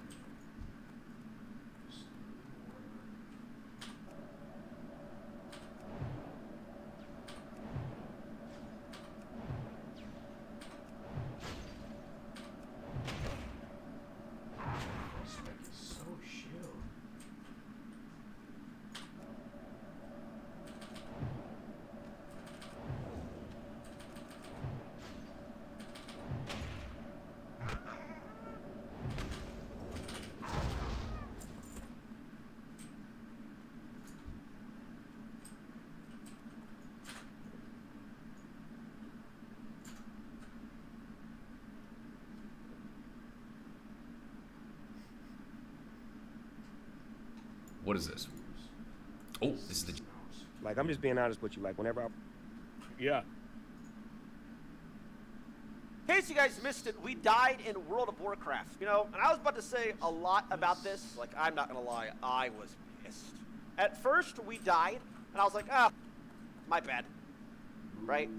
This is so chill. What is this? Oh, this is the. Like, I'm just being honest with you. Like, whenever I... Yeah. In case you guys missed it, we died in World of Warcraft. You know, and I was about to say a lot about this. Like, I'm not gonna lie, I was pissed. At first, we died, and I was like, ah, my bad. Right?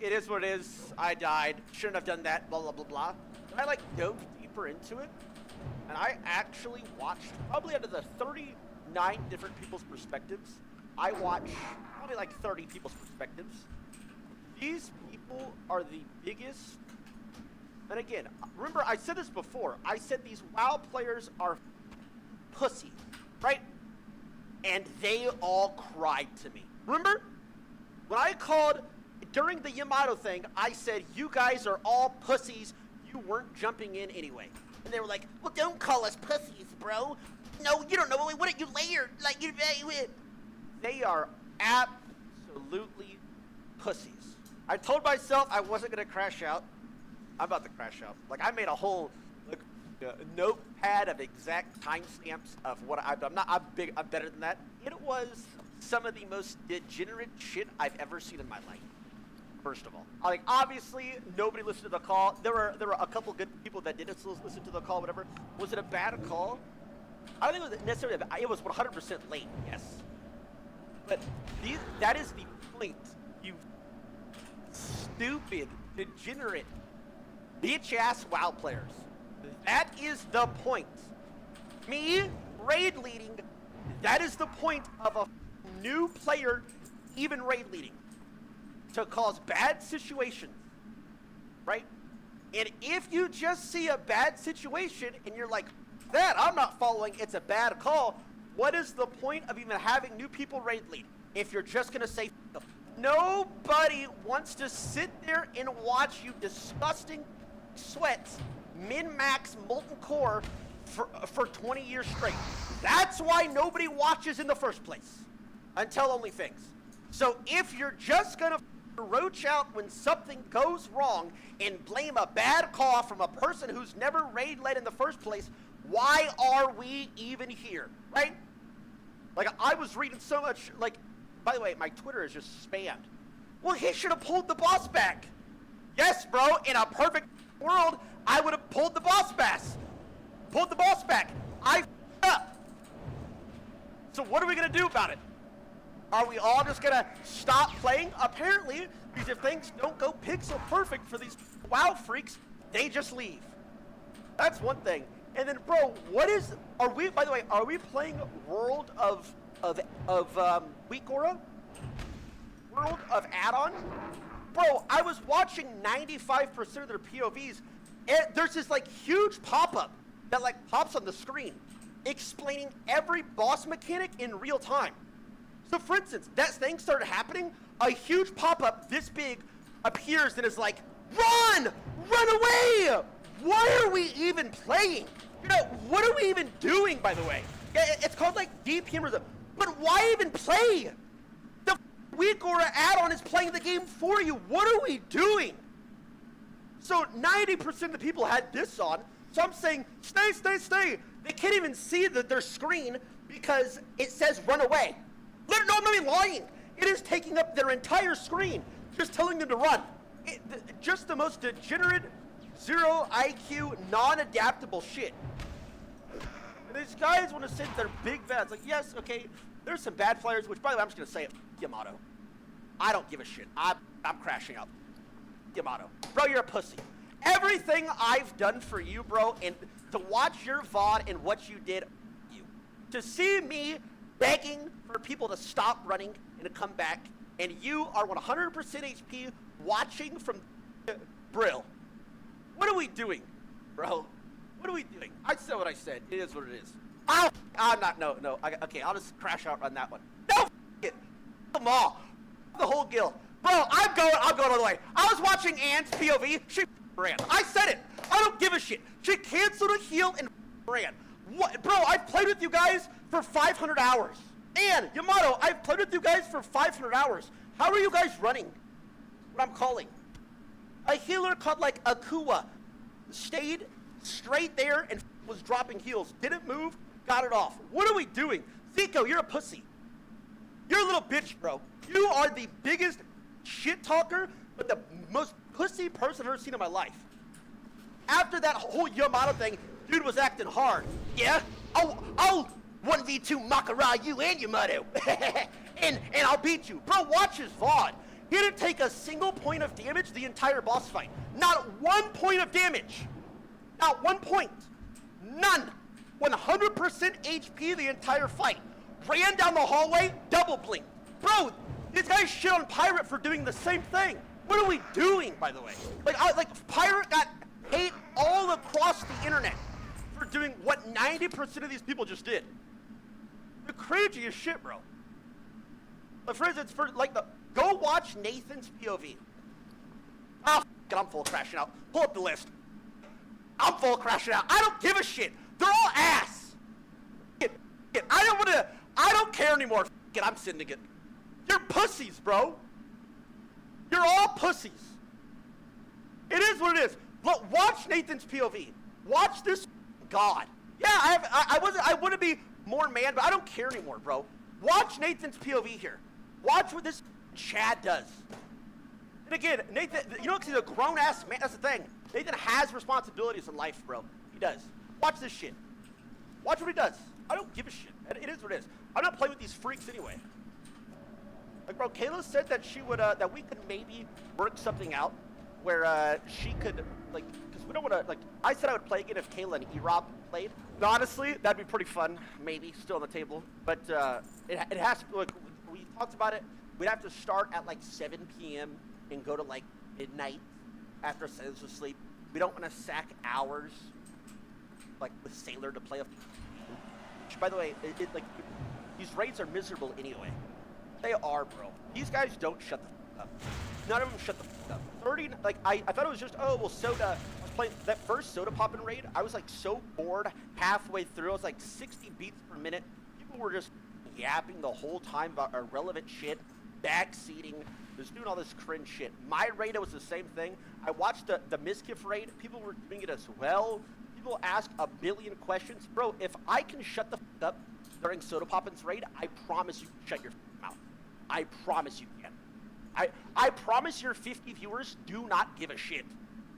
It is what it is. I died. Shouldn't have done that, blah, blah, blah, blah. But I, like, dove deeper into it, and I actually watched, probably out of the 39 different people's perspectives, I watched probably like 30 people's perspectives. These people are the biggest. And again, remember I said this before. I said these WoW players are pussy, right? And they all cried to me. Remember? When I called, during the Yamato thing, I said, you guys are all pussies. You weren't jumping in anyway. And they were like, well, don't call us pussies, bro. No, you don't know. What are you layered? Like, they are absolutely pussies. I told myself I wasn't going to crash out. I'm about to crash out. Like, I made a whole notepad of exact timestamps of what I've done. I'm better than that. It was some of the most degenerate shit I've ever seen in my life. First of all, like, obviously nobody listened to the call. There were a couple good people that did listen to the call. Whatever. Was it a bad call? I don't think it was necessarily. It was 100% late. Yes. But that is the point. You stupid, degenerate, bitch-ass WoW players. That is the point. Me raid leading. That is the point of a new player even raid leading. To cause bad situations, right? And if you just see a bad situation and you're like, that, I'm not following, it's a bad call, what is the point of even having new people raid lead if you're just gonna say, nobody wants to sit there and watch you disgusting sweats, min-max molten core for 20 years straight. That's why nobody watches in the first place, until OnlyFans. So if you're just gonna roach out when something goes wrong and blame a bad call from a person who's never raid led in the first place, why are we even here, right? Like, I was reading so much, like, by the way, my Twitter is just spammed. Well, he should have pulled the boss back. Yes, bro, in a perfect world, I would have pulled the boss back. I f***ed up. So what are we gonna do about it? Are we all just gonna stop playing? Apparently, because if things don't go pixel perfect for these WoW freaks, they just leave. That's one thing. And then, bro, by the way, are we playing World of Weak Aura? World of Add-on, bro, I was watching 95% of their POVs, and there's this like huge pop-up that like pops on the screen explaining every boss mechanic in real time. So for instance, that thing started happening, a huge pop-up this big appears and is like, run away! Why are we even playing? You know, what are we even doing, by the way? It's called like deep humorism, but why even play? The Weak Aura add-on is playing the game for you. What are we doing? So 90% of the people had this on, so I'm saying, stay. They can't even see their screen because it says run away. No, I'm not even lying. It is taking up their entire screen, just telling them to run. Just the most degenerate, zero IQ, non-adaptable shit. And these guys want to sit their big bets. Like, yes, okay, there's some bad players, which, by the way, I'm just going to say it. Yamato. I don't give a shit. I'm crashing out. Yamato. Bro, you're a pussy. Everything I've done for you, bro, and to watch your VOD and what you did, to see me begging for people to stop running and to come back, and you are 100% HP watching from Brill. What are we doing, bro? What are we doing? I said what I said. It is what it is. I'm not, no. Okay, I'll just crash out on that one. No, it. Them all. The whole guild. Bro, I'm going all the way. I was watching Ant's POV. She ran. I said it. I don't give a shit. She canceled a heal and ran. What? Bro, I've played with you guys for 500 hours. And, Yamato, I've played with you guys for 500 hours. How are you guys running? What I'm calling. A healer called like Akua stayed straight there and was dropping heals. Didn't move, got it off. What are we doing? Zico, you're a pussy. You're a little bitch, bro. You are the biggest shit talker, but the most pussy person I've ever seen in my life. After that whole Yamato thing, dude was acting hard. Yeah? I'll 1v2 Makara you and Yamato. and I'll beat you. Bro, watch his VOD. He didn't take a single point of damage the entire boss fight. Not 1 point of damage. Not 1 point. None. 100% HP the entire fight. Ran down the hallway, double blink. Bro, these guys shit on Pirate for doing the same thing. What are we doing, by the way? Like Pirate got hate all across the internet for doing what 90% of these people just did. The cringiest shit, bro. But for instance, go watch Nathan's POV. Oh, I'm full crashing out. Pull up the list. I'm full crashing out. I don't give a shit. They're all ass. I don't care anymore. I'm sending it. You're pussies, bro. You're all pussies. It is what it is. Look, watch Nathan's POV. Watch this god. Yeah, I want to be more man, but I don't care anymore, bro. Watch Nathan's POV here. Watch what this Chad does. And again, Nathan, you know, he's a grown-ass man. That's the thing. Nathan has responsibilities in life, bro. He does. Watch this shit. Watch what he does. I don't give a shit. It is what it is. I'm not playing with these freaks anyway. Like, bro, Kayla said that she would, that we could maybe work something out where she could, like, because we don't want to, like, I said I would play again if Kayla and E-Rob played. But honestly, that'd be pretty fun. Maybe still on the table, but it has to. Like, we talked about it. We'd have to start at like 7 p.m. and go to like midnight after Sailor's asleep. We don't want to sack hours, like with Sailor to play. Which, by the way, like these raids are miserable anyway. They are, bro. These guys don't shut the f up. None of them shut the f up. 30, like I thought it was just, oh well, Soda. I was playing that first Soda poppin' raid. I was like so bored halfway through. I was like 60 beats per minute. People were just yapping the whole time about irrelevant shit, backseating, just doing all this cringe shit. My raid was the same thing. I watched the Miskiff raid. People were doing it as well. People ask a billion questions. Bro, if I can shut the f up during Soda Poppin's raid, I promise you can shut your mouth. I promise you can. I promise your 50 viewers do not give a shit,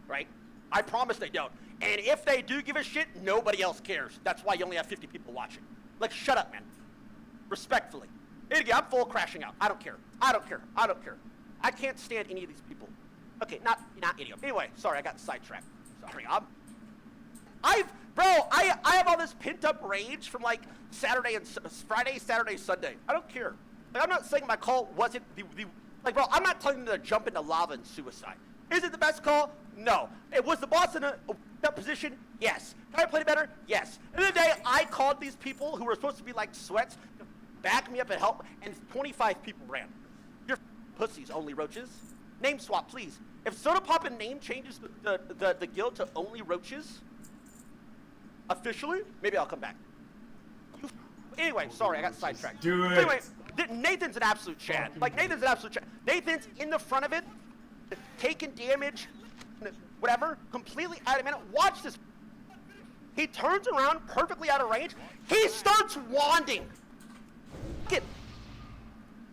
right? I promise they don't. And if they do give a shit, nobody else cares. That's why you only have 50 people watching. Like, shut up, man. Respectfully. And again, I'm full crashing out. I don't care. I don't care. I don't care. I can't stand any of these people. Okay, not any of them. Anyway, sorry, I got sidetracked. Sorry, I have all this pent-up rage from like Friday, Saturday, Sunday. I don't care. Like, I'm not saying my call wasn't the Like, bro, I'm not telling them to jump into lava and suicide. Is it the best call? No. It was the boss in a position? Yes. Can I play it better? Yes. At the end of the day, I called these people who were supposed to be like sweats to back me up and help, and 25 people ran. You're pussies, Only Roaches. Name swap, please. If Soda Pop and name changes the guild to Only Roaches, officially, maybe I'll come back. Anyway, sorry, I got sidetracked. Do it. Anyway, Nathan's an absolute Chad. Like, Nathan's an absolute Chad. Nathan's in the front of it, taking damage, whatever, completely out of mana. Watch this. He turns around perfectly out of range. He starts wanding.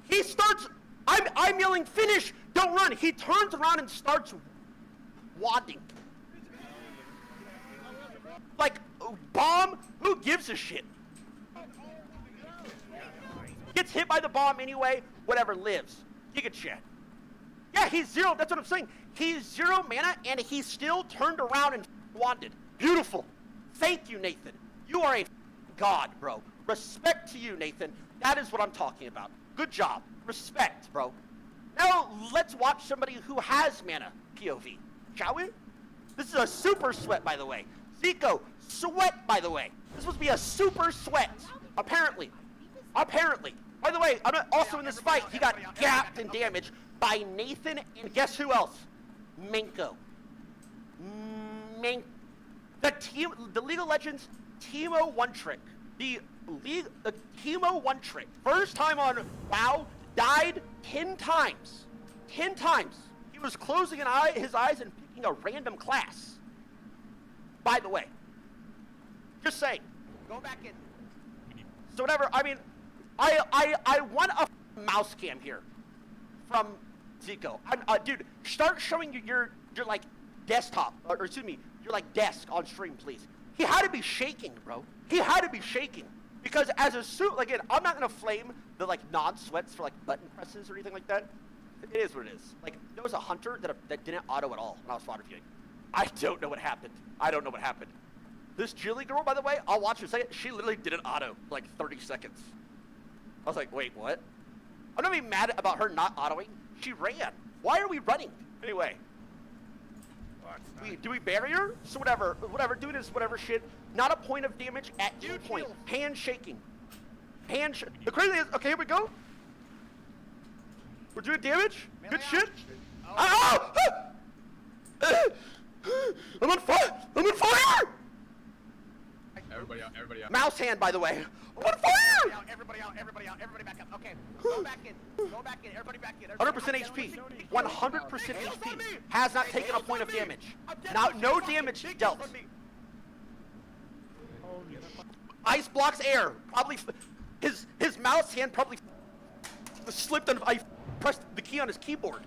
He starts, I'm yelling, finish, don't run. He turns around and starts wanding. Like, bomb, who gives a shit? Gets hit by the bomb anyway, whatever, lives. Giga Chad. Yeah, he's 0, that's what I'm saying. He's 0 mana, and he still turned around and wanded. Beautiful. Thank you, Nathan. You are a god, bro. Respect to you, Nathan. That is what I'm talking about. Good job. Respect, bro. Now, let's watch somebody who has mana POV, shall we? This is a super sweat, by the way. Zico, sweat, by the way. This must be a super sweat, apparently. Apparently. By the way, also in this fight, he got gapped and damaged by Nathan and guess who else? Menko. The League of Legends Teemo One Trick. The Teemo One Trick. First time on WoW, died 10 times. 10 times. He was closing his eyes and picking a random class. By the way. Just saying. Go back in. So whatever, I mean, I want a mouse cam here from Zico. Dude, start showing your like desktop, or excuse me, your like desk on stream, please. He had to be shaking, bro. He had to be shaking because as a suit, like, again, I'm not gonna flame the like non-sweats for like button presses or anything like that. It is what it is. Like, there was a hunter that didn't auto at all when I was fodder viewing. I don't know what happened. I don't know what happened. This Jilly girl, by the way, I'll watch her say it. She literally didn't auto for like 30 seconds. I was like, wait, what? I'm not even mad about her not autoing. She ran. Why are we running? Anyway. Do we bury her? So whatever, doing this whatever shit. Not a point of damage at any point. Hand shaking. The crazy thing is, okay, here we go. We're doing damage. Good shit. Oh! I'm on fire! I'm on fire! Everybody out. Mouse hand, by the way. I'm on fire! Everybody back up. Okay, go back in, everybody back in. 100% HP, 100% HP. Has not taken a point of damage. No damage dealt. Ice blocks air. Probably, his mouse hand probably slipped and I pressed the key on his keyboard.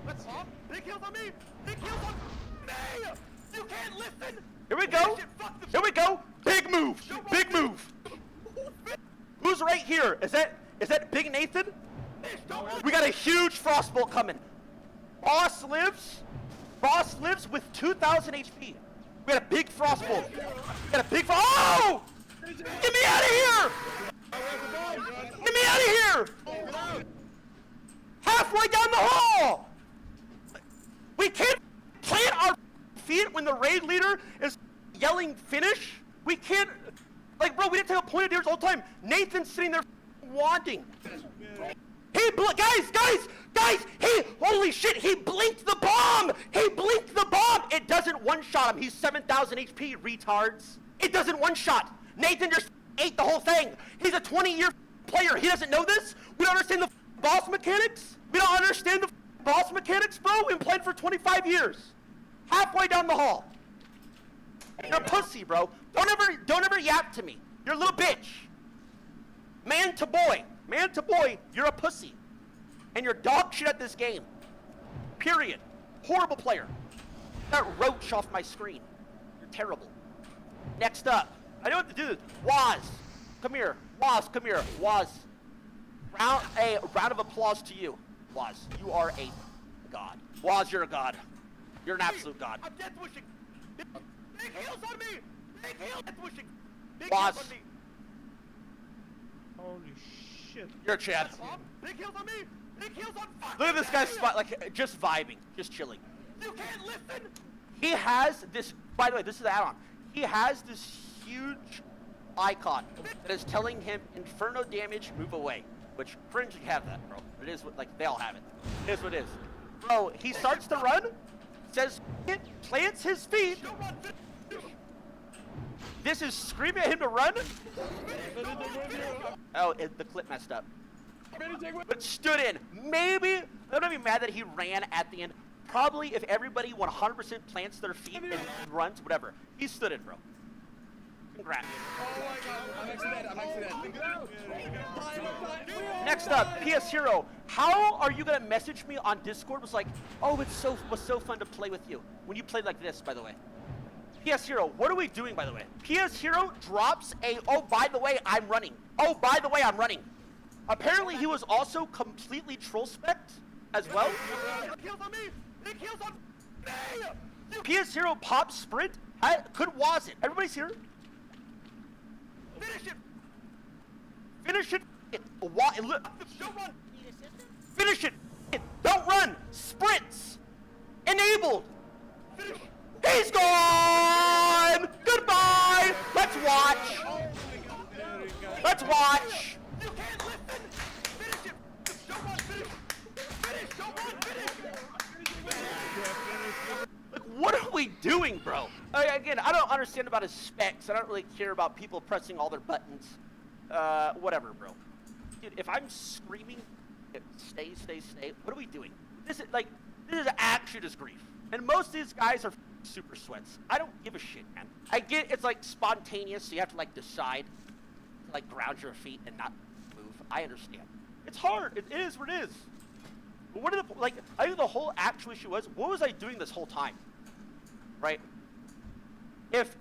Let's stop. Big kills on me! Big kills on me! You can't listen! Here we go! Here we go! Big move! Big move! Who's right here? Is that Big Nathan? We got a huge frostbolt coming. Boss lives with 2,000 HP. We got a big frostbolt. Oh! Get me out of here! Get me out of here! Halfway down the hall! We can't plant our feet when the raid leader is yelling finish. We can't, like, bro, we didn't take a point of damage all the time. Nathan's sitting there wanting. Holy shit, he blinked the bomb! It doesn't one-shot him. He's 7,000 HP, retards. It doesn't one-shot. Nathan just ate the whole thing. He's a 20-year player. He doesn't know this? We don't understand the boss mechanics? Bro. We've been playing for 25 years. Halfway down the hall. You're a pussy, bro. Don't ever yap to me. You're a little bitch. Man to boy, you're a pussy. And you're dog shit at this game. Period. Horrible player. That roach off my screen. You're terrible. Next up. I know what to do. Waz. Come here. Waz. A round of applause to you. Waz, you are a god. Waz, you're a god. You're an absolute god. I'm death wishing. Big heals on me. Big heals. Death wishing. Big heals on me. Holy shit. You're Chad. Big heals on me. Big heals on fuck. Look at this guy's spot, like just vibing, just chilling. You can't listen. He has this. By the way, this is the add-on. He has this huge icon that is telling him Inferno damage, move away. Which cringe you have that, bro. It is what, like, they all have it. It is what it is. Bro, he starts to run, says it, plants his feet. This is screaming at him to run. Oh, the clip messed up. But stood in. Maybe, I'm not even mad that he ran at the end. Probably if everybody 100% plants their feet and runs, whatever. He stood in, bro. Congrats. I'm actually dead. Next up, PS Hero. How are you gonna message me on Discord? Was like, oh, it was so fun to play with you. When you played like this, by the way. PS Hero, what are we doing, by the way? PS Hero drops a, oh, by the way, I'm running. Oh, by the way, I'm running. Apparently, he was also completely troll spec'd as well. PS Hero pop sprint. Could was it? Everybody's here. Finish it. Finish it. Finish it. Don't run. Sprints. Enabled. He's gone. Goodbye. Let's watch. Let's watch. You can't listen. Finish it. Don't run. Finish. Don't run. Like, what are we doing, bro? Again, I don't understand about his specs. I don't really care about people pressing all their buttons. Whatever, bro. Dude, if I'm screaming, stay. What are we doing? This is actually just grief. And most of these guys are super sweats. I don't give a shit, man. I get it's like spontaneous, so you have to like decide to like ground your feet and not move. I understand. It's hard. It is what it is. But what are the like? I think the whole actual issue was, what was I doing this whole time? Right? If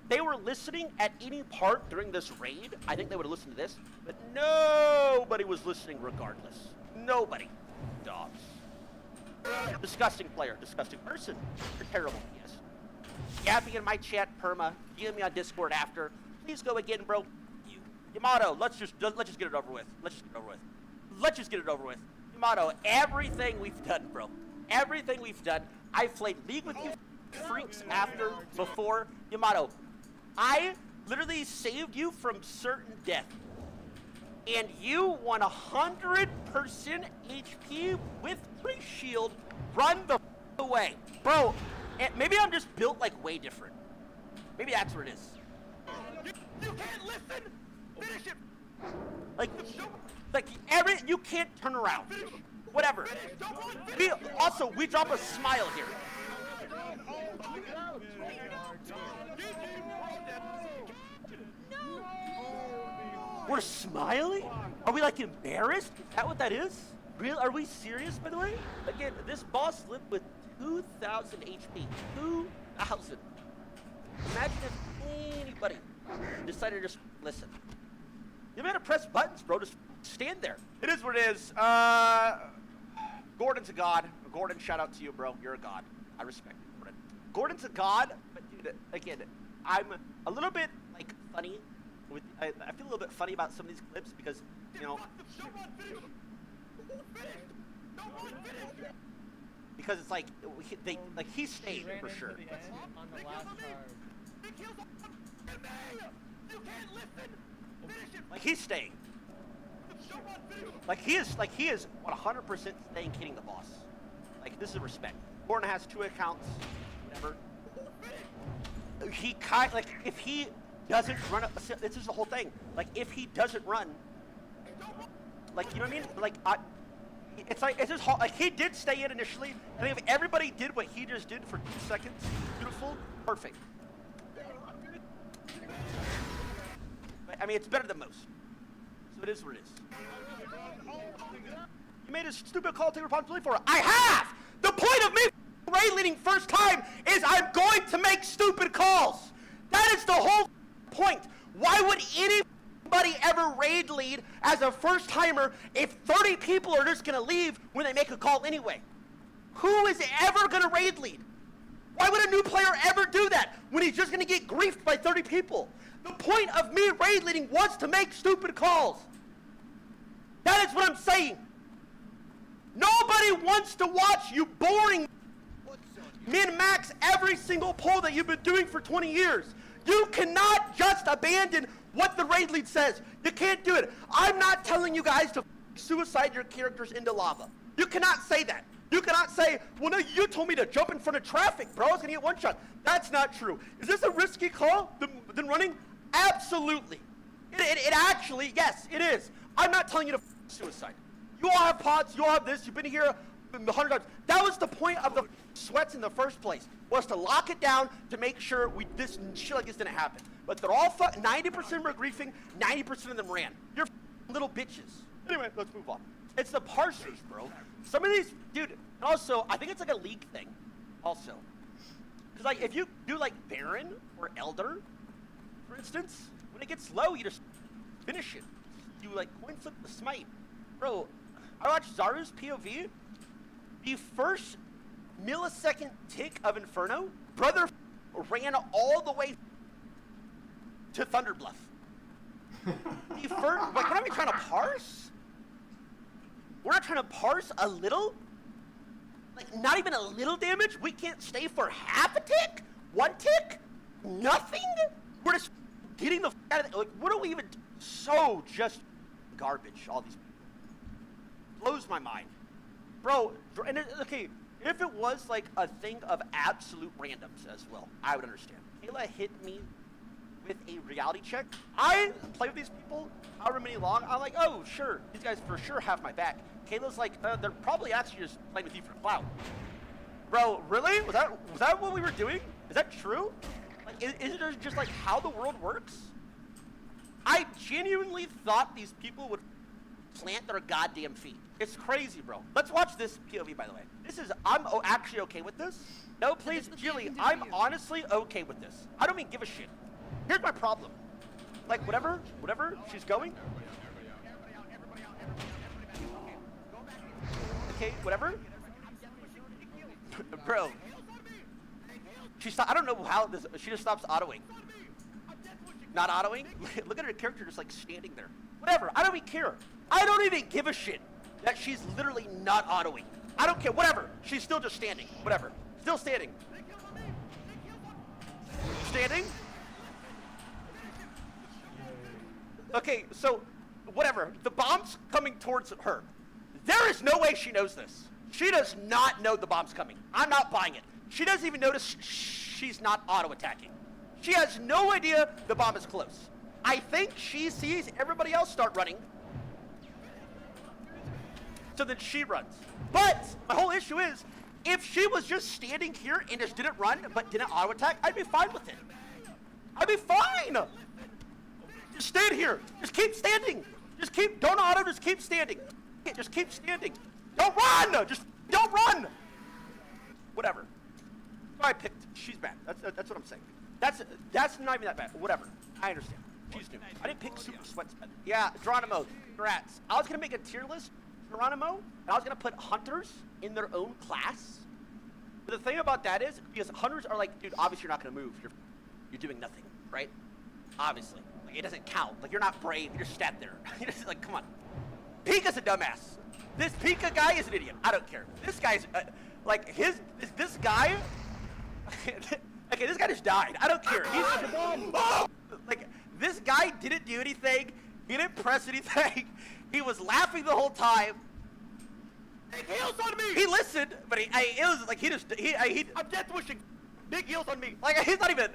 they were listening at any part during this raid, I think they would have listened to this. But nobody was listening regardless. Nobody. Dogs. Disgusting player, disgusting person. You're terrible, yes. Yapping in my chat, perma. DM me on Discord after. Please go again, bro. Yamato, let's just get it over with. Let's just get it over with. Yamato, everything we've done, bro. Everything we've done. I've played League with you freaks after, before. Yamato, I literally saved you from certain death. And you 100% HP with free shield. Run the away. Bro, maybe I'm just built like way different. Maybe that's what it is. You can't listen. Finish it. Like you can't turn around. Whatever. We drop a smile here. We're smiling? Are we like embarrassed? Is that what that is? Real? Are we serious, by the way? Again, this boss lived with 2,000 HP. 2,000. Imagine if anybody decided to just listen. You gotta press buttons, bro. Just stand there. It is what it is. Gordon's a god. Gordon, shout out to you, bro. You're a god. I respect you, Gordon. Gordon's a god, but dude, again, I'm a little bit like funny. I feel a little bit funny about some of these clips because, you know, because it's like he stayed for sure. On the last card. Like he's staying. Like he is 100% staying kidding the boss. Like this is respect. Gordon has 2 accounts, whatever. He if he doesn't run up, this is the whole thing. Like if he doesn't run, like you know what I mean? Like it's just like he did stay in initially, and if everybody did what he just did for 2 seconds, beautiful, perfect. I mean, it's better than most. So it is what it is. You made a stupid call to take responsibility for it. I have! The point of me raid leading first time is I'm going to make stupid calls. That is the whole point. Why would anybody ever raid lead as a first timer if 30 people are just gonna leave when they make a call anyway? Who is ever gonna raid lead? Why would a new player ever do that when he's just gonna get griefed by 30 people? The point of me raid leading was to make stupid calls. That is what I'm saying. Nobody wants to watch you boring min-max every single poll that you've been doing for 20 years. You cannot just abandon what the raid lead says. You can't do it. I'm not telling you guys to suicide your characters into lava. You cannot say that. You cannot say, well, no, you told me to jump in front of traffic, bro. I was gonna get one shot. That's not true. Is this a risky call than running? Absolutely. It actually, yes, it is. I'm not telling you to suicide. You all have pods, you all have this, you've been here 100 times. That was the point of the sweats in the first place, was to lock it down to make sure this shit like this didn't happen. But they're all 90% were griefing, 90% of them ran. You're little bitches. Anyway, let's move on. It's the parsers, bro. Some of these, dude, and also, I think it's like a league thing, also. Because, like, if you do, like, Baron or Elder, for instance, when it gets low, you just finish it. You, like, coin flip the smite. Bro, I watched Zaru's POV. The first millisecond tick of Inferno, brother ran all the way to Thunderbluff. The first, like, what are we trying to parse? We're not trying to parse a little? Like, not even a little damage? We can't stay for half a tick? One tick? Nothing? We're just getting the out of it. Like, what are we even... So just garbage, all these... Blows my mind. Bro, and okay, if it was like a thing of absolute randoms as well, I would understand. Kayla hit me with a reality check. I play with these people however many long. I'm like, oh, sure, these guys for sure have my back. Kayla's like, they're probably actually just playing with you for clout. Bro, really? Was that what we were doing? Is that true? Like, is it just like how the world works? I genuinely thought these people would plant their goddamn feet. It's crazy, bro. Let's watch this POV, by the way. I'm actually okay with this. No, please, Jilly, I'm honestly okay with this. I don't mean give a shit. Here's my problem. Like, whatever she's going. Okay, whatever. Bro. I don't know how this, she just stops autoing. Not autoing? Look at her character just like standing there. Whatever, I don't even care. I don't even give a shit that she's literally not autoing. I don't care, whatever. She's still just standing, whatever. Still standing. Standing? Okay, so, whatever. The bomb's coming towards her. There is no way she knows this. She does not know the bomb's coming. I'm not buying it. She doesn't even notice she's not auto-attacking. She has no idea the bomb is close. I think she sees everybody else start running. So then she runs. But my whole issue is, if she was just standing here and just didn't run but didn't auto-attack, I'd be fine with it. I'd be fine. Just stand here. Just keep standing. Don't auto, just keep standing. Just keep standing. Don't run! Just don't run! Whatever. I picked. She's bad. That's what I'm saying. That's not even that bad. Whatever. I understand. She's new. I didn't pick Super Sweat's bad. Yeah, Geronimo. Congrats. I was gonna make a tier list, Geronimo, and I was gonna put hunters in their own class. But the thing about that is, because hunters are like, dude, obviously you're not gonna move. You're doing nothing, right? Obviously. Like, it doesn't count. Like, you're not brave. You just stand there. You're just like, come on. Pika's a dumbass. This Pika guy is an idiot. I don't care. This guy's, like, this guy, okay, this guy just died. I don't care. Like, this guy didn't do anything. He didn't press anything. He was laughing the whole time. Big heals on me! He listened, but it was like, I'm death wishing. Big heals on me. Like, he's not even.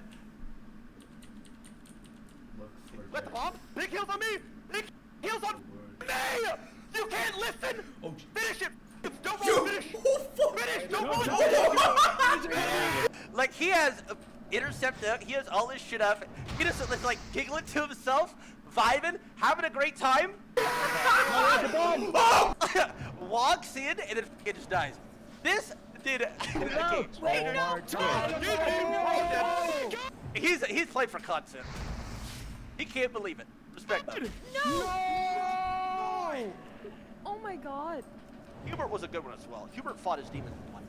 Let the bomb. Big heals on me. Big heals on me. You can't listen. Oh, finish it. Don't want to finish. Finish. Don't want to finish. Like, he has intercept. He has all this shit up. He just like giggling to himself, vibing, having a great time. Walks in and it just dies. This did. Okay. He's playing for content. He can't believe it. Respect him. No! Oh my god. Hubert was a good one as well. Hubert fought his demons in one.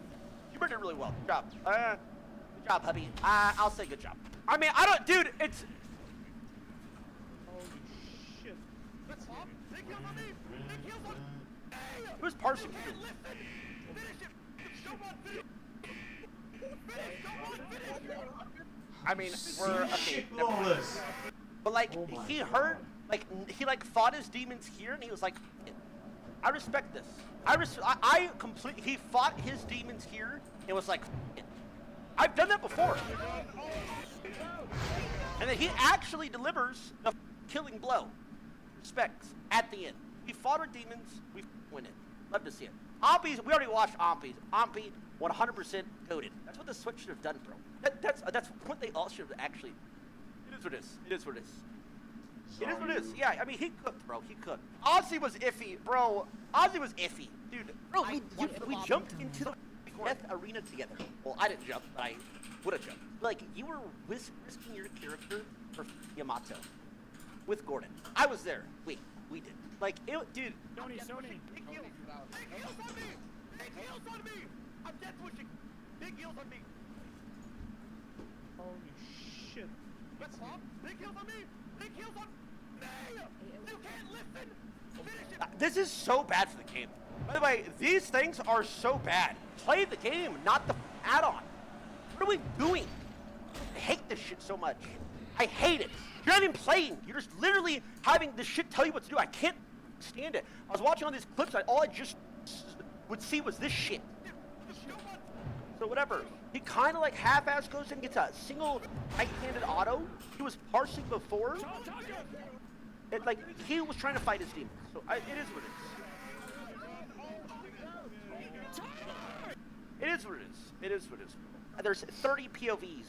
Hubert did really well. Good job. Good job, hubby. I'll say good job. I mean, dude, it's... Holy shit. Big heal on me! Big He was parsing. I mean, we're okay. But like, he heard, like, he like fought his demons here, and he was like, I respect this. I completely. He fought his demons here, and was like, I've done that before. And then he actually delivers the killing blow. Respect at the end. We fought our demons. We win it. Love to see it. Ompies, we already watched Ompies. Ompy, 100% goated. That's what the Switch should have done, bro. That's what they all should have actually. It is what it is. It is what it is. It is what it is. Yeah, I mean, he cooked, bro. He cooked. Ozzy was iffy, bro. Ozzy was iffy. Dude, bro, we jumped into the death arena together. Well, I didn't jump, but I would have jumped. Like, you were risking your character for Yamato with Gordon. I was there. We did. Like, dude. Sony. Big heals. Big heals on me. Big heals on me. I'm death pushing. Big heals on me. Holy shit. What's up? Big heals on me. Big heals on me. You can't listen. Finish it. This is so bad for the game. By the way, these things are so bad. Play the game, not the add-on. What are we doing? I hate this shit so much. I hate it. You're not even playing. You're just literally having this shit tell you what to do. I can't stand it. I was watching all these clips, and all I just would see was this shit. So whatever. He kind of like half-ass goes in and gets a single right-handed auto. He was parsing before. Like, he was trying to fight his demons. So it is what it is. It is what it is. It is what it is. There's 30 POVs.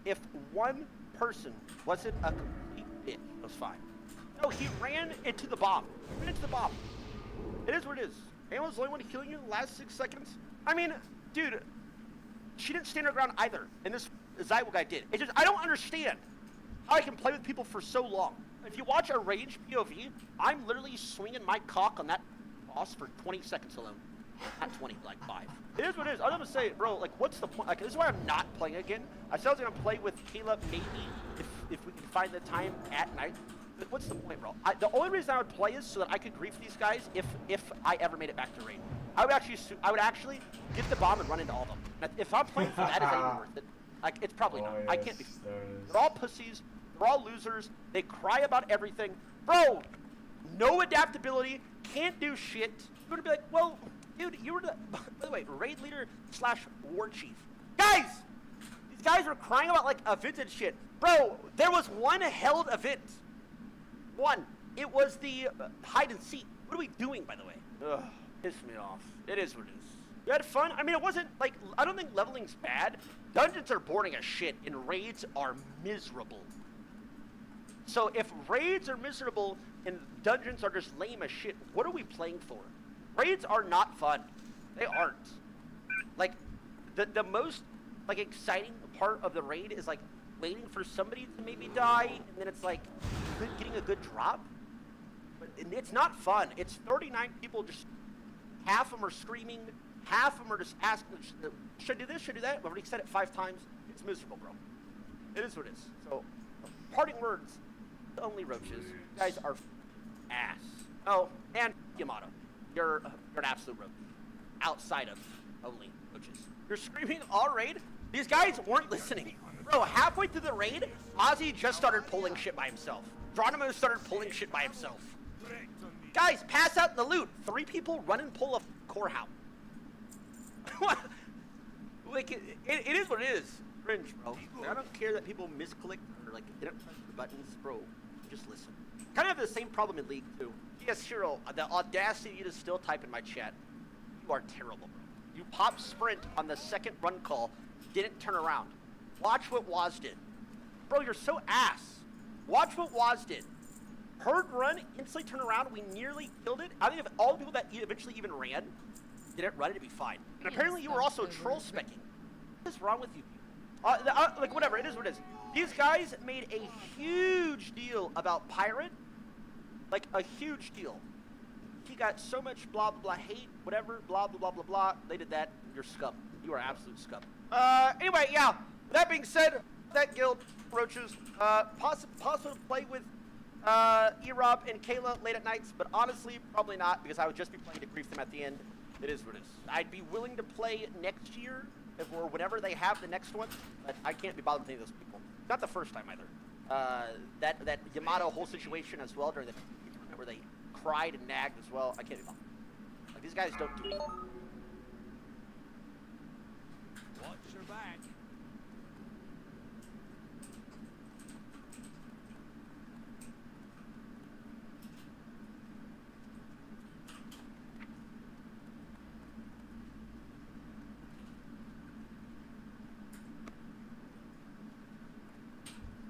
If one person wasn't a complete bitch, it was fine. No, he ran into the bomb. He ran into the bomb. It is what it is. Anyone was the only one killing you in the last 6 seconds? I mean, dude, she didn't stand her ground either. And this Zywell guy did. It's just, I don't understand how I can play with people for so long. If you watch a range POV, I'm literally swinging my cock on that boss for 20 seconds alone. Not 20, like 5. It is what it is. I'm gonna say, bro, like, what's the point? Like, this is why I'm not playing again. I said I was gonna play with Caleb maybe if we can find the time at night. But what's the point, bro? The only reason I would play is so that I could grief these guys if I ever made it back to raid. I would actually get the bomb and run into all of them. If I'm playing for that, is that even worth it? Like, it's probably not. I can't be. They're all pussies. They're all losers. They cry about everything, bro. No adaptability. Can't do shit. You're gonna be like, well, dude, you were the, by the way, raid leader / war chief. Guys! These guys were crying about, like, events and shit. Bro, there was one held event. One. It was the hide and seek. What are we doing, by the way? Ugh, pissed me off. It is what it is. You had fun? I mean, it wasn't, like, I don't think leveling's bad. Dungeons are boring as shit, and raids are miserable. So if raids are miserable and dungeons are just lame as shit, what are we playing for? Raids are not fun. They aren't. Like, the most, like, exciting part of the raid is, like, waiting for somebody to maybe die, and then it's, like, getting a good drop. But it's not fun. It's 39 people just, half of them are screaming, half of them are just asking, should I do this, should I do that? I've already said it 5 times. It's miserable, bro. It is what it is. So, parting words, only roaches. You guys are ass. Oh, and Yamato. You're an absolute roach. Outside of only roaches. You're screaming all raid? These guys weren't listening. Bro, halfway through the raid, Ozzy just started pulling shit by himself. Geronimo started pulling shit by himself. Guys, pass out the loot. 3 people run and pull a core house. What? Like, it is what it is. Cringe, bro. I don't care that people misclick or, like, didn't press the buttons. Bro, just listen. Kind of have the same problem in League, too. Yes, Shiro, the audacity to still type in my chat. You are terrible, bro. You popped sprint on the second run call, didn't turn around. Watch what Waz did. Bro, you're so ass. Watch what Waz did. Herd run, instantly turn around, we nearly killed it. I think if all the people that eventually even ran didn't run, it'd be fine. And apparently you were also troll specking. What is wrong with you? Like, whatever, it is what it is. These guys made a huge deal about Pirate. Like, a huge deal. He got so much blah, blah, blah, hate, whatever, blah, blah, blah, blah, blah. They did that. You're scum. You are absolute scum. Anyway, yeah. That being said, that guild, roaches, possible to play with E-Rob and Kayla late at nights, but honestly, probably not, because I would just be playing to grief them at the end. It is what it is. I'd be willing to play next year, or whenever they have the next one, but I can't be bothered with any of those people. Not the first time either. That Yamato whole situation as well during the tournament where they cried and nagged as well. I can't be bothered. Like, these guys don't do it. Watch your back.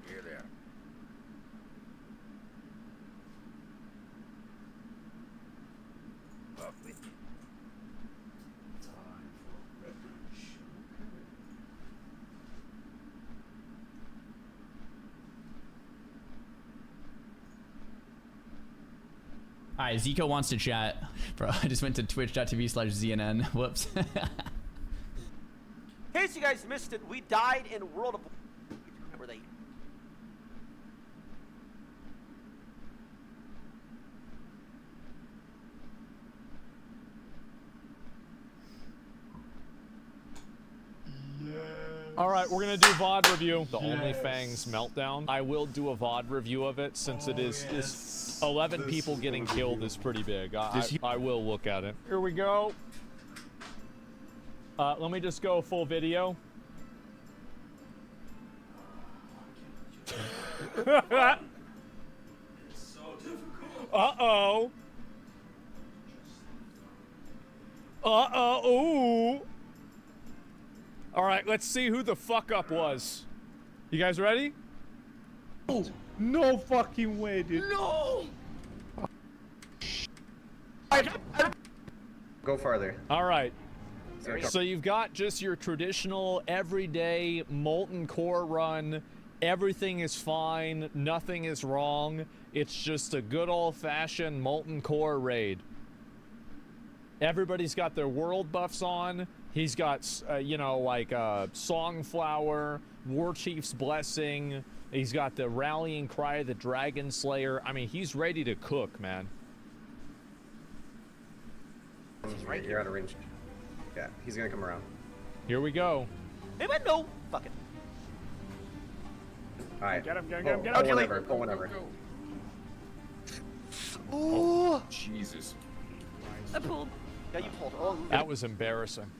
Here they are. Alright, Zico wants to chat. Bro, I just went to twitch.tv/ZNN. Whoops. In case you guys missed it, we died in World of where they All right, we're gonna do VOD review. The OnlyFangs meltdown. I will do a VOD review of it since it is 11 people getting killed is pretty big. I will look at it. Here we go. Let me just go full video. Uh-oh. Uh-oh. Ooh. All right, let's see who the fuck up was. You guys ready? Oh, no fucking way, dude. No! Go farther. All right. Sorry. So you've got just your traditional everyday molten core run. Everything is fine. Nothing is wrong. It's just a good old-fashioned molten core raid. Everybody's got their world buffs on. He's got, you know, like Songflower, War Chief's Blessing. He's got the Rallying Cry of the Dragon Slayer. I mean, he's ready to cook, man. You're out of range. Yeah, he's gonna come around. Here we go. Maybe no. Fuck it. Alright. Get him, get him, get him. Pull whenever, pull whenever. Ooh. Oh, Jesus. I pulled. Yeah, you pulled. Oh, That was embarrassing.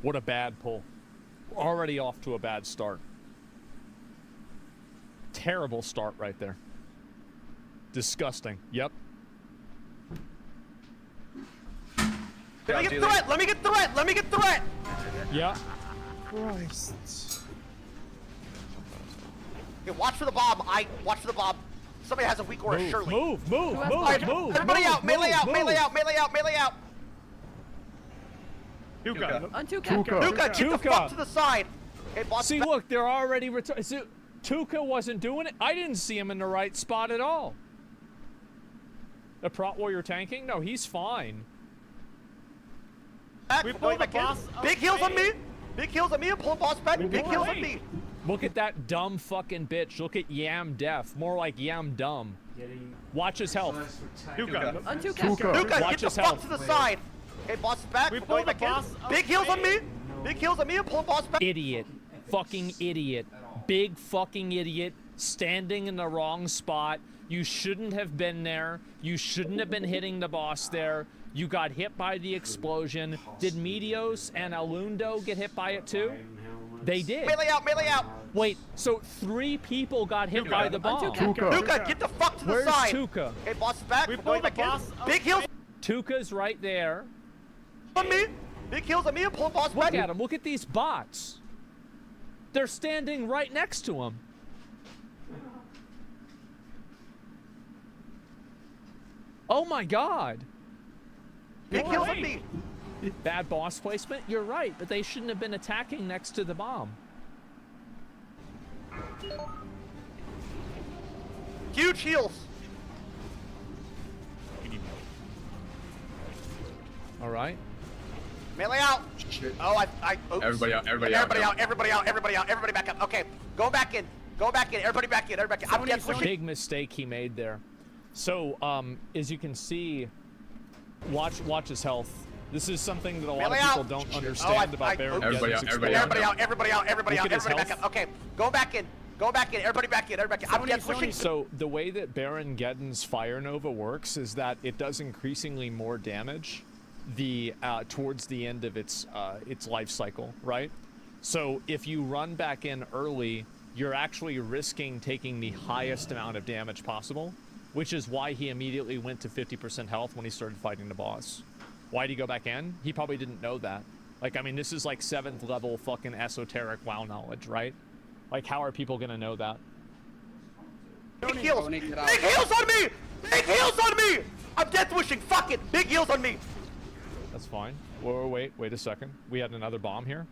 What a bad pull. We're already off to a bad start. Terrible start right there. Disgusting. Yep. Let me get threat! Let me get threat! Let me get threat! Yeah. Christ. Okay, watch for the bomb. Watch for the bomb. Somebody has a weak aura, Move, surely. move, move, move, Alright, move, everybody move, out! Melee move, out! move. Melee out! Melee out! Melee out! Tuka. On Tuka. Tuka, get the Tuka. fuck to the side. Okay, boss. See, look, they're already Tuka wasn't doing it. I didn't see him in the right spot at all. The Prot Warrior tanking? No, he's fine. We pull the boss. Big heals on me. Big heals on me. Pull boss back. Big heals on me. Look at that dumb fucking bitch. Look at Yam Def. More like Yam Dumb. Watch his health. Tuka. On Tuka. Tuka, Watch get the his fuck health. to the side. Okay, boss is back. We We're pull going the back in. boss Big heals on me. Big heals on me. Pull boss back. Idiot. Fucking idiot. Big fucking idiot. Standing in the wrong spot. You shouldn't have been there. You shouldn't have been hitting the boss there. You got hit by the explosion. Did Meteos and Alundo get hit by it too? They did. Melee out. Melee out. Wait, so 3 people got hit by the bomb. Tuka, get the fuck to the Where's side. Tuka? Okay, boss is back. We We're pull going the back in. boss. Big heals Tuka's right there. on me. Big heals on me. Pull boss Look back. at him. Look at these bots. They're standing right next to him. Oh my god. Big heals on me. Bad boss placement? You're right, but they shouldn't have been attacking next to the bomb. Huge heals. All right. Melee out. Oh, oops. Everybody out, everybody out. Everybody out, everybody out, everybody out, everybody back up. Okay, go back in. Go back in. Everybody back in. Everybody back in. I'm dead pushing. Big mistake he made there. So, as you can see, watch his health. This is something that a lot of people don't understand about Baron Geddon's experience. Everybody out. Everybody back up. Okay, go back in. Go back in. Everybody back in. Everybody back in. I'm dead pushing. So the way that Baron Geddon's Fire Nova works is that it does increasingly more damage towards the end of its life cycle, right? So if you run back in early, you're actually risking taking the highest amount of damage possible, which is why he immediately went to 50% health when he started fighting the boss. Why did he go back in? He probably didn't know that. Like, I mean, this is like 7th level fucking esoteric WoW knowledge, right? Like, how are people gonna know that? Big heals! Big heals on me! Big heals on me! I'm death wishing. Fuck it. Big heals on me. That's fine. Wait a second. We had another bomb here.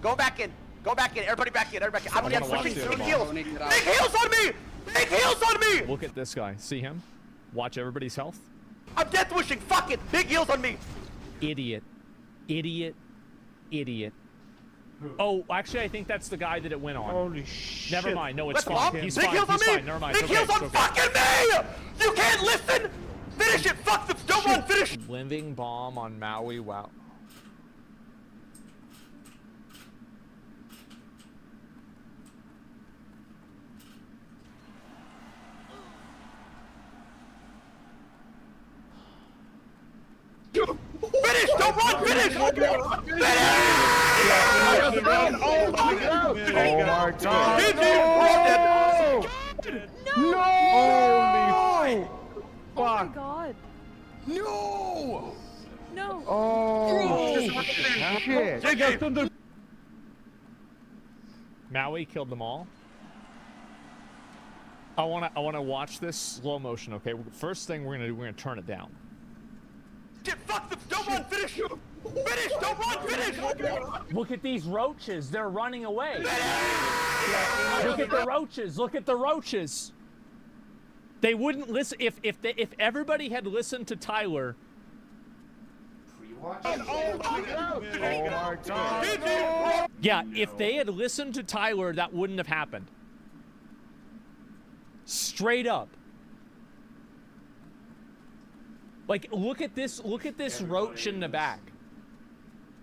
Go back in. Go back in. Everybody back in. Everybody back in. I'm death wishing. Big heals. Big heals on me! Big heals on me! Look at this guy. See him? Watch everybody's health. I'm death wishing. Fuck it. Big heals on me. Idiot. Idiot. Idiot. Oh, actually, I think that's the guy that it went on. Holy shit. Never mind. No, it's Let's fine. He's Big fine. heals on He's me. fine. Never mind. Big heals on fucking me! You can't listen! Finish it! Fuck them! Don't run! Finish! Living bomb on Maui. Wow. Finish! Don't run! Finish! Finish! Oh my god! No! Holy fuck! Oh my god! No! No! Oh shit! Maui killed them all. I wanna watch this slow motion. Okay, first thing we're gonna turn it down. Shit! Fuck them! Don't run! Finish! Finish! Don't run! Finish! Look at these roaches. They're running away. Look at the roaches. Look at the roaches. They wouldn't listen. If everybody had listened to Tyler. Oh my god! Yeah, if they had listened to Tyler, that wouldn't have happened. Straight up. Like, look at this roach in the back.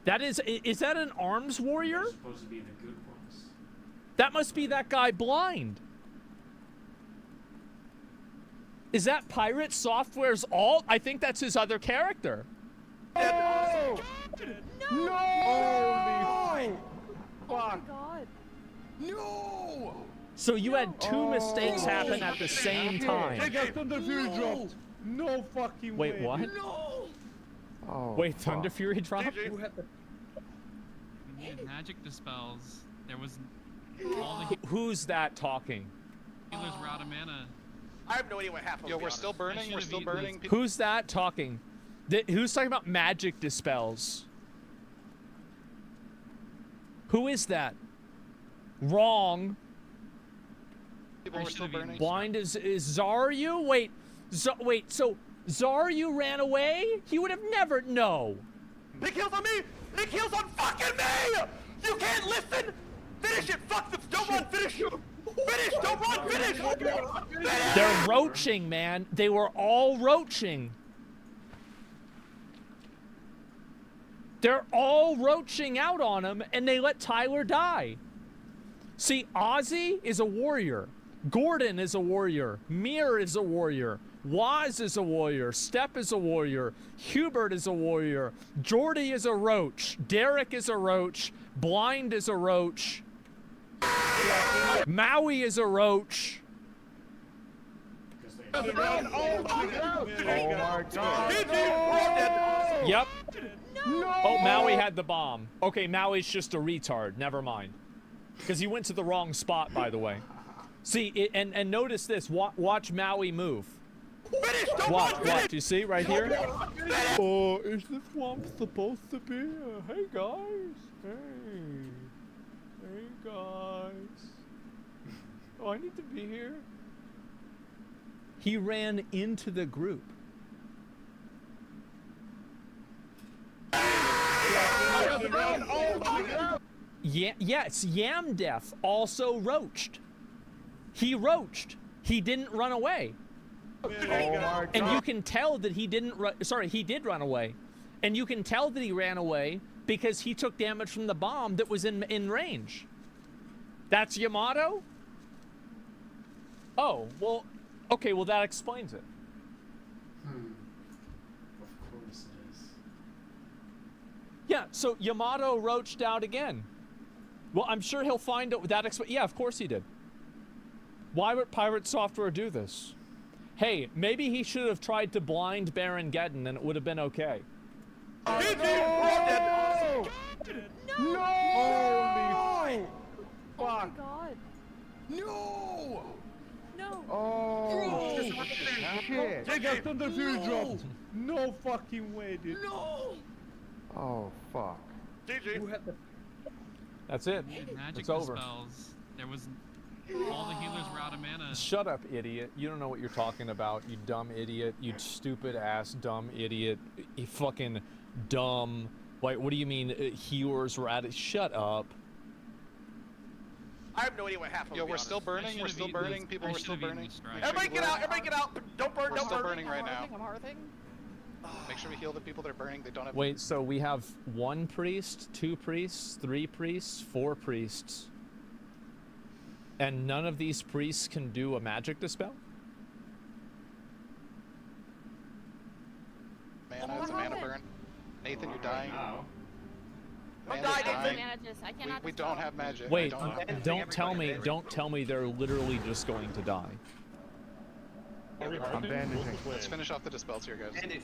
That is that an arms warrior? Supposed to be the good ones. That must be that guy blind. Is that Pirate Software's alt? I think that's his other character. Oh! No! Holy Oh my god! No! So you had two mistakes happen at the same time. Take out Thunder Fury dropped. No fucking way. Wait, what? No! Oh, wait, Thunder Fury dropped? We needed magic dispels. There was all the Who's that talking? healers were out of mana. I have no idea what happened. Yo, we're still burning. We're still burning. Who's that talking? Who's talking about magic dispels? Who is that? Wrong. People were still burning. Blind is Zaryu? Wait, wait. So Zaryu ran away? He would have never. No. Big heals on me! Big heals on fucking me! You can't listen! Finish it! Fuck them! Don't run! Finish! Finish! Don't run! Finish! Finish! They're roaching, man. They were all roaching. They're all roaching out on him, and they let Tyler die. See, Ozzy is a warrior. Gordon is a warrior. Mir is a warrior. Waz is a warrior. Step is a warrior. Hubert is a warrior. Jordy is a roach. Derek is a roach. Blind is a roach. Maui is a roach. Oh my god! Yep. No! Oh, Maui had the bomb. Okay, Maui's just a retard. Never mind. Because he went to the wrong spot, by the way. See, and notice this. Watch Maui move. Watch. You see right here? Oh, is this swamp supposed to be? Hey, guys. Hey, guys. Oh, I need to be here. He ran into the group. Yeah, yes, Yamdef also roached. He roached. He didn't run away. And you can tell that he didn't he did run away. And you can tell that he ran away because he took damage from the bomb that was in range. That's Yamato? Oh, well, okay, well that explains it. Of course it is. Yeah, so Yamato roached out again. Well, I'm sure he'll find out that yeah, of course he did. Why would Pirate Software do this? Hey, maybe he should have tried to blind Baron Geddon and it would have been okay. No! No! Holy Oh my god. No! No. Oh, shit. Take out Thunder Fury dropped. No fucking way, dude. No! Oh, fuck. GG. That's it. Magic It's over. dispels. There was all the healers were out of mana. Shut up, idiot. You don't know what you're talking about, you dumb idiot. You stupid ass dumb idiot. You fucking dumb. Like, what do you mean healers were out of... Shut up. I have no idea what happened. Yo, we're still burning. We're still burning. People, we're still burning. Everybody get out! Everybody get out! Don't burn! We're Don't still burn! burning right now. I'm hearthing. Make sure we heal the people that are burning. They don't have. Wait, so we have 1 priest, 2 priests, 3 priests, 4 priests. And none of these priests can do a magic dispel? Mana is a mana burn. Nathan, you're dying. I'm Mana's dying. dying. We don't have magic. Wait, don't don't tell me they're literally just going to die. I'm bandaging. Let's finish off the dispels here, guys. Bandage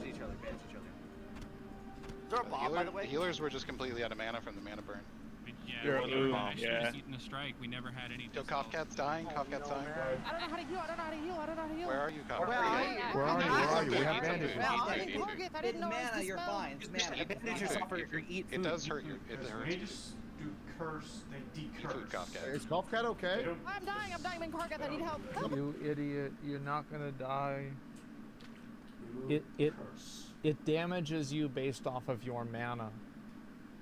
each other, Is there a bomb, by the way? The healers were just completely out of mana from the mana burn. Yeah, we should have just eaten a strike. We never had any. Yo, Kofkat's dying. Kofkat's dying. I don't know how to heal. I don't know how to heal. I don't know how to heal. Where are you, Kofkat? Where are you? We have bandages. I didn't target. I didn't know it was You're dispelled. fine. It's mana. You bandage yourself or eat food. It does hurt you. It hurts. They just do curse, they Eat food, decurse. Kofkat. Is Golfcat okay? I'm dying. I'm dying. I'm in Kargath. I need help. Help. You idiot, you're not gonna die. It damages you based off of your mana.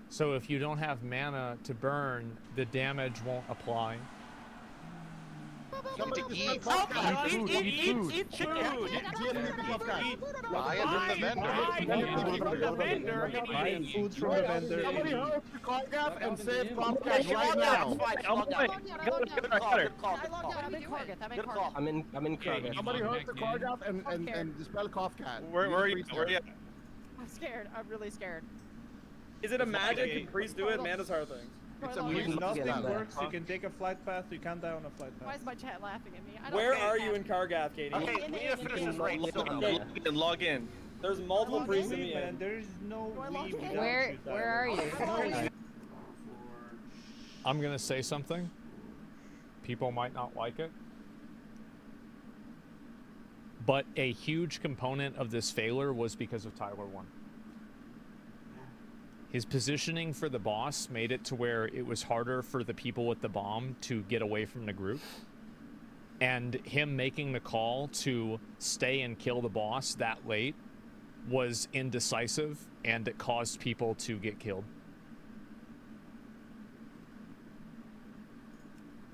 So if you don't have mana to burn, the damage won't apply. Eat chicken. Buy it from the vendor. Buy food from the vendor. Somebody hurry up to Kargath and save Golfcat right now. I'm in Kargath. Somebody hurry to Kargath and dispel Golfcat. Where are you? Where are you? I'm scared. I'm really scared. Is it a magic? Can priest do it? Mana's hard thing. It's a If weird nothing thing. works, you can take a flight path. You can't die on a flight Why path. is my chat laughing at me? I don't Where know. are you in Kargath, Katie? Okay, we need to finish this race. Log in. There's multiple Log priests in? in the end. There is no Do I log way in? without Where you dying. are you? I'm gonna say something. People might not like it. But a huge component of this failure was because of Tyler 1. His positioning for the boss made it to where it was harder for the people with the bomb to get away from the group. And him making the call to stay and kill the boss that late was indecisive, and it caused people to get killed.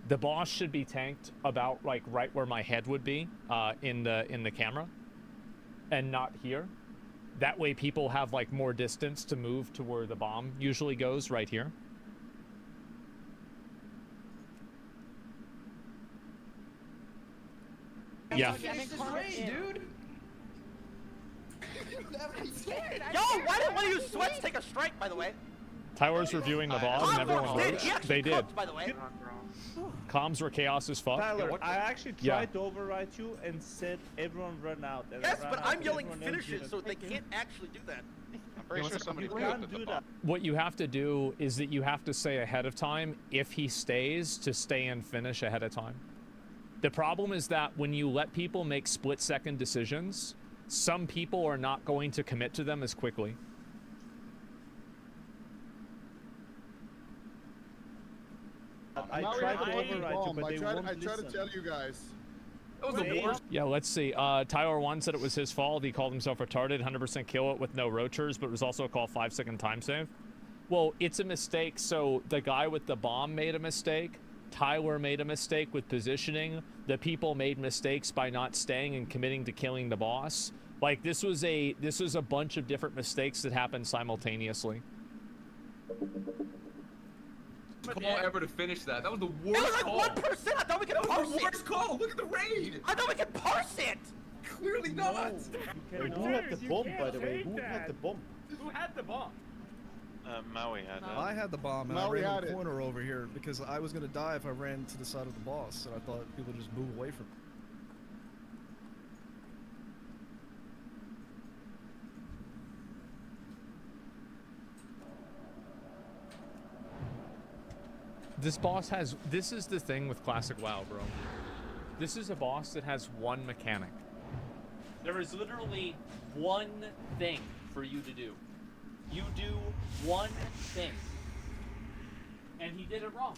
The boss should be tanked about like right where my head would be in the camera, and not here. That way people have like more distance to move to where the bomb usually goes, right here. Yeah. Dude. Yo, why didn't one of you sweats take a strike, by the way? Tyler's reviewing the VOD and everyone votes. They did. By the way. Comms were chaos as fuck. Tyler, I actually Yeah. tried to override you and said everyone run out. And Yes, I ran but out I'm and yelling everyone else finishes, didn't. so they can't actually do that. I'm pretty sure somebody You put can't the do bomb. that. What you have to do is that you have to say ahead of time if he stays to stay and finish ahead of time. The problem is that when you let people make split-second decisions, some people are not going to commit to them as quickly. I Now we tried have to a fucking override you, bomb. but I they tried won't to listen. tell you guys. That was the worst. Yeah, let's see. Tyler 1 said it was his fault. He called himself retarded, 100% kill it with no roachers, but it was also a call 5-second time save. Well, it's a mistake, so the guy with the bomb made a mistake, Tyler made a mistake with positioning. The people made mistakes by not staying and committing to killing the boss. Like, this was a bunch of different mistakes that happened simultaneously. Call ever to finish that. That was the It worst was like call. 1%. I thought we could That parse was the it. worst call. Look at the raid. I thought we could parse it. Clearly not. Wait, who had the bomb, by the way? Who had the bomb? Who had the bomb? Maui had that. I had the bomb, and Maui I ran had in it. the corner over here because I was gonna die if I ran to the side of the boss, and I thought people would just move away from me. This boss has, this is the thing with Classic WoW, bro. This is a boss that has one mechanic. There is literally one thing for you to do. You do one thing. And he did it wrong.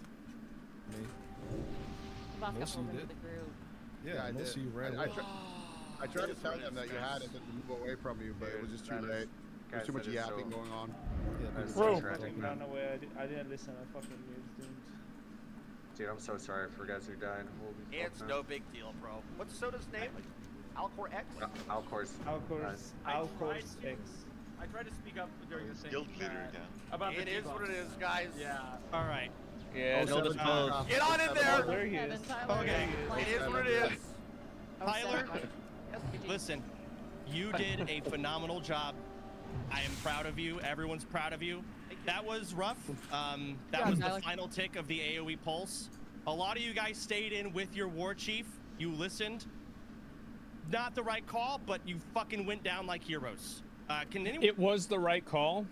Buff got Most of pulled you into did. the group. Yeah, I most did. of you ran I away. I tried to tell them that you had it and to move away from you, but it was just too late. There's too much yapping going on. I didn't listen. I fucking used it. Dude, I'm so sorry for guys who died. Holy It's fuck, no big deal, bro. What's Soda's name? Alcor X? Alcor's. Alcor's X. I tried to speak up during the same Guild leader, yeah. about It the is what it is, guys. Yeah. All right. Yeah, Get on in there. There he is. Okay. It is what it is. Tyler, Yes, listen, you did a phenomenal job. I am proud of you. Everyone's proud of you. That was rough. That was the final tick of the AoE pulse. A lot of you guys stayed in with your war chief. You listened. Not the right call, but you fucking went down like heroes. Can anyone? It was the right call.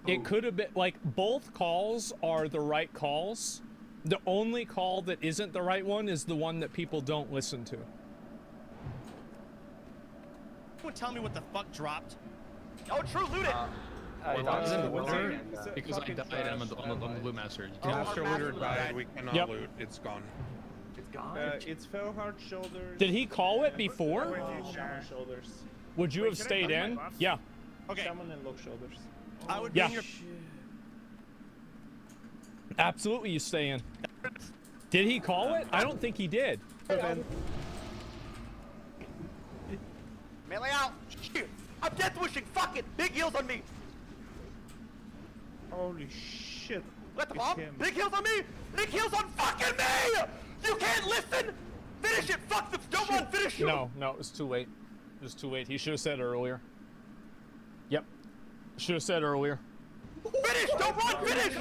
It could have been, like, both calls are the right calls. The only call that isn't the right one is the one that people don't listen to. Anyone tell me what the fuck dropped? Oh, true, loot it. Because I died and I'm on the loot master. Master looter died. We cannot Yep. loot. It's gone. It's gone. It's Felhard shoulders. Did he call it before? Shaman shoulders. Would you have stayed in? Yeah. Okay. Shaman and low shoulders. I would Yeah. bring your. Absolutely, you stay in. Did he call it? I don't think he did. Melee out. Shit. I'm death wishing. Fuck it. Big heals on me. Holy shit. Let the It's bomb. him. Big heals on me. Big heals on fucking me. You can't listen. Finish it. Fuck the. Don't run. Finish it. No, it was too late. It was too late. He should have said earlier. Yep. Should have said earlier. Finish. Don't run. Finish.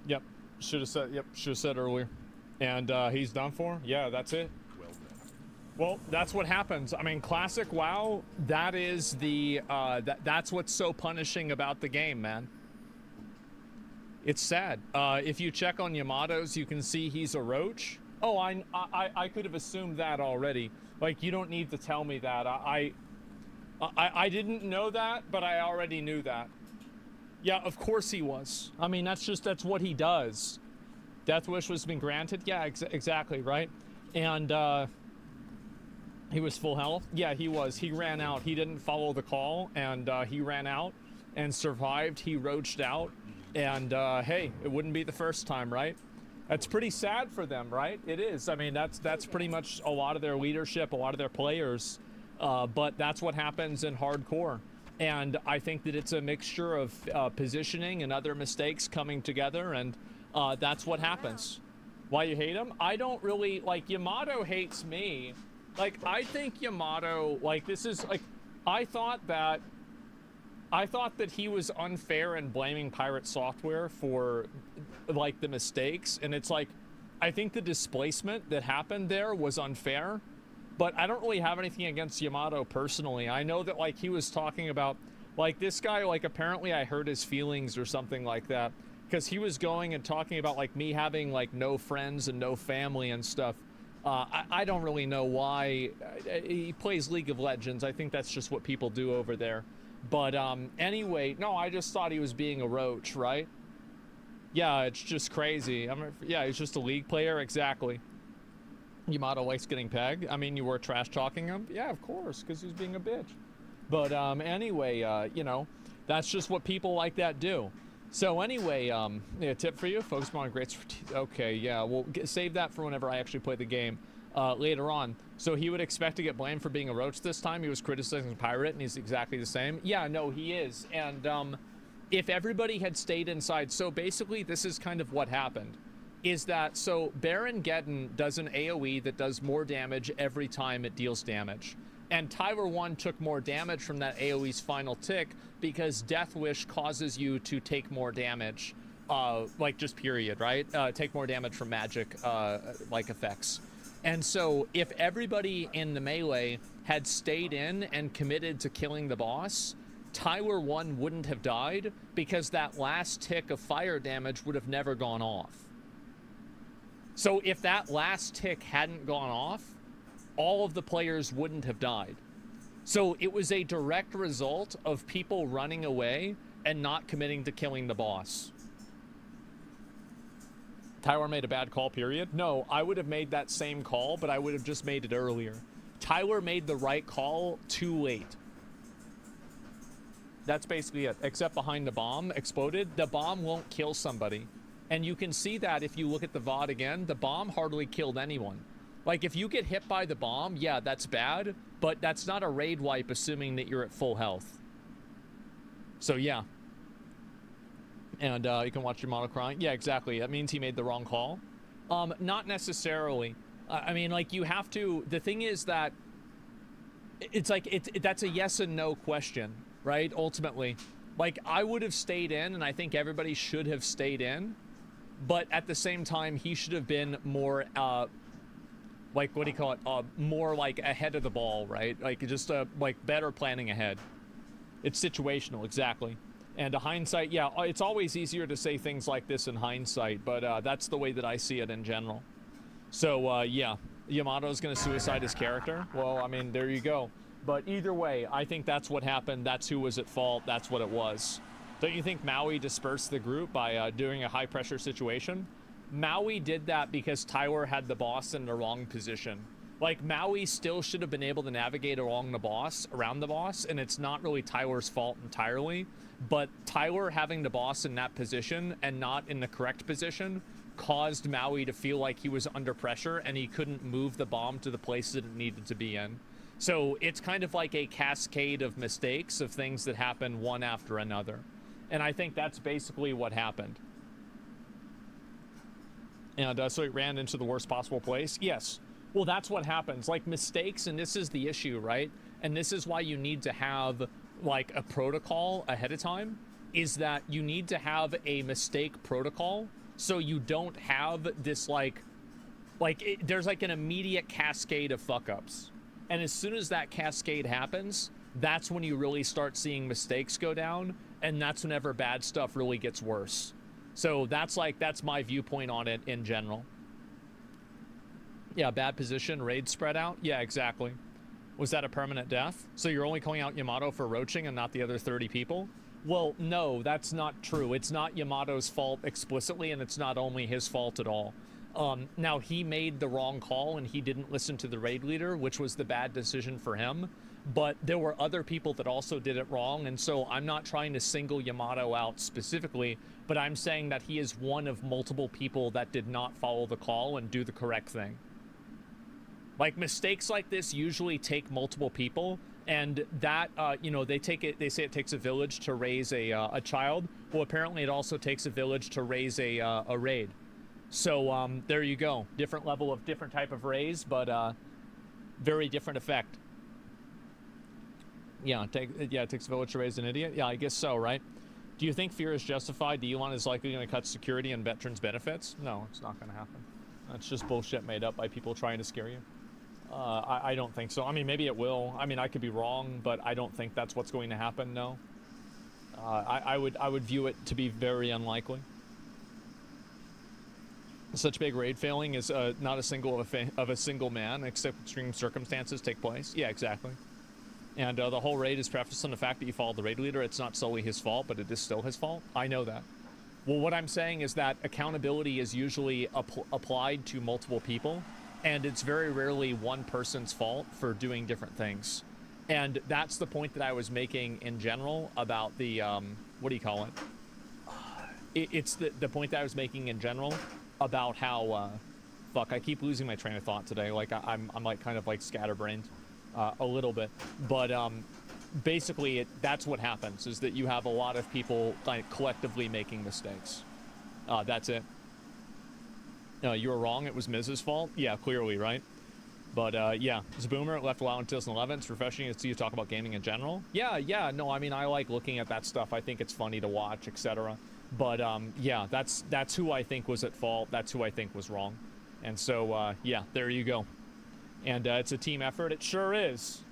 Yep. Should have said. Yep. Should have said earlier. And he's done for. Yeah, that's it. Well, that's what happens. I mean, Classic WoW. That is the. That's what's so punishing about the game, man. It's sad. If you check on Yamato's, you can see he's a roach. Oh, I could have assumed that already. Like, you don't need to tell me that. I didn't know that, but I already knew that. Yeah, of course he was. I mean, that's what he does. Death Wish was been granted. Yeah, exactly, right? And he was full health. Yeah, he was. He ran out. He didn't follow the call, and he ran out and survived. He roached out, and hey, it wouldn't be the first time, right? That's pretty sad for them, right? It is. I mean, that's pretty much a lot of their leadership, a lot of their players, but that's what happens in hardcore. And I think that it's a mixture of positioning and other mistakes coming together, and that's what happens. Why you hate him? I don't really, like, Yamato hates me. Like, I think Yamato, like, this is, like, I thought that he was unfair in blaming Pirate Software for, like, the mistakes, and it's like, I think the displacement that happened there was unfair, but I don't really have anything against Yamato personally. I know that, like, he was talking about, like, this guy, like, apparently I hurt his feelings or something like that, because he was going and talking about, like, me having, like, no friends and no family and stuff. I don't really know why. He plays League of Legends. I think that's just what people do over there. But anyway, no, I just thought he was being a roach, right? Yeah, it's just crazy. Yeah, he's just a League player, exactly. Yamato likes getting pegged. I mean, you were trash talking him? Yeah, of course, because he's being a bitch. But anyway, you know, that's just what people like that do. So anyway, yeah, tip for you, focus more on greats. Okay, yeah, we'll save that for whenever I actually play the game later on. So he would expect to get blamed for being a roach this time. He was criticizing Pirate, and he's exactly the same. Yeah, no, he is. And if everybody had stayed inside, so basically this is kind of what happened. Is that, so Baron Geddon does an AoE that does more damage every time it deals damage. And Tyler 1 took more damage from that AoE's final tick because Death Wish causes you to take more damage, like just period, right? Take more damage from magic, like effects. And so if everybody in the melee had stayed in and committed to killing the boss, Tyler 1 wouldn't have died because that last tick of fire damage would have never gone off. So if that last tick hadn't gone off, all of the players wouldn't have died. So it was a direct result of people running away and not committing to killing the boss. Tyler made a bad call, period? No, I would have made that same call, but I would have just made it earlier. Tyler made the right call too late. That's basically it, except behind the bomb exploded. The bomb won't kill somebody. And you can see that if you look at the VOD again, the bomb hardly killed anyone. Like, if you get hit by the bomb, yeah, that's bad, but that's not a raid wipe assuming that you're at full health. So, yeah. And you can watch your model crying. Yeah, exactly. That means he made the wrong call. Not necessarily. I mean, like, you have to... The thing is that it's like, that's a yes and no question, right? Ultimately. Like, I would have stayed in, and I think everybody should have stayed in. But at the same time, he should have been more... like, what do you call it? More like ahead of the ball, right? Like, just like better planning ahead. It's situational, exactly. And hindsight, yeah, it's always easier to say things like this in hindsight, but that's the way that I see it in general. So, yeah, Yamato's going to suicide his character. Well, I mean, there you go. But either way, I think that's what happened. That's who was at fault. That's what it was. Don't you think Maui dispersed the group by doing a high-pressure situation? Maui did that because Tyler had the boss in the wrong position. Like, Maui still should have been able to navigate around the boss, and it's not really Tyler's fault entirely, but Tyler having the boss in that position and not in the correct position caused Maui to feel like he was under pressure and he couldn't move the bomb to the place that it needed to be in. So it's kind of like a cascade of mistakes of things that happen one after another. And I think that's basically what happened. And so it ran into the worst possible place? Yes. Well, that's what happens. Like, mistakes, and this is the issue, right? And this is why you need to have, like, a protocol ahead of time, is that you need to have a mistake protocol so you don't have this, there's, like, an immediate cascade of fuck-ups. And as soon as that cascade happens, that's when you really start seeing mistakes go down, and that's whenever bad stuff really gets worse. So that's my viewpoint on it in general. Yeah, bad position, raid spread out. Yeah, exactly. Was that a permanent death? So you're only calling out Yamato for roaching and not the other 30 people? Well, no, that's not true. It's not Yamato's fault explicitly, and it's not only his fault at all. Now, he made the wrong call, and he didn't listen to the raid leader, which was the bad decision for him. But there were other people that also did it wrong, and so I'm not trying to single Yamato out specifically, but I'm saying that he is one of multiple people that did not follow the call and do the correct thing. Like, mistakes like this usually take multiple people, and that, you know, they say it takes a village to raise a child. Well, apparently it also takes a village to raise a raid. So, there you go. Different level of different type of raise, but very different effect. Yeah, it takes a village to raise an idiot. Yeah, I guess so, right? Do you think fear is justified? Elon is likely going to cut security and veterans benefits? No, it's not going to happen. That's just bullshit made up by people trying to scare you. I don't think so. I mean, maybe it will. I mean, I could be wrong, but I don't think that's what's going to happen, no. I would view it to be very unlikely. Such big raid failing is not a single man, except extreme circumstances take place. Yeah, exactly. And the whole raid is prefaced on the fact that you followed the raid leader. It's not solely his fault, but it is still his fault. I know that. Well, what I'm saying is that accountability is usually applied to multiple people, and it's very rarely one person's fault for doing different things. And that's the point that I was making in general about the, what do you call it? It's the point that I was making in general about how, fuck, I keep losing my train of thought today. Like, I'm like kind of like scatterbrained a little bit. But basically, that's what happens, is that you have a lot of people like collectively making mistakes. That's it. No, you were wrong. It was Miz's fault. Yeah, clearly, right? But yeah, Zaboomer left WoW in 2011. It's refreshing to see you talk about gaming in general. Yeah. No, I mean, I like looking at that stuff. I think it's funny to watch, etc. But yeah, that's who I think was at fault. That's who I think was wrong. And so yeah, there you go. And it's a team effort. It sure is.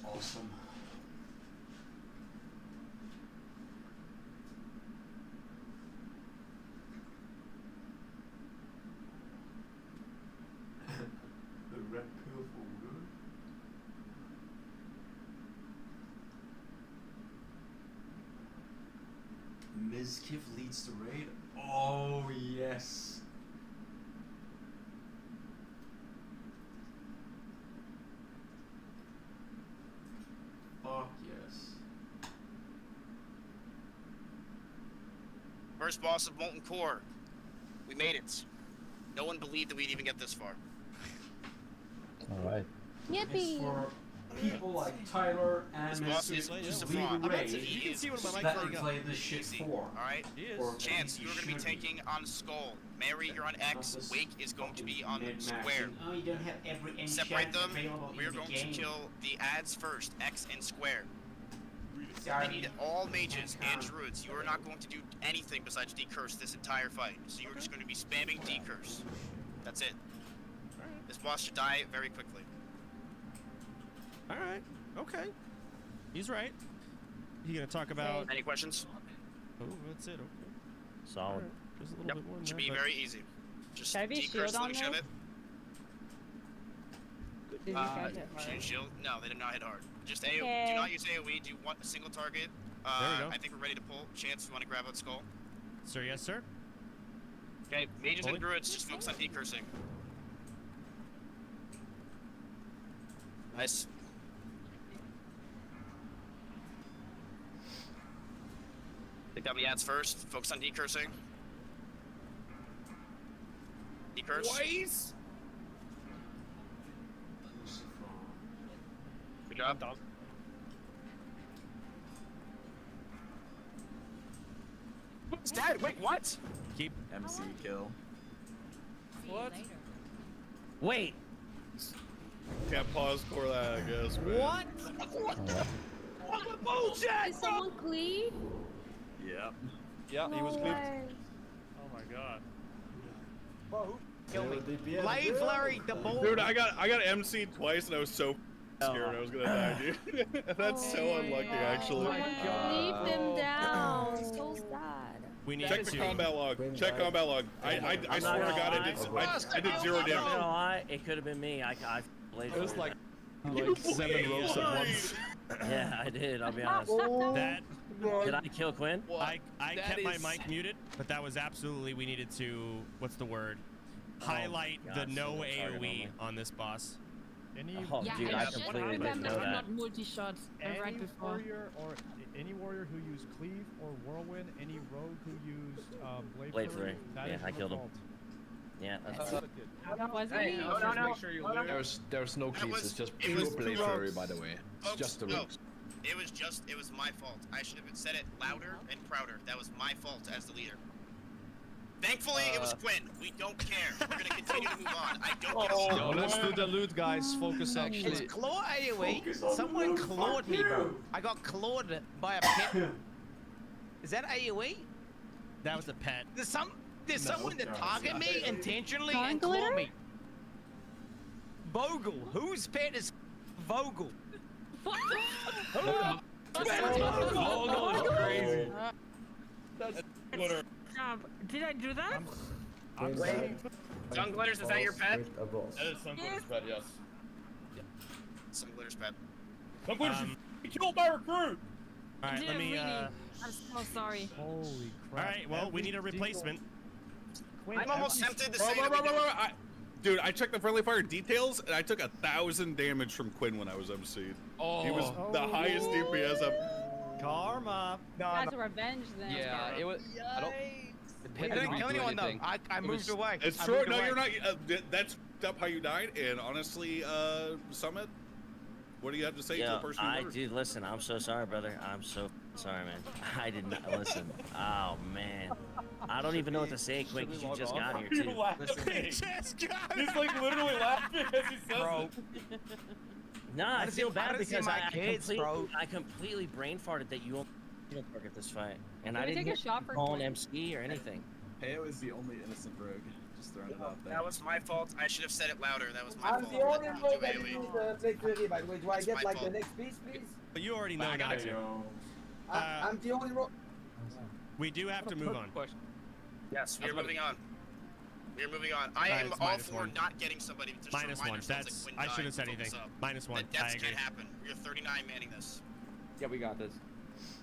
Awesome. The red pill folder. Mizkif leads the raid. Oh yes. Fuck yes. First boss of Molten Core. We made it. No one believed that we'd even get this far. All right. Yippee! For people like Tyler and This boss is Mizkif just a to lead fraud. the raid, He is that we play this shit for. Alright? Or Chance, at you're least gonna be should taking on Skull. Mary, you're on X. Wake is going to be on Square. Oh, you don't have every Separate them. available We're in the going game. to kill the ads first, X and Square. Sorry. I need all mages and druids. You are not going to do anything besides decurse this entire fight. So you're just going to be spamming decurse. That's it. This boss should die very quickly. Alright. Okay. He's right. You gonna talk about... Any questions? Oh, that's it. Okay. Solid. Alright. Just a little bit more than Should that, be but- very easy. Just Should I be decurse shield the on shit of there? it. Did you guys hit hard? Shield? No, they did not hit hard. Just AoE. Okay. Do not use AoE. Do one single target. There we go. I think we're ready to pull. Chance, you want to grab out Skull? Sir, yes, sir. Okay, mages Bully? and druids, just focus on decursing. Nice. Take down the ads first. Focus on decursing. Decurse. Twice? Good job, dog. It's dead. Wait, what? Keep MC kill. What? Wait. Can't pause for that, I guess. but- What? What the bullshit? Is someone clean? Yep. Yeah, he was clipped. Oh my god. Kill me. Blade flurry, the bull. Dude, I got MC twice and I was so scared I was gonna die, dude. That's so unlucky, actually. Leave them down. So sad. We need Check the combat log. Check combat log. I swear to God, I did 0 I'm not gonna damage. lie, it could have been me. I blade It was flurry. like 7 ropes at once. Yeah, I did. I'll be honest. That Did I kill Quinn? I kept my mic muted, but that was absolutely we needed to. What's the word? Highlight God, the so no much harder AOE on on this boss. Oh, Yeah, dude, I I should completely didn't remember know I'm that. not multi-shots right before. Any warrior who used cleave or whirlwind, any rogue who used Blade flurry. Yeah, I killed him. Yeah, that's it. That was Hey, me. no. There's no cleaves. It's just it was pure blade flurry, by the way. It's Folks, just the no. rogues. It was my fault. I should have said it louder and prouder. That was my fault as the leader. Thankfully, it was Quinn. We don't care. We're gonna continue to move on. I don't give a shit. Yo, let's do the loot, guys. Focus up. It's claw AoE. Someone clawed me, bro. I got clawed by a pet. Is that AoE? That was a pet. There's someone that target me intentionally and claw me. Vogel. Whose pet is Vogel? Vogel is crazy. That's glitter. Did I do that? Sunglitters, is that your pet? That is Sunglitter's pet, yes. Sunglitter's pet. Sunglitter's killed my recruit! Alright, let me I'm so sorry. Holy crap. Alright, well, we need a replacement. I'm almost tempted to say Bro, that we don't- Dude, I checked the friendly fire details and I took 1,000 damage from Quinn when I was MC'd. Oh. He was the highest DPS of. Karma. That's a revenge then. Yeah, it was. I don't. I didn't kill anyone though. I moved away. It's I true. moved No, away. you're not. That's up how you died. And honestly, Summit, what do you have to say to the Yeah, person who murdered? dude, listen, I'm so sorry, brother. I'm so sorry, man. I did not listen. Oh man, I don't even know what to say, quick, because you just got here too. He's like literally laughing as he says it. Nah, I didn't feel see- I bad didn't see because my kids, bro. I completely brain farted that you don't target this fight, and Can I we didn't take a get shot for call an Quinn? MC or anything. Peo is the only innocent rogue. Just throwing it out there. That was my fault. I should have said it louder. That was my I'm fault. the only I didn't rogue do that AoE. uses Blade Flurry, by the way. Do I It's get my like the fault. next piece, please? But you already know not to. I'm the only rogue. We do have to move on. Yes, we are moving on. We are moving on. I Alright, am it's all minus for one. not getting somebody to just Minus remind one. ourselves That's. that Quinn I died shouldn't have said and focus anything. up. Minus one. That I deaths agree. can't happen. We are 39 manning this. Yeah, we got this.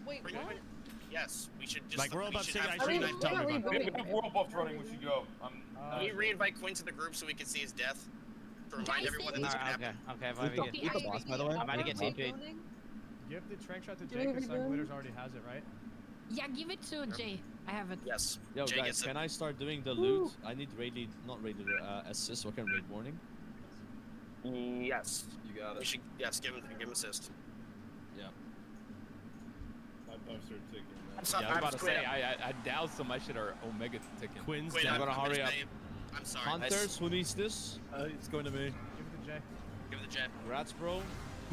Wait, Bring what? it. Yes, we should just. Like, we're all we about should to say have I shouldn't 39 tell total. everybody. We have world buffs running, we should go. Can we re-invite Quinn to the group so we can see his death? To remind everyone that this can happen. Okay, if I Eat the boss, by the way. I'm about to get TP'd. Give the trank shot to Do Jake we because really? Sunglitters already has it, right? Yeah, give it to Jay. I have it. Yes. Yo, Jay guys, gets it. can I start doing the loot? I need not raid assist, so I can raid warning. Yes. You got We it. should. Yes, give him assist. Yeah. My buffs are ticking. I'm sorry. Yeah, I was about to screwed say, up. I doubt some my shit are Omega ticking. Quinn's Quinn, dead. I'm gonna I'm hurry up. I'm sorry. Hunters, who needs this? It's going to me. Give it to Jay. Give it the jet. Rats, bro.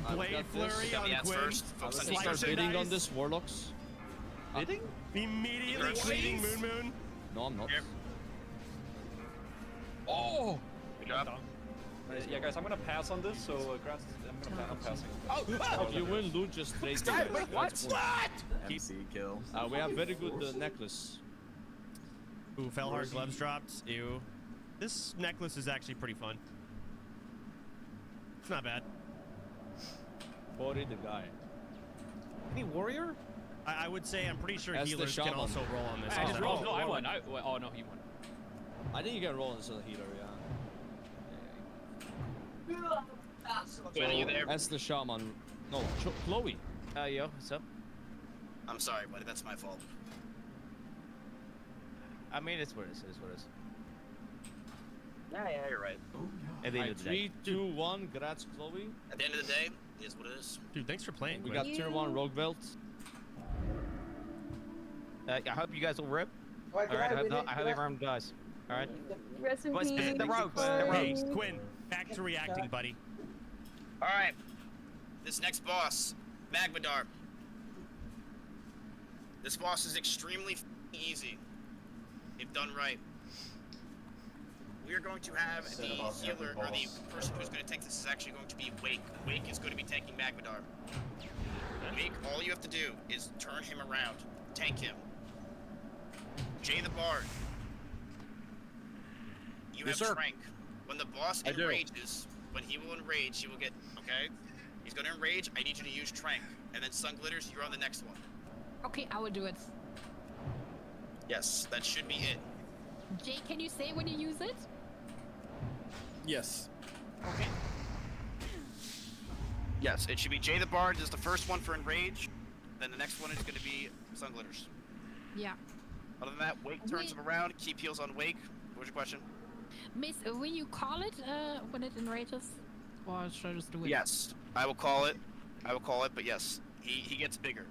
I've Blade got this. flurry Got on the ads Quinn. first. I'm Focus on gonna start Slicer bidding dice. on this Warlocks. Bidding? Immediately Please. cleaning Moon Moon. No, I'm not. Here. Oh! Good job. Yeah, guys, I'm gonna pass on this, so Gratz, I'm passing. If you win loot, just trade. Wait, what? MC kill. We have very good necklace. Ooh, fell hard gloves dropped. Ew. This necklace is actually pretty fun. It's not bad. 40 the guy. Any warrior? I would say I'm pretty sure That's the healers can shaman. also roll on this. I just rolled. Oh, No, I won. won. Oh no, he won. I think you can roll as a healer, yeah. Quinn, are you there? That's the shaman. No, Chloe. Yo, what's up? I'm sorry, buddy. That's my fault. I mean, it's what it is. It's what it is. Yeah, you're right. At the end of the day. 3, 2, 1. Gratz, Chloe. At the end of the day, it is what it is. Dude, thanks for playing. We Quinn. got tier 1 rogue belts. I hope you guys will rip. Alright, All right, I hope we need- everyone dies. All right. Rest in Let's peace. spin the rogues. Hey, Quinn, back to reacting, buddy. All right. This next boss, Magmadar. This boss is extremely easy, if done right. We are going to have the healer, or the person who's going to take this is actually going to be Wake. Wake is going to be tanking Magmadar. Wake, all you have to do is turn him around, tank him. Jay the Bard. You have Trank. When the boss enrages, when he will enrage, he will get, okay? He's going to enrage, I need you to use Trank. And then Sun Glitters, you're on the next one. Okay, I will do it. Yes, that should be it. Jay, can you say when you use it? Yes. Okay. Yes, it should be Jay the Bard is the first one for enrage. Then the next one is going to be Sun Glitters. Yeah. Other than that, Wake turns him around, keep heals on Wake. What was your question? Miss, will you call it when it enrages? Or should I just do it? Yes, I will call it. I will call it, but yes, he gets bigger.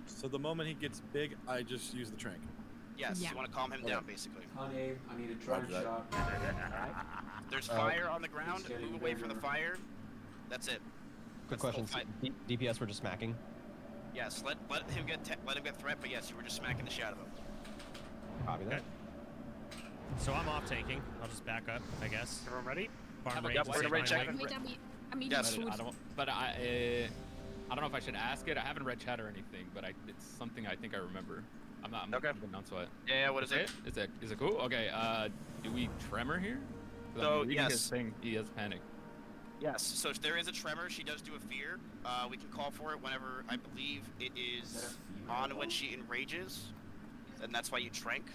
So the moment he gets big, I just use the trank. Yes, you want to calm him down, basically. Honey, I need a charge shot. There's fire on the ground. Move away from the fire. That's it. Quick That's the question. whole fight. DPS were just smacking. Yes, let him get threat, but yes, you were just smacking the shit out of him. Copy that. So I'm off taking. I'll just back up, I guess. Everyone ready? Farm Yep, rage. we're gonna rage check. I mean, Yes. food. I don't know if I should ask it. I haven't read chat or anything, but it's something I think I remember. I'm Okay. I'm on to it. Yeah, what is it? Is it cool? Okay. Do we tremor here? 'Cause So, I'm reading his yes. thing. He has panic. Yes, so if there is a tremor, she does do a fear. We can call for it whenever I believe it is on when she enrages, and that's why you trank.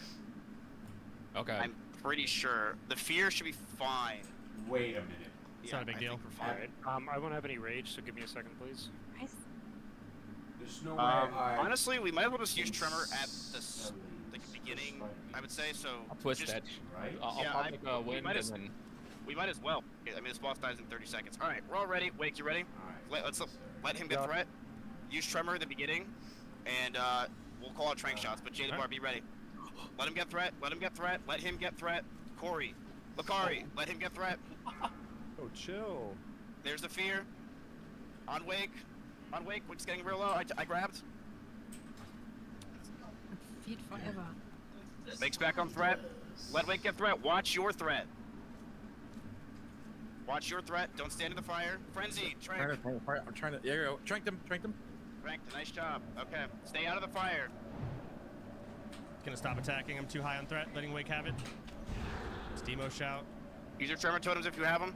Okay. I'm pretty sure. The fear should be fine. Wait a minute. It's not a big deal. Alright. I won't have any rage, so give me a second, please. There's no way I... Honestly, we might as well just use tremor at the beginning, I would say, so... I'll twist just, that. Right? I'll make a wind and then... We might as well. I mean, this boss dies in 30 seconds. Alright, we're all ready. Wake, you ready? Let's let him get threat. Use tremor at the beginning, and we'll call out trank shots, but Jay the Bar, be ready. Let him get threat. Let him get threat. Let him get threat. Corey. Lakari, let him get threat. Oh, chill. There's the fear. On Wake. On Wake, Wake's getting real low. I grabbed. Feed forever. Wake's back on threat. Let Wake get threat. Watch your threat. Watch your threat. Don't stand in the fire. Frenzy. Trank. I'm trying to. There you go. Trank them. Trank them. Trank. Nice job. Okay. Stay out of the fire. Gonna stop attacking. I'm too high on threat. Letting Wake have it. It's demo shout. Use your tremor totems if you have them.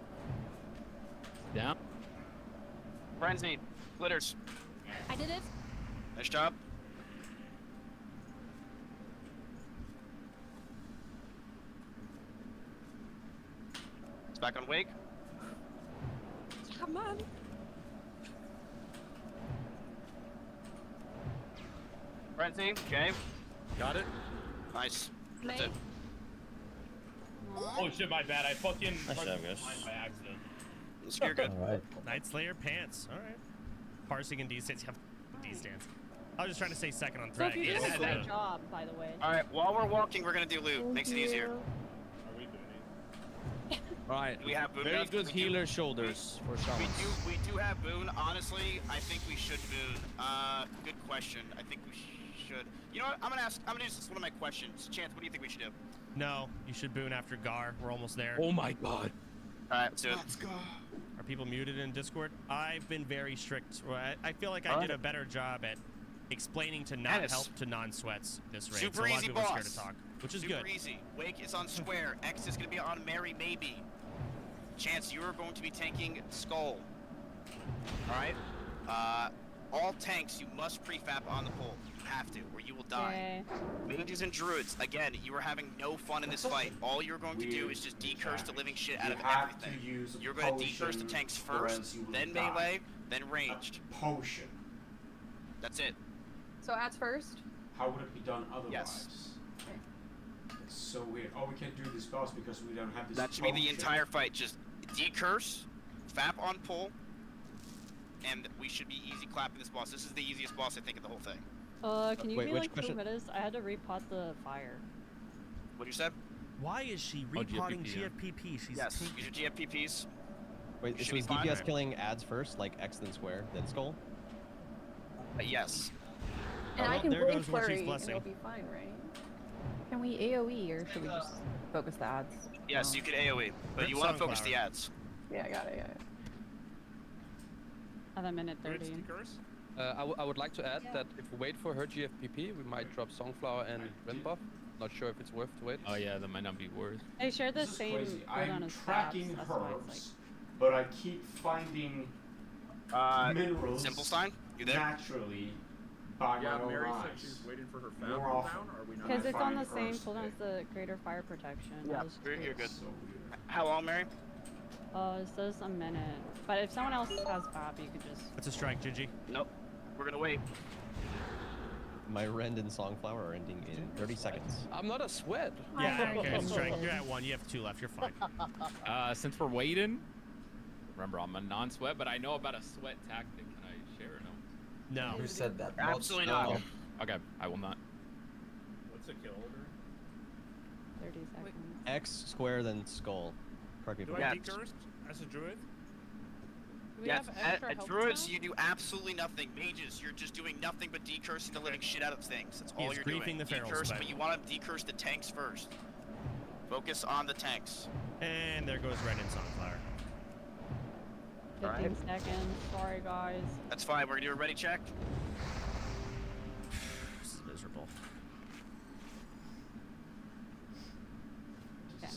Down. Frenzy. Glitters. I did it. Nice job. It's back on Wake. Come on. Frenzy. Okay. Got it. Nice. Play. That's it. Oh shit, my bad. I fucking Nice job, guys. by accident. You're good. Night Slayer pants. All right. Parsing and D stance. You have D stance. I was just trying to say second on So threat. if you Yeah, did a great that- job, by the way. Alright, while we're walking, we're gonna do loot. Makes it easier. Are we doing it? Right. We have Boone. Very guns. good We do- healer shoulders for shamans. We do have Boone. Honestly, I think we should Boone. Good question. I think we should. You know what? I'm gonna use this one of my questions. Chance, what do you think we should do? No, you should boon after Gar. We're almost there. Oh my god. Alright, let's do it. Let's go. Are people muted in Discord? I've been very strict. I feel like I Alright. did a better job at explaining to not Dennis. help to non-sweats this raid. Super so a lot easy of people are scared boss. to talk, which is Super good. easy. Wake is on square. X is gonna be on Mary Maybe. Chance, you are going to be tanking Skull. Alright? All tanks, you must prefab on the pole. You have to, or you will die. Mages and druids, again, you are having no fun in this fight. All you're going to do is just decurse the living shit out of everything. You're going to decurse the tanks first, then melee, then ranged. Potion. That's it. So ads first. How would it be done otherwise? Yes. It's so weird. Oh, we can't do this boss because we don't have this. That should be the potion. entire fight. Just decurse, fap on pull, and we should be easy clapping this boss. This is the easiest boss I think of the whole thing. Can you Wait, be which like 2 question? minutes? I had to repot the fire. What you said? Why is she Oh, repotting GFPP, yeah. GFPP? She's Yes. taking- Use your GFPPs. Wait, Should so be is fine, DPS right? killing ads first, like X then square, then skull? Yes. And I Oh, can there blink goes Warchief's flurry, and blessing. it'll be fine, right? Can we AoE or should we just focus the ads? Yes, you can AoE, but you want to focus the ads. Yeah, I got it. Another minute 30. I would like to add that if we wait for her GFPP, we might drop Songflower and Wind buff. Not sure if it's worth to wait. Oh yeah, that might not be worth. They share the This is same crazy. cooldown I'm as tracking Babs, that's why it's herbs, but I keep finding minerals Simplestein, you there? naturally by Yeah, my own Mary eyes. said she's waiting for her fab More cooldown, often. or are we not? Because it's on the finding same herbs cooldown as the greater fire protection. Yeah, I'll just you're do good. it. How long, Mary? It says a minute. But if someone else has Fab, you could just... That's a strike, Gingy. Nope. We're gonna wait. My Rend and Songflower are ending in 30 seconds. I'm not a sweat. Yeah, okay, strike. You're at 1. You have 2 left. You're fine. Since we're waiting, remember I'm a non-sweat, but I know about a sweat tactic. Can I share or no? No. Who said that? Absolutely not. Okay, I will not. What's the kill order? 30 seconds. X square then skull. Correct me if Do I'm I wrong. decurse as a druid? Yes, at druids you do absolutely nothing. Mages, you're just doing nothing but decursing the living shit out of things. That's all is you're griefing doing. the feral Decurse, spite. but you want to decurse the tanks first. Focus on the tanks. And there goes Ren and Sunflower. 15 seconds. Sorry, guys. That's fine. We're gonna do a ready check. This is miserable. 10.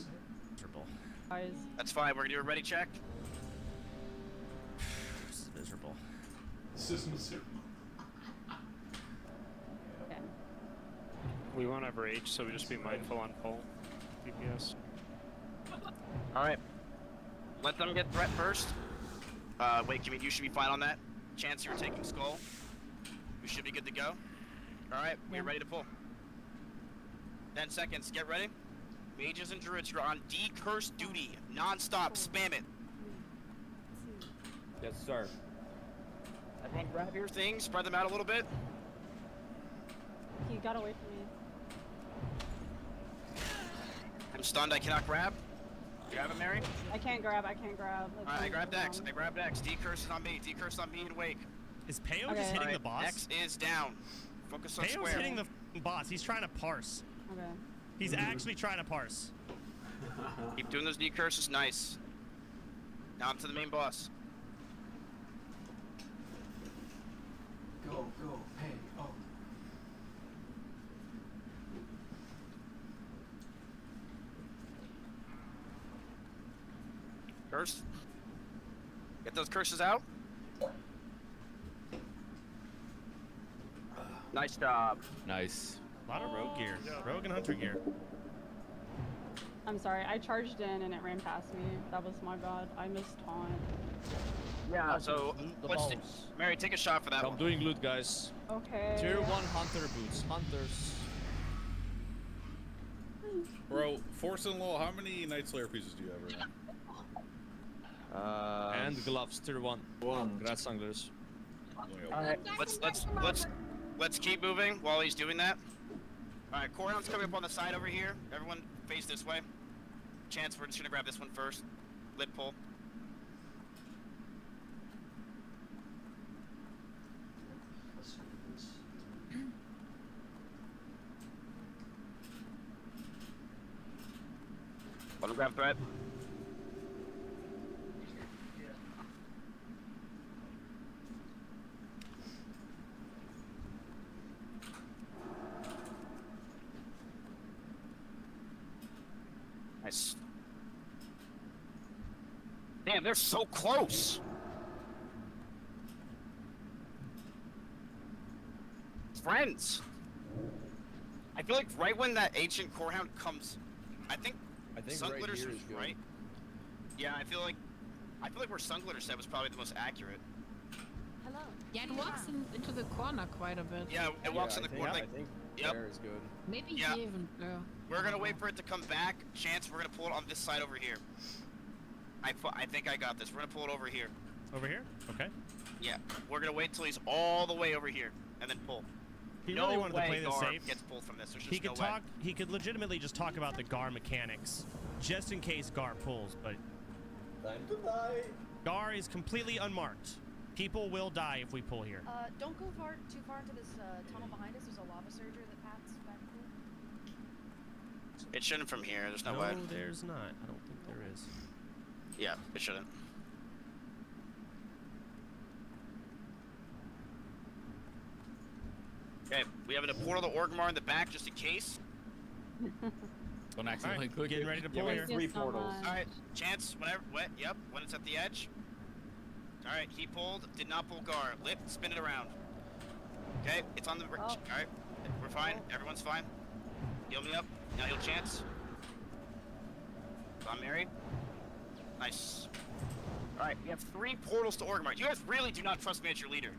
Miserable. Guys. That's fine. We're gonna do a ready check. This is miserable. This is miserable. 10. We won't have rage, so we just be mindful on pull. DPS. Alright. Let them get threat first. Wait, Kimmy, you should be fine on that. Chance, you're taking skull. We should be good to go. Alright, we're ready to pull. 10 seconds, get ready. Mages and druids, you're on decurse duty. Non-stop, spam it. Yes, sir. Everyone grab your things, spread them out a little bit. He got away from me. I'm stunned, I cannot grab. Grab it, Mary. I can't grab. Alright, I grabbed X. I grabbed X. Decurse is on me. Decurse on me and Wake. Is Peo Okay. just hitting the Alright, boss? X is down. Focus on Peo's square. hitting the f***ing boss. He's trying to parse. Okay. He's actually trying to parse. Keep doing those decurses. Nice. Now to the main boss. Go, hey, oh. Curse. Get those curses out. Nice job. Nice. A lot of rogue gear. Rogue and hunter gear. I'm sorry. I charged in and it ran past me. That was my bad. I missed taunt. Yeah, so let's Mary, take a shot for that I'm one. doing loot, guys. Okay. Tier 1 hunter boots. Hunters. Bro, Force-in-law, how many Night Slayer pieces do you have right now? And gloves, tier 1. Congrats, anglers. Alright, let's keep moving while he's doing that. Alright, Corehound's coming up on the side over here. Everyone face this way. Chance, we're just gonna grab this one first. Lip pull. Let him grab threat. Nice. Damn, they're so close. Friends. I feel like right when that ancient Corehound comes, I think right Sunglitter here was is good. right. Yeah, I feel like where Sunglitter said was probably the most accurate. Hello. Yeah, it walks into the corner quite a bit. Yeah, it walks in the corner. I Like, think yep. there is good. Maybe Yeah. he even blue. We're gonna wait for it to come back. Chance, we're gonna pull it on this side over here. I think I got this. We're gonna pull it over here. Over here? Okay. Yeah, we're gonna wait till he's all the way over here and then pull. He no really wanted way to play this Gar safe. gets pulled from this. There's just He could no way. talk. He could legitimately just talk about the Gar mechanics, just in case Gar pulls. But Time to die. Gar is completely unmarked. People will die if we pull here. Don't go too far into this tunnel behind us. There's a lava surger that paths back there. It shouldn't from here. There's no, No, way. there's not. I don't think there is. Yeah, it shouldn't. Okay, we have a portal to Orgrimmar in the back just in case. Don't accidentally click Getting it. ready to pull here. Three portals. Alright, chance, whenever, yep, when it's at the edge. Alright, he pulled, did not pull Gar. Lip, spin it around. Okay, it's on the, alright, we're fine, everyone's fine. Heal me up, now heal Chance. On Mary. Nice. Alright, we have 3 portals to Orgrimmar. You guys really do not trust me as your leader.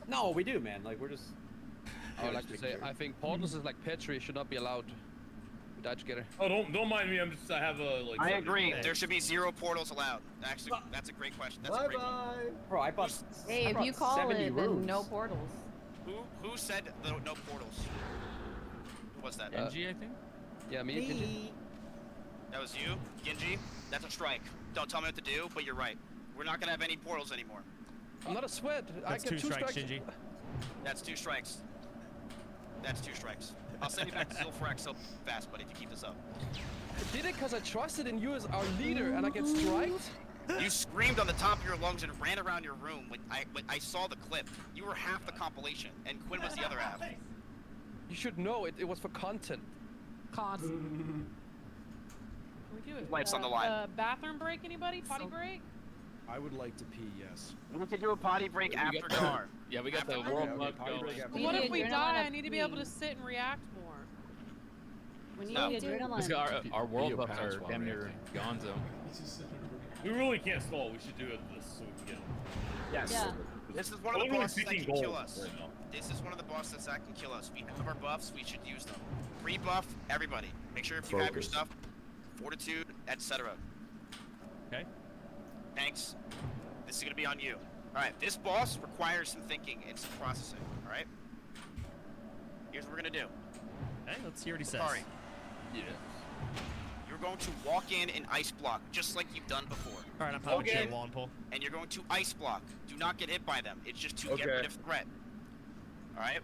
No, we do, man. Like, we're just... I would like to say, I think portals is like Petri, should not be allowed. We die together. Oh, don't mind me. I have a like. I agree. There should be 0 portals allowed. Actually, that's a great question. That's a great one. Bro, I bought. Hey, if you call it, then no portals. Who said no portals? Who was that? Genji, I think. Yeah, me. Genji. That was you, Genji. That's a strike. Don't tell me what to do, but you're right. We're not gonna have any portals anymore. I'm not a sweat. That's I get 2 strikes, Genji. That's 2 strikes. That's 2 strikes. I'll send you back to Zilfrax so fast, buddy, if you keep this up. I did it because I trusted in you as our leader, and I get striked? You screamed on the top of your lungs and ran around your room when I saw the clip. You were half the compilation, and Quinn was the other half. You should know it was for content. Content. We do it. Life's on the line. Bathroom break, anybody? Potty break? I would like to pee, yes. We can do a potty break after Gar. Yeah, we got the World Mug going. What if we die? I need to be able to sit and react more. We need No. adrenaline. Our World Buffs are damn near gonzo. We really can't stall. We should do it this so we can get. Yes. Yeah. This is one of the Only bosses that 15 can kill gold us. right now. This is one of the bosses that can kill us. We have our buffs. We should use them. Rebuff everybody. Make sure if you have your stuff, fortitude, etc. Okay. Thanks. This is gonna be on you. All right. This boss requires some thinking and some processing. All right. Here's what we're gonna do. Okay, let's hear what he says. Sorry. Yeah. You're going to walk in and ice block, just like you've done before. All right, I'm popping Okay. to wall and pull. And you're going to ice block. Do not get hit by them. It's just to get Okay. rid of threat. Alright?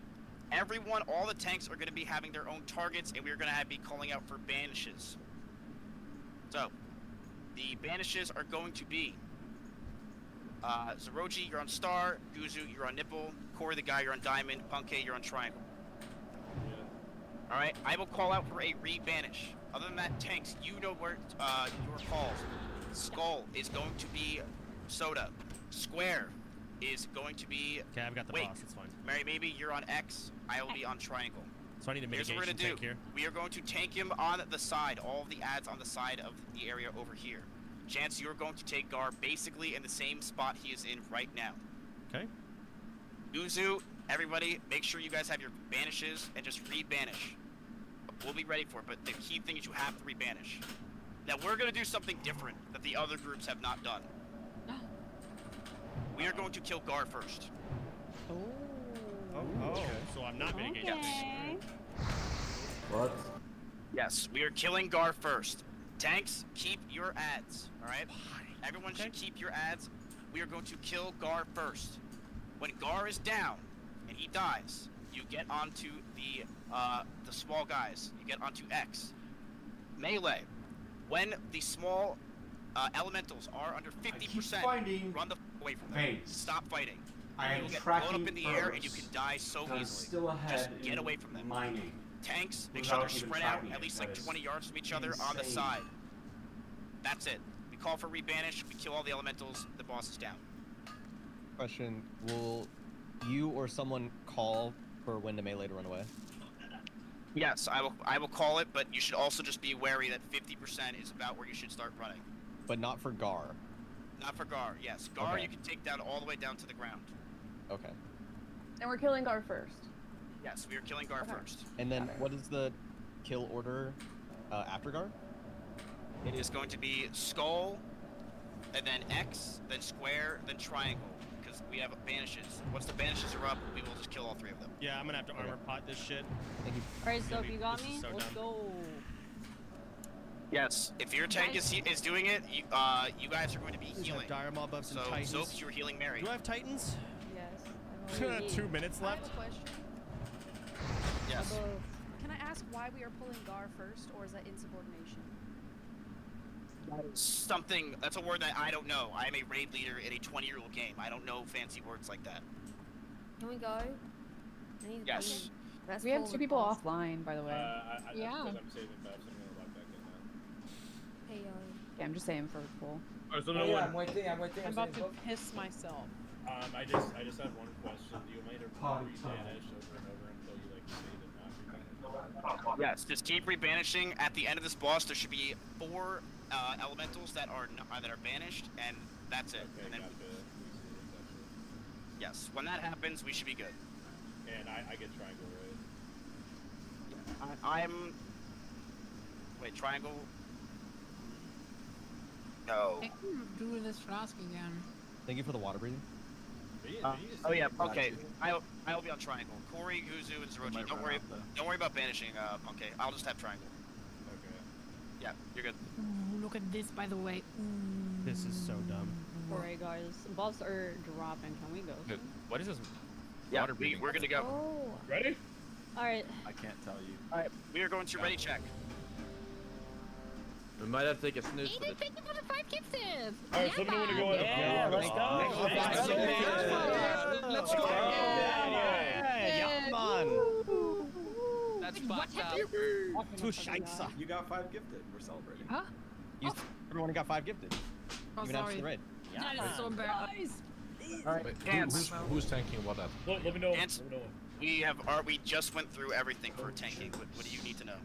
Everyone, all the tanks are going to be having their own targets, and we're going to be calling out for banishes. So, the banishes are going to be Zeroji, you're on Star. Guzu, you're on Nipple. Corey, the guy, you're on Diamond. Punke, you're on Triangle. Alright? I will call out for a re-banish. Other than that, tanks, you know where your calls. Skull is going to be Soda. Square is going to be. Okay, I've got the Wait. boss. It's fine. Mary, maybe you're on X. I will be on Triangle. So I need a Here's mitigation what we're gonna tank do. here. We are going to tank him on the side. All of the ads on the side of the area over here. Chance, you're going to take Gar basically in the same spot he is in right now. Okay. Uzu, everybody, make sure you guys have your banishes and just re-banish. We'll be ready for it, but the key thing is you have to re-banish. Now we're gonna do something different that the other groups have not done. We are going to kill Gar first. Oh, so I'm not mitigating. Okay. What? Yes, we are killing Gar first. Tanks, keep your ads, alright? Everyone should keep your ads. We are going to kill Gar first. When Gar is down and he dies, you get onto the small guys. You get onto X. Melee. When the small elementals are under 50%, run the away from them. Pace. Stop fighting. I You am will get blown up tracking in the air and you first. can die so I'm easily. still ahead Just get in away from them. mining. Tanks, make sure without they're even spread out tracking at it. least That like is 20 yards from each other on the insane. side. That's it. We call for rebanish, we kill all the elementals, the boss is down. Question: will you or someone call for when to melee to run away? Yes, I will call it, but you should also just be wary that 50% is about where you should start running. But not for Gar. Not for Gar, yes. Gar Okay. you can take down all the way down to the ground. Okay. And we're killing Gar first. Yes, we are killing Gar first. And then what is the kill order after Gar? It is going to be Skull, and then X, then Square, then Triangle. Because we have banishes. Once the banishes are up, we will just kill all 3 of them. Yeah, I'm gonna have to armor pot this shit. Thank you. Alright, so if you got This me, is so let's dumb. go. Yes, if your tank is doing it, you guys are going to be healing. Dire mob buffs and So, Titans. Soaps, you were healing Mary. Do I have Titans? Yes. 2 minutes left. I have a question. Yes. Can I ask why we are pulling Gar first, or is that insubordination? Something, that's a word that I don't know. I am a raid leader in a 20-year-old game. I don't know fancy words like that. Can we go? Yes. We have 2 people offline, by the way. Yeah. I'm saving buffs. I'm gonna log back in now. Hey, Yeah, I'm just saying for cool. Alright, so Oh, no yeah, one. I'm waiting. I'm about to piss myself. I just have one question. Do you mind to rebanish over and over until you like save and not rebanish? Yes, just keep rebanishing. At the end of this boss, there should be 4 elementals that are banished, and that's it. Okay, And then, gotcha. yes, when that happens, we should be good. And I get triangle, right? I'm. Wait, triangle. No. I can do this flask again. Thank you for the water breathing. Oh yeah. Okay. I'll be on triangle. Corey, Guzu, and Zeroji. Don't worry about banishing. Okay. I'll just have triangle. Okay. Yeah, you're good. Ooh, look at this, by the way. Ooh. This is so dumb. Alright, guys. Buffs are dropping. Can we go? What is this? Yeah, Water breathing? we're good to go. Oh. Ready? Alright. I can't tell you. All right. We are going to ready check. We might have to take a snooze for Aiden, this. thank you for the 5 gifted. Alright, so let me know when to go in. Yeah, let's go. Let's go. Yeah, come on. That's What fucked up. happened? Too scheisse. You got 5 gifted. We're celebrating. Huh? Everyone got 5 gifted. Oh, Even after sorry. the raid. That is so embarrassing. All right. Dance. Who's tanking what up? Let me know. Dance. We just went through everything for tanking. What do you need to know?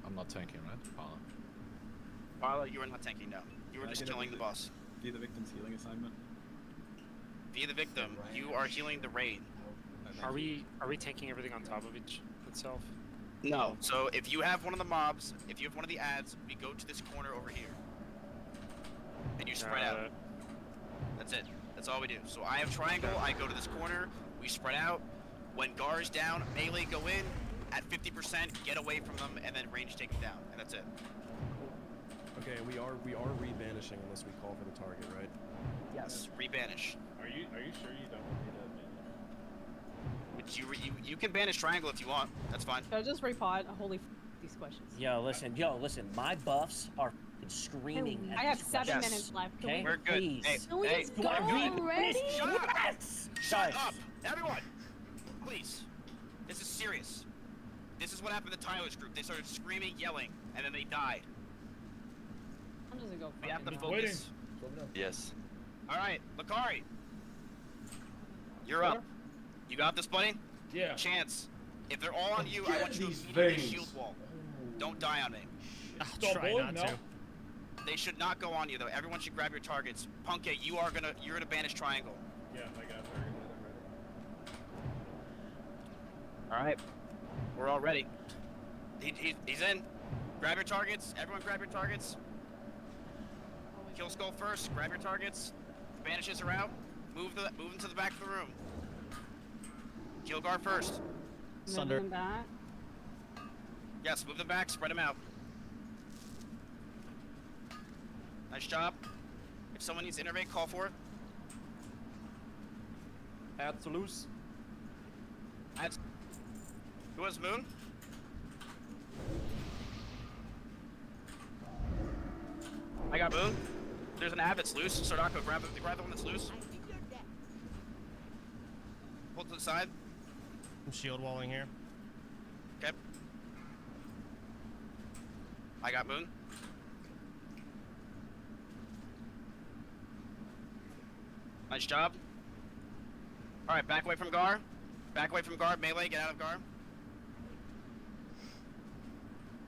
I'm not tanking, right? Paula? Paula, you are not tanking. No, you were just killing the boss. Be the victim's healing assignment. Be the victim. You are healing the raid. Are we taking everything on top of itself? No. So if you have one of the mobs, if you have one of the ads, we go to this corner over here, and you spread out. That's it. That's all we do. So I have triangle. I go to this corner. We spread out. When Gar is down, melee go in. At 50%, get away from them, and then range take them down, and that's it. Okay, we are rebanishing unless we call for the target, right? Yes. Rebanish. Are you sure you don't want me to banish? But you can banish triangle if you want. That's fine. Should I just repot? Holy f these questions. Yo, listen. My buffs are f***ing screaming. I at have these 7 questions. minutes left. Okay, We're good. please. Hey, Can we hey, just go already? Shut up! Yes! Shut up! Everyone! Please. This is serious. This is what happened to Tyler's group. They started screaming, yelling, and then they died. I'm just gonna go. We have to fucking- focus. Yes. Alright, Lakari. You're up. You got this, buddy? Yeah. Chance. If they're all on you, I want you to these immediately veins. shield wall. Don't die on me. I'll try not to. They should not go on you though. Everyone should grab your targets. Punke, you're gonna banish triangle. Yeah, I got it. Alright. We're all ready. He's in. Grab your targets. Everyone grab your targets. Kill Skull first. Grab your targets. The banishes are out. Move into the back of the room. Kill Gar first. Sunder. Moving back. Yes, move them back. Spread them out. Nice job. If someone needs to innervate, call for it. Ads to loose. Ads. Who has Moon? I got Moon. There's an ad that's loose. Sardako, grab the one that's loose. Pull to the side. I'm shield walling here. Okay. I got Moon. Nice job. Alright, back away from Gar. Back away from Gar. Melee, get out of Gar.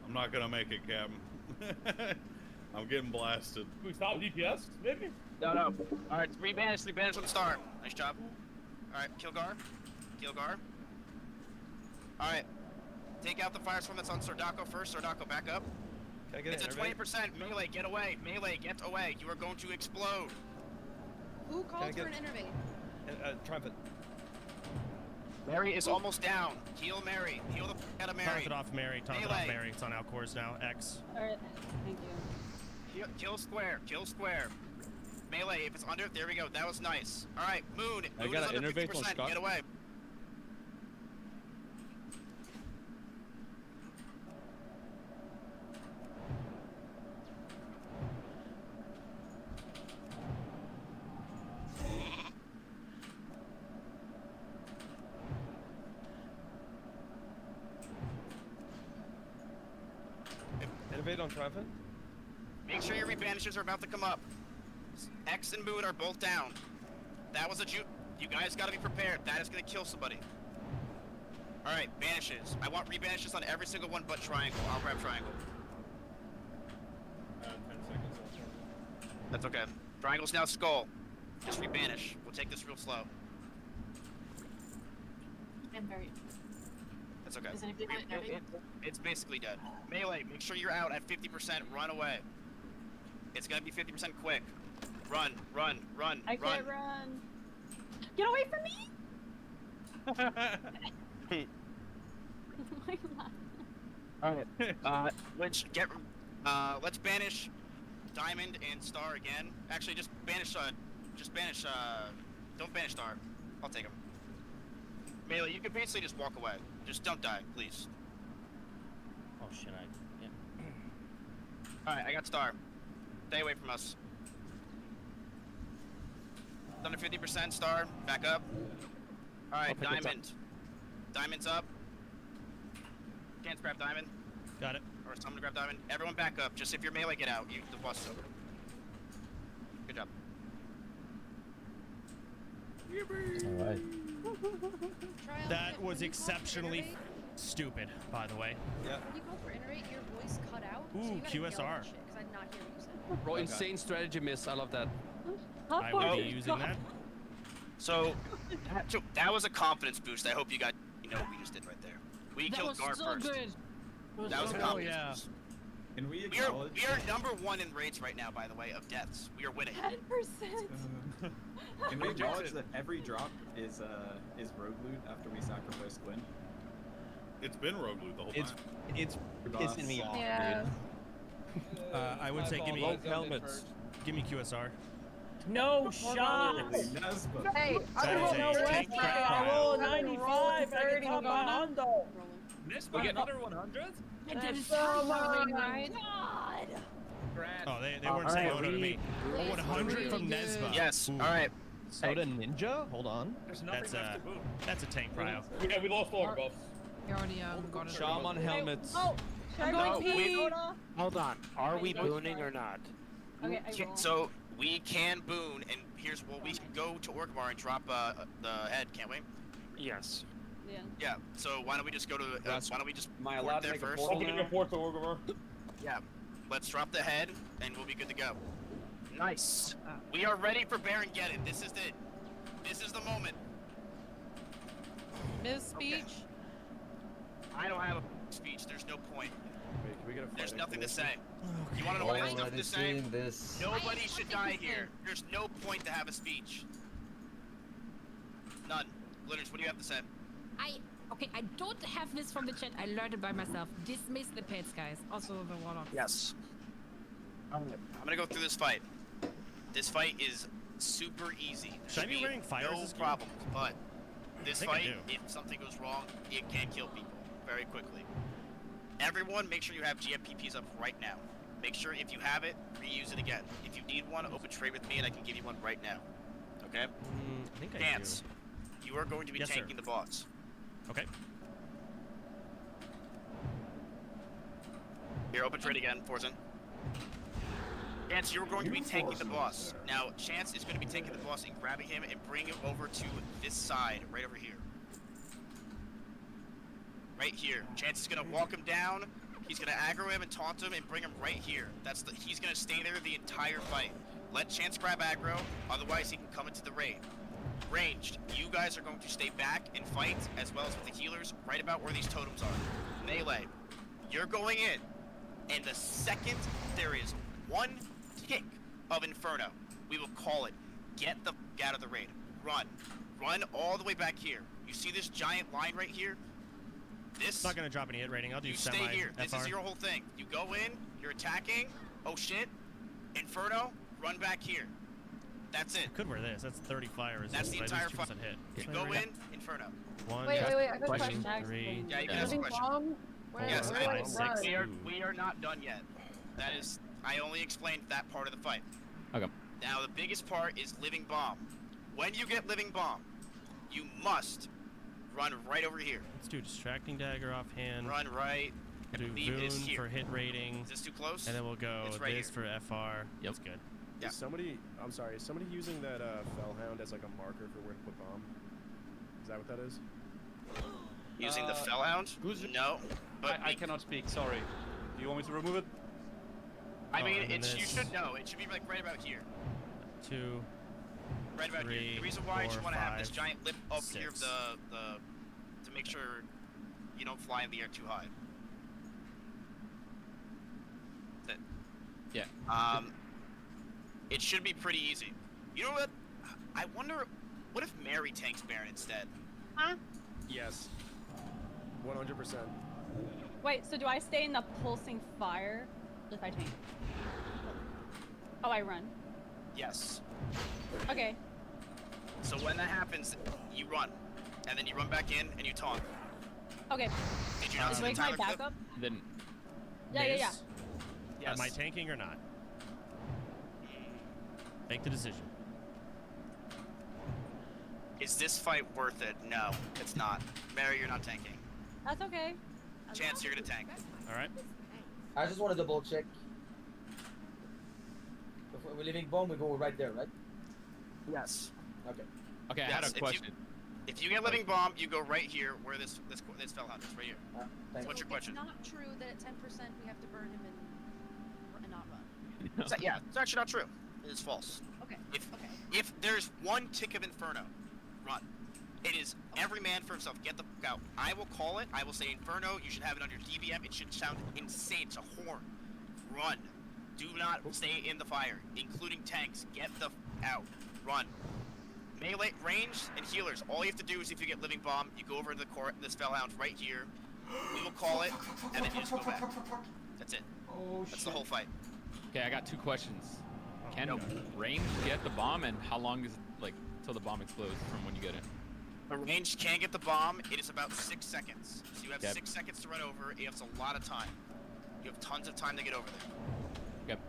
I'm not gonna make it, Captain. I'm getting blasted. Can we stop DPS, maybe? No. Alright, rebanish from the start. Nice job. Alright, kill Gar. Kill Gar. Alright. Take out the firestorm that's on Sardako first. Sardako, back up. Can I get It's a 20%. Melee, get away. Melee, get away. You are going to explode. Who called for an innervate? Triumphant. Mary is almost down. Heal Mary. Heal the f out of Mary. Taunt it off Mary. Taunt it off Melee. Mary. It's on Alcors now. X. Alright, thank you. Kill square. Kill square. Melee, if it's under, there we go. That was nice. All right, Moon. I Moon gotta is under innervate on 50%. Scott. Get away. Innovate on Triumphant? Make sure your rebanishes are about to come up. X and Moon are both down. That was a you guys gotta be prepared. That is gonna kill somebody. Alright, banishes. I want rebanishes on every single one but triangle. I'll grab triangle. 10 seconds left. That's okay. Triangle's now skull. Just rebanish. We'll take this real slow. I'm very. That's okay. Is anything like that? It's basically dead. Melee, make sure you're out at 50%. Run away. It's gonna be 50% quick. Run, run, run, I run. can't run. Get away from me! Alright. Let's banish Diamond and Star again. Actually, just banish, don't banish Star. I'll take him. Melee, you can basically just walk away. Just don't die, please. Oh shit, yeah. Alright, I got Star. Stay away from us. Under 50%, Star. Back up. Alright, Diamond. Diamond's up. Can't grab Diamond. Got it. Or someone to grab Diamond. Everyone back up. Just if you're melee, get out. The boss is over. Good job. Alright. That was exceptionally stupid, by the way. Yeah. When you go for iterate, your voice cut out. Ooh, so you gotta yell QSR. that shit, 'cause I did not hear what you said. Bro, insane strategy miss. I love that. I will be using that. So, that was a confidence boost. I hope you got, what we just did right there. We That killed was Gar so first. good. That was a confidence boost. Can we We are acknowledge? number one in raids right now, by the way, of deaths. We are winning. 10%. Can we acknowledge that every drop is rogue loot after we sacrifice Gwyn? It's been rogue loot the whole It's time. it's pissing me off, Yeah. dude. I would say give me Rogue helmets. Give me QSR. No shot! Nesba. Hey, That is a tank crap pile. 95, 30, Hold on. This we get another 100? And that is so fine, much. right? Oh, they weren't saying no to me. Oh, 100 from Really Nesba. Yes. Ooh, All right. Soda Ninja? Hold on. There's nothing That's left to boot. that's a tank prio. Yeah, we lost all our buffs. You already got it. Shaman helmets. Oh, should I No, go we- pee? Hold on. Are we Okay, go booning for it. or not? Okay, I will. So we can boon, and we can go to Orgrimmar and drop the head, can't we? Yes. Yeah. Yeah. So why don't we just go to? Why don't we just Am I port allowed to there make a first? portal I'll give now? a port to Orgrimmar. Yeah. Let's drop the head, and we'll be good to go. Nice. We are ready for Baron Geddon. This is it. This is the moment. Ms. Speech? I don't have a speech. There's no point. Wait, can we get a There's fighting nothing to position? say. You want to know what I have Already to say? seen this. Nobody should die here. There's no point to have a speech. None. Glitters, what do you have to say? Okay, I don't have this from the chat. I learned it by myself. Dismiss the pets, guys. Also the warlock. Yes. I'm gonna go through this fight. This fight is super easy. Should I be wearing fires No this game? problems, but this think I fight, do. if something goes wrong, it can kill people very quickly. Everyone, make sure you have GFPPs up right now. Make sure if you have it, reuse it again. If you need one, open trade with me and I can give you one right now. Okay? I think I Dance. You are going to be Yes, sir. tanking the boss. do. Okay. Here, open trade again, Forzen. Chance, you're going to be tanking the boss. Now, Chance is going to be taking the boss and grabbing him and bringing him over to this side, right over here. Right here. Chance is going to walk him down. He's going to aggro him and taunt him and bring him right here. He's going to stay there the entire fight. Let Chance grab aggro, otherwise he can come into the raid. Ranged, you guys are going to stay back and fight, as well as with the healers, right about where these totems are. Melee, you're going in, and the second there is one tick of Inferno, we will call it. Get the f out of the raid. Run. run all the way back here. You see this giant line right here? This. It's not gonna drop any hit rating. I'll do You semi stay here. This FR. is your whole thing. You go in. You're attacking. Oh shit. Inferno. Run back here. That's it. Could wear this. That's 30 fire resistance. That's the I lose entire 2% fight. hit. You go in. Inferno. One. Wait, I got a question. question. 3. Yeah, you can ask a Living question. bomb? Where, Yes, where do I five, run? six. we are not done yet. That is, I only explained that part of the fight. Okay. Now the biggest part is living bomb. When you get living bomb, you must run right over here. Let's do distracting dagger offhand. Run right. I Do believe it is Voon here. for hit rating. Is this too close? And then we'll go It's right this here. for FR. That's good. Yeah. Is somebody, I'm sorry, is somebody using that Fellhound as like a marker for where to put bomb? Is that what that is? Using the Fellhound? No. But I cannot speak, sorry. Do you want me to remove it? I mean, and then it's you this. should know. It should be like right about here. 2. Right about here. 3, The reason why is you 4, want to have this 5, giant lip up here of 6. to make sure you don't fly in the air too high. That's it. Yeah. It should be pretty easy. You know what? I wonder, what if Mary tanks Baron instead? Huh? Yes. 100%. Wait, so do I stay in the pulsing fire if I tank? Oh, I run. Yes. Okay. So when that happens, you run, and then you run back in and you taunt. Okay. Did you not see the Wake my Tyler clip? backup? Then Yeah, yeah, yeah. Miz, Yes. Am I tanking or not? Make the decision. Is this fight worth it? No, it's not. Mary, you're not tanking. That's okay. Chance, you're gonna tank. All right. I just want to double check. If we're living bomb, we go right there, right? Yes. Okay. Okay, I Yes, had a if you- question. If you get living bomb, you go right here where this Fellhound is, right here. Thank What's your question? It's not true that at 10% we have to burn him and not run. Yeah, it's actually not true. It is false. Okay. If there's one tick of Inferno, run. It is every man for himself. Get the fuck out. I will call it. I will say Inferno. You should have it on your DBM. It should sound insane. It's a horn. Run. Do not stay in the fire, including tanks. Get the out. Run. Melee, range, and healers. All you have to do is if you get living bomb, you go over to the court. This Fellhound right here. We will call it, and then you just go back. That's it. Oh, That's the whole fight. Okay, I got 2 questions. Can range get the bomb, and how long is it, like, till the bomb explodes from when you get it? The range can get the bomb. It is about 6 seconds. So you have Yep. 6 seconds to run over. You have a lot of time. You have tons of time to get over there. Yep.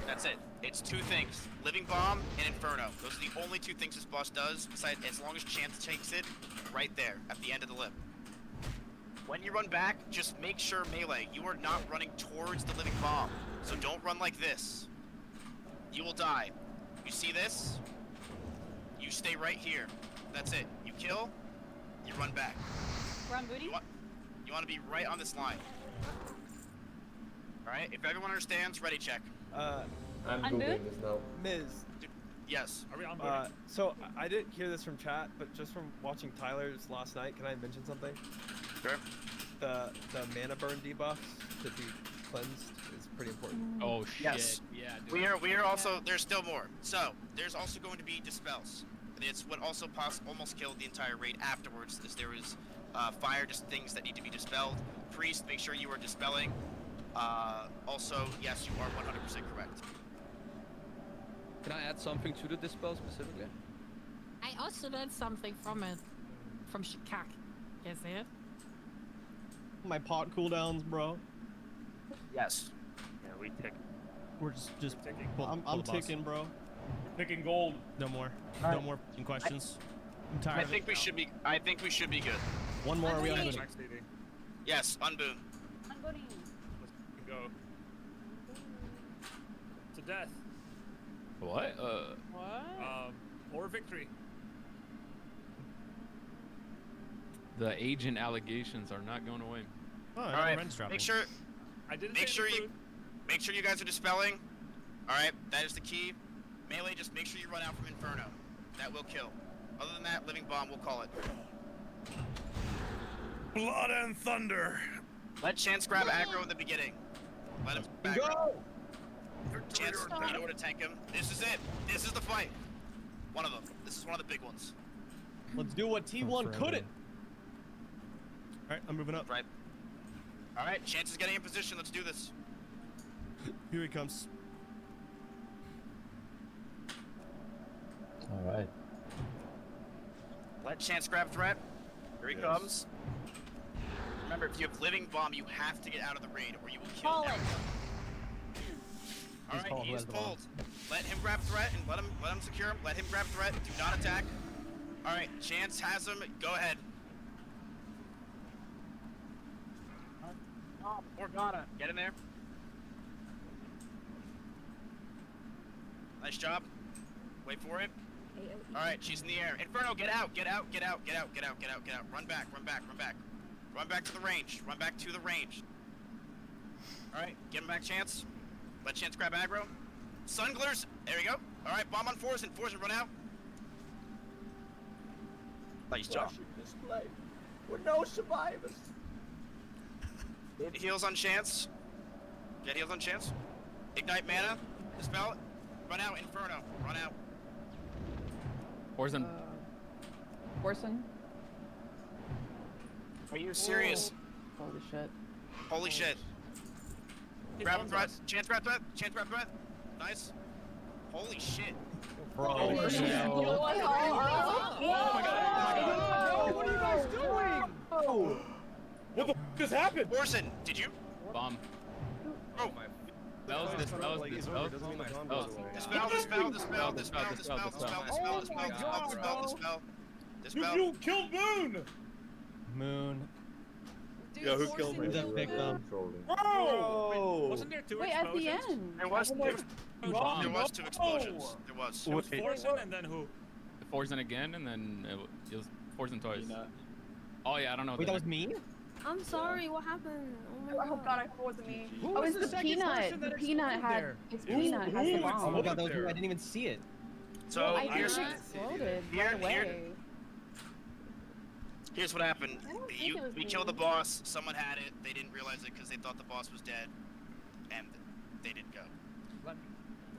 That's it. It's 2 things: living bomb and Inferno. Those are the only 2 things this boss does. Besides, as long as Chance takes it, right there at the end of the lip. When you run back, just make sure melee. You are not running towards the living bomb, so don't run like this. You will die. You see this? You stay right here. That's it. You kill. You run back. Run booty? You want to be right on this line. All right. If everyone understands, ready check. I'm Googling this now. Miz. Yes. Are we on so I didn't hear this from chat, but just from watching Tyler's last night, can I mention something? Sure. The mana burn debuff to be cleansed is pretty important. Oh shit. Yes. Yeah. Dude. We are also. There's still more. So there's also going to be dispels. And it's what also almost killed the entire raid afterwards. Is there was fire, just things that need to be dispelled. Priest, make sure you are dispelling. Also, yes, you are 100% correct. Can I add something to the dispel specifically? I also learned something from it. From Shikak. You see it? My pot cooldowns, bro. Yes. Yeah, we tick. We're just pull, I'm pull the boss. ticking, bro. Picking gold. No more. All No right. more questions. I'm tired I of think it. we should be. I think we should be good. One more. Are we on Unbooty. booty? Yes, unboon. I'm booty. Go. To death. What? What? Or victory. The agent allegations are not going away. Oh, All right. Ren's dropping. Make sure. I didn't Make say sure any you. Make sure you guys are dispelling. All right, that is the key. Melee, just make sure you run out from Inferno. That will kill. Other than that, living bomb, we'll call it. Blood and thunder. Let Chance grab aggro in the beginning. Let him back. Go! Chance, you know where to tank him. This is it. This is the fight. One of them. This is one of the big ones. Let's do what T1 couldn't. All right, I'm moving up. Right. All right, Chance is getting in position. Let's do this. Here he comes. All right. Let Chance grab threat. Here he comes. Remember, if you have living bomb, you have to get out of the raid or you will kill everyone. All right, he is pulled. Let him grab threat and let him secure him. Let him grab threat. Do not attack. All right, Chance has him. Go ahead. Oh, Morgana, get in there. Nice job. Wait for it. All right, she's in the air. Inferno, get out, get out, get out, get out, get out, get out, get out. Run back, run back, run back. Run back to the range. Run back to the range. All right, get him back, Chance. Let Chance grab aggro. Sun glitters. There we go. All right, bomb on Forsen. Forsen, run out. Nice job. Display. We're no survivors. Get heals on Chance. Get heals on Chance. Ignite mana. Dispel it. Run out, Inferno. Run out. Forsen. Forsen. Are you serious? Holy shit. Holy shit. Grab threat. Chance grab threat. Chance grab threat. Nice. Holy shit. Bro. Oh, no. What are you guys doing? Oh. What the f just happened? Orson, did you? Bomb. Oh. That was this. That was this. Dispel, dispel, dispel, dispel, dispel, dispel, dispel, dispel. You killed Moon! Moon. Dude, Yo, who killed me? The victim. Bro! Wasn't there two Wait, at the explosions? end. There was two explosions. There was. It was Forsen and then who? Forsen again, and then it was Forsen twice. Oh yeah, I don't know. Wait, that was me? I'm sorry, what happened? Oh god, I thought it wasn't me. Who Oh, was it's the the second peanut. person The that peanut exploded had. there? It's peanut has the who bomb. Oh my god, that was there? me. I didn't even see it. So I here's think it exploded right away. here's what happened. I don't think it was We me. killed the boss. Someone had it. They didn't realize it because they thought the boss was dead, and they didn't go.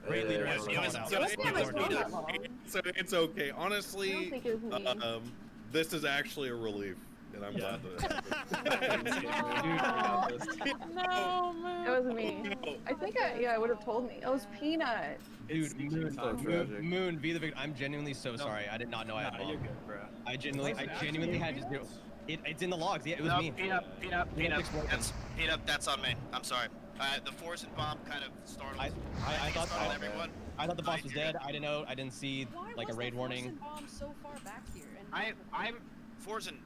Raid leader It has was- to it call was- it out. it was- That's not it was- that long. It's okay. I don't Honestly, think it was me. this is actually a relief, and I'm glad that. No, man. It was me. I think I would have told me. It was peanut. Dude, Moon, be the victim. I'm genuinely so sorry. I did not know I had bomb. You're good, bro. I genuinely had to do it. It's in the logs. Yeah, it was No, me. Peanut. Explosion. That's on me. I'm sorry. The force and bomb kind of startled. I thought everyone. I thought the boss was dead. I didn't know. I didn't see Why like a was raid the warning. Forsen bomb so far back here? And I'm Forsen.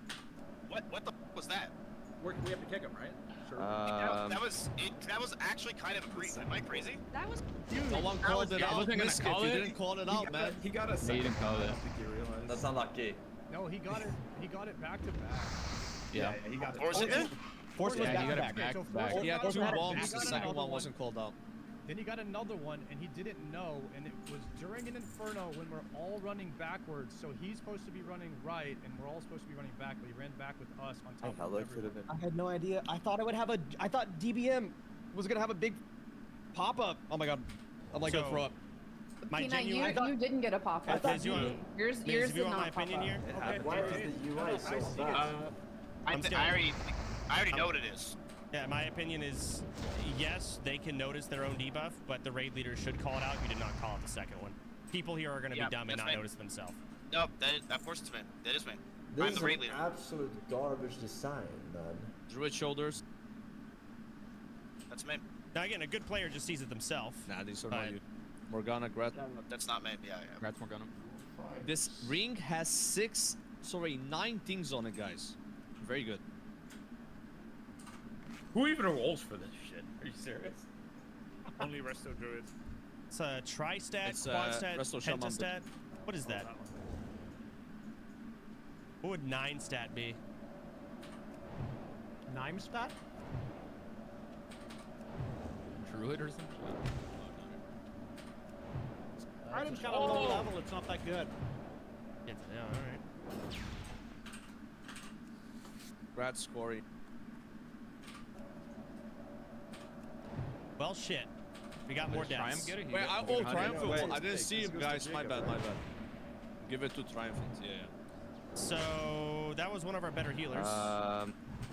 What the was that? We have to kick him, right? Sure. That was actually kind of crazy. Am I crazy? that was. No one called it I out. wasn't gonna Miskit, call you it. didn't call it out, man. He got a You second. didn't call I it. don't think you realize. That's unlucky. No, he got it. He got it back to back. Yeah. he got it. Forsen did? Force was Yeah, he got back it to back. back. So back. Forsen He had got two it back. bombs. He The got second another one wasn't called out. Then he got another one, and he didn't know, and it was during an inferno when we're all running backwards. So he's supposed to be running right, and we're all supposed to be running back, but he ran back with us on top of everyone. I had no idea. I thought I thought DBM was gonna have a big pop up. Oh my god. I'm like gonna So, throw up. My Peanut, genuine. you didn't get a pop up. Miz, you want- Yours Miz, if you did want my not pop opinion up. here? Why is the UI so bad? I already know what it is. Yeah, my opinion is, yes, they can notice their own debuff, but the raid leader should call it out. You did not call it the second one. People here are going to Yeah, be dumb and that's not me. notice themselves. No, of course it's me. That is me. This I'm is the raid an leader. absolute garbage design, man. Druid shoulders. That's me. Now, again, a good player just sees it themselves. Nah, these are but- not you. Morgana, Grat. That's not me. Yeah. Congrats, Morgana. This ring has 9 things on it, guys. Very good. Who even rolls for this shit? Are you serious? Only Resto Druid. It's a tri-stat, It's, quad-stat, Resto Shaman. pentastat. What is that? What would 9-stat be? 9-stat? Druid or something? Item's got a low level, it's not that good. Yeah, alright. Grat scoring. Well, shit. We got more deaths. Wait, Triumphant. I didn't see him, guys. My bad. Give it to Triumphant. Yeah. So that was one of our better healers.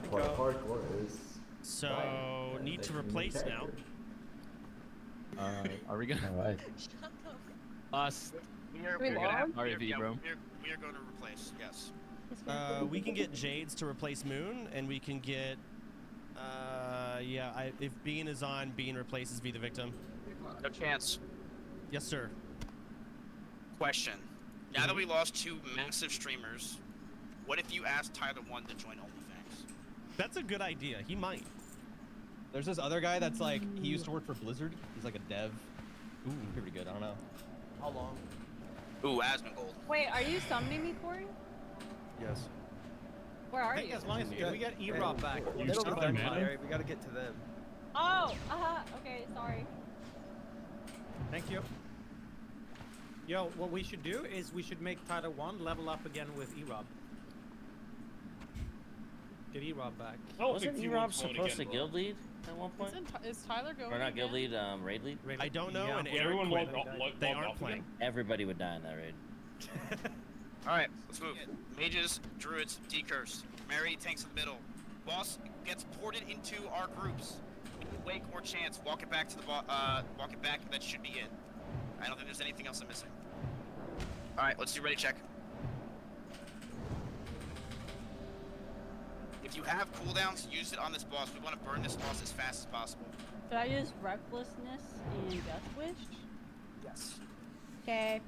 Quite hardcore is. So need to replace now. Are we gonna? All right. Us. We are We gonna have lost? RV, bro. We are going to replace. Yes. We can get Jades to replace Moon, and we can get. If Bean is on, Bean replaces Be the Victim. No chance. Yes, sir. Question. Now that we lost 2 massive streamers, what if you asked Tyler 1 to join OnlyFans? That's a good idea. He might. There's this other guy that's like, he used to work for Blizzard. He's like a dev. Ooh, pretty good. I don't know. How long? Ooh, Asmongold. Wait, are you summoning me, Corey? Yes. Where are Hey, you? as long as we got E-Rob back. They You don't still get them, have Mary. We gotta get to them. Oh, okay, sorry. Thank you. Yo, what we should do is we should make Tyler 1 level up again with E-Rob. Get E-Rob back. Wasn't E-Rob supposed to guild lead at one point? Is Tyler going? Or not guild lead, raid lead? I don't know, Yeah. and Well, Eric everyone quit. logged They off aren't playing. Everybody would die in that raid. Alright, let's move. Mages, druids, decurse. Mary tanks in the middle. Boss gets ported into our groups. Wake or chance, walk it back to the walk it back. That should be it. I don't think there's anything else I'm missing. Alright, let's do ready check. If you have cooldowns, use it on this boss. We want to burn this boss as fast as possible. Did I use Recklessness and Death Wish? Yes. Okay.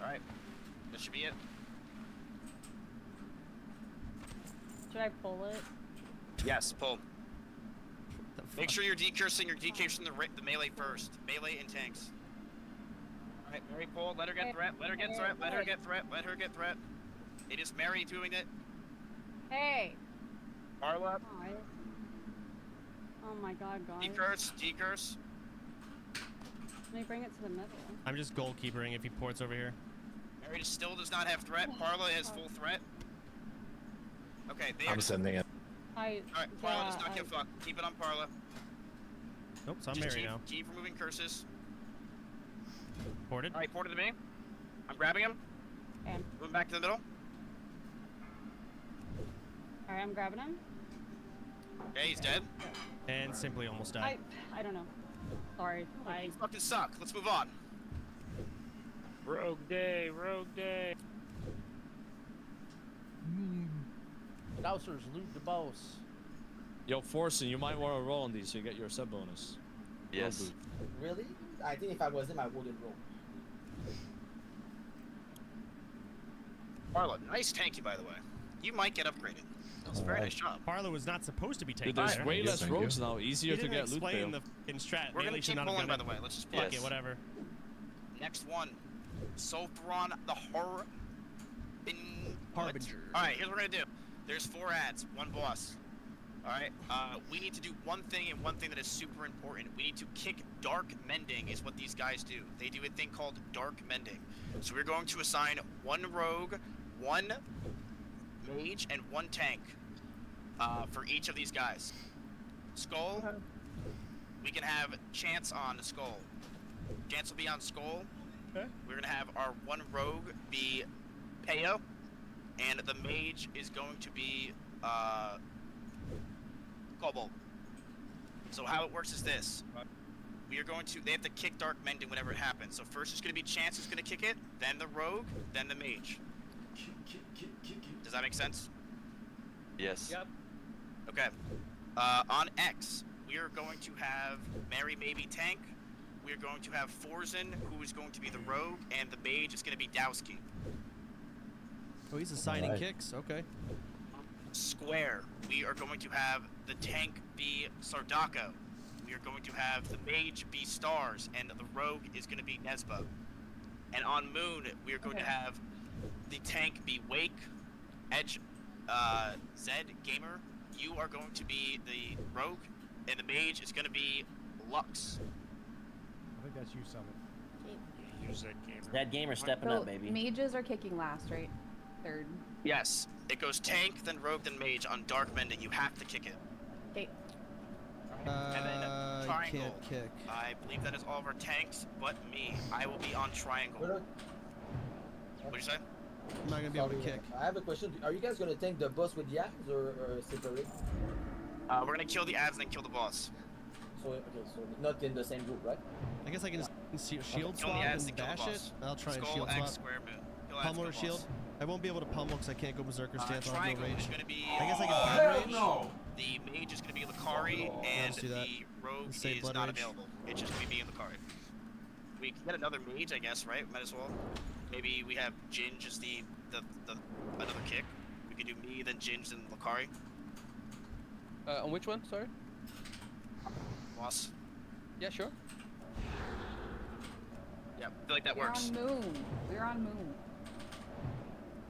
Alright. That should be it. Should I pull it? Yes, pull. Make sure you're decursing the melee first. Melee and tanks. Alright, Mary pull. Let her get threat. Let her get threat. Let her get threat. Let her get threat. It is Mary doing it. Hey! Arla. Alright. Oh my god, guys. Decurse. Decurse. Let me bring it to the middle. I'm just goalkeepering if he ports over here. Mary still does not have threat. Parla has full threat. Okay, they I'm sending it. Alright, Parla does not give a fuck. Keep it on Parla. Nope, so I'm Just Mary now. keep removing curses. Ported. Alright, ported to me. I'm grabbing him. Okay. Moving back to the middle. Alright, I'm grabbing him. Okay, he's dead. And simply almost died. I don't know. Sorry. You fucking suck. Let's move on. Rogue day, rogue day. Dousers, loot the boss. Yo, Forsen, you might want to roll on these so you get your sub bonus. Yes. Really? I think if I was him, I wouldn't roll. Parla, nice tanky, by the way. You might get upgraded. That was a very nice job. Parla was not supposed to be taken. Dude, there's way less rogues now. Easier to get loot explain bail. the fucking strat. We're Melee gonna should keep not have pulling, done by it. the way. Let's just Fuck play. it, whatever. Next one. Sulfuron the Horror. Harbinger. Alright, here's what we're gonna do. There's 4 ads, 1 boss. Alright, we need to do one thing and one thing that is super important. We need to kick Dark Mending is what these guys do. They do a thing called Dark Mending. So we're going to assign 1 rogue, 1 mage, and 1 tank for each of these guys. Skull, we can have Chance on Skull. Chance will be on Skull. Okay. We're gonna have our 1 rogue be Peo, and the mage is going to be Cobalt. So how it works is this. We are going to, they have to kick Dark Mending whenever it happens. So first it's gonna be Chance who's gonna kick it, then the rogue, then the mage. Does that make sense? Yes. Yep. Okay. On X, we are going to have Mary Maybe Tank. We are going to have Forzen, who is going to be the rogue, and the mage is going to be Dowski. Oh, he's assigning Alright. kicks. Okay. Square, we are going to have the tank be Sardako. We are going to have the mage be Stars, and the rogue is going to be Nesba. And on Moon, we are going to have the tank be Wake, Edge, Zed, Gamer. You are going to be the rogue, and the mage is going to be Lux. I think that's you, Summit. Use that gamer. That gamer stepping So up, baby. mages are kicking last, right? Third. Yes, it goes tank, then rogue, then mage. On Dark Mending, you have to kick it. Okay. And then You triangle. can't kick. I believe that is all of our tanks, but me. I will be on triangle. What'd you say? I'm not gonna be able to kick. I have a question. Are you guys gonna tank the boss with the abs or separate? We're gonna kill the abs and then kill the boss. So okay, so not in the same group, right? I guess I can just shield Kill the swap abs and and kill the bash it. boss. I'll try and Skull shield X swap. square moon. Kill abs, Pummel or kill shield? boss. I won't be able to pummel because I can't go berserker stance. I'll go Triangle rage. is gonna be. I guess I can bad rage. The mage is gonna be Lakari, and do that. the rogue Save is blood not rage. available. It's just gonna be Lakari. We can get another mage, I guess, right? Might as well. Maybe we have Ginge as the another kick. We could do me, then Ginge, then Lakari. On which one? Sorry. Boss. Yeah, sure. Yeah, I feel like that We're works. on moon. We're on moon.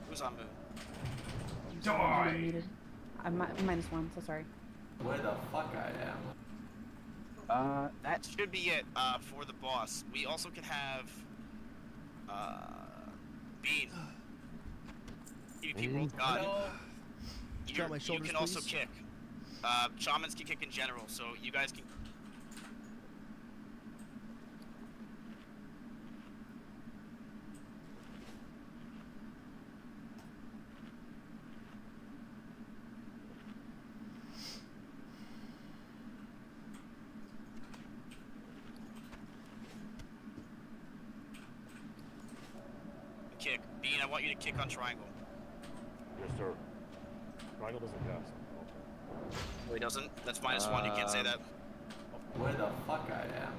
Who's on moon? Die. I'm -1, so sorry. Where the fuck I am? That should be it for the boss. We also can have Bean. PvP World God. Drop my You shoulders, can also please. kick. Shamans can kick in general, so you guys can. Kick. Bean, I want you to kick on triangle. Yes, sir. Triangle doesn't cast. No, he doesn't. That's -1. You can't say that. Where the fuck I am?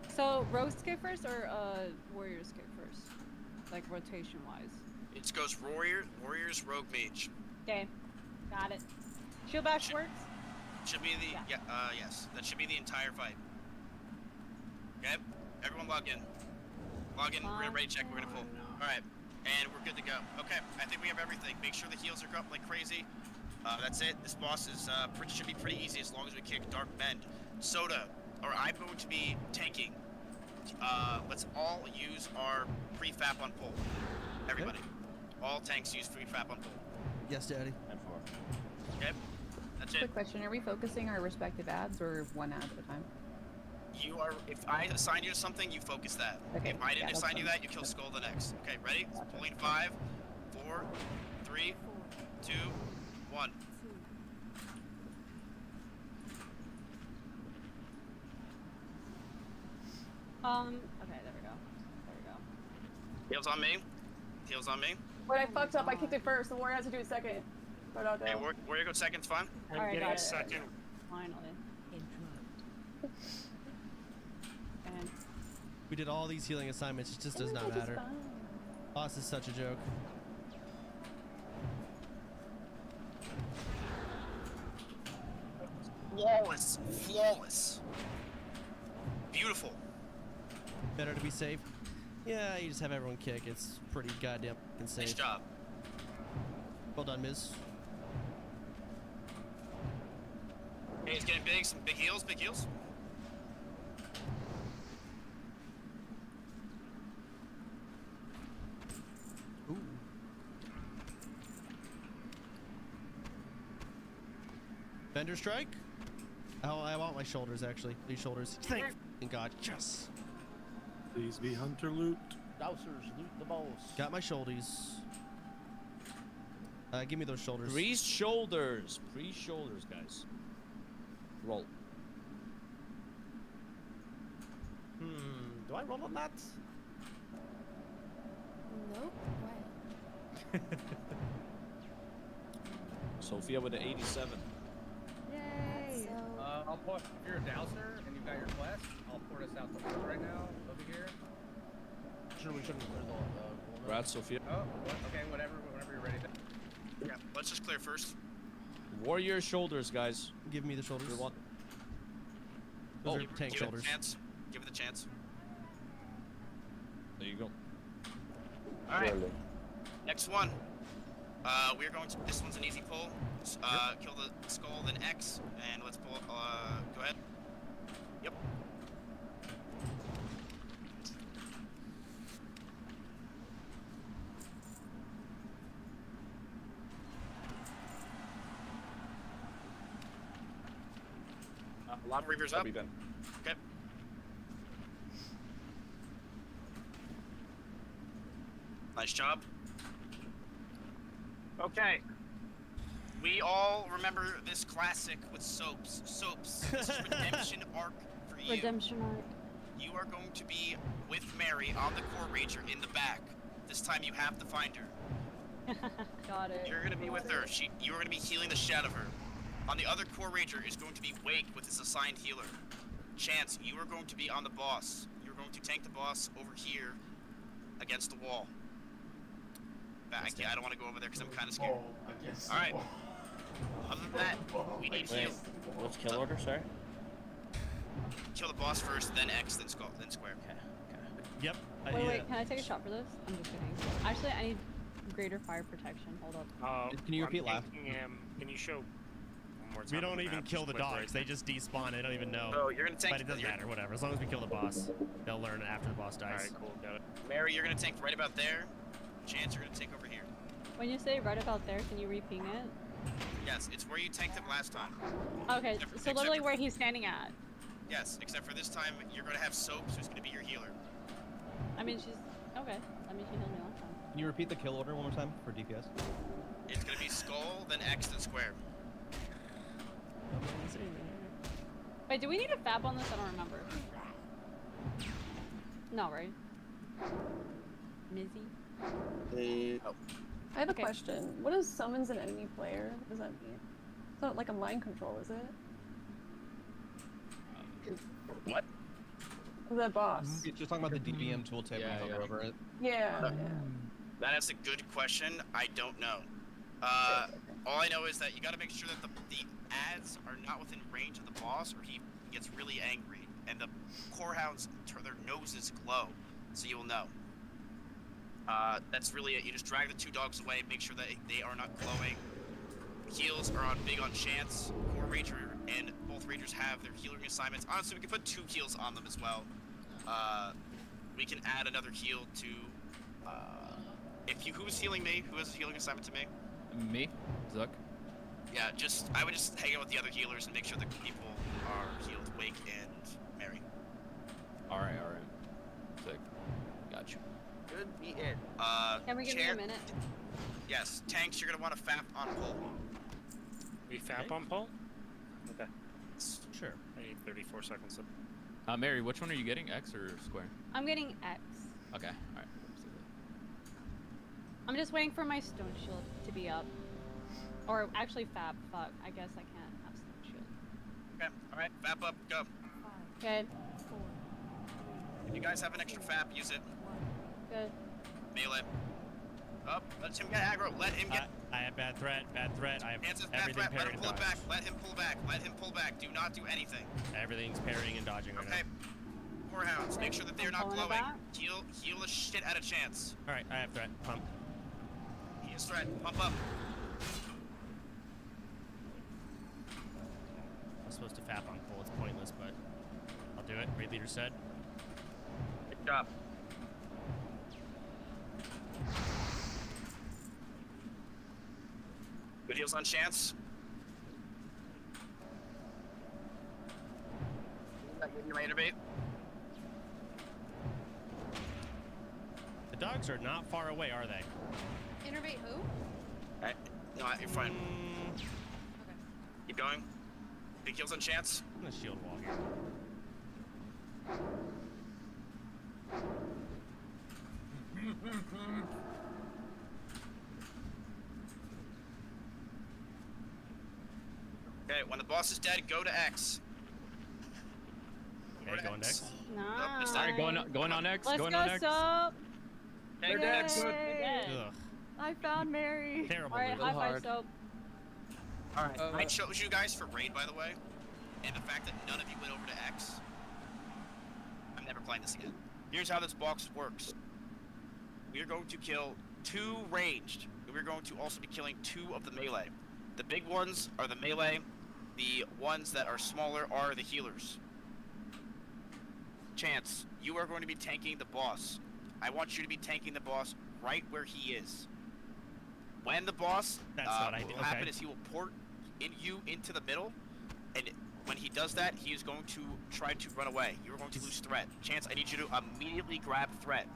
So rogues kick first or warriors kick first? Like rotation wise. It goes warriors, rogue, mage. Okay, got it. Shield bash works. Should be the yes. That should be the entire fight. Okay, everyone log in. Log in. We're gonna ready check. We're gonna pull. All right, and we're good to go. Okay, I think we have everything. Make sure the heals are up like crazy. That's it. This boss is should be pretty easy as long as we kick Dark Bend. Soda, or I'm going to be tanking. Let's all use our prefab on pull. Everybody, all tanks use prefab on pull. Yes, Daddy. Okay, that's it. Quick question: are we focusing our respective ads or one ad at a time? You are. If I assign you to something, you focus that. Okay, If I didn't yeah, that's assign you fine. that, you kill Skull the next. Okay, ready? Pulling 5, 4, 3, 2, 1. Okay, there we go. There we go. Heals on me. Heals on me. When I fucked up, I kicked it first. The warrior has to do it second. But I'll go. Hey, Warrior go second's fine. Alright, got it. second. Finally. And We did all these healing assignments. It just does not matter. Boss is such a joke. Flawless. Flawless. Beautiful. Better to be safe. Yeah, you just have everyone kick. It's pretty goddamn insane. Nice job. Well done, Miz. Hey, it's getting big. Some big heals. Big heals. Ooh. Bender strike? Oh, I want my shoulders actually. These shoulders. Thank God. Yes. Please be hunter loot. Dousers, loot the boss. Got my shoulders. Give me those shoulders. Priest shoulders. Priest shoulders, guys. Roll. Do I roll on that? Nope. Why? Sophia with an 87. Yay. I'll put, if you're a dowser and you've got your quest, I'll port us out the door right now over here. Sure, we shouldn't clear the Congrats, Sophia. Oh, okay, whenever you're ready. Yeah, let's just clear first. Warrior shoulders, guys. Give me the shoulders. You want? Those Oh, are give tank it shoulders. a chance. Give it a chance. There you go. All right. Next one. We're going to. This one's an easy pull. Kill the skull, then X, and let's pull. Go ahead. Yep. A lot of reavers I'll up. be done. Nice job. Okay. We all remember this classic with Soaps. Soaps, this is redemption arc for you. Redemption arc. You are going to be with Mary on the Core Ranger in the back. This time you have to find her. Got it. You're gonna be with her. You're gonna be healing the shit out of her. On the other Core Ranger is going to be Wake with his assigned healer. Chance, you are going to be on the boss. You're going to tank the boss over here against the wall. I don't want to go over there because I'm kind of scared. All right. Other than that, we need heal. What's kill order, sorry? Kill the boss first, then X, then Skull, then Square. Okay. Yep. Wait, can I take a shot for this? I'm just kidding. Actually, I need greater fire protection. Hold up. Can you repeat last? Can you show one more time? We on don't the even map, kill just the quick dogs. right They just despawn. They don't even know. Oh, you're gonna tank. But it doesn't matter. Whatever. As long as we kill the boss, they'll learn after the boss dies. All right, cool. Got it. Mary, you're gonna tank right about there. Chance, you're gonna tank over here. When you say right about there, can you re-ping it? Yes, it's where you tanked him last time. Okay, so literally where he's standing at. Yes, except for this time, you're gonna have Soaps, who's gonna be your healer. I mean, she's okay. I mean, she healed me last time. Can you repeat the kill order one more time for DPS? It's gonna be Skull, then X, then Square. Wait, do we need a fab on this? I don't remember. No, right? Mizzy? Oh. I have a question. What does summons an enemy player? What does that mean? It's not like a mind control, is it? What? The boss. You're just talking about the DBM tooltip Yeah, and yeah. over it. Yeah. That is a good question. I don't know. All I know is that you gotta make sure that the ads are not within range of the boss, or he gets really angry. And the core hounds turn their noses glow, so you will know. That's really it. You just drag the two dogs away, make sure that they are not glowing. Heals are on big on Chance. Core Ranger and both Rangers have their healing assignments. Honestly, we can put 2 heals on them as well. We can add another heal to. Who's healing me? Who has a healing assignment to me? Me, Zuck. Yeah, I would just hang out with the other healers and make sure that people are healed. Wake and Mary. All right. Sick. Got you. Good be it. Can we give me a minute? Yes, tanks. You're gonna want to fap on pull. We fap on pull? Okay. Sure. I need 34 seconds. Mary, which one are you getting? X or Square? I'm getting X. Okay. All right. I'm just waiting for my stone shield to be up. Or actually fab. Fuck. I guess I can't have stone shield. Okay. All right. Fap up. Go. Okay. If you guys have an extra fap, use it. Good. Melee. Up. Let him get aggro. Let him get. I have bad threat. Bad threat. I have Chances bad everything threat. Let parrying him and pull it dodging. back. Let him pull back. Let him pull back. Do not do anything. Everything's parrying and dodging right Okay. Core hounds. Make sure that they're not pulling it glowing. back. Heal the shit out of Chance. now. All right, I have threat. Pump. He is threat. Pump up. I'm supposed to fap on pull. It's pointless, but I'll do it. Raid leader said. Good job. Good heals on Chance. You ready to bait? The dogs are not far away, are they? Innervate who? Alright. No, you're fine. Keep going. Big heals on Chance. I'm gonna shield wall here. Okay, when the boss is dead, go to X. Okay, going next. Nice. All right, going on X. Let's going go, on X. Sup. They're dead. Ugh. I found Mary. Terrible. Alright, Real high five, hard. Soap. Alright. I chose you guys for raid, by the way. And the fact that none of you went over to X. I'm never playing this again. Here's how this box works. We are going to kill 2 ranged. We're going to also be killing 2 of the melee. The big ones are the melee. The ones that are smaller are the healers. Chance, you are going to be tanking the boss. I want you to be tanking the boss right where he is. When the boss, That's what I what did. will happen Okay. is he will port you into the middle, and when he does that, he is going to try to run away. You're going to lose threat. Chance, I need you to immediately grab threat.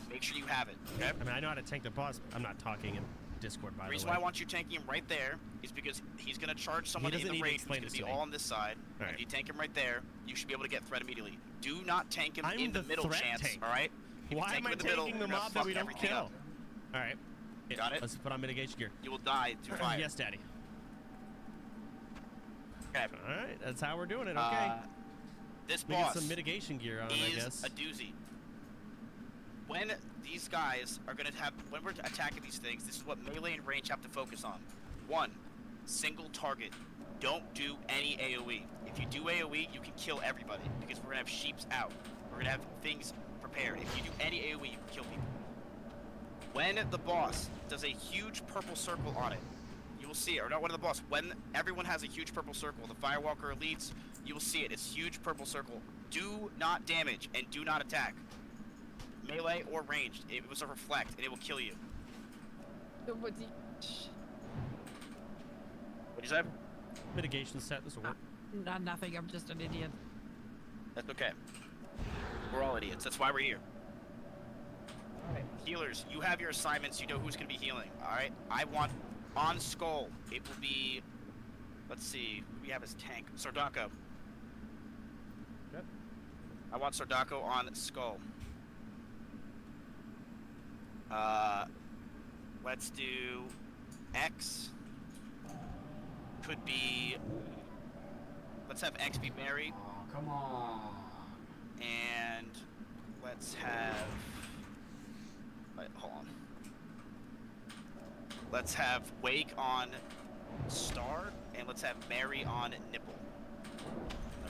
Make sure you have it, okay? I mean, I know how to tank the boss. I'm not talking in Discord, by The the reason way. why I want you tanking him right there is because he's going to charge someone in doesn't the need to range who's explain going to this be to me. all on this side. Alright. If you tank him right there, you should be able to get threat immediately. Do not tank him I'm in the the middle, threat Chance, tank. alright? Why am I tanking the mob that we don't kill? All right. Got it? Let's put on mitigation gear. You will die to fire. Yes, Daddy. Okay. All right, that's how we're doing it. Okay. This we boss get some mitigation gear on, I is guess. a doozy. When these guys are going to have, when we're attacking these things, this is what melee and range have to focus on. 1, single target. Don't do any AoE. If you do AoE, you can kill everybody because we're going to have sheeps out. We're going to have things prepared. If you do any AoE, you can kill people. When the boss does a huge purple circle on it, you will see it. Or not when the boss, when everyone has a huge purple circle, the Firewalker elites, you will see it. It's huge purple circle. Do not damage and do not attack. Melee or ranged. It was a reflect and it will kill you. What do you say? Mitigation set. This will work. Not nothing. I'm just an idiot. That's okay. We're all idiots. That's why we're here. Alright, healers, you have your assignments. You know who's going to be healing. Alright, I want on Skull. It will be, let's see, who do we have as tank? Sordako. Yep. I want Sordako on Skull. Let's do X. Could be, let's have X be Mary. Oh, come on. And let's have, wait, hold on. Let's have Wake on Star, and let's have Mary on Nipple.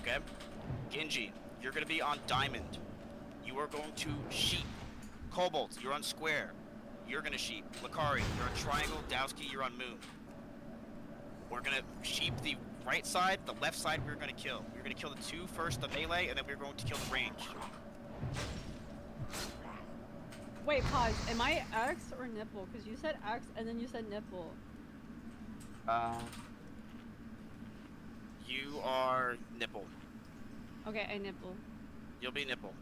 Okay? Genji, you're gonna be on Diamond. You are going to Sheep. Cobalt, you're on Square. You're gonna Sheep. Lakari, you're on Triangle. Dowski, you're on Moon. We're gonna Sheep the right side, the left side we're gonna kill. We're gonna kill the 2 first, the melee, and then we're going to kill the range. Wait, pause. Am I X or nipple? Because you said X and then you said nipple. You are Nipple. Okay, I nipple. You'll be Nipple.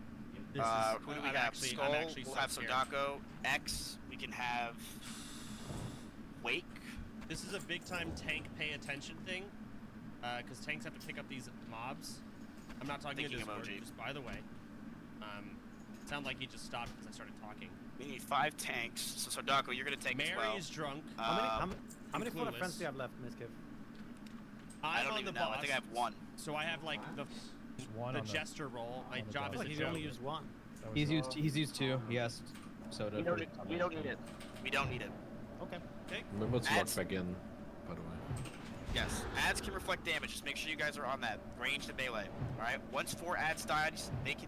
This is- Who do we I'm have? actually- Skull, I'm actually we'll so have scared. Sordako. X, we can have Wake. This is a big time tank pay attention thing, because tanks have to pick up these mobs. I'm not talking to Thinking Discord, emoji. just by the way. It sounded like he just stopped because I started talking. We need 5 tanks, so Sordako, you're gonna take as Mary well. is drunk. How many Florida friends do you have left, Miskiv? I I'm don't on even the know. boss. I think I have 1. So I have like the One on the- jester role. My on the job boss. is He's to only joke. used one. He's used 2. He asked Soda. We don't need it. We don't need it. Okay. Okay. Remember to Ads- lock back in, by the way. Yes, ads can reflect damage. Just make sure you guys are on that range to melee. All right. Once 4 ads died, they can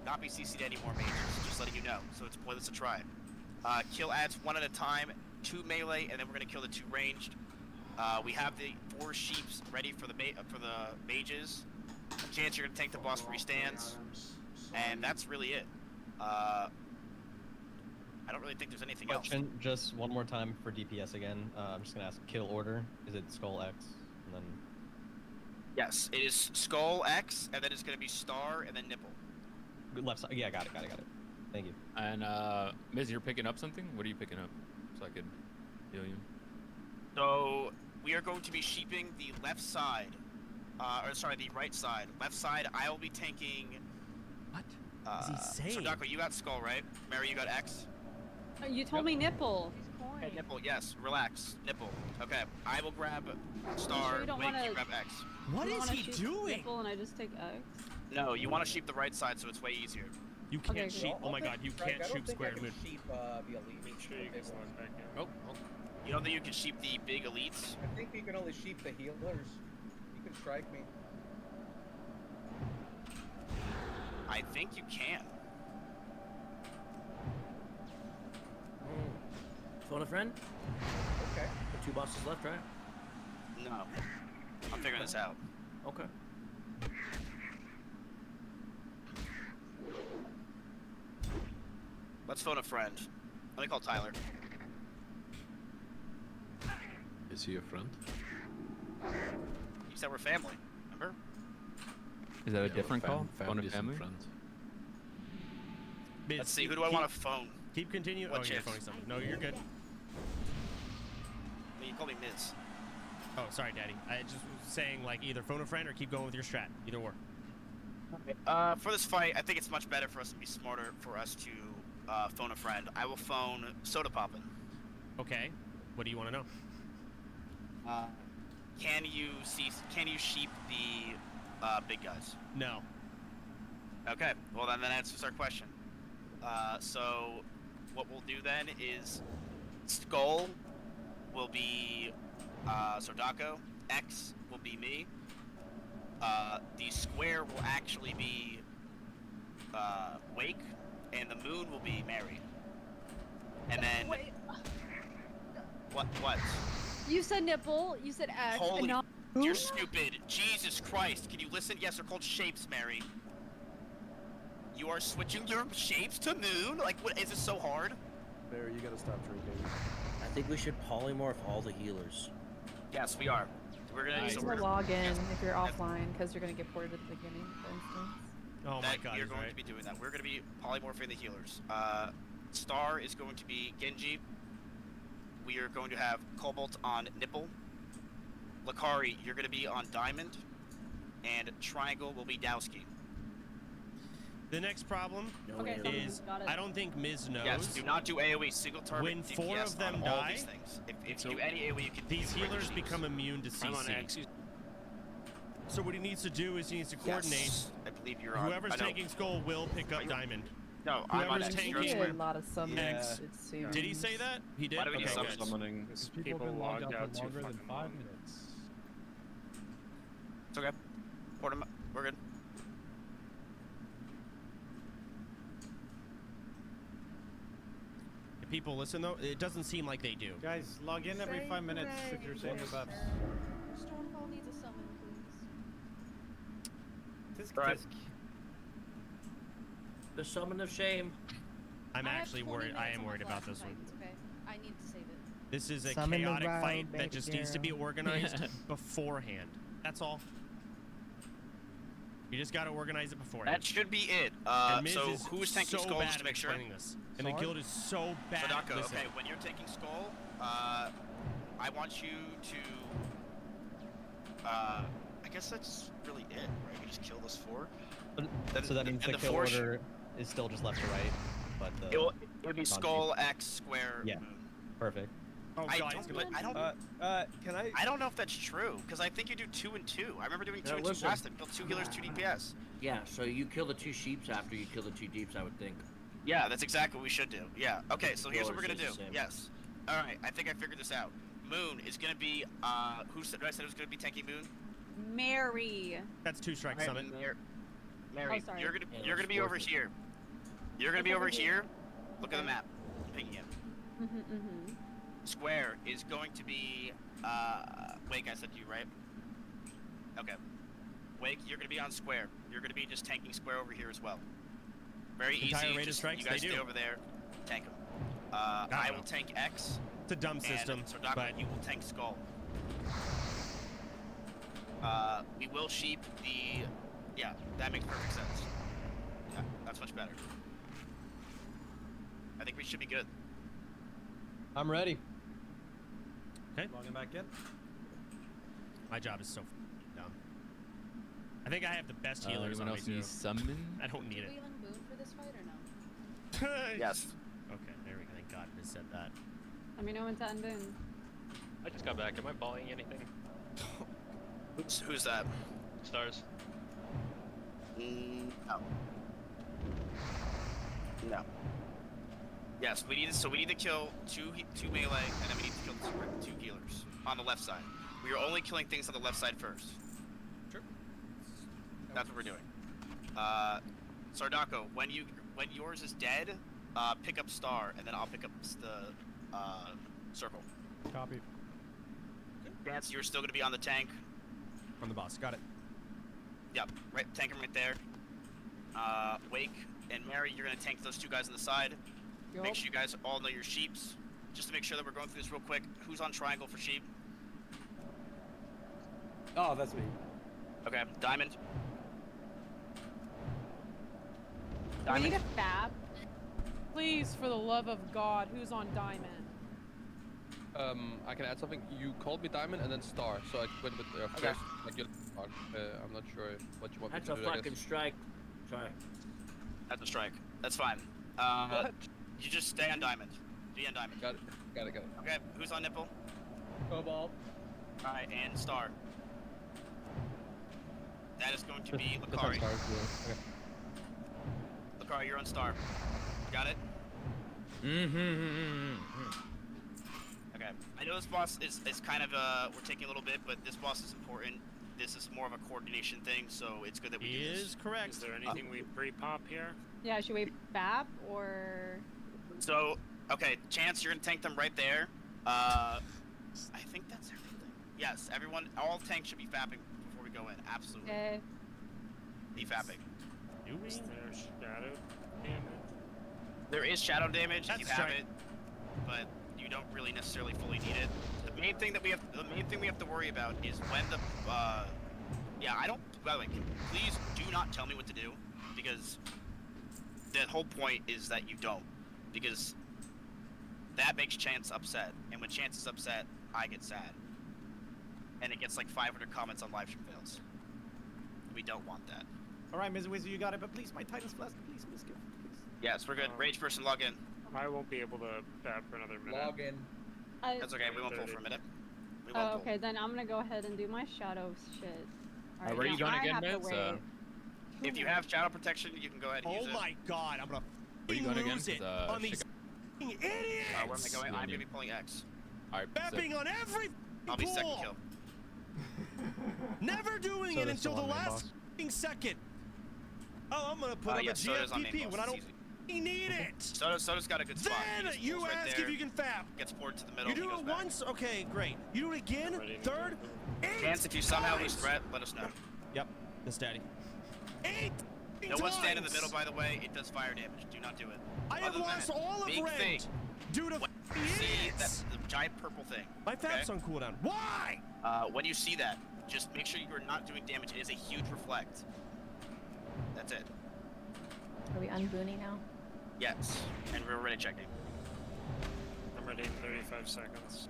not be CC'd anymore, mages. Just letting you know. So it's pointless to try. Kill ads 1 at a time, 2 melee, and then we're gonna kill the 2 ranged. We have the 4 sheeps ready for the mages. Chance, you're gonna tank the boss where he stands, and that's really it. I don't really think there's anything else. Question, just one more time for DPS again. I'm just gonna ask kill order. Is it Skull X? And then Yes, it is Skull X, and then it's gonna be Star, and then Nipple. left side. Yeah, got it. Thank you. And Miz, you're picking up something? What are you picking up? So I could heal you. So we are going to be sheeping the left side, the right side. Left side, I will be tanking. What is he saying? Sordako, you got Skull, right? Mary, you got X. You told me nipple. Okay, Nipple, yes. Relax, Nipple. Okay, I will grab Star. you don't Wake, wanna- you grab X. What You is wanna he shoot doing? Nipple and I just take X. No, you want to sheep the right side, so it's way easier. You can't Okay, sheep. Oh my god, you can't shoot square and move. Make sure you get one back in. Oh, You don't think you can sheep the big elites? I think you can only sheep the healers. You can strike me. I think you can. Phone a friend? Okay. The 2 bosses left, right? No. I'm figuring this out. Okay. Let's phone a friend. Let me call Tyler. Is he a friend? You said we're family, remember? is that a Yeah, different call? Phone a Family is a family? friend. Let's see, who do I want to phone? Keep continuing. What Oh, you're chance? phoning someone. No, you're good. You call me Miz. Oh, sorry, Daddy. I just was saying, like, either phone a friend or keep going with your strat. Either or. For this fight, I think it's much better for us to be smarter for us to phone a friend. I will phone Soda Poppin'. Okay. What do you want to know? Can you sheep the big guys? No. Okay. Well, then that answers our question. So what we'll do then is Skull will be Sordako. X will be me. The square will actually be Wake, and the moon will be Mary. And then Wait. what? You said nipple. You said X. Holy, and not you're stupid. Jesus Christ. Can you listen? Yes, they're called shapes, Mary. You are switching your shapes to moon? Like, what? Is this so hard? Barry, you gotta stop drinking. I think we should polymorph all the healers. Yes, we are. We're gonna You so need we're to gonna- log in yes. if you're offline because you're gonna get ported at the beginning, for instance. Oh my That God, you're he's going right. to be doing that. We're going to be polymorphing the healers. Star is going to be Genji. We are going to have Cobalt on Nipple. Lakari, you're going to be on Diamond. And Triangle will be Dowski. The next problem Okay, so is got it. I don't think Miz knows. Yes, do not do AoE single target When DPS 4 of them on all die, these things. If you do any AoE, you can these you can healers break become immune to I'm on CC. X. So what he needs to do is he needs to coordinate. Yes, I believe you're on. Whoever's I know. taking Skull will pick up Diamond. No, I'm on Whoever's X. taking You're on He Square. did a lot of summons, X. it seems. Did he say that? He did? Why do we need Okay, summons? good. Summoning. People People have been logged logged out out for too longer than fucking 5 long. minutes. It's okay. Port him. We're good. If people listen though, it doesn't seem like they do. Guys, log in every 5 minutes if you're saving buffs. Stormfall needs a summon, please. Tisk Right. tisk. The summon of shame. I'm I have actually 20 worried. I minutes am on my worried about this flashlight, one. It's okay. I need to save it. This is a Summon the chaotic wild fight that baby just needs to be girl. organized beforehand. That's all. You just got to organize it beforehand. That should be it. And Miz So is who's tanking so Skull bad just to at make sure? explaining this, and the Sorry? guild is so bad. Sadako, Listen, okay, when you're taking Skull, I want you to, I guess that's really it, right? We just kill those 4. So that means the and kill 4 order is still just left to right, but the It'll be non-cheap. Skull, X, Square, Yeah. Moon. Perfect. oh I god, don't, he's gonna. but I don't. Can I? I don't know if that's true because I think you do 2 and 2. I remember doing 2 Yeah, and 2 listen. last time. Kill 2 healers, 2 DPS. Yeah, so you kill the 2 sheeps after you kill the 2 deeps, I would think. Yeah, that's exactly what we should do. Yeah. Okay, so here's what we're gonna Yours is do. the same. Yes. All right. I think I figured this out. Moon is gonna be. Who said? I said it was gonna be tanky Moon. Mary. That's 2 strike Alright, summon. Mary, Oh, sorry. you're gonna Yeah, you're gonna be it's over worth it. here. You're gonna be It's over over here. here. Look at the map. Picking it. Square is going to be. Wake, I said to you, right? Okay. Wake, you're gonna be on Square. You're gonna be just tanking Square over here as well. Very Entire easy. rate of Just, strikes, you guys they stay do. over there. Tank them. I I don't will know. tank X. It's a dumb system, And Sordako, but you will tank Skull. We will sheep the. Yeah, that makes perfect sense. Yeah, that's much better. I think we should be good. I'm ready. okay. Logging back in. My job is so dumb. I think I have the best healers Anyone on else me need too. summon? I don't need Did it. Wayland Boone for this fight or no? Yes. Okay, there we go. Thank God it said that. Let me know when to end in. I just got back. Am I volleying anything? Who's that? Stars. No. No. Yes, we need to kill two melee, and then we need to kill 2 healers on the left side. We are only killing things on the left side first. Sure. That's what we're doing. Sordako, when yours is dead, pick up Star, and then I'll pick up the circle. Copy. Vance, you're still gonna be on the tank. From the boss. Got it. Yep, right, tank him right there. Wake and Mary, you're gonna tank those 2 guys on the side. Make sure you guys all know your sheeps. Just to make sure that we're going through this real quick. Who's on triangle for sheep? Oh, that's me. Okay, Diamond. Do we need a fab? Please, for the love of God, who's on Diamond? I can add something. You called me Diamond and then Star, so I went with first. Like you're I'm not sure what you want That's me a to do. I fucking guess. strike. Sorry. That's a strike. That's fine. You just stay on Diamond. Be on Diamond. Got it. Okay, who's on Nipple? Cobalt. Alright, and Star. That is going to be That's on Lakari. Star, yeah. Okay. Lakari, you're on Star. Got it? Okay. I know this boss is kind of, we're taking a little bit, but this boss is important. This is more of a coordination thing, so it's good that we do this. Is correct. Is there anything we pre-pop here? Yeah, should we BAP or? So, okay, Chance, you're gonna tank them right there. I think that's everything. Yes, everyone, all tanks should be fapping before we go in. Absolutely. Okay. Be fapping. Do we? Is there shadow damage? There is shadow damage if you That's have right. it, but you don't really necessarily fully need it. The main thing we have to worry about is when the yeah, I don't. By the way, please do not tell me what to do, because the whole point is that you don't, because that makes Chance upset, and when Chance is upset, I get sad, and it gets like 500 comments on livestream fails. We don't want that. All right, Ms. Wizard, you got it, but please, my Titan's Flask, please, please. Yes, we're good. Rage person, log in. I won't be able to bat for another minute. Log in. That's okay. We won't pull for a minute. We won't Oh, pull. okay, then I'm gonna go ahead and do my shadow shit. Alright, where are you now going I again, have to Miz? wait. If you have shadow protection, you can go ahead and Oh use it. my god, I'm gonna Where you going again? lose it 'Cause, on these f***ing idiots! Where am I going? I'm gonna be pulling X. Alright, Bapping on every I'll be second pull. kill. Never doing it until the last f***ing second. Oh, I'm gonna put up Yeah, a Soda's on main GFPP boss, when I it's don't easy. need it. Soda's got a good spot. He Then just you pulls right ask there, if you can fap. gets forward to the middle. You and do he it goes back. once, okay, great. You do it again, third, 8 Chance, if you somehow lose times. threat, let us know. Yep, that's daddy. 8 No one stand in the times. middle, by the way. It does fire damage. Do not do it. I have Other than lost that, all of big rend thing. due to When f***ing you see idiots. that the giant purple thing. My okay? fap's on cooldown. Why? When you see that, just make sure you are not doing damage. It is a huge reflect. That's it. Are we unbooning now? Yes, and we're already checking. I'm ready in 35 seconds.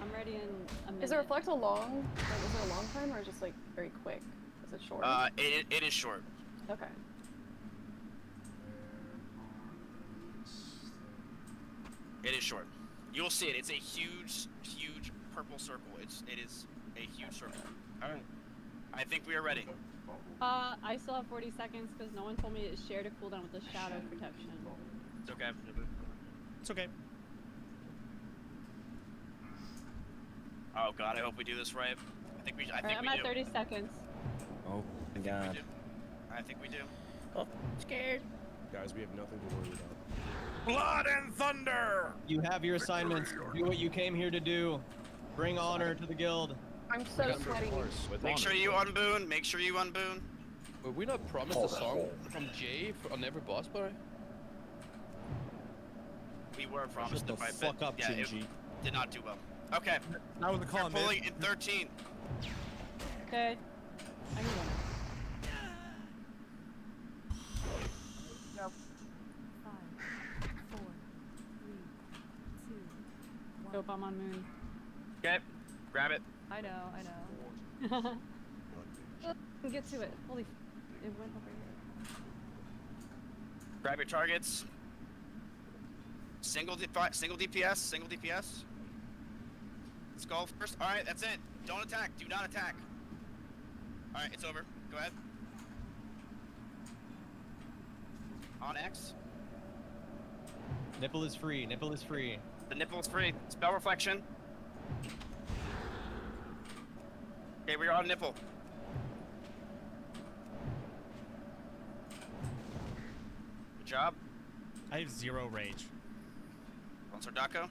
I'm ready in a minute. Is the reflect a long? Like, is it a long time or just like very quick? Is it short? It is short. Okay. It is short. You'll see it. It's a huge, huge purple circle. It is a huge circle. All right. I think we are ready. I still have 40 seconds because no one told me to share to cooldown with the shadow protection. It's okay. It's okay. Oh god, I hope we do this right. I think we. I think Alright, I'm we at do. 30 seconds. Oh my We god. do. I think we do. Oh, scared. Guys, we have nothing to worry about. Blood and thunder! You have your assignments. Do what you came here to do. Bring honor to the guild. I'm so sweaty. Make sure you unboon. Make sure you unboon. Were we not promised a song from Jay on every boss bar? We were promised Shut it the by fuck up, yeah, it Shinji. did not do well. Okay. That was the call, We're man. pulling in 13. Okay. I can go. Go. 5, 4, 3, 2, 1. Nope, I'm on moon. Okay. Grab it. I know, I know. Get to it. Holy f, it went over here. Grab your targets. Single DPS. Single DPS. Let's go first. All right, that's it. Don't attack. Do not attack. All right, it's over. Go ahead. On X. Nipple is free. Nipple is free. The nipple is free. Spell reflection. Okay, we are on nipple. Good job. I have 0 rage. On Sardako.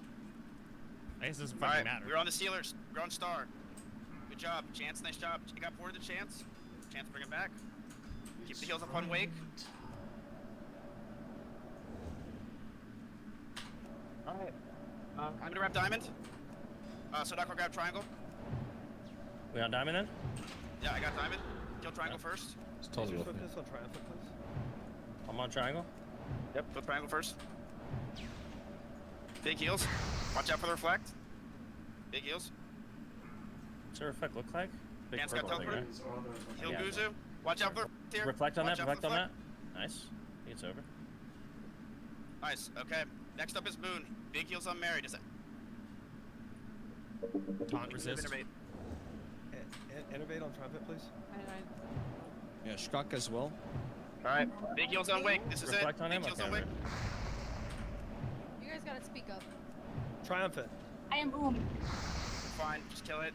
I guess it doesn't All fucking right, matter. we're on the Steelers. We're on Star. Good job, Chance. Nice job. You got forward to Chance. Chance, bring it back. Keep the heels up on Wake. All right. I'm gonna grab Diamond. Sardako, grab Triangle. We on Diamond then? Yeah, I got Diamond. Kill Triangle first. It's totally Just with me. focus on Triumphant, please. I'm on Triangle. Yep. Kill Triangle first. Big heals. Watch out for the reflect. Big heals. What's the reflect look like? Big Hands got purple thing, teleport. right? Heal Yeah. Guzu. Watch out for the here. Reflect on Watch that, out for reflect the on that. Nice. I think it's over. Nice. Okay. Next up is Moon. Big heals on Mary. Does it? Taunt resist. Innervate. Innervate on trumpet, please. Yeah, Shkak as well. Alright. Big heals on Wake. This is Reflect it. on Big him? heals Okay, on Wake. You guys gotta speak up. Triumphant. I am boom. Fine. Just kill it.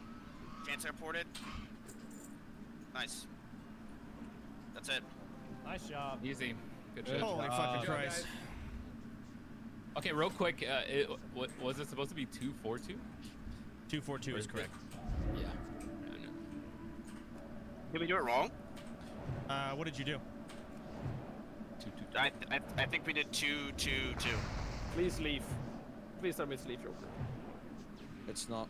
Chance airported. Nice. That's it. Nice job. Easy. Good Good job. Holy job. fucking Good job, Christ. Okay, real quick. Was it supposed to be 242? 242 is correct. Yeah. Did we do it wrong? What did you do? I think we did 2-2-2. Please leave. Please tell me it's leave, Joker. It's not.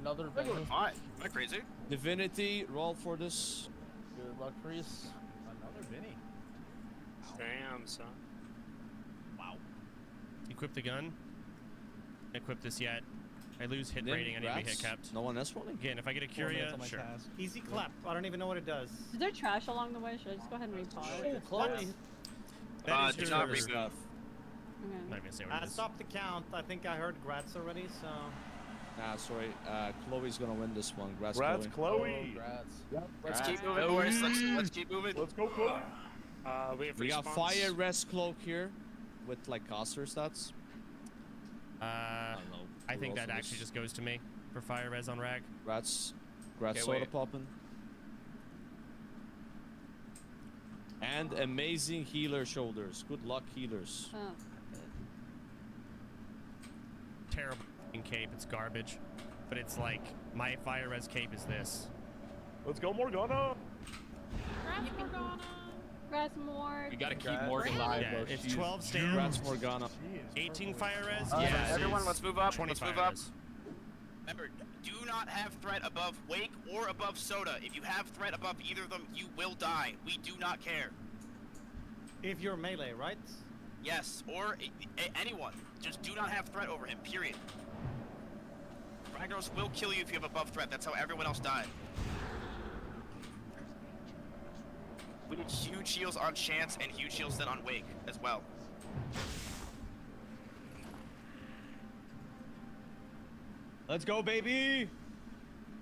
Another Am Benny. I crazy? Divinity, roll for this. Good luck, Chris. Another Benny. Damn, son. Wow. Equip the gun. Equip this yet. I lose hit Nim, rating. I need to be hit rats? kept. No one else rolling? Again, if I get a Curia, sure. Easy clap. I don't even know what it does. Is there trash along the way? Should I just go ahead and repause? Oh, Chloe. That is do your not reboot. stuff. Okay. I'm not gonna say what it is. Stop the count. I think I heard Gratz already, so. Nah, sorry. Chloe's gonna win this one. Grass Grats, Chloe. Yep. Let's keep moving, boys. Let's keep moving. Let's go, Chloe. We have We got response. fire rest cloak here with like caster stats. I don't know. I who think else that it actually is. just goes to me for fire res on rag. Grass Okay, soda wait. popping. And amazing healer shoulders. Good luck, healers. Oh. Terrible f***ing cape. It's garbage. But it's like my fire res cape is this. Let's go, Morgana. Congrats, Morg. You gotta keep Morgan alive, Yeah, bro. it's She's 12 huge. stands. Congrats, Morgana. 18 fire res. Yeah, everyone, let's move up. 20 Let's move fire up. res. Remember, do not have threat above Wake or above Soda. If you have threat above either of them, you will die. We do not care. If you're melee, right? Yes, or anyone. Just do not have threat over him, period. Ragnaros will kill you if you have above threat. That's how everyone else died. We did huge shields on Chance and huge shields then on Wake as well. Let's go, baby.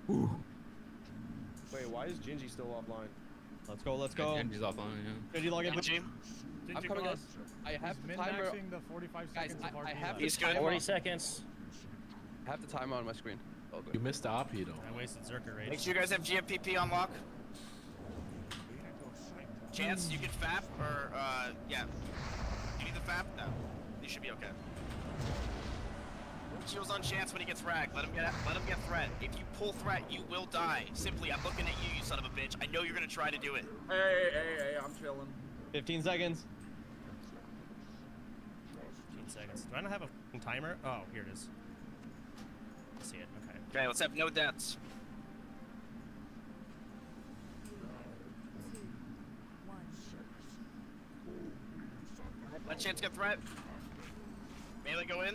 Wait, why is Gingy still offline? Let's go. Let's go. Genji's offline, yeah. Did you log in? Genji? I'm coming, guys. I have He's the timer. min-maxing the 45 Guys, seconds of I RP have left. the He's good. timer. 40 seconds. I have the timer on my screen. Oh, You good. missed the Api though. I wasted Zerker rage. Make sure you guys have GFPP on lock. Chance, you can FAP or, yeah. You need the FAP? No. You should be okay. Shields on Chance when he gets ragged. Let him get threat. If you pull threat, you will die. Simply, I'm looking at you, you son of a bitch. I know you're gonna try to do it. Hey, I'm chilling. 15 seconds. 15 seconds. Do I not have a f***ing timer? Oh, here it is. I see it. Okay. Okay, let's have no deaths. Let Chance get threat. Melee go in.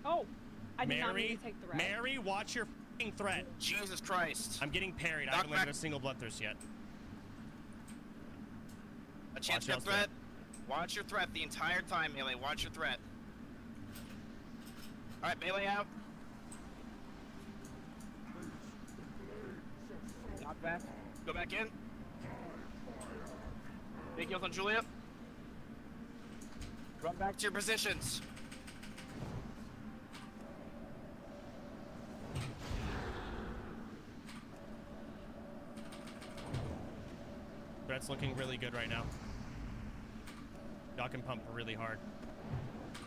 Oh, I did not Mary, need to take the red. Mary, watch your f***ing threat. Jesus Christ. I'm getting parried. I Knock haven't landed back. a single bloodthirst yet. A chance Watch to threat. Watch your threat the entire time, Melee. Watch your threat. Alright, Melee out. Knock back. Go back in. Big heals on Julia. Run back to your positions. Threat's looking really good right now. Y'all can pump really hard.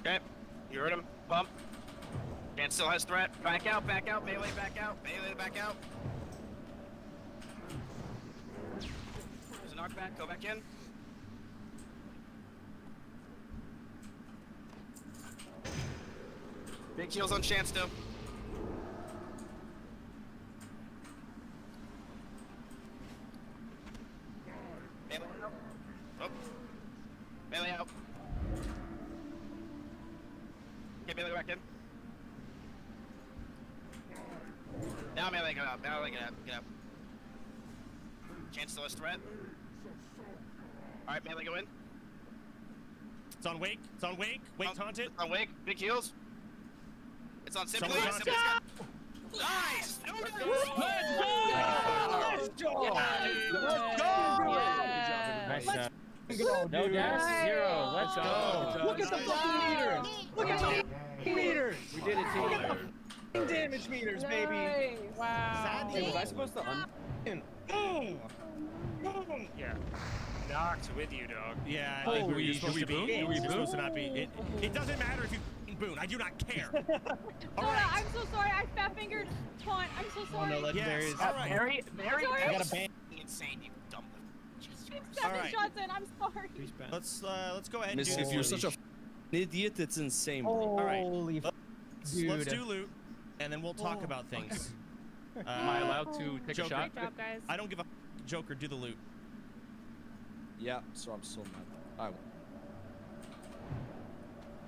Okay, you heard him. Pump. Dan still has threat. Back out, Melee, back out. Melee, back out. There's a knockback, go back in. Big heals on Chance still. Melee out. Oh. Melee out. Get Melee back in. Now Melee get up. Melee get up. Get up. Chance still has threat. Alright, Melee go in. It's on Wake. It's on Wake. Wake taunted. It's on Wake. Big heals. It's on Simply. Someone Simply's got... Nice! Let's go! Let's go! Nice shot. No gas, 0. Let's go. Look at the fucking meters. Look at the meters. We did it, team. Look at the damage meters, baby. Wow. Hey, was I supposed to Yeah. Knocked with you, dog. Yeah, Oh, like were you should supposed we to be? boon? Were you supposed to not be? It doesn't matter if you f***ing boon. I do not care. All Soda, right. I'm so sorry. I fat fingered taunt. I'm so sorry. Yes. All right. Mary, I'm sorry. I got a ban. Insane, you dumb. Jesus I'm Christ. 7 right. shots in. I'm sorry. Let's go ahead and Miss, do if this. you're such a idiot, it's insane. All right. Holy Let's do loot, and then we'll talk about things. Am I allowed to take Joker. a shot? Great job, guys. I don't give a Joker. Do the loot. Yeah, so I'm so mad. I won.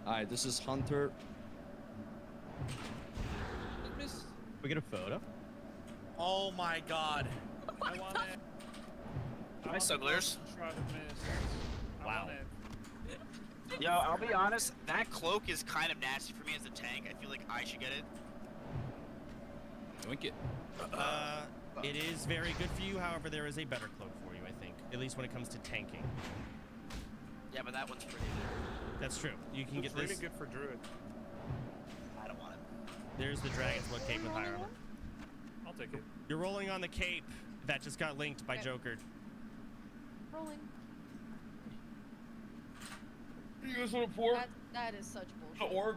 Alright, this is Hunter. Miss. We get a photo. Oh my god. I want it. Nice, Sugglers. Wow. Yo, I'll be honest, that cloak is kind of nasty for me as a tank. I feel like I should get it. Doink it. It is very good for you. However, there is a better cloak for you, I think. At least when it comes to tanking. Yeah, but that one's pretty. That's true. You can get It's really this. good for Druid. I don't want it. There's the Dragon's Blood cape with high armor. I'll take it. You're rolling on the cape that just got linked by Joker. Rolling. You guys want to pour? That is such bullshit. Orb?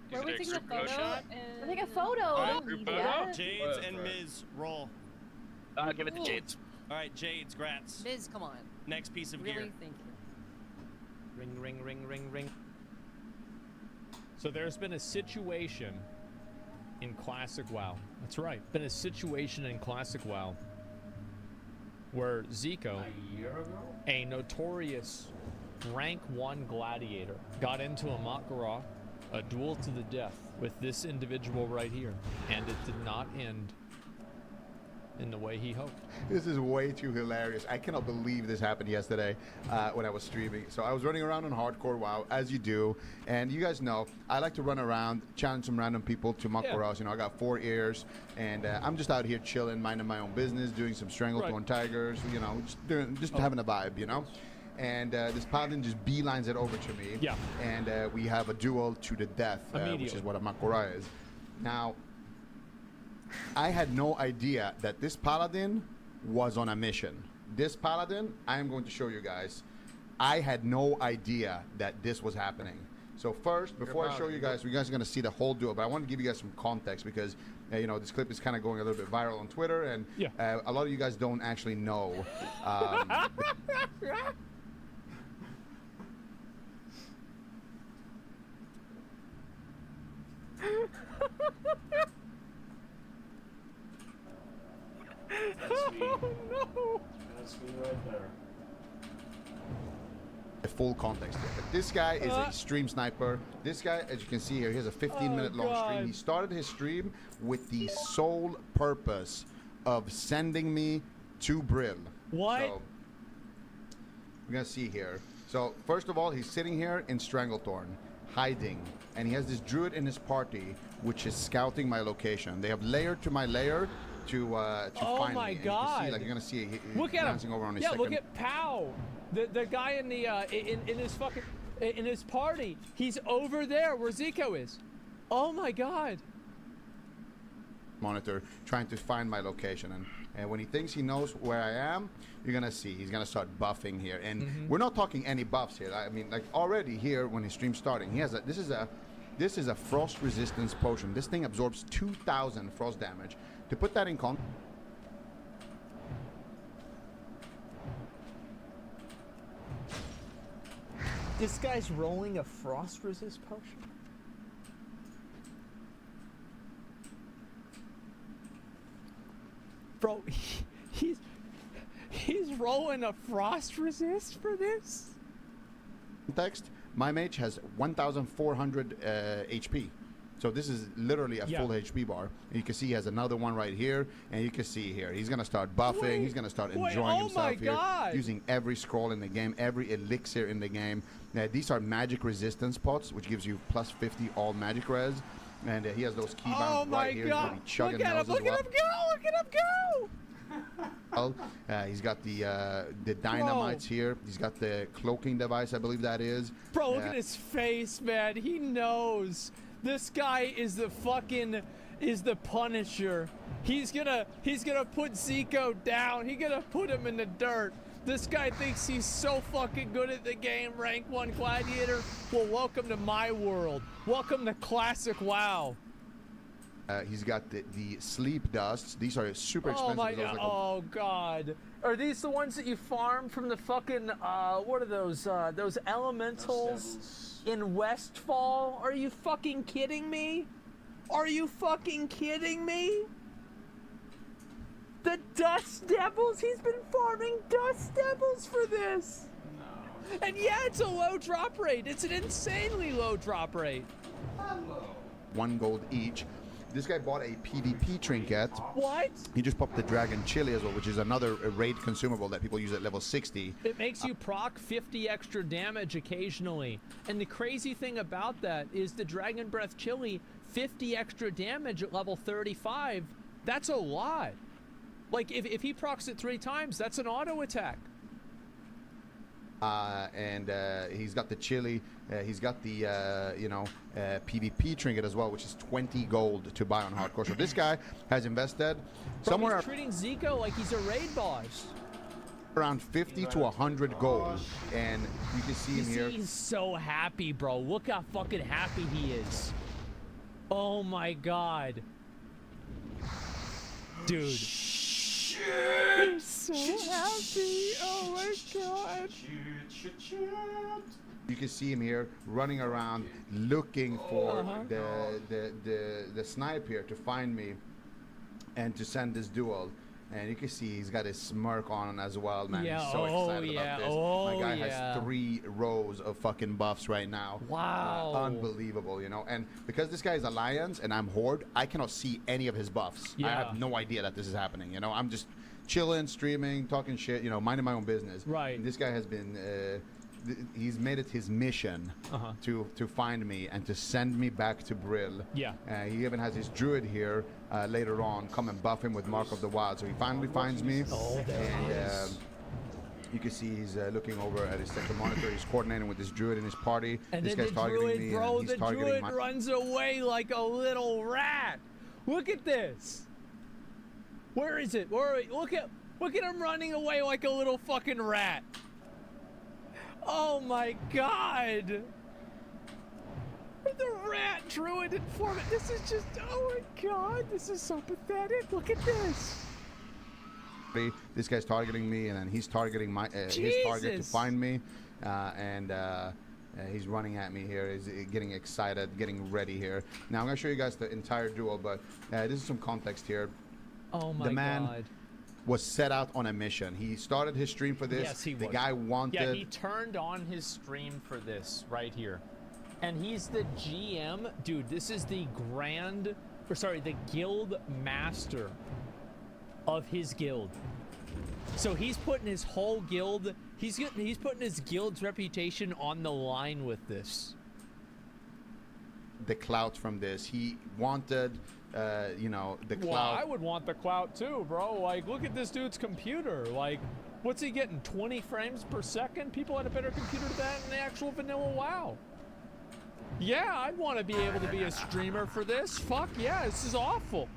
Where are we taking a photo? We're taking a photo. Alright, Don't need that. Jades and Miz, roll. Give it to Jades. All right, Jades, grats. Miz, come on. Next piece of Really? gear. Thank you. Ring, ring, ring, ring, ring. So there's been a situation in Classic WoW. That's right. Been a situation in Classic WoW where Zico, a notorious rank 1 gladiator, got into a Makara, a duel to the death with this individual right here, and it did not end in the way he hoped. This is way too hilarious. I cannot believe this happened yesterday when I was streaming. So I was running around on Hardcore WoW, as you do. And you guys know, I like to run around, challenge some random people to Makaras. You know, I got 4 ears, and I'm just out here chilling, minding my own business, doing some Stranglethorn Tigers, you know, just having a vibe, you know? And this paladin just beelines it over to me. Yeah. And we have a duel to the death, which is what a Makara is. Now, I had no idea that this paladin was on a mission. This paladin, I am going to show you guys. I had no idea that this was happening. So first, before I show you guys are going to see the whole duel, but I want to give you guys some context because, you know, this clip is kind of going a little bit viral on Twitter, and a lot of you guys don't actually know. That's me. Oh no! That's me right there. the full context here. But this guy is a stream sniper. This guy, as you can see here, he has a 15-minute long stream. He started his stream with the sole purpose of sending me to Brill. What? So, we're gonna see here. So first of all, he's sitting here in Stranglethorn, hiding, and he has this druid in his party, which is scouting my location. They have layered to my layer to find me. Oh my And God! you're gonna see he's Look at glancing him. over on his Yeah, second. look at Pow, the guy in the in his fucking in his party. He's over there where Zico is. Oh my God! Monitor trying to find my location, and when he thinks he knows where I am, you're gonna see he's gonna start buffing here. And we're not talking any buffs here. I mean, like already here when his stream's starting, he has a this is a frost resistance potion. This thing absorbs 2,000 frost damage. To put that in context. This guy's rolling a frost resist potion. Bro, he's rolling a frost resist for this? Context, my mage has 1,400 HP. So this is literally a full HP bar. And you can see he has another one right here, and you can see here he's gonna start buffing. He's gonna start enjoying himself here, using every scroll in the game, every elixir in the game. These are magic resistance pots, which gives you plus 50 all magic res. And he has those keybounds right here. God. He's gonna be Look at him! Look at him go! Look at him go! He's got the dynamites here. He's got the cloaking device, I believe that is. Bro, look at his face, man. He knows. This guy is the Punisher. He's gonna put Zico down. He's gonna put him in the dirt. This guy thinks he's so fucking good at the game, rank 1 gladiator. Well, welcome to my world. Welcome to classic WoW. He's got the sleep dusts. These are super expensive. Oh my God! Oh God! Are these the ones that you farm from the fucking what are those elementals in Westfall? Are you fucking kidding me? Are you fucking kidding me? The Dust Devils? He's been farming Dust Devils for this. No. And yeah, it's a low drop rate. It's an insanely low drop rate. 1 gold each. This guy bought a PvP trinket. What? He just popped the Dragon Chili as well, which is another raid consumable that people use at level 60. It makes you proc 50 extra damage occasionally. And the crazy thing about that is the Dragon Breath Chili, 50 extra damage at level 35. That's a lot. Like, if he procs it 3 times, that's an auto attack. And he's got the chili. He's got the PvP trinket as well, which is 20 gold to buy on hardcore. So this guy has invested somewhere. He's treating Zico like he's a raid boss. Around 50 to 100 gold, and you can see him here. He's so happy, bro. Look how fucking happy he is. Oh my God, dude. He's so happy. Oh my God. You can see him here running around looking for the snipe here to find me and to send this duel. And you can see he's got his smirk on as well, man. Yeah. He's so excited about this. My guy has 3 rows of fucking buffs right now. Wow. Unbelievable, you know. And because this guy is Alliance and I'm Horde, I cannot see any of his buffs. I have no idea that this is happening, you know. I'm just chilling, streaming, talking shit, you know, minding my own business. Right. And this guy has been... he's made it his mission to find me and to send me back to Brill. Yeah. He even has his druid here later on come and buff him with Mark of the Wild. So he finally finds me. And you can see he's looking over at his second monitor. He's coordinating with his druid in his party. And this then guy's the targeting druid, me. bro, and he's the targeting druid my runs away like a little rat. Look at this. Where is it? Look at him running away like a little fucking rat. Oh my God! The rat druid informant. This is just, oh my God, this is so pathetic. Look at this. This guy's targeting me, and then he's targeting his target to find me, and he's running at me here. He's getting excited, getting ready here. Now I'm gonna show you guys the entire duel, but this is some context here. Oh my the man God. was set out on a mission. He started his stream for this. Yes, he the was. guy wanted. Yeah, he turned on his stream for this right here. And he's the GM. Dude, this is the the guild master of his guild. So he's putting his whole guild, he's putting his guild's reputation on the line with this. The clout from this. He wanted, you know, the clout. Well, I would want the clout too, bro. Like, look at this dude's computer. Like, what's he getting? 20 frames per second? People had a better computer than that in the actual vanilla WoW. Yeah, I'd want to be able to be a streamer for this. Fuck yeah, this is awful.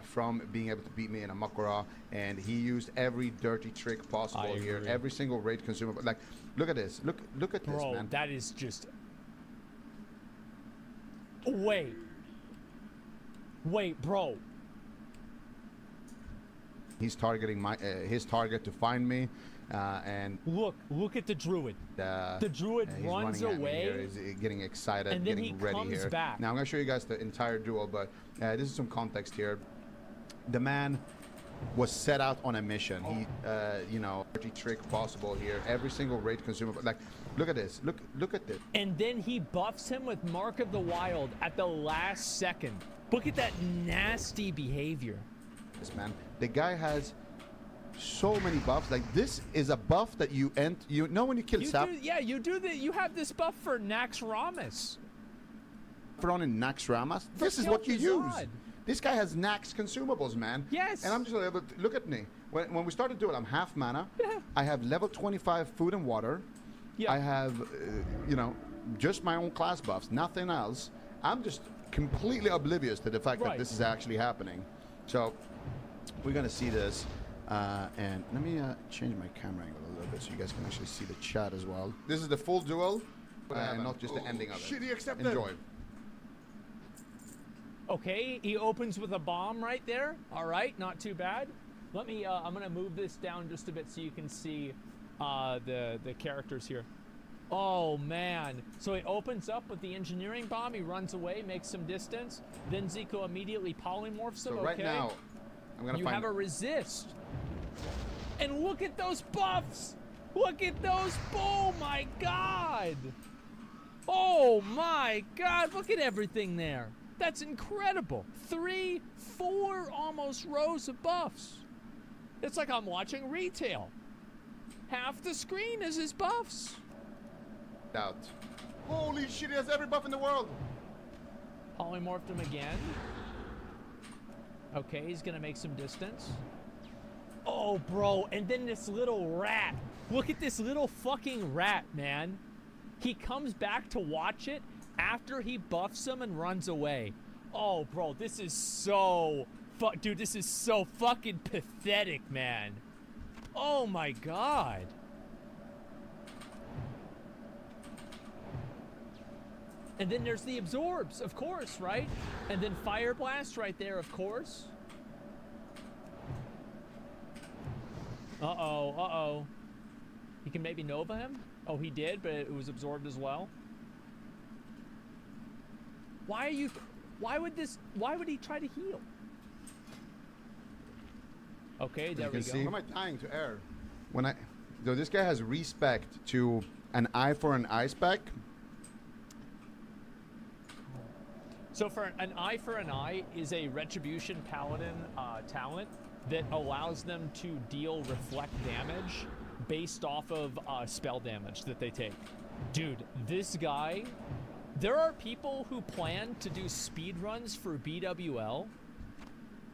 From being able to beat me in a Makura, and he used every dirty trick possible here. Every single raid consumable. Like, look at this. Look at this, Bro, man. that is just. Wait, bro. He's targeting my his target to find me, and look at the druid. The druid runs away. He's getting excited, and then getting he ready comes here. back. Now I'm gonna show you guys the entire duel, but this is some context here. The man was set out on a mission. He, you know, every trick possible here. Every single raid consumable. Like, look at this. Look at this. And then he buffs him with Mark of the Wild at the last second. Look at that nasty behavior. This man, the guy has so many buffs. Like, this is a buff that you know when you kill Sap. You have this buff for Naxxramas. For on in Naxxramas. This is what you use. This guy has Nax consumables, man. Yes. And I'm just able to look at me. When we started doing it, I'm half mana. I have level 25 food and water. I have, you know, just my own class buffs, nothing else. I'm just completely oblivious to the fact that this is actually happening. So we're gonna see this, and let me change my camera angle a little bit so you guys can actually see the chat as well. This is the full duel, and not just the ending of it. Shitty accepted. Enjoy. Okay, he opens with a bomb right there. All right, not too bad. Let me, I'm gonna move this down just a bit so you can see the characters here. Oh man, so he opens up with the engineering bomb, he runs away, makes some distance, then Zico immediately polymorphs him. So right now, I'm gonna you find have a resist. And look at those buffs! Look at those, oh my god! Oh my god, look at everything there. That's incredible. 3, 4 almost rows of buffs. It's like I'm watching retail. Half the screen is his buffs. Out. Holy shit, he has every buff in the world. Polymorphed him again. Okay, he's gonna make some distance. Oh, bro, and then this little rat. Look at this little fucking rat, man. He comes back to watch it after he buffs him and runs away. Oh, bro, this is so... Dude, this is so fucking pathetic, man. Oh, my God. And then there's the absorbs, of course, right? And then Fire Blast right there, of course. Uh-oh, uh-oh. He can maybe Nova him? Oh, he did, but it was absorbed as well. Why would he try to heal? Okay, there we go. See, what am I dying to air? So this guy has respect to an eye for an eye spec. So for an eye for an eye is a Retribution Paladin talent that allows them to deal reflect damage based off of spell damage that they take. Dude, this guy, there are people who plan to do speed runs for BWL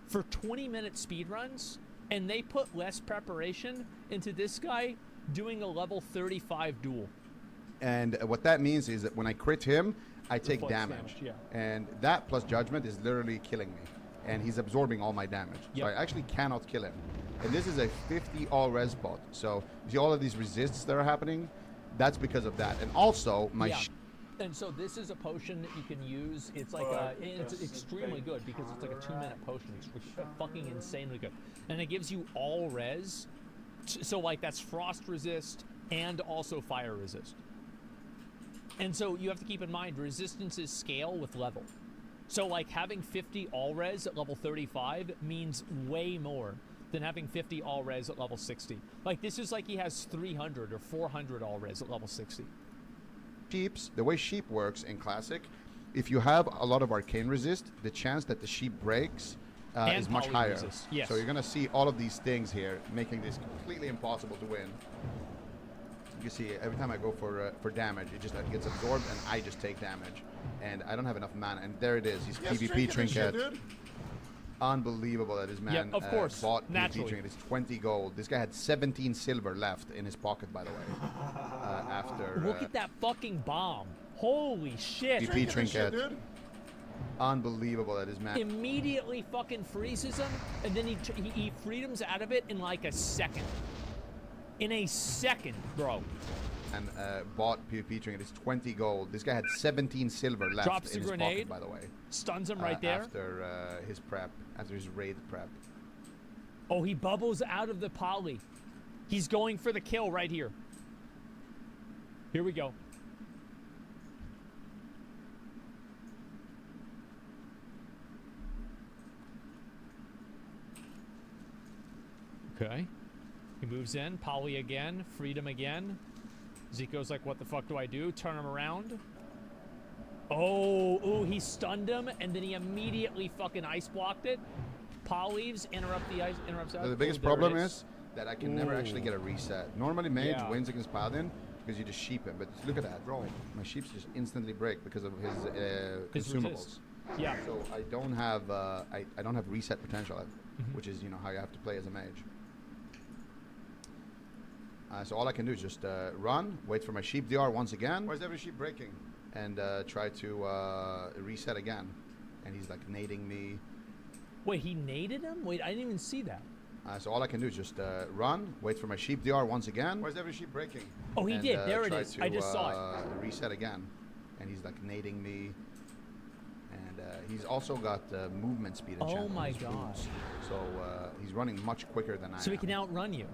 for 20-minute speed runs, and they put less preparation into this guy doing a level 35 duel. And what that means is that when I crit him, I take damage. Yeah. And that plus judgment is literally killing me. And he's absorbing all my damage. Yep. So I actually cannot kill him. And this is a 50 all res bot. So you see all of these resists that are happening? That's because of that. And also my and so this is a potion that you can use. It's like it's extremely good because it's like a 2-minute potion. It's fucking insanely good. And it gives you all res. So like that's frost resist and also fire resist. And so you have to keep in mind resistances scale with level. So like having 50 all res at level 35 means way more than having 50 all res at level 60. Like this is like he has 300 or 400 all res at level 60. Sheeps, the way sheep works in Classic, if you have a lot of arcane resist, the chance that the sheep breaks is much higher. Resist. Yes. So you're gonna see all of these things here, making this completely impossible to win. You see, every time I go for damage, it just gets absorbed, and I just take damage, and I don't have enough mana. And there it is, his PvP trinket. Unbelievable that his man of course, bought naturally. PvP trinket. It's 20 gold. This guy had 17 silver left in his pocket, by the way. After Look at that fucking bomb! Holy shit! PvP trinket. Unbelievable that his man Immediately fucking freezes him, and then he freedoms out of it in like a second. In a second, bro. And bought PvP trinket. It's 20 gold. This guy had 17 silver left Drops in the his grenade, pocket, by the way. Stuns him right there. After his prep, after his raid prep. Oh, he bubbles out of the poly. He's going for the kill right here. Here we go. Okay. He moves in. Poly again. Freedom again. Zico's like, what the fuck do I do? Turn him around. Oh, ooh, he stunned him, and then he immediately fucking ice blocked it. Polys interrupts out. The biggest problem is that I can never actually get a reset. Normally, Mage wins against Paladin because you just sheep him. But look at that, bro. My sheeps just instantly break because of his consumables. Resist. Yeah. So I don't have I don't have reset potential, which is how you have to play as a mage. So all I can do is just run, wait for my sheep DR once again. Where's every sheep breaking? And try to reset again. And he's like nading me. Wait, he naded him? Wait, I didn't even see that. So all I can do is just run, wait for my sheep DR once again. Where's every sheep breaking? Oh, he did. There it is. I just saw it. Reset again. And he's like nading me. And he's also got movement speed enchantment. Oh my god. So he's running much quicker than I am. So he can outrun you.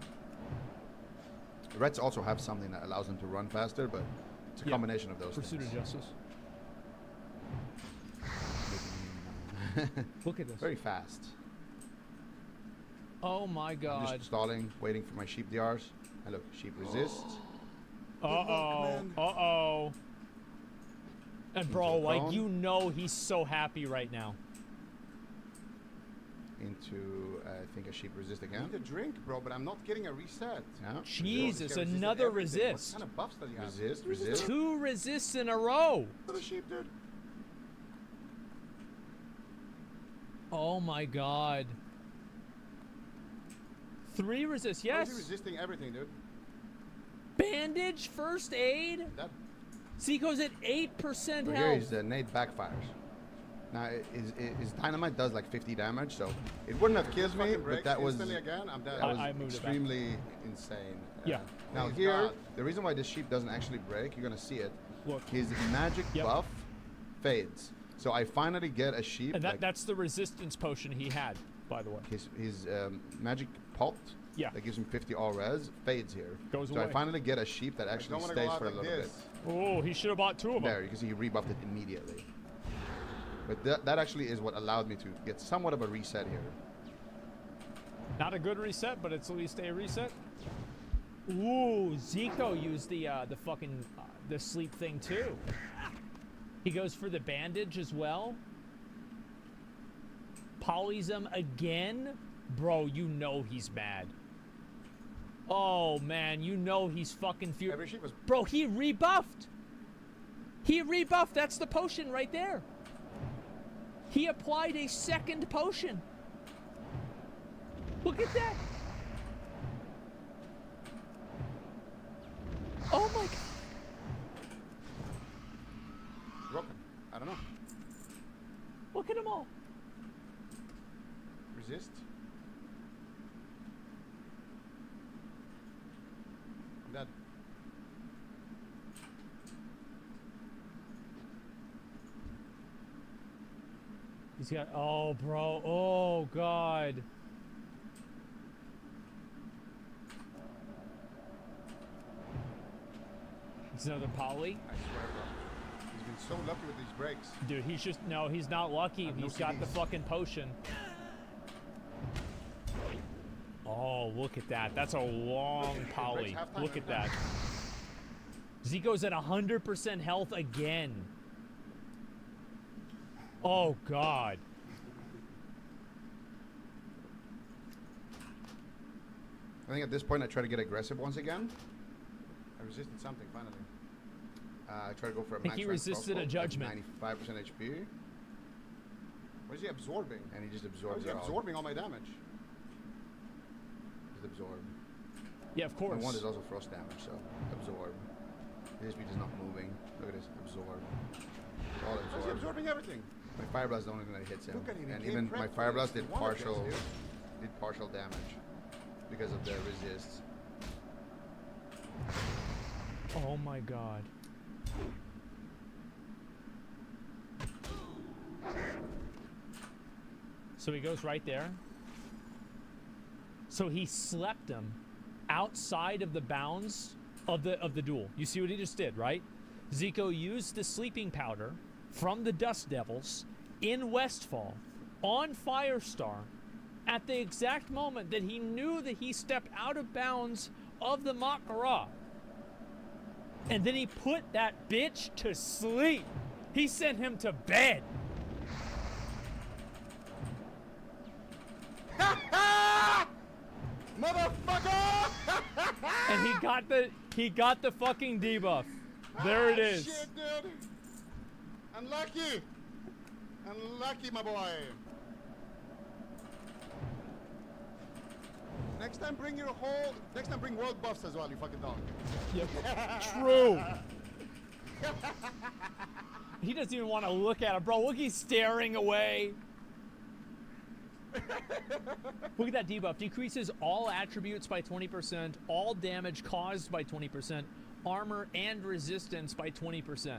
Reds also have something that allows them to run faster, but it's a combination of those Pursuit things. of justice. Look at this. Very fast. Oh my god. I'm just stalling, waiting for my sheep DRs. And look, sheep resist. Uh-oh. Uh-oh. And bro, like, he's so happy right now. Into, I think a sheep resist again. I need a drink, bro, but I'm not getting a reset. Yeah? Jesus, another resist. What kind of buffs does he have? Resist. 2 resists in a row. What a sheep, dude. Oh my god. 3 resists, yes. Why is he resisting everything, dude? Bandage, first aid. Zico's at 8% health. Here, his nade backfires. Now, his dynamite does like 50 damage, so it wouldn't have killed me, but that was, again, I'm dead. I That moved was it back. extremely insane. Yeah. Now here, the reason why this sheep doesn't actually break, you're gonna see it. Look. His magic buff fades. So I finally get a sheep. And that's the resistance potion he had, by the way. His magic pot that gives him 50 all res fades here. Goes so away. I finally get a sheep that actually stays for a little bit. Oh, he should have bought 2 of them. There, you can see he rebuffed it immediately. But that actually is what allowed me to get somewhat of a reset here. Not a good reset, but it's at least a reset. Ooh, Zico used the fucking the sleep thing too. He goes for the bandage as well. Polys him again. Bro, he's mad. Oh man, he's fucking furious. Bro, he rebuffed. That's the potion right there. He applied a second potion. Look at that. Oh my god. Broken. I don't know. Look at them all. Resist. I'm dead. He's got, oh bro, oh god. It's another poly. I swear, bro. He's been so lucky with these brakes. Dude, he's just no, he's not lucky. no He's got the CDs. fucking potion. Oh, look at that. That's a long poly. halftime, Look at halftime. that. Zico's at 100% health again. Oh, God. I think at this point I try to get aggressive once again. I resisted something finally. I try to go for a I think max he range resisted crossbow a at judgment. 95% HP. What is he absorbing? And he just absorbs How is he it all. absorbing all my damage? Just absorb. Yeah, of course. And one is also frost damage, so absorb. His speed is not moving. Look at this, absorb. All absorb. How's he absorbing everything? My fire blast is the only thing that hits him. Look at him, he And came even my prepped fire for blast this. did He wanted this, partial damage because of the resists. Oh, my God. So he goes right there. So he slept him outside of the bounds of the duel. You see what he just did, right? Zico used the sleeping powder from the Dust Devils in Westfall on Firestar at the exact moment that he knew that he stepped out of bounds of the Makara. And then he put that bitch to sleep. He sent him to bed. Motherfucker! And he got the fucking debuff. There it is. Shit, dude. Unlucky. Unlucky, my boy. Next time bring world buffs as well, you fucking dog. Yep. True. He doesn't even want to look at him, bro. Look, he's staring away. Look at that debuff. Decreases all attributes by 20%, all damage caused by 20%, armor and resistance by 20%.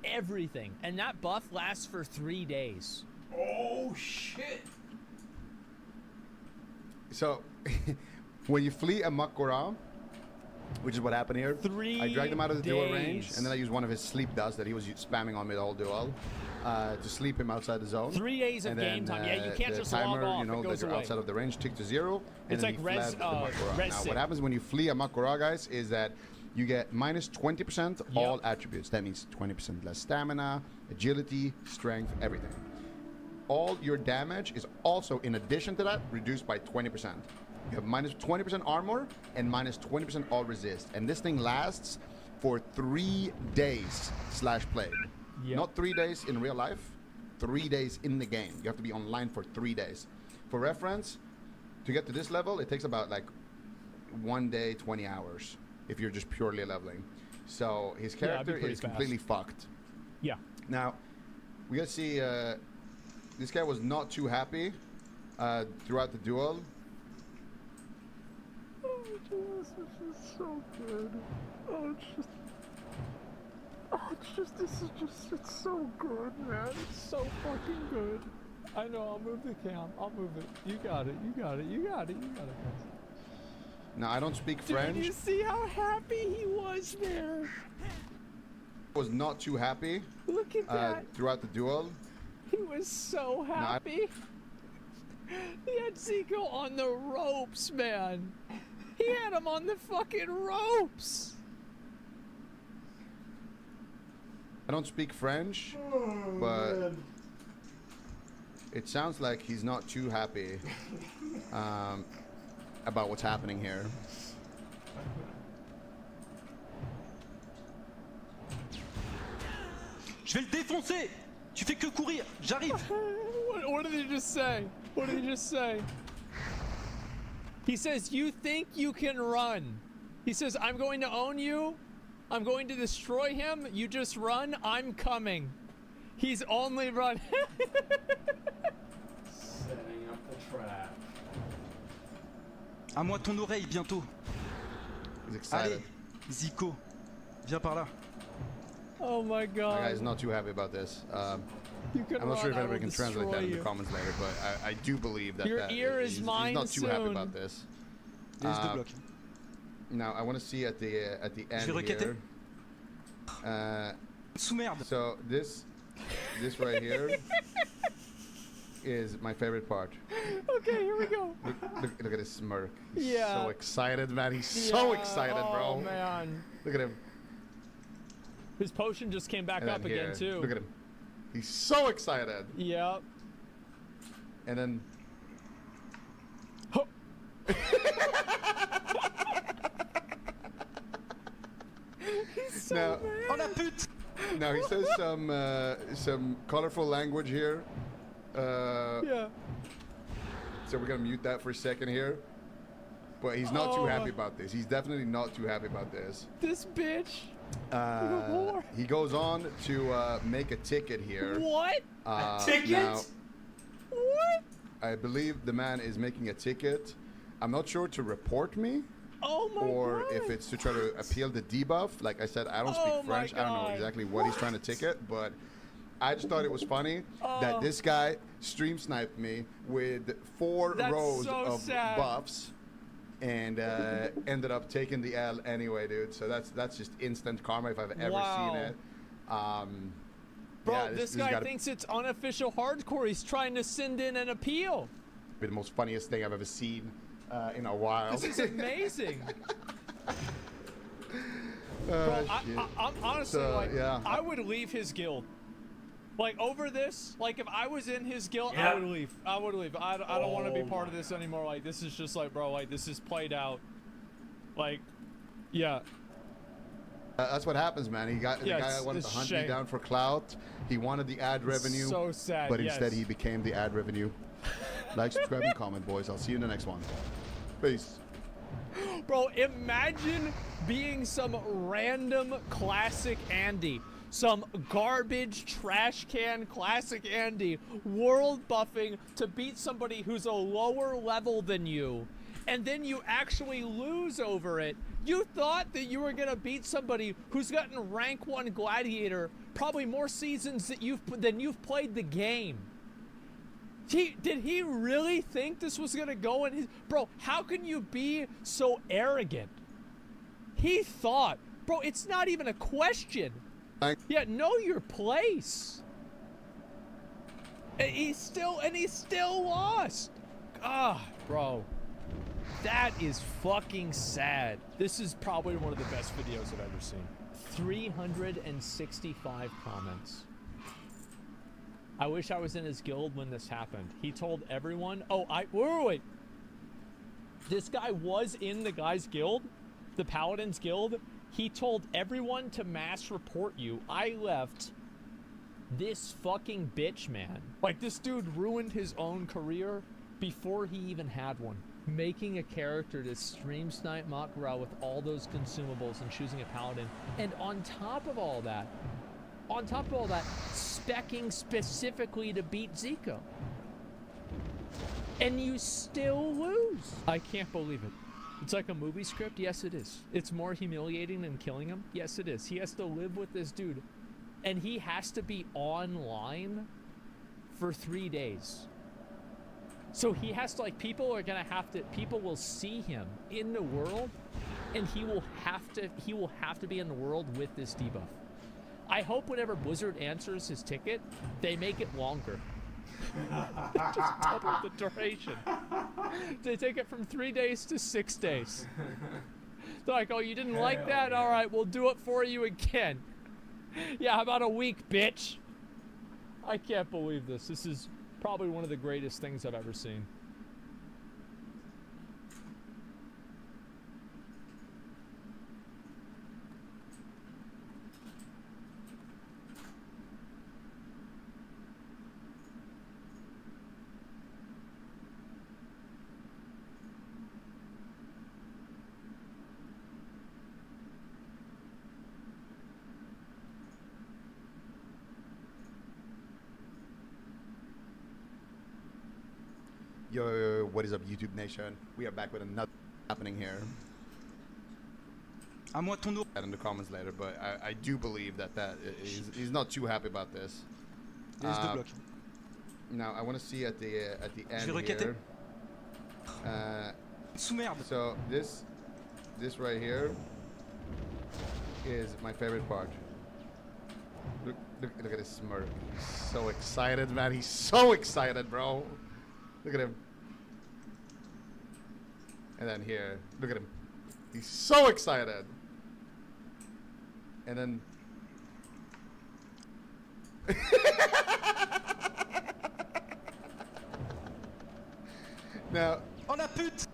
Everything. And that buff lasts for 3 days. Oh, shit. So, when you flee a Makura, which is what happened here, I dragged him out of the duel range, and then I used one of his sleep dust that he was spamming on me the whole duel to sleep him outside the zone. 3 days of And game then, time. Yeah, you can't the just timer, log off. you know, It goes that you're away. outside of the range ticked to 0, and It's then like he fled the Makura. res Now, sync. what happens when you flee a Makura, guys, is that you get minus 20% all attributes. That means 20% less stamina, agility, strength, everything. All your damage is also, in addition to that, reduced by 20%. You have minus 20% armor and minus 20% all resist. And this thing lasts for 3 days /play. Not 3 days in real life, 3 days in the game. You have to be online for 3 days. For reference, to get to this level, it takes about like 1 day, 20 hours if you're just purely leveling. So his Yeah, it'd be character pretty is fast. completely fucked. Yeah. Now, we gotta see, this guy was not too happy throughout the duel. Oh, Jesus, this is so good. Oh, it's so good, man. It's so fucking good. I know, I'll move the cam. I'll move it. You got it. guys. Now, I don't speak Dude, French. you see how happy he was there? Was not too happy Look at that. throughout the duel. He was so happy. He had Zico on the ropes, man. He had him on the fucking ropes. I don't speak French, but it sounds like he's not too happy about what's happening here. Je vais le défoncer. Tu fais que courir. J'arrive. What did he just say? What did he just say? He says, you think you can run. He says, I'm going to own you. I'm going to destroy him. You just run. I'm coming. He's only run. Setting up the trap. À moi ton oreille bientôt. He's excited. Allez, Zico, viens par là. Oh my My god. guy's not too happy about this. You can I'm not sure if run, I anybody will can translate that destroy in the you. comments later, but I do believe that Your ear is he's mine not too happy soon. about this. Les débloque. Now I want to see at the end Je vais requêter. here. Sous-merde. So this right here is my favorite part. Okay, here we go. Look at his smirk. He's Yeah. so excited, man. He's so excited, bro. Oh man. Look at him. His potion just came back And up then again here, too. Look at him. He's so excited. Yep. And then. He's so Now, mad. Oh la pute! now he says some colorful language here. Yeah. So we're gonna mute that for a second here. But he's not too happy about this. He's definitely not too happy about this. This bitch. He goes on to make a ticket here. What? A ticket? Now, What? I believe the man is making a ticket. I'm not sure to report me Oh my or god. if it's to try to appeal the debuff. Like I said, I don't speak Oh my French. I don't know God. exactly what he's trying to ticket, but I just thought it was funny that this guy stream sniped me with 4 That's rows so of sad. buffs and ended up taking the L anyway, dude. So that's just instant karma if I've ever Wow. seen it. Bro, yeah, this guy gotta thinks it's unofficial hardcore. He's trying to send in an appeal. be the most funniest thing I've ever seen in a while. This is amazing. Oh, Bro, shit. I'm honestly So, like, yeah. I would leave his guild. Like over this, like if I was in his guild, Yeah. I would leave. I would leave. I don't want to be part of this anymore. Like this is just like, bro, like this is played out. Like, yeah. That's what happens, man. Yeah, The guy it's- wanted to it's hunt shame. me down for clout. He wanted the ad revenue. So sad, But instead, yes. he became the ad revenue. Like, subscribe, and comment, boys. I'll see you in the next one. Peace. Bro, imagine being some random classic Andy. Some garbage trash can classic Andy world buffing to beat somebody who's a lower level than you. And then you actually lose over it. You thought that you were gonna beat somebody who's gotten rank 1 gladiator probably more seasons that than you've played the game. Did he really think this was gonna go in his... Bro, how can you be so arrogant? He thought... Bro, it's not even a question. Yeah, know your place. And he still lost. Ah, bro. That is fucking sad. This is probably one of the best videos I've ever seen. 365 comments. I wish I was in his guild when this happened. He told everyone, wait. This guy was in the guy's guild, the Paladins Guild. He told everyone to mass report you. I left. This fucking bitch, man. Like, this dude ruined his own career before he even had one. Making a character to stream snipe Makura with all those consumables and choosing a paladin. And on top of all that, speccing specifically to beat Zico. And you still lose. I can't believe it. It's like a movie script? Yes, it is. It's more humiliating than killing him? Yes, it is. He has to live with this dude. And he has to be online for 3 days. So he has to, like, people will see him in the world, and he will have to be in the world with this debuff. I hope whenever Blizzard answers his ticket, they make it longer. Just double the duration. They take it from 3 days to 6 days. They're like, oh, you didn't like that? All right, we'll do it for you again. Yeah, how about a week, bitch? I can't believe this. This is probably one of the greatest things I've ever seen. Yo, what is up, YouTube Nation? We are back with another happening here. À moi ton Add in the comments later, but I do believe that he's not too happy about this. Now I want to see at the end here. So this right here is my favorite part. Look at his smirk. He's so excited, man. He's so excited, bro. Look at him. And then here, look at him. He's so excited. And then... Now... Oh la pute!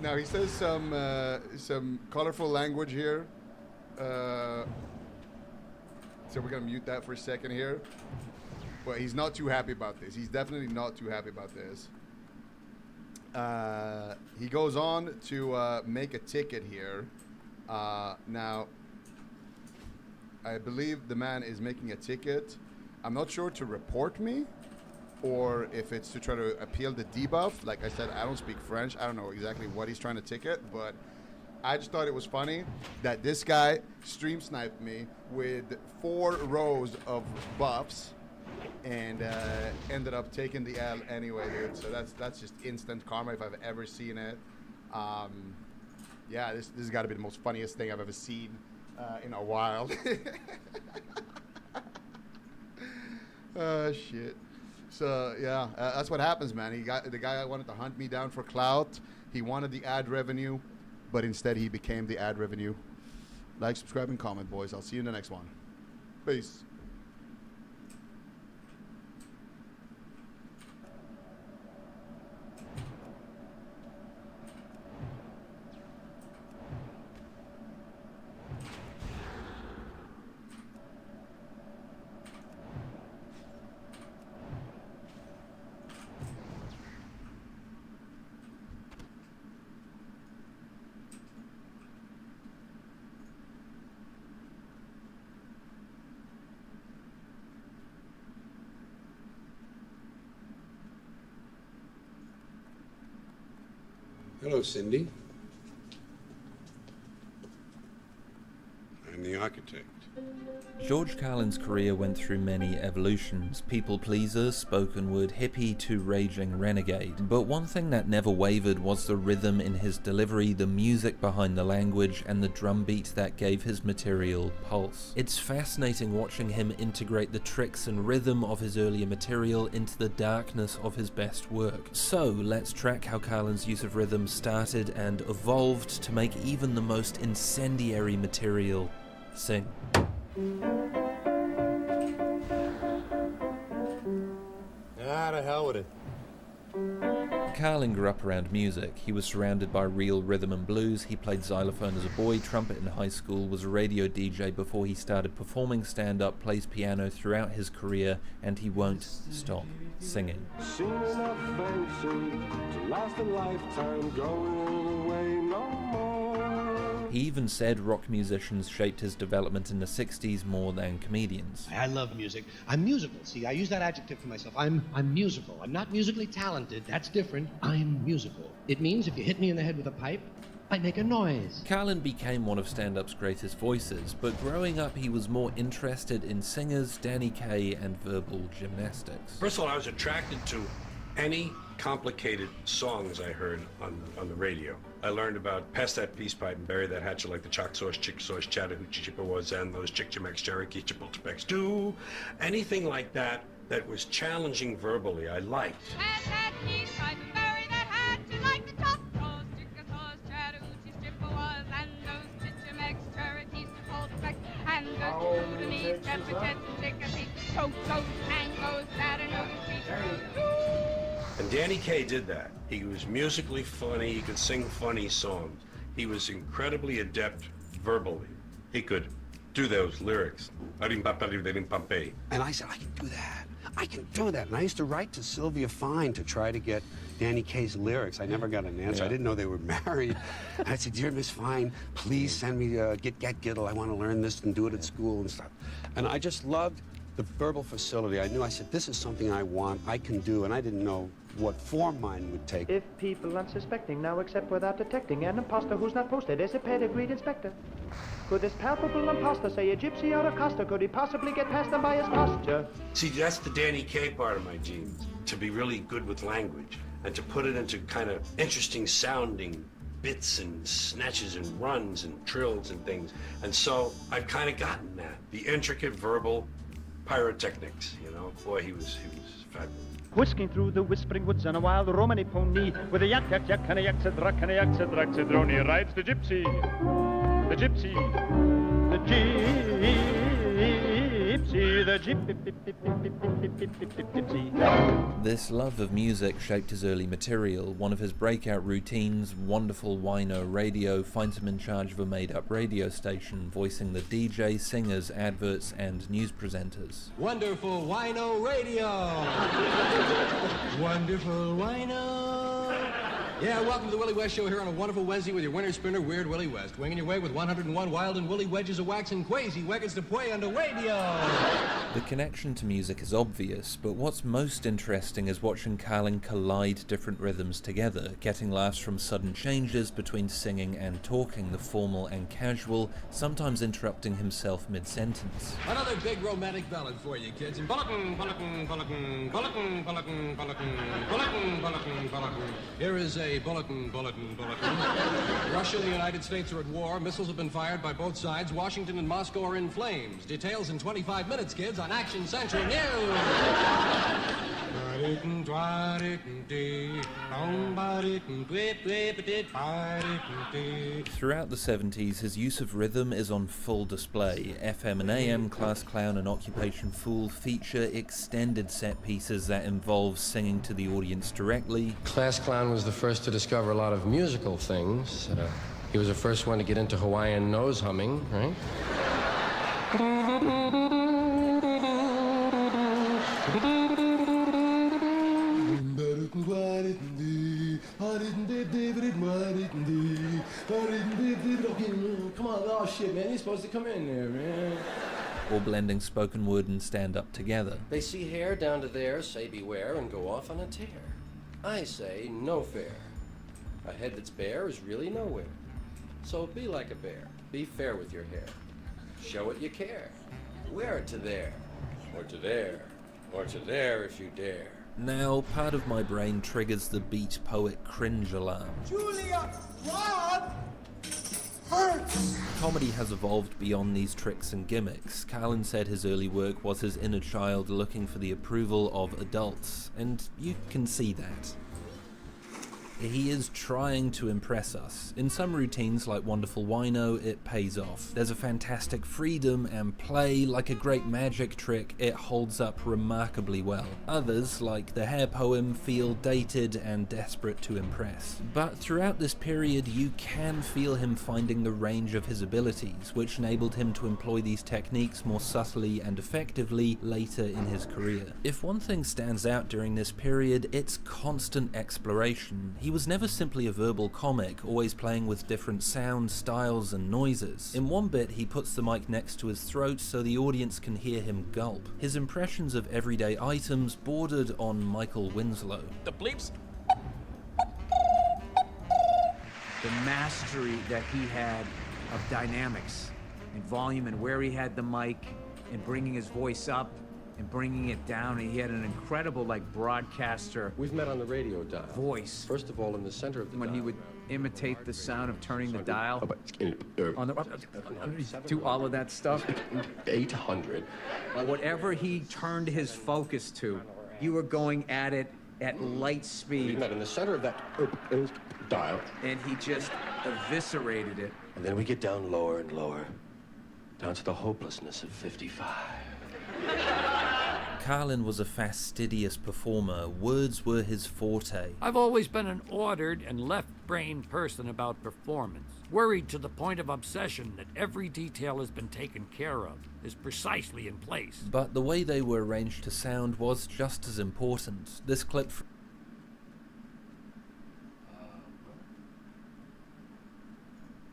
Now he says some colorful language here. So we're gonna mute that for a second here. But he's not too happy about this. He's definitely not too happy about this. He goes on to make a ticket here. Now, I believe the man is making a ticket. I'm not sure to report me or if it's to try to appeal the debuff. Like I said, I don't speak French. I don't know exactly what he's trying to ticket, but I just thought it was funny that this guy stream sniped me with 4 rows of buffs and ended up taking the L anyway, dude. So that's just instant karma if I've ever seen it. Yeah, this has got to be the most funniest thing I've ever seen in a while. Oh shit. So yeah, that's what happens, man. The guy wanted to hunt me down for clout. He wanted the ad revenue, but instead he became the ad revenue. Like, subscribe, and comment, boys. I'll see you in the next one. Peace. Hello, Cindy. I'm the architect. George Carlin's career went through many evolutions, people pleaser, spoken word hippie to raging renegade, but one thing that never wavered was the rhythm in his delivery, the music behind the language, and the drum beat that gave his material pulse. It's fascinating watching him integrate the tricks and rhythm of his earlier material into the darkness of his best work. So let's track how Carlin's use of rhythm started and evolved to make even the most incendiary material sing. To hell with it. Carlin grew up around music. He was surrounded by real rhythm and blues. He played xylophone as a boy, trumpet in high school, was a radio DJ before he started performing stand-up, plays piano throughout his career, and he won't stop singing. Seen enough fancy to last a lifetime, going away no more. He even said rock musicians shaped his development in the 60s more than comedians. I love music. I'm musical. See, I use that adjective for myself. I'm musical. I'm not musically talented. That's different. I'm musical. It means if you hit me in the head with a pipe, I make a noise. Carlin became one of stand-up's greatest voices, but growing up he was more interested in singers, Danny Kaye, and verbal gymnastics. First of all, I was attracted to any complicated songs I heard on the radio. I learned about Pass That Peace Pipe and Bury That Hatchet like the Choctaws, Chickasaws, Chattahoochee, Chippewas, and those Chickchamex, Cherokee, Chipultepec, do anything like that that was challenging verbally, I liked. Pass that peace pipe and bury that hatchet like the Choctaws, Chickasaws, Chattahoochees, Chippewas, and those Chickchamex, Cherokees, Chipultepec, and those Chudinese, Chepachets, and Chickasaws, Choctaws, Anglos, Chattanooga, And Danny Kaye did that. He was musically funny, he could sing funny songs. He was incredibly adept verbally. He could do those lyrics. And I said, I can do that. I can do that. And I used to write to Sylvia Fine to try to get Danny Kaye's lyrics. I never got an answer. I didn't know they were married. And I said, dear Miss Fine, please send me Get Giddle. I want to learn this and do it at school and stuff. And I just loved the verbal facility. I knew, I said, this is something I want, I can do, and I didn't know what form mine would take. If people unsuspecting now accept without detecting an imposter who's not posted as a pedigreed inspector, could this palpable imposter say a gypsy or a Costa? Could he possibly get past them by his posture? See, that's the Danny Kaye part of my genes, to be really good with language and to put it into kind of interesting sounding bits and snatches and runs and trills and things. And so I've kind of gotten that. The intricate verbal pyrotechnics, you know. Boy, he was fabulous. Whisking through the whispering woods on a wild Romany pony with a yak yak yak and a yak and a yak and rides the gypsy, the gypsy, the gypsy, the gypsy. This love of music shaped his early material. One of his breakout routines, Wonderful Wino Radio, finds him in charge of a made-up radio station, voicing the DJ, singers, adverts, and news presenters. Wonderful Wino Radio! Wonderful Wino! Yeah, welcome to the Willie West Show here on a wonderful Wednesday with your winner spinner, Weird Willie West. Winging your way with 101 wild and woolly wedges of wax and quasi weggets to play on the radio! The connection to music is obvious, but what's most interesting is watching Carlin collide different rhythms together, getting laughs from sudden changes between singing and talking, the formal and casual, sometimes interrupting himself mid-sentence. Another big romantic ballad for you kids. And bulletin, bulletin, bulletin, bulletin, bulletin, bulletin, bulletin, bulletin, bulletin. Here is a bulletin, bulletin, bulletin. Russia and the United States are at war. Missiles have been fired by both sides. Washington and Moscow are in flames. Details in 25 minutes, kids, on Action Central News. Throughout the 70s, his use of rhythm is on full display. FM and AM, Class Clown and Occupation Fool feature extended set pieces that involve singing to the audience directly. Class Clown was the first to discover a lot of musical things. He was the first one to get into Hawaiian nose humming, right? Come on, oh shit, man, you're supposed to come in there, man. Or blending spoken word and stand-up together. They see hair down to there, say beware, and go off on a tear. I say no fair. A head that's bare is really nowhere. So be like a bear. Be fair with your hair. Show it you care. Wear it to there, or to there, or to there if you dare. Now, part of my brain triggers the beat poet cringe alarm. Julia, Rob! Hurts! Comedy has evolved beyond these tricks and gimmicks. Carlin said his early work was his inner child looking for the approval of adults, and you can see that. He is trying to impress us. In some routines like Wonderful Wino, it pays off. There's a fantastic freedom and play, like a great magic trick, it holds up remarkably well. Others, like the hair poem, feel dated and desperate to impress. But throughout this period, you can feel him finding the range of his abilities, which enabled him to employ these techniques more subtly and effectively later in his career. If one thing stands out during this period, it's constant exploration. He was never simply a verbal comic, always playing with different sounds, styles, and noises. In one bit, he puts the mic next to his throat so the audience can hear him gulp. His impressions of everyday items bordered on Michael Winslow. The bleeps? The mastery that he had of dynamics and volume and where he had the mic and bringing his voice up and bringing it down, and he had an incredible broadcaster. We've met on the radio dial. Voice. First of all, in the center of the when dial. he would imitate the sound of turning the dial. On the, do all of that stuff. 800. Whatever he turned his focus to, you were going at it at light speed. We met in the center of that dial. And he just eviscerated it. And then we get down lower and lower, down to the hopelessness of 55. Carlin was a fastidious performer. Words were his forte. I've always been an ordered and left-brained person about performance, worried to the point of obsession that every detail has been taken care of, is precisely in place. But the way they were arranged to sound was just as important. This clip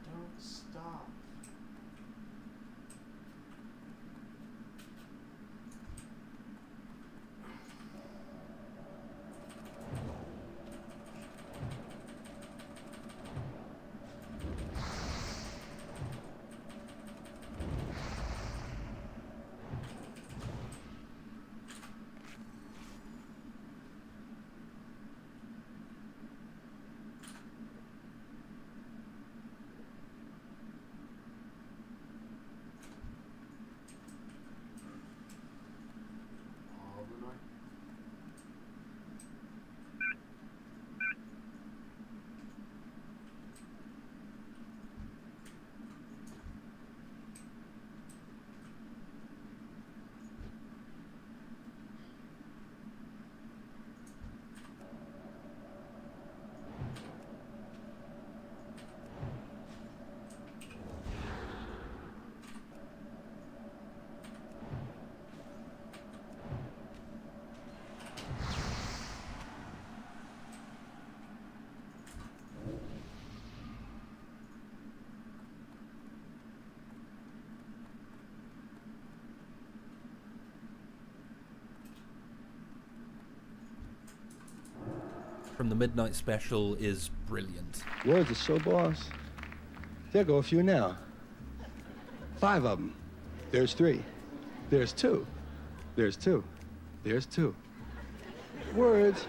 Don't stop. from the Midnight Special is brilliant. Words are so boss. There go a few now. 5 of them. There's 3. There's 2. There's 2. There's 2. Words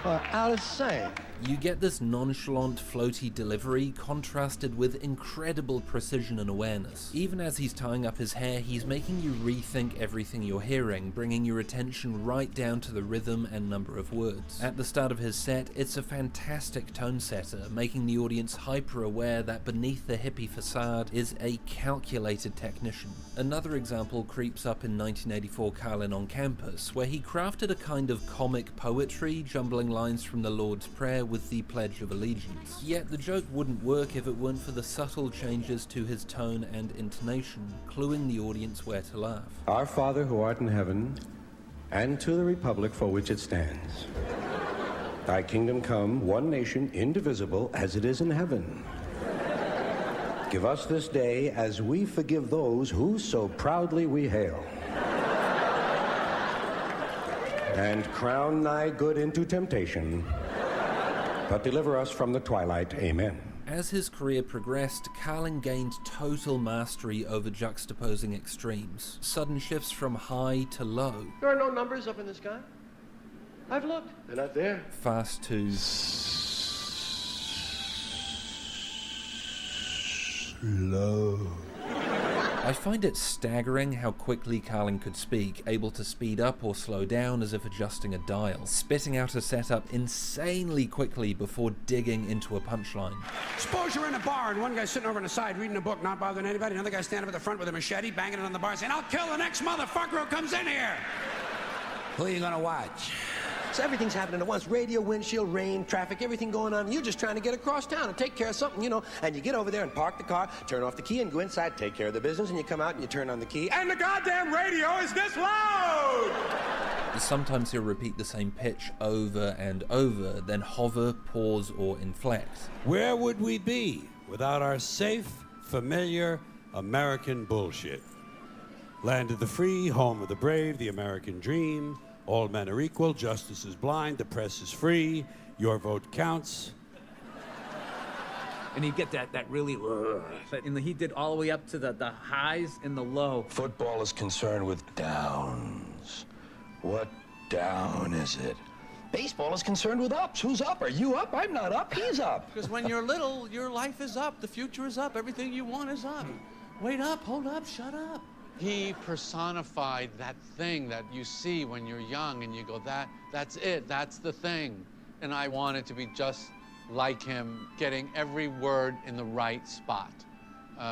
are out of sight. You get this nonchalant, floaty delivery contrasted with incredible precision and awareness. Even as he's tying up his hair, he's making you rethink everything you're hearing, bringing your attention right down to the rhythm and number of words. At the start of his set, it's a fantastic tone setter, making the audience hyper-aware that beneath the hippie facade is a calculated technician. Another example creeps up in 1984 Carlin on Campus, where he crafted a kind of comic poetry, jumbling lines from the Lord's Prayer with the Pledge of Allegiance. Yet the joke wouldn't work if it weren't for the subtle changes to his tone and intonation, cluing the audience where to laugh. Our Father who art in heaven, and to the republic for which it stands. Thy kingdom come, one nation, indivisible, as it is in heaven. Give us this day as we forgive those who so proudly we hail. And crown thy good into temptation, but deliver us from the twilight. Amen. As his career progressed, Carlin gained total mastery over juxtaposing extremes. Sudden shifts from high to low. There are no numbers up in the sky. I've looked. They're not there. Fast to slow. I find it staggering how quickly Carlin could speak, able to speed up or slow down as if adjusting a dial, spitting out a setup insanely quickly before digging into a punchline. Suppose you're in a bar and one guy's sitting over on the side reading a book, not bothering anybody. Another guy standing up at the front with a machete, banging it on the bar, saying, "I'll kill the next motherfucker who comes in here." Who are you gonna watch? So everything's happening at once. Radio, windshield, rain, traffic, everything going on. And you're just trying to get across town and take care of something, you know. And you get over there and park the car, turn off the key and go inside, take care of the business, and you come out and you turn on the key. And the goddamn radio is this loud! Sometimes he'll repeat the same pitch over and over, then hover, pause, or inflect. Where would we be without our safe, familiar American bullshit? Land of the free, home of the brave, the American dream. All men are equal, justice is blind, the press is free, your vote counts. And he'd get that really, and he did all the way up to the highs and the low. Football is concerned with downs. What down is it? Baseball is concerned with ups. Who's up? Are you up? I'm not up. He's up. Because when you're little, your life is up, the future is up, everything you want is up. Wait up, hold up, shut up. He personified that thing that you see when you're young and you go, that's it, that's the thing. And I wanted to be just like him, getting every word in the right spot.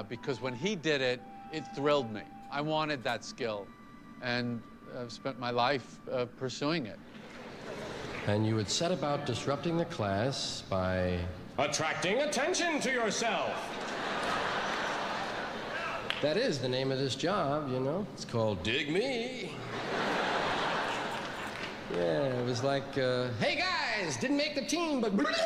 Because when he did it, it thrilled me. I wanted that skill, and I've spent my life pursuing it. And you would set about disrupting the class by attracting attention to yourself. That is the name of this job, you know. It's called Dig Me. Yeah, it was like, hey guys, didn't make the team, but... Yeah.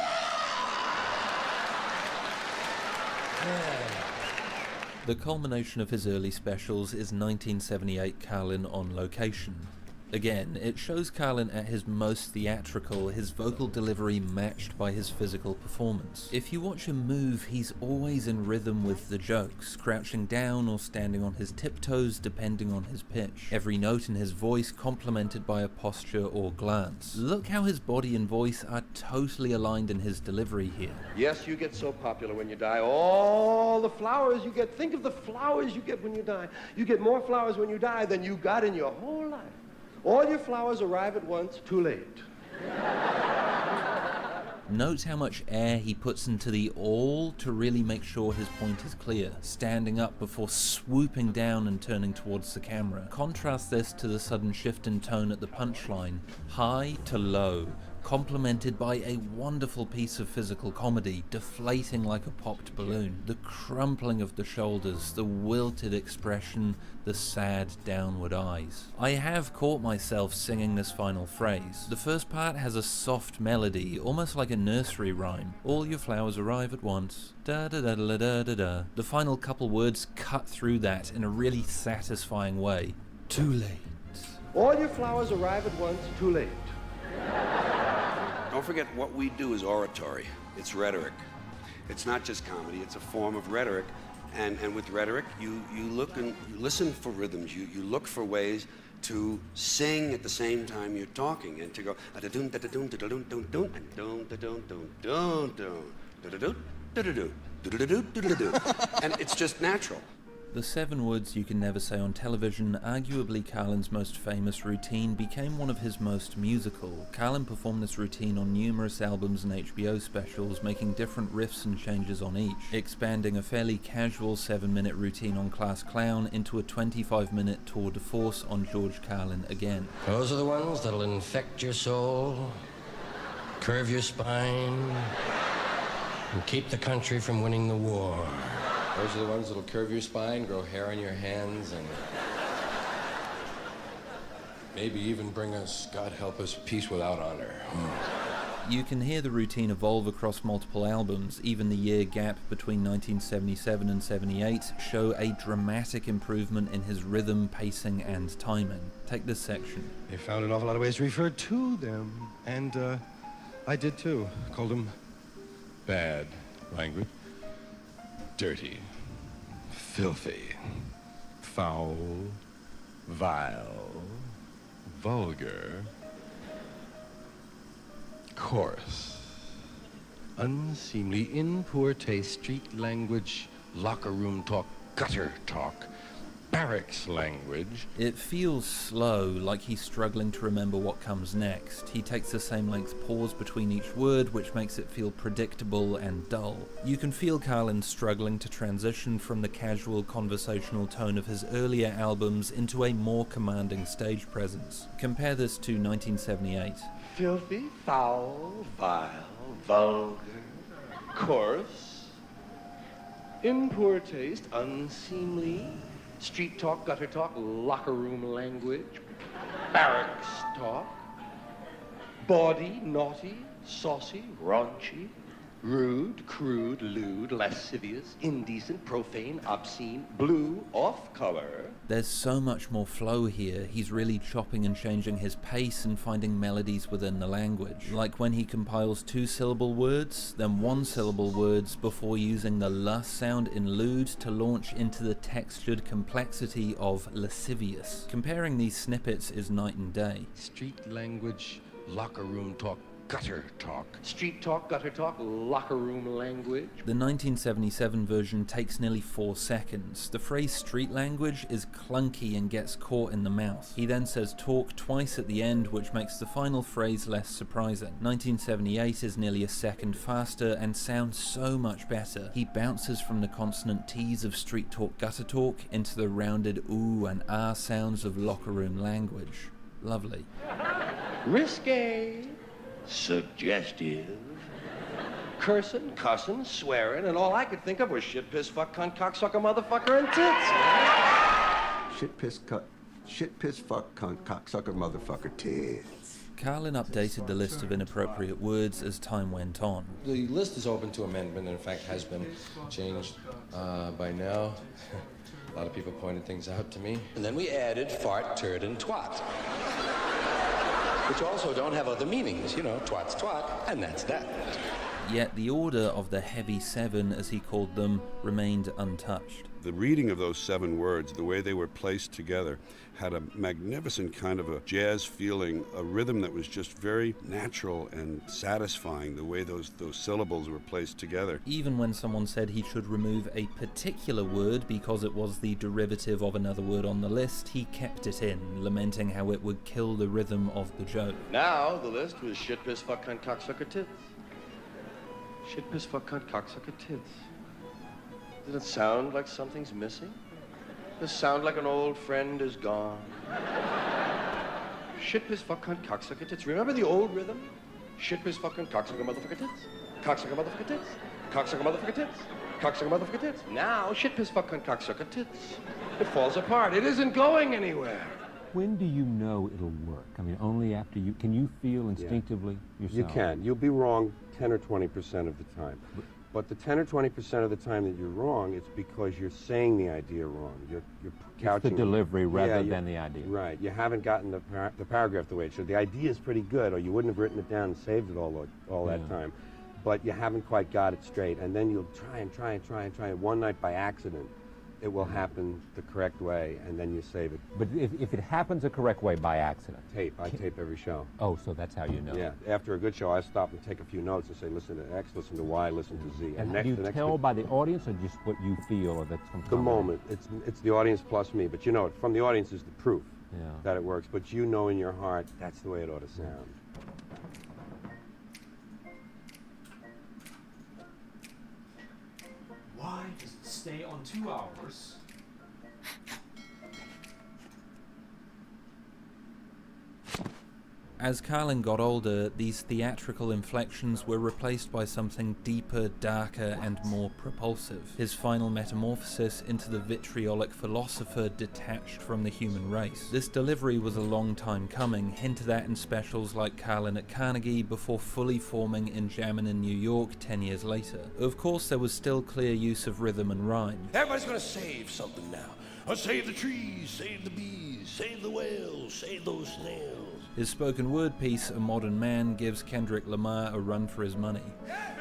The culmination of his early specials is 1978 Carlin on Location. Again, it shows Carlin at his most theatrical, his vocal delivery matched by his physical performance. If you watch him move, he's always in rhythm with the jokes, crouching down or standing on his tiptoes depending on his pitch. Every note in his voice complemented by a posture or glance. Look how his body and voice are totally aligned in his delivery here. Yes, you get so popular when you die. All the flowers you get, think of the flowers you get when you die. You get more flowers when you die than you got in your whole life. All your flowers arrive at once, too late. Note how much air he puts into the all to really make sure his point is clear, standing up before swooping down and turning towards the camera. Contrast this to the sudden shift in tone at the punchline, high to low, complemented by a wonderful piece of physical comedy, deflating like a popped balloon. The crumpling of the shoulders, the wilted expression, the sad downward eyes. I have caught myself singing this final phrase. The first part has a soft melody, almost like a nursery rhyme. All your flowers arrive at once. Da da da da da da da. The final couple words cut through that in a really satisfying way. Too late. All your flowers arrive at once, too late. Don't forget, what we do is oratory. It's rhetoric. It's not just comedy, it's a form of rhetoric. And with rhetoric, you look and you listen for rhythms. You look for ways to sing at the same time you're talking, and to go da-da-doon, da-da-doon, da-da-doon, doon-doon, and doon, da-doon, doon, doon, doon, da-da-doon, da-da-doon, da-da-doon, da-da-doon. And it's just natural. The 7 words you can never say on television, arguably Carlin's most famous routine, became one of his most musical. Carlin performed this routine on numerous albums and HBO specials, making different riffs and changes on each, expanding a fairly casual 7-minute routine on Class Clown into a 25-minute tour de force on George Carlin again. Those are the ones that'll infect your soul, curve your spine, and keep the country from winning the war. Those are the ones that'll curve your spine, grow hair on your hands, and maybe even bring us, God help us, peace without honor. You can hear the routine evolve across multiple albums. Even the year gap between 1977 and 78 show a dramatic improvement in his rhythm, pacing, and timing. Take this section. They found an awful lot of ways to refer to them, and I did too. Called them bad language. Dirty, filthy, foul, vile, vulgar, coarse, unseemly, in poor taste, street language, locker room talk, gutter talk, barracks language. It feels slow, like he's struggling to remember what comes next. He takes the same length pause between each word, which makes it feel predictable and dull. You can feel Carlin struggling to transition from the casual conversational tone of his earlier albums into a more commanding stage presence. Compare this to 1978. Filthy, foul, vile, vulgar, coarse, in poor taste, unseemly, street talk, gutter talk, locker room language, barracks talk, bawdy, naughty, saucy, raunchy, rude, crude, lewd, lascivious, indecent, profane, obscene, blue, off-color. There's so much more flow here. He's really chopping and changing his pace and finding melodies within the language. Like when he compiles 2-syllable words, then 1-syllable words before using the l sound in lewd to launch into the textured complexity of lascivious. Comparing these snippets is night and day. Street language, locker room talk, gutter talk. Street talk, gutter talk, locker room language. The 1977 version takes nearly 4 seconds. The phrase street language is clunky and gets caught in the mouth. He then says talk twice at the end, which makes the final phrase less surprising. 1978 is nearly a second faster and sounds so much better. He bounces from the consonant T's of street talk, gutter talk into the rounded ooh and ah sounds of locker room language. Lovely. Risque, suggestive, cursing, cussing, swearing, and all I could think of was shit, piss, fuck, cunt, cocksucker, motherfucker, and tits. Shit, piss, fuck, cunt, cocksucker, motherfucker, tits. Carlin updated the list of inappropriate words as time went on. The list is open to amendment, and in fact has been changed by now. A lot of people pointed things out to me. And then we added fart, turd, and twat, which also don't have other meanings. You know, twat's twat, and that's that. Yet the order of the heavy 7, as he called them, remained untouched. The reading of those 7 words, the way they were placed together, had a magnificent kind of a jazz feeling, a rhythm that was just very natural and satisfying, the way those syllables were placed together. Even when someone said he should remove a particular word because it was the derivative of another word on the list, he kept it in, lamenting how it would kill the rhythm of the joke. Now the list was shit, piss, fuck, cunt, cocksucker, tits. Shit, piss, fuck, cunt, cocksucker, tits. Does it sound like something's missing? Does it sound like an old friend is gone? Shit, piss, fuck, cunt, cocksucker, tits. Remember the old rhythm? Shit, piss, fuck, cunt, cocksucker, motherfucker, tits. Cocksucker, motherfucker, tits. Cocksucker, motherfucker, tits. Cocksucker, motherfucker, tits. Now, shit, piss, fuck, cunt, cocksucker, tits. It falls apart. It isn't going anywhere. When do you know it'll work? I mean, only after can you feel instinctively yourself? You can. You'll be wrong 10 or 20% of the time. But the 10 or 20% of the time that you're wrong, it's because you're saying the idea wrong. You're couching the delivery rather you- than the idea. Right. You haven't gotten the paragraph the way it should. The idea is pretty good, or you wouldn't have written it down and saved it all that time. But you haven't quite got it straight. And then you'll try and one night by accident, it will happen the correct way, and then you save it. But if it happens the correct way by accident. I tape every show. Oh, so that's how you know. Yeah. After a good show, I stop and take a few notes and say, listen to X, listen to Y, listen to Z. And next, do you the next tell bit- by the audience or just what you feel or that's some the moment. It's the audience plus me. But you know, from the audience is the proof that it works. But you know in your heart, that's the way it ought to sound. Why does it stay on 2 hours? As Carlin got older, these theatrical inflections were replaced by something deeper, darker, and more propulsive. His final metamorphosis into the vitriolic philosopher detached from the human race. This delivery was a long time coming, hinted at in specials like Carlin at Carnegie, before fully forming in Jammin' in New York 10 years later. Of course, there was still clear use of rhythm and rhyme. Everybody's gonna save something now. Save the trees, save the bees, save the whales, save those snails. His spoken word piece, A Modern Man, gives Kendrick Lamar a run for his money.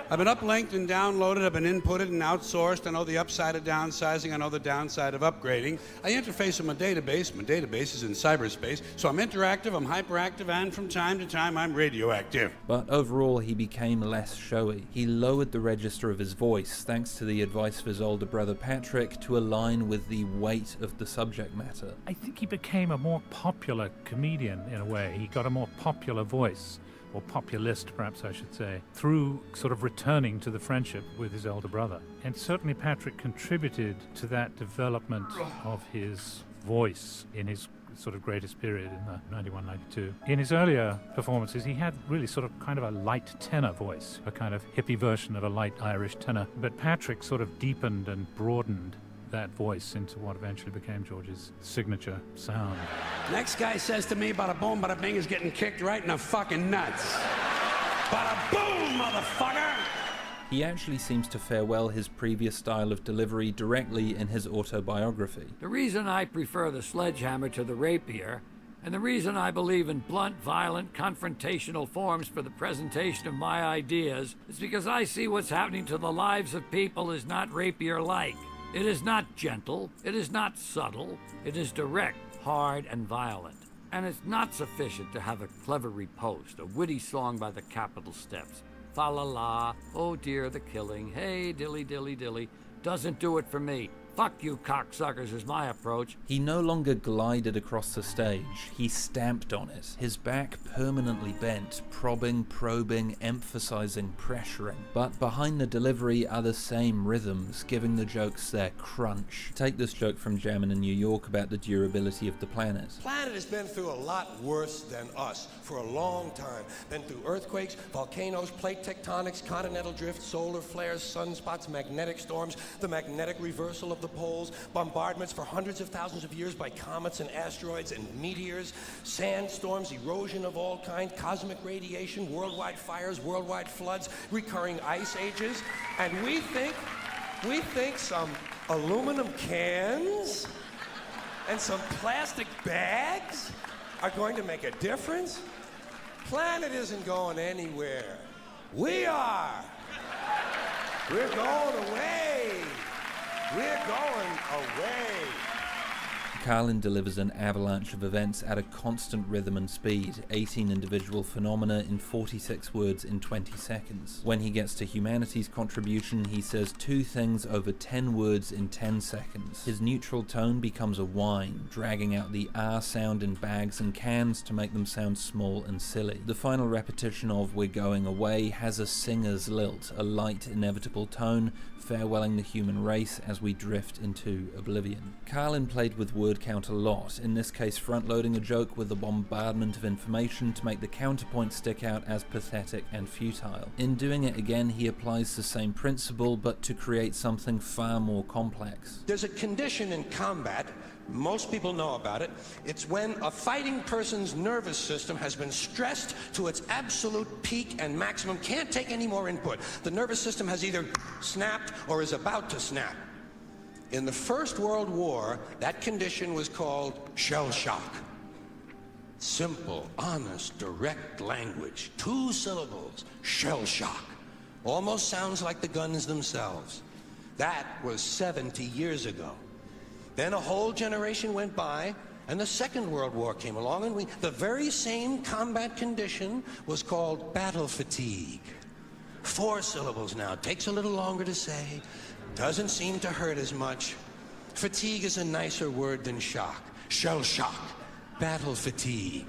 I've been uplinked and downloaded, I've been inputted and outsourced. I know the upside of downsizing, I know the downside of upgrading. I interface with my database is in cyberspace, so I'm interactive, I'm hyperactive, and from time to time I'm radioactive. But overall, he became less showy. He lowered the register of his voice, thanks to the advice of his older brother Patrick, to align with the weight of the subject matter. I think he became a more popular comedian in a way. He got a more popular voice, or populist perhaps I should say, through sort of returning to the friendship with his elder brother. And certainly Patrick contributed to that development of his voice in his sort of greatest period in the 91-92. In his earlier performances, he had really sort of kind of a light tenor voice, a kind of hippie version of a light Irish tenor. But Patrick sort of deepened and broadened that voice into what eventually became George's signature sound. Next guy says to me, bada boom, bada bing, is getting kicked right in the fucking nuts. Bada boom, motherfucker! He actually seems to farewell his previous style of delivery directly in his autobiography. The reason I prefer the sledgehammer to the rapier, and the reason I believe in blunt, violent, confrontational forms for the presentation of my ideas, is because I see what's happening to the lives of people is not rapier-like. It is not gentle, it is not subtle, it is direct, hard, and violent. And it's not sufficient to have a clever riposte, a witty song by the Capitol Steps. Fa-la-la, oh dear, the killing, hey, dilly, dilly, dilly, doesn't do it for me. Fuck you, cocksuckers, is my approach. He no longer glided across the stage, he stamped on it, his back permanently bent, probing, emphasizing, pressuring. But behind the delivery are the same rhythms, giving the jokes their crunch. Take this joke from Jammin' in New York about the durability of the planet. Planet has been through a lot worse than us for a long time. Been through earthquakes, volcanoes, plate tectonics, continental drift, solar flares, sunspots, magnetic storms, the magnetic reversal of the poles, bombardments for hundreds of thousands of years by comets and asteroids and meteors, sandstorms, erosion of all kinds, cosmic radiation, worldwide fires, worldwide floods, recurring ice ages, and we think some aluminum cans and some plastic bags are going to make a difference? Planet isn't going anywhere. We are. We're going away. We're going away. Carlin delivers an avalanche of events at a constant rhythm and speed, 18 individual phenomena in 46 words in 20 seconds. When he gets to humanity's contribution, he says 2 things over 10 words in 10 seconds. His neutral tone becomes a whine, dragging out the R sound in bags and cans to make them sound small and silly. The final repetition of We're Going Away has a singer's lilt, a light, inevitable tone, farewelling the human race as we drift into oblivion. Carlin played with words word count a lot, in this case front-loading a joke with a bombardment of information to make the counterpoint stick out as pathetic and futile. In doing it again, he applies the same principle, but to create something far more complex. There's a condition in combat, most people know about it. It's when a fighting person's nervous system has been stressed to its absolute peak and maximum, can't take any more input. The nervous system has either snapped or is about to snap. In the First World War, that condition was called shell shock. Simple, honest, direct language, 2 syllables, shell shock. Almost sounds like the guns themselves. That was 70 years ago. Then a whole generation went by, and the Second World War came along, and the very same combat condition was called battle fatigue. 4 syllables now, takes a little longer to say, doesn't seem to hurt as much. Fatigue is a nicer word than shock. Shell shock, battle fatigue.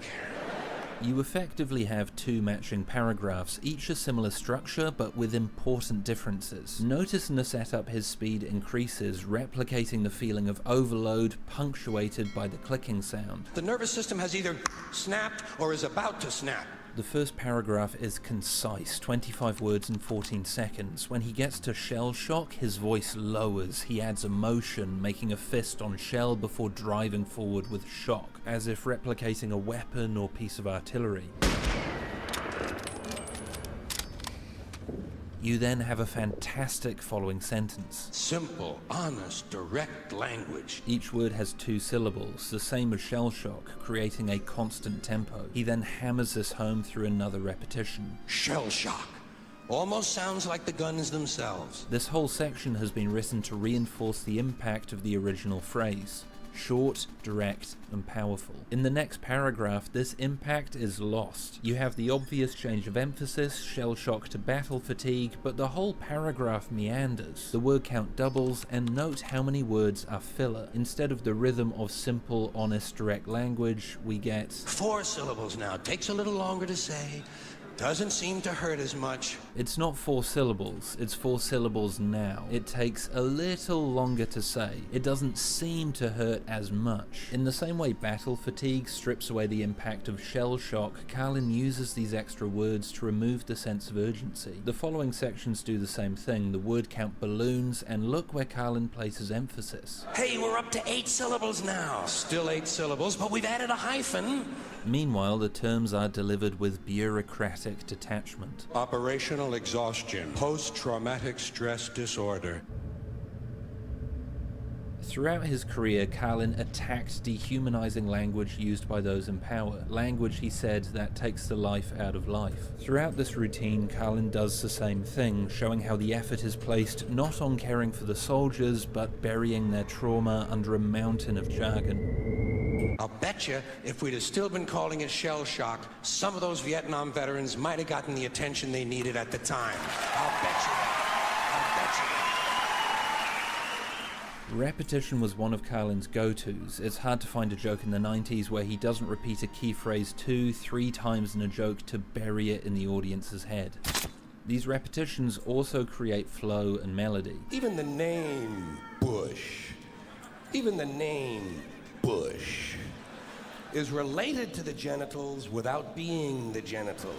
You effectively have 2 matching paragraphs, each a similar structure but with important differences. Notice in the setup his speed increases, replicating the feeling of overload punctuated by the clicking sound. The nervous system has either snapped or is about to snap. The first paragraph is concise, 25 words and 14 seconds. When he gets to shell shock, his voice lowers. He adds emotion, making a fist on shell before driving forward with shock, as if replicating a weapon or piece of artillery. You then have a fantastic following sentence. Simple, honest, direct language. Each word has 2 syllables, the same as shell shock, creating a constant tempo. He then hammers this home through another repetition. Shell shock. Almost sounds like the guns themselves. This whole section has been written to reinforce the impact of the original phrase. Short, direct, and powerful. In the next paragraph, this impact is lost. You have the obvious change of emphasis, shell shock to battle fatigue, but the whole paragraph meanders. The word count doubles, and note how many words are filler. Instead of the rhythm of simple, honest, direct language, we get 4 syllables now, takes a little longer to say. Doesn't seem to hurt as much. It's not 4 syllables, it's 4 syllables now. It takes a little longer to say. It doesn't seem to hurt as much. In the same way battle fatigue strips away the impact of shell shock, Carlin uses these extra words to remove the sense of urgency. The following sections do the same thing. The word count balloons, and look where Carlin places emphasis. Hey, we're up to 8 syllables now. Still 8 syllables, but we've added a hyphen. Meanwhile, the terms are delivered with bureaucratic detachment. Operational exhaustion, post-traumatic stress disorder. Throughout his career, Carlin attacked dehumanizing language used by those in power. Language, he said, that takes the life out of life. Throughout this routine, Carlin does the same thing, showing how the effort is placed not on caring for the soldiers, but burying their trauma under a mountain of jargon. I'll bet you if we'd have still been calling it shell shock, some of those Vietnam veterans might have gotten the attention they needed at the time. I'll bet you that. I'll bet you that. Repetition was one of Carlin's go-tos. It's hard to find a joke in the 90s where he doesn't repeat a key phrase 2-3 times in a joke to bury it in the audience's head. These repetitions also create flow and melody. Even the name Bush, is related to the genitals without being the genitals.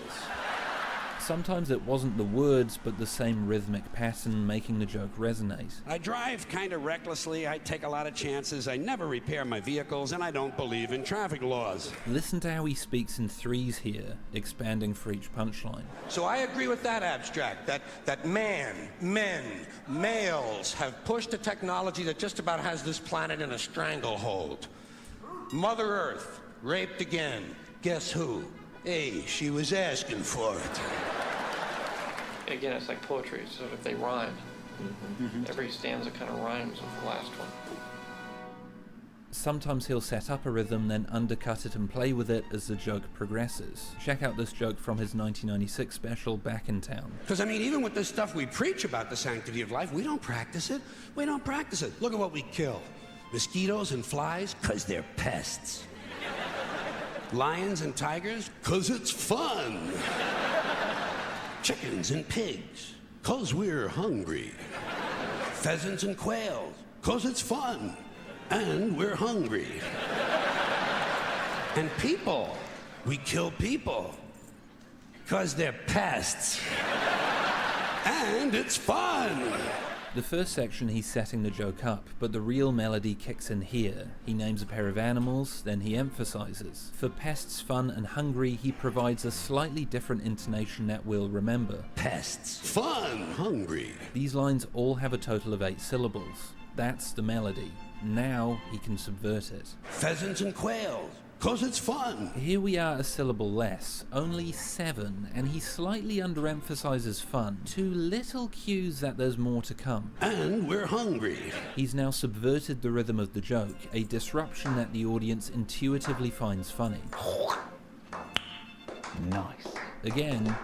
Sometimes it wasn't the words, but the same rhythmic pattern making the joke resonate. I drive kind of recklessly, I take a lot of chances, I never repair my vehicles, and I don't believe in traffic laws. Listen to how he speaks in threes here, expanding for each punchline. So I agree with that abstract, that males have pushed a technology that just about has this planet in a stranglehold. Mother Earth, raped again. Guess who? Hey, she was asking for it. Again, it's like poetry, so if they rhyme, every stanza kind of rhymes with the last one. Sometimes he'll set up a rhythm, then undercut it and play with it as the joke progresses. Check out this joke from his 1996 special, Back in Town. Because, I mean, even with this stuff we preach about the sanctity of life, we don't practice it. We don't practice it. Look at what we kill. Mosquitoes and flies, because they're pests. Lions and tigers, because it's fun. Chickens and pigs, because we're hungry. Pheasants and quails, because it's fun. and we're hungry. And people, we kill people, because they're pests. And it's fun. The first section he's setting the joke up, but the real melody kicks in here. He names a pair of animals, then he emphasizes. For pests, fun, and hungry, he provides a slightly different intonation that we'll remember. Pests, fun, hungry. These lines all have a total of 8 syllables. That's the melody. Now he can subvert it. Pheasants and quails, 'cause it's fun. Here we are a syllable less, only 7, and he slightly underemphasizes fun. 2 little cues that there's more to come. And we're hungry. He's now subverted the rhythm of the joke, a disruption that the audience intuitively finds funny. Nice. Again.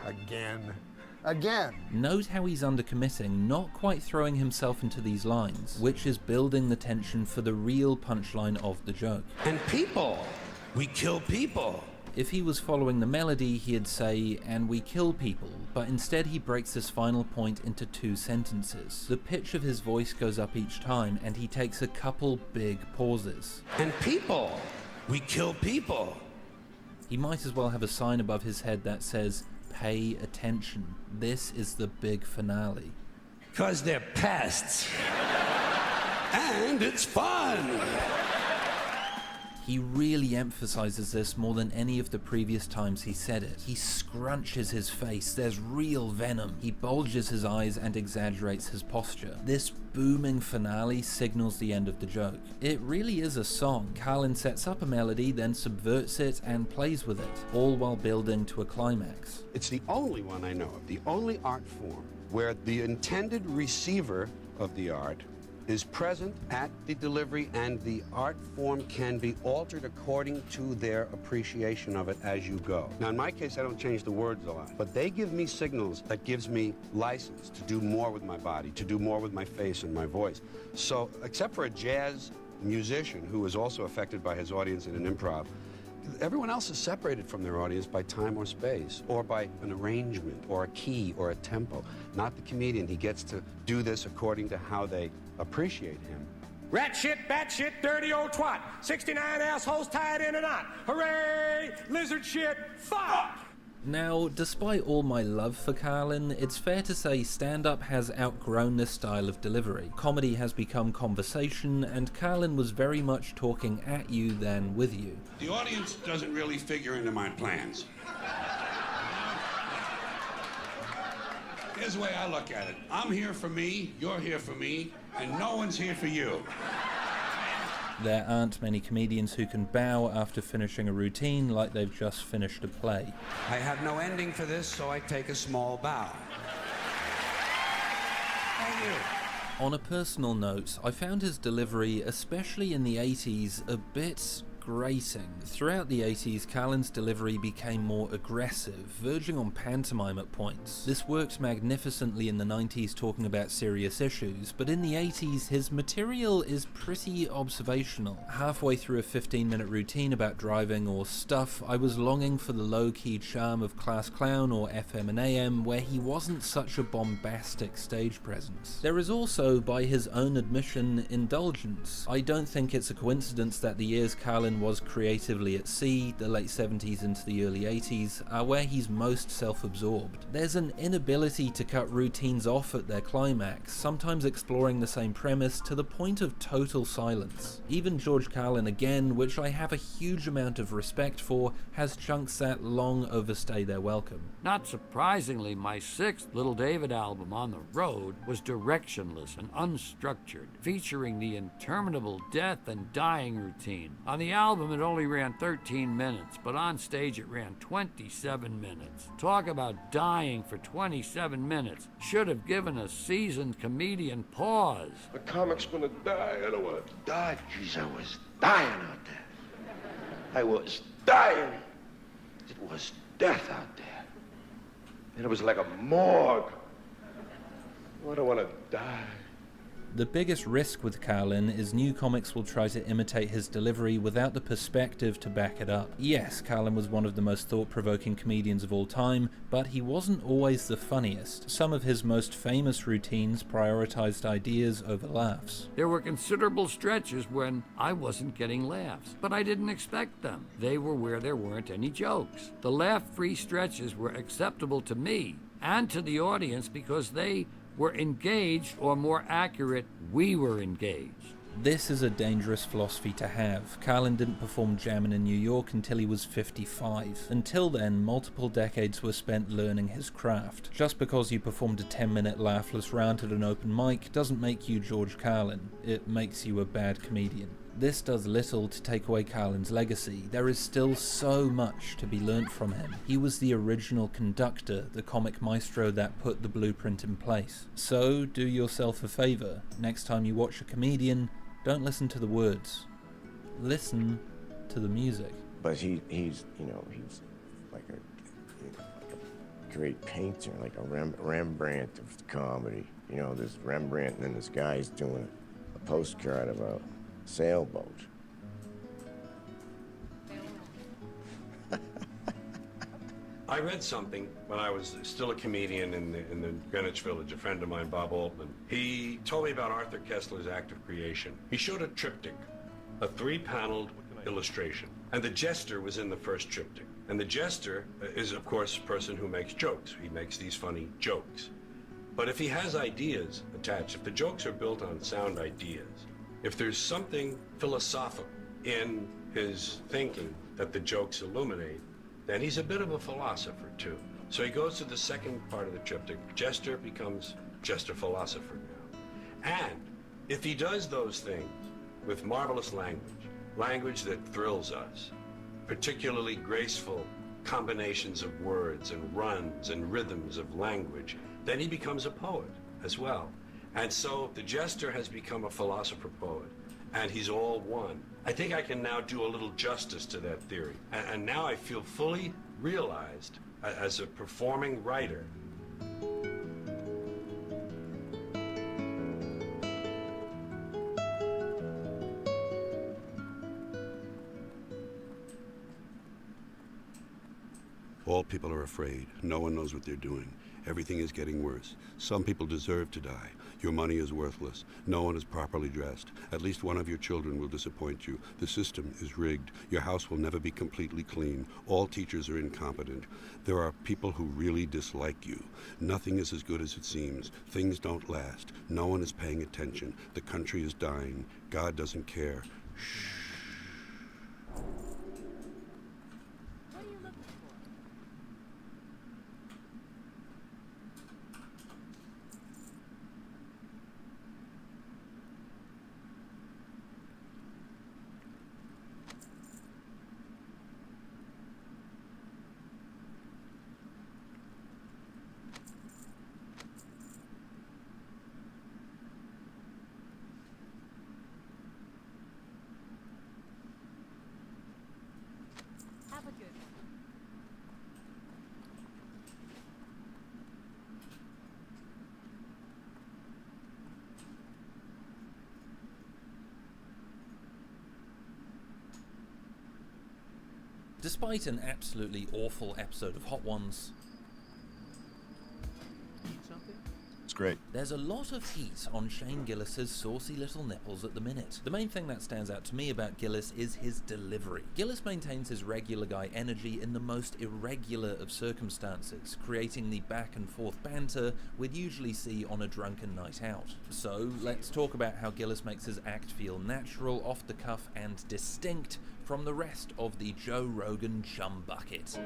Note how he's undercommitting, not quite throwing himself into these lines, which is building the tension for the real punchline of the joke. And people, we kill people. If he was following the melody, he'd say, and we kill people, but instead he breaks this final point into 2 sentences. The pitch of his voice goes up each time, and he takes a couple big pauses. And people, we kill people. He might as well have a sign above his head that says, pay attention. This is the big finale. 'Cause they're pests. And it's fun. He really emphasizes this more than any of the previous times he said it. He scrunches his face, there's real venom. He bulges his eyes and exaggerates his posture. This booming finale signals the end of the joke. It really is a song. Carlin sets up a melody, then subverts it and plays with it, all while building to a climax. It's the only one I know of, the only art form where the intended receiver of the art is present at the delivery, and the art form can be altered according to their appreciation of it as you go. Now, in my case, I don't change the words a lot, but they give me signals that gives me license to do more with my body, to do more with my face and my voice. So, except for a jazz musician who is also affected by his audience in an improv, everyone else is separated from their audience by time or space, or by an arrangement, or a key, or a tempo. Not the comedian. He gets to do this according to how they appreciate him. Rat shit, bat shit, dirty old twat. 69 assholes tied in a knot. Hooray! Lizard shit, fuck! Now, despite all my love for Carlin, it's fair to say stand-up has outgrown this style of delivery. Comedy has become conversation, and Carlin was very much talking at you than with you. The audience doesn't really figure into my plans. Here's the way I look at it. I'm here for me, you're here for me, and no one's here for you. There aren't many comedians who can bow after finishing a routine like they've just finished a play. I have no ending for this, so I take a small bow. Thank you. On a personal note, I found his delivery, especially in the 80s, a bit grating. Throughout the 80s, Carlin's delivery became more aggressive, verging on pantomime at points. This worked magnificently in the 90s talking about serious issues, but in the 80s his material is pretty observational. Halfway through a 15-minute routine about driving or stuff, I was longing for the low-key charm of Class Clown or FM and AM, where he wasn't such a bombastic stage presence. There is also, by his own admission, indulgence. I don't think it's a coincidence that the years Carlin was creatively at sea, the late 70s into the early 80s, are where he's most self-absorbed. There's an inability to cut routines off at their climax, sometimes exploring the same premise to the point of total silence. Even George Carlin again, which I have a huge amount of respect for, has chunks that long overstay their welcome. Not surprisingly, my 6th Little David album, On the Road, was directionless and unstructured, featuring the interminable death and dying routine. On the album, it only ran 13 minutes, but on stage it ran 27 minutes. Talk about dying for 27 minutes. Should have given a seasoned comedian pause. The comic's gonna die. I don't want to die. Jeez, I was dying out there. I was dying. It was death out there. And it was like a morgue. Oh, I don't want to die. The biggest risk with Carlin is new comics will try to imitate his delivery without the perspective to back it up. Yes, Carlin was one of the most thought-provoking comedians of all time, but he wasn't always the funniest. Some of his most famous routines prioritized ideas over laughs. There were considerable stretches when I wasn't getting laughs, but I didn't expect them. They were where there weren't any jokes. The laugh-free stretches were acceptable to me and to the audience because they were engaged, or more accurate, we were engaged. This is a dangerous philosophy to have. Carlin didn't perform Jammin' in New York until he was 55. Until then, multiple decades were spent learning his craft. Just because you performed a 10-minute laughless rant at an open mic doesn't make you George Carlin. It makes you a bad comedian. This does little to take away Carlin's legacy. There is still so much to be learnt from him. He was the original conductor, the comic maestro that put the blueprint in place. So, do yourself a favor. Next time you watch a comedian, don't listen to the words. Listen to the music. But he's like a great painter, like a Rembrandt of comedy. You know, there's Rembrandt and then this guy's doing a postcard of a sailboat. I read something when I was still a comedian in the Greenwich Village, a friend of mine, Bob Altman. He told me about Arthur Kessler's act of creation. He showed a triptych, a 3-paneled illustration, and the jester was in the first triptych. And the jester is, of course, a person who makes jokes. He makes these funny jokes. But if he has ideas attached, if the jokes are built on sound ideas, if there's something philosophical in his thinking that the jokes illuminate, then he's a bit of a philosopher too. So he goes to the second part of the triptych. Jester becomes jester philosopher now. And if he does those things with marvelous language that thrills us, particularly graceful combinations of words and runs and rhythms of language, then he becomes a poet as well. And so the jester has become a philosopher poet, and he's all one. I think I can now do a little justice to that theory. And now I feel fully realized as a performing writer. All people are afraid. No one knows what they're doing. Everything is getting worse. Some people deserve to die. Your money is worthless. No one is properly dressed. At least one of your children will disappoint you. The system is rigged. Your house will never be completely clean. All teachers are incompetent. There are people who really dislike you. Nothing is as good as it seems. Things don't last. No one is paying attention. The country is dying. God doesn't care. Shh. Despite an absolutely awful episode of Hot Ones, it's great. There's a lot of heat on Shane Gillis's saucy little nipples at the minute. The main thing that stands out to me about Gillis is his delivery. Gillis maintains his regular guy energy in the most irregular of circumstances, creating the back and forth banter we'd usually see on a drunken night out. So let's talk about how Gillis makes his act feel natural, off the cuff, and distinct from the rest of the Joe Rogan chum bucket.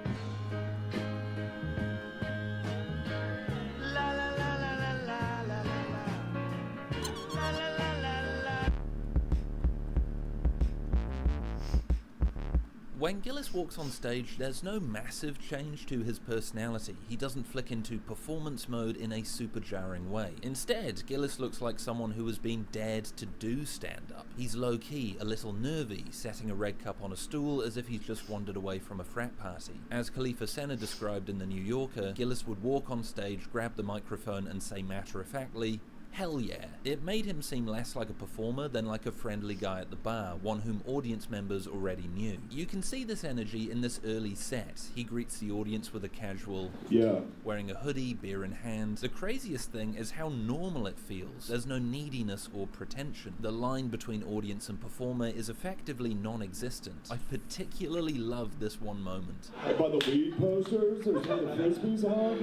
When Gillis walks on stage, there's no massive change to his personality. He doesn't flick into performance mode in a super jarring way. Instead, Gillis looks like someone who has been dared to do stand-up. He's low-key, a little nervy, setting a red cup on a stool as if he's just wandered away from a frat party. As Khalifa Senna described in The New Yorker, Gillis would walk on stage, grab the microphone and say matter-of-factly, Hell yeah. It made him seem less like a performer than like a friendly guy at the bar, one whom audience members already knew. You can see this energy in this early set. He greets the audience with a casual, yeah, wearing a hoodie, beer in hand. The craziest thing is how normal it feels. There's no neediness or pretension. The line between audience and performer is effectively non-existent. I particularly love this one moment. By the weed posters, there's where the frisbees on.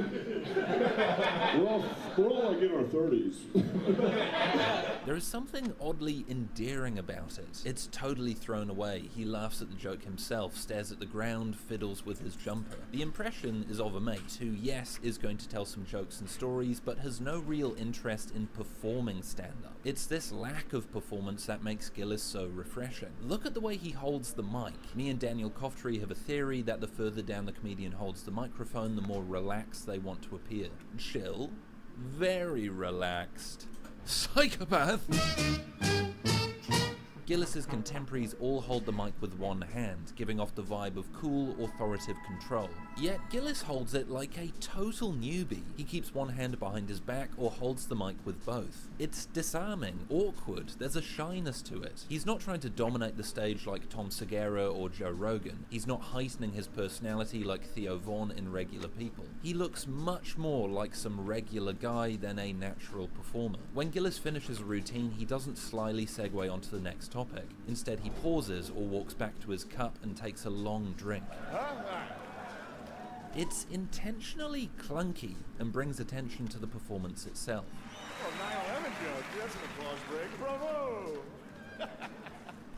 We're all like in our 30s. There is something oddly endearing about it. It's totally thrown away. He laughs at the joke himself, stares at the ground, fiddles with his jumper. The impression is of a mate who, yes, is going to tell some jokes and stories, but has no real interest in performing stand-up. It's this lack of performance that makes Gillis so refreshing. Look at the way he holds the mic. Me and Daniel Koftree have a theory that the further down the comedian holds the microphone, the more relaxed they want to appear. Chill. Very relaxed. Psychopath! Gillis's contemporaries all hold the mic with one hand, giving off the vibe of cool, authoritative control. Yet Gillis holds it like a total newbie. He keeps one hand behind his back or holds the mic with both. It's disarming, awkward, there's a shyness to it. He's not trying to dominate the stage like Tom Segura or Joe Rogan. He's not heightening his personality like Theo Vaughn in Regular People. He looks much more like some regular guy than a natural performer. When Gillis finishes a routine, he doesn't slyly segue onto the next topic. Instead, he pauses or walks back to his cup and takes a long drink. It's intentionally clunky and brings attention to the performance itself. Oh, 9/11 joke. That's an applause break. Bravo!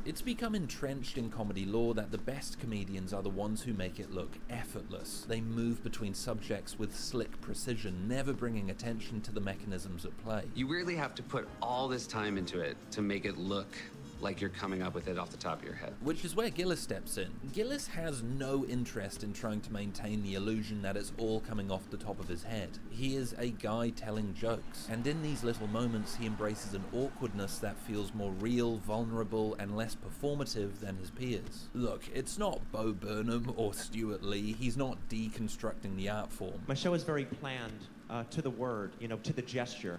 It's become entrenched in comedy lore that the best comedians are the ones who make it look effortless. They move between subjects with slick precision, never bringing attention to the mechanisms at play. You really have to put all this time into it to make it look like you're coming up with it off the top of your head. Which is where Gillis steps in. Gillis has no interest in trying to maintain the illusion that it's all coming off the top of his head. He is a guy telling jokes, and in these little moments he embraces an awkwardness that feels more real, vulnerable, and less performative than his peers. Look, it's not Bo Burnham or Stuart Lee. He's not deconstructing the art form. My show is very planned, to the word, to the gesture.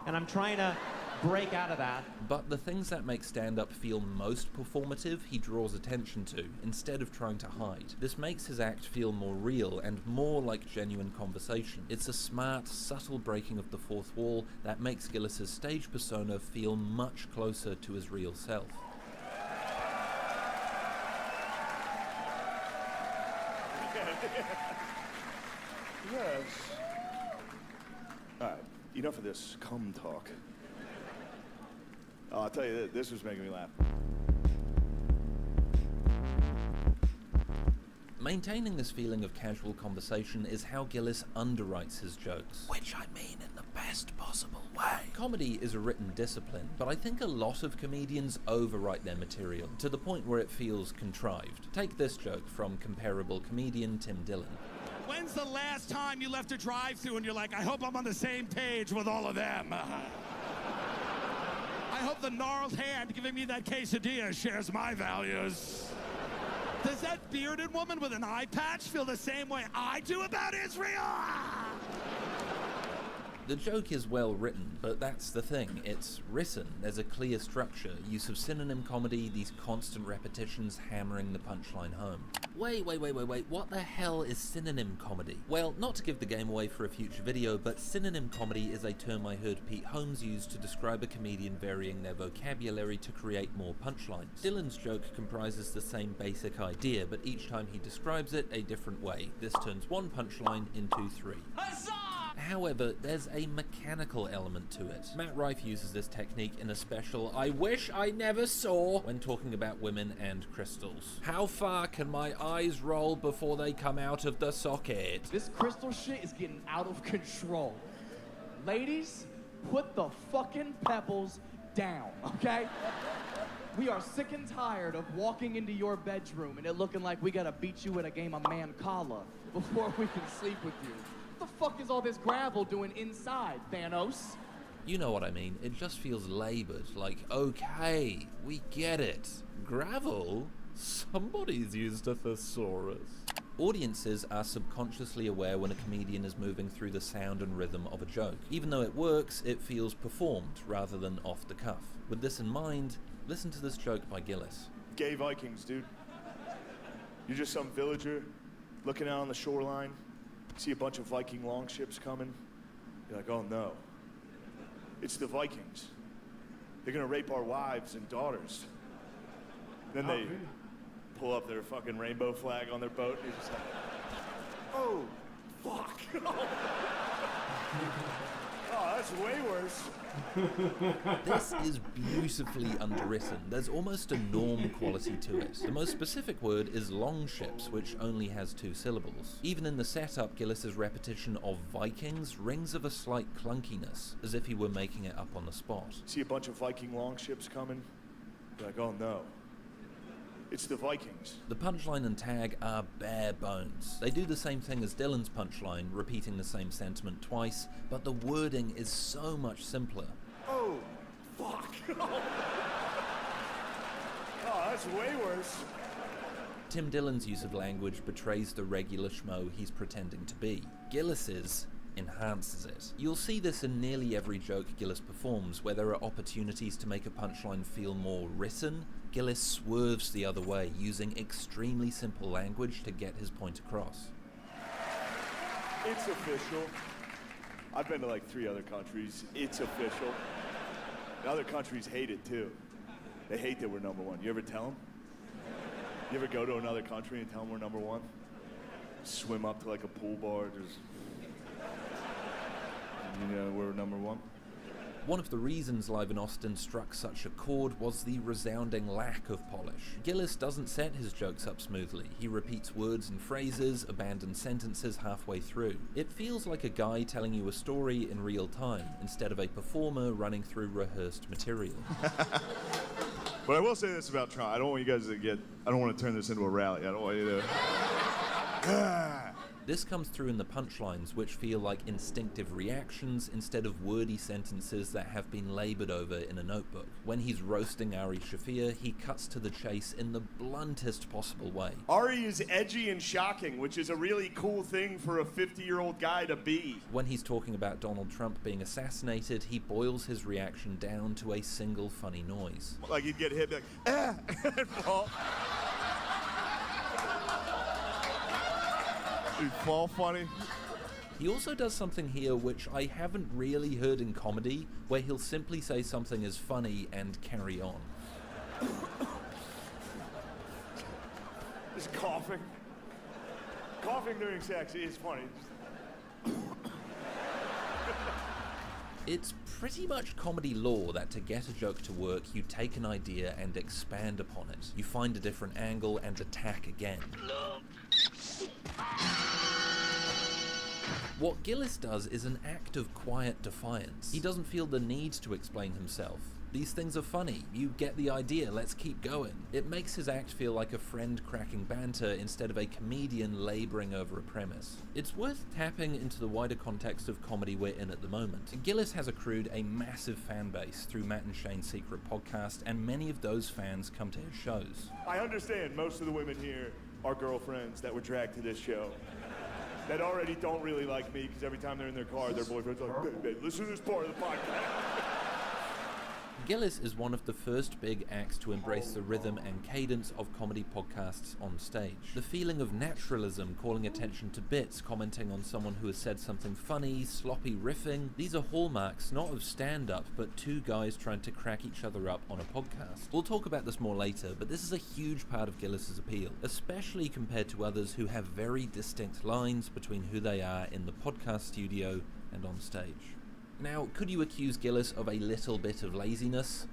And I'm trying to break out of that. But the things that make stand-up feel most performative, he draws attention to, instead of trying to hide. This makes his act feel more real and more like genuine conversation. It's a smart, subtle breaking of the fourth wall that makes Gillis's stage persona feel much closer to his real self. Yes. All right, enough of this cum talk. I'll tell you, this was making me laugh. Maintaining this feeling of casual conversation is how Gillis underwrites his jokes. Which I mean in the best possible way. Comedy is a written discipline, but I think a lot of comedians overwrite their material to the point where it feels contrived. Take this joke from comparable comedian Tim Dillon. When's the last time you left a drive-thru and you're like, I hope I'm on the same page with all of them? I hope the gnarled hand giving me that quesadilla shares my values. Does that bearded woman with an eye patch feel the same way I do about Israel? The joke is well written, but that's the thing. It's written. There's a clear structure, use of synonym comedy, these constant repetitions hammering the punchline home. Wait, what the hell is synonym comedy? Well, not to give the game away for a future video, but synonym comedy is a term I heard Pete Holmes use to describe a comedian varying their vocabulary to create more punchlines. Dillon's joke comprises the same basic idea, but each time he describes it a different way. This turns one punchline into three. Huzzah! However, there's a mechanical element to it. Matt Rife uses this technique in a special I wish I never saw when talking about women and crystals. How far can my eyes roll before they come out of the socket? This crystal shit is getting out of control. Ladies, put the fucking pebbles down, okay? We are sick and tired of walking into your bedroom and it looking like we gotta beat you with a game of Mancala before we can sleep with you. What the fuck is all this gravel doing inside, Thanos? You know what I mean. It just feels labored. Like, okay, we get it. Gravel? Somebody's used a thesaurus. Audiences are subconsciously aware when a comedian is moving through the sound and rhythm of a joke. Even though it works, it feels performed rather than off the cuff. With this in mind, listen to this joke by Gillis. Gay Vikings, dude. You're just some villager looking out on the shoreline, see a bunch of Viking longships coming. You're like, oh no, it's the Vikings. They're gonna rape our wives and daughters. Then they pull up their fucking rainbow flag on their boat, and you're just like, oh, fuck. Oh, that's way worse. This is beautifully underwritten. There's almost a norm quality to it. The most specific word is longships, which only has 2 syllables. Even in the setup, Gillis's repetition of Vikings rings of a slight clunkiness, as if he were making it up on the spot. See a bunch of Viking longships coming. You're like, oh no, it's the Vikings. The punchline and tag are bare bones. They do the same thing as Dylan's punchline, repeating the same sentiment twice, but the wording is so much simpler. Oh, fuck. Oh, that's way worse. Tim Dillon's use of language betrays the regular schmo he's pretending to be. Gillis's enhances it. You'll see this in nearly every joke Gillis performs, where there are opportunities to make a punchline feel more written. Gillis swerves the other way, using extremely simple language to get his point across. It's official. I've been to like 3 other countries. It's official. And other countries hate it too. They hate that we're number 1. You ever tell them? You ever go to another country and tell them we're number 1? Swim up to like a pool bar, just, you know, we're number 1. One of the reasons Live in Austin struck such a chord was the resounding lack of polish. Gillis doesn't set his jokes up smoothly. He repeats words and phrases, abandons sentences halfway through. It feels like a guy telling you a story in real time, instead of a performer running through rehearsed material. But I will say this about Trump. I don't want you guys to I don't want to turn this into a rally. I don't want you to... This comes through in the punchlines, which feel like instinctive reactions instead of wordy sentences that have been labored over in a notebook. When he's roasting Ari Shaffir, he cuts to the chase in the bluntest possible way. Ari is edgy and shocking, which is a really cool thing for a 50-year-old guy to be. When he's talking about Donald Trump being assassinated, he boils his reaction down to a single funny noise. Like he'd get hit, like, ah, and fall. He'd fall funny. He also does something here which I haven't really heard in comedy, where he'll simply say something is funny and carry on. Just coughing. Coughing during sex is funny. It's pretty much comedy law that to get a joke to work, you take an idea and expand upon it. You find a different angle and attack again. What Gillis does is an act of quiet defiance. He doesn't feel the need to explain himself. These things are funny. You get the idea. Let's keep going. It makes his act feel like a friend cracking banter instead of a comedian laboring over a premise. It's worth tapping into the wider context of comedy we're in at the moment. Gillis has accrued a massive fan base through Matt and Shane's Secret podcast, and many of those fans come to his shows. I understand most of the women here are girlfriends that were dragged to this show that already don't really like me because every time they're in their car, their boyfriend's like, babe, listen to this part of the podcast. Gillis is one of the first big acts to embrace the rhythm and cadence of comedy podcasts on stage. The feeling of naturalism, calling attention to bits, commenting on someone who has said something funny, sloppy riffing, these are hallmarks not of stand-up, but 2 guys trying to crack each other up on a podcast. We'll talk about this more later, but this is a huge part of Gillis's appeal, especially compared to others who have very distinct lines between who they are in the podcast studio and on stage. Now, could you accuse Gillis of a little bit of laziness?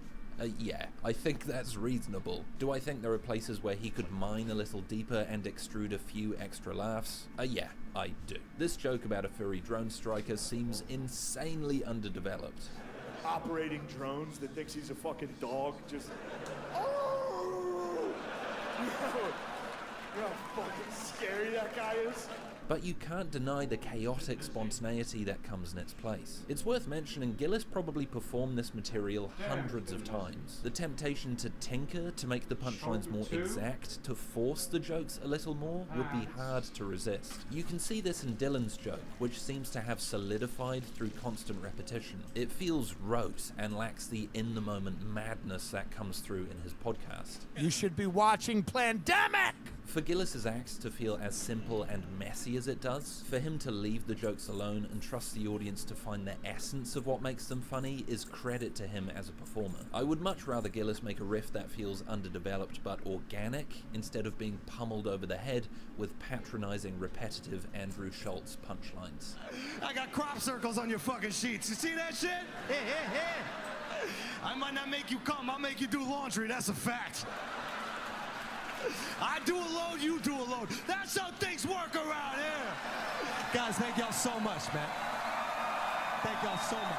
Yeah, I think that's reasonable. Do I think there are places where he could mine a little deeper and extrude a few extra laughs? Yeah, I do. This joke about a furry drone striker seems insanely underdeveloped. Operating drones that thinks he's a fucking dog, just... Oh! You know how fucking scary that guy is? But you can't deny the chaotic spontaneity that comes in its place. It's worth mentioning Gillis probably performed this material hundreds of times. The temptation to tinker, to make the punchlines more exact, to force the jokes a little more, would be hard to resist. You can see this in Dylan's joke, which seems to have solidified through constant repetition. It feels rote and lacks the in-the-moment madness that comes through in his podcast. You should be watching Plandemic! For Gillis's act to feel as simple and messy as it does, for him to leave the jokes alone and trust the audience to find the essence of what makes them funny is credit to him as a performer. I would much rather Gillis make a riff that feels underdeveloped but organic, instead of being pummeled over the head with patronizing, repetitive Andrew Schultz punchlines. I got crop circles on your fucking sheets. You see that shit? I might not make you come, I'll make you do laundry, that's a fact. I do a load, you do a load. That's how things work around here. Guys, thank y'all so much, man. Thank y'all so much.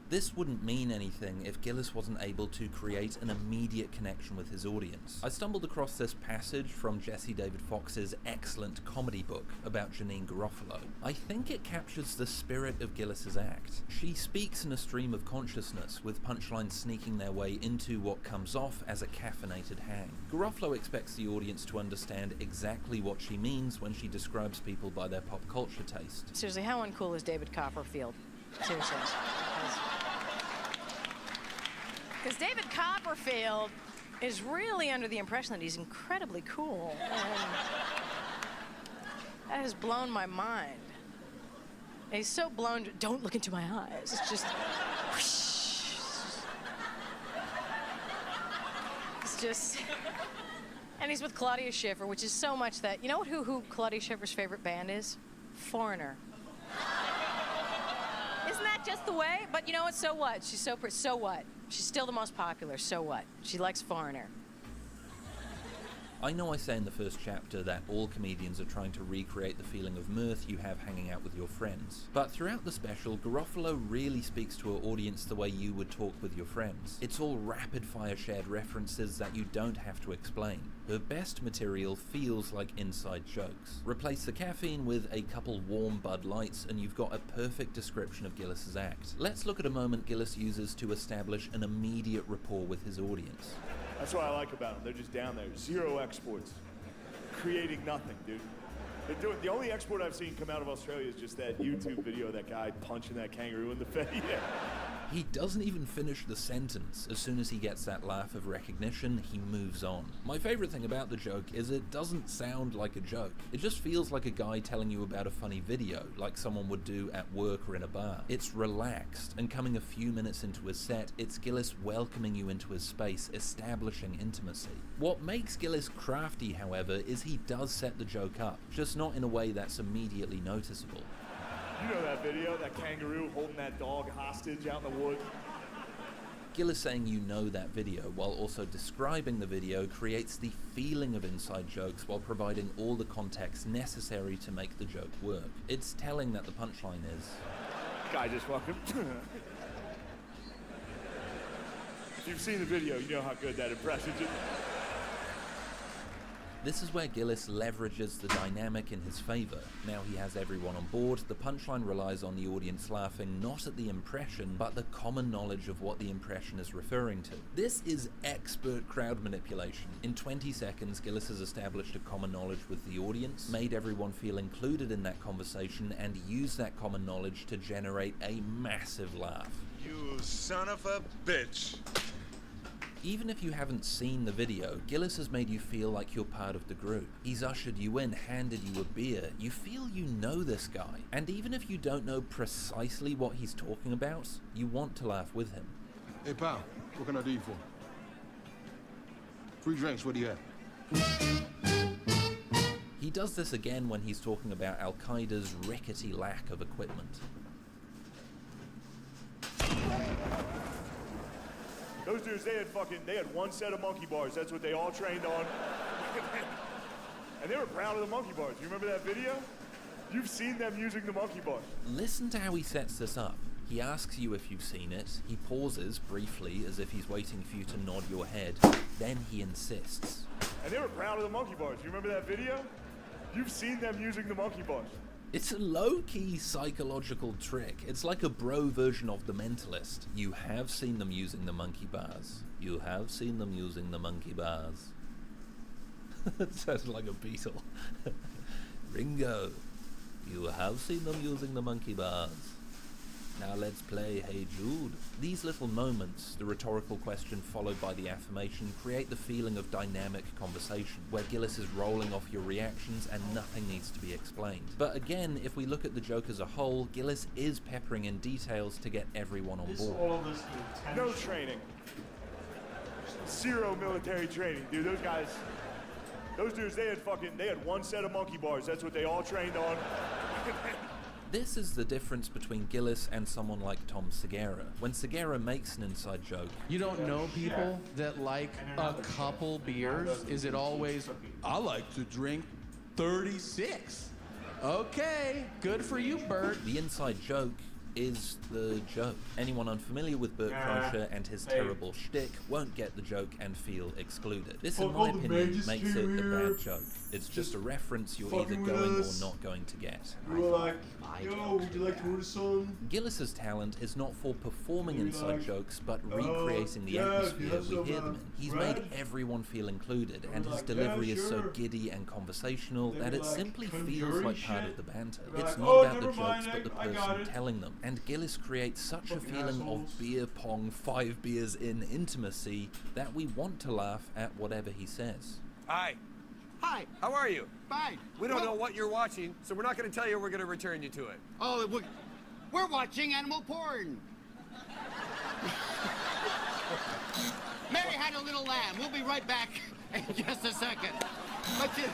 This wouldn't mean anything if Gillis wasn't able to create an immediate connection with his audience. I stumbled across this passage from Jesse David Fox's excellent comedy book about Janeane Garofalo. I think it captures the spirit of Gillis's act. She speaks in a stream of consciousness, with punchlines sneaking their way into what comes off as a caffeinated hang. Garofalo expects the audience to understand exactly what she means when she describes people by their pop culture taste. Seriously, how uncool is David Copperfield? Seriously. Because David Copperfield is really under the impression that he's incredibly cool. And that has blown my mind. And he's so blown, don't look into my eyes. It's just, whoosh. It's just, and he's with Claudia Schiffer, which is so much that, you know who Claudia Schiffer's favorite band is? Foreigner. Isn't that just the way? But you know what, so what? She's so what? She's still the most popular, so what? She likes Foreigner. I know I say in the first chapter that all comedians are trying to recreate the feeling of mirth you have hanging out with your friends. But throughout the special, Garofalo really speaks to her audience the way you would talk with your friends. It's all rapid-fire shared references that you don't have to explain. Her best material feels like inside jokes. Replace the caffeine with a couple warm Bud Lights and you've got a perfect description of Gillis's act. Let's look at a moment Gillis uses to establish an immediate rapport with his audience. That's what I like about them. They're just down there. Zero exports. Creating nothing, dude. They're doing, the only export I've seen come out of Australia is just that YouTube video of that guy punching that kangaroo in the face. Yeah. He doesn't even finish the sentence. As soon as he gets that laugh of recognition, he moves on. My favorite thing about the joke is it doesn't sound like a joke. It just feels like a guy telling you about a funny video, like someone would do at work or in a bar. It's relaxed, and coming a few minutes into his set, it's Gillis welcoming you into his space, establishing intimacy. What makes Gillis crafty, however, is he does set the joke up, just not in a way that's immediately noticeable. You know that video, that kangaroo holding that dog hostage out in the woods? Gillis saying you know that video while also describing the video creates the feeling of inside jokes while providing all the context necessary to make the joke work. It's telling that the punchline is... Guy just fucking... If you've seen the video, you know how good that impression is. This is where Gillis leverages the dynamic in his favor. Now he has everyone on board, the punchline relies on the audience laughing not at the impression, but the common knowledge of what the impression is referring to. This is expert crowd manipulation. In 20 seconds, Gillis has established a common knowledge with the audience, made everyone feel included in that conversation, and used that common knowledge to generate a massive laugh. You son of a bitch. Even if you haven't seen the video, Gillis has made you feel like you're part of the group. He's ushered you in, handed you a beer. You feel you know this guy. And even if you don't know precisely what he's talking about, you want to laugh with him. Hey, pal, what can I do you for? Free drinks, what do you have? He does this again when he's talking about Al-Qaeda's rickety lack of equipment. Those dudes, they had one set of monkey bars. That's what they all trained on. And they were proud of the monkey bars. You remember that video? You've seen them using the monkey bars. Listen to how he sets this up. He asks you if you've seen it, he pauses briefly as if he's waiting for you to nod your head, then he insists. And they were proud of the monkey bars. You remember that video? You've seen them using the monkey bars. It's a low-key psychological trick. It's like a bro version of The Mentalist. You have seen them using the monkey bars. You have seen them using the monkey bars. It sounds like a Beatle. Ringo, you have seen them using the monkey bars. Now let's play Hey Jude. These little moments, the rhetorical question followed by the affirmation, create the feeling of dynamic conversation, where Gillis is rolling off your reactions and nothing needs to be explained. But again, if we look at the joke as a whole, Gillis is peppering in details to get everyone on board. No training. 0 military training, dude. Those dudes, they had one set of monkey bars. That's what they all trained on. This is the difference between Gillis and someone like Tom Segura. When Segura makes an inside joke, You don't know people that like a couple beers? Is it always, I like to drink 36? Okay, good for you, Bert. the inside joke is the joke. Anyone unfamiliar with Bert Kreischer and his terrible shtick won't get the joke and feel excluded. This, in my opinion, makes it a bad joke. It's just a reference you're either going or not going to get. Yo, would you like to order some? Gillis's talent is not for performing inside jokes, but recreating the atmosphere we hear them in. He's made everyone feel included, and his delivery is so giddy and conversational that it simply feels like part of the banter. It's not about the jokes, but the person telling them. And Gillis creates such a feeling of beer pong 5 beers in intimacy that we want to laugh at whatever he says. Hi. Hi. How are you? Fine. We don't know what you're watching, so we're not going to tell you. We're going to return you to it. Oh, we're watching animal porn. Mary had a little lamb. We'll be right back in just a second. But you...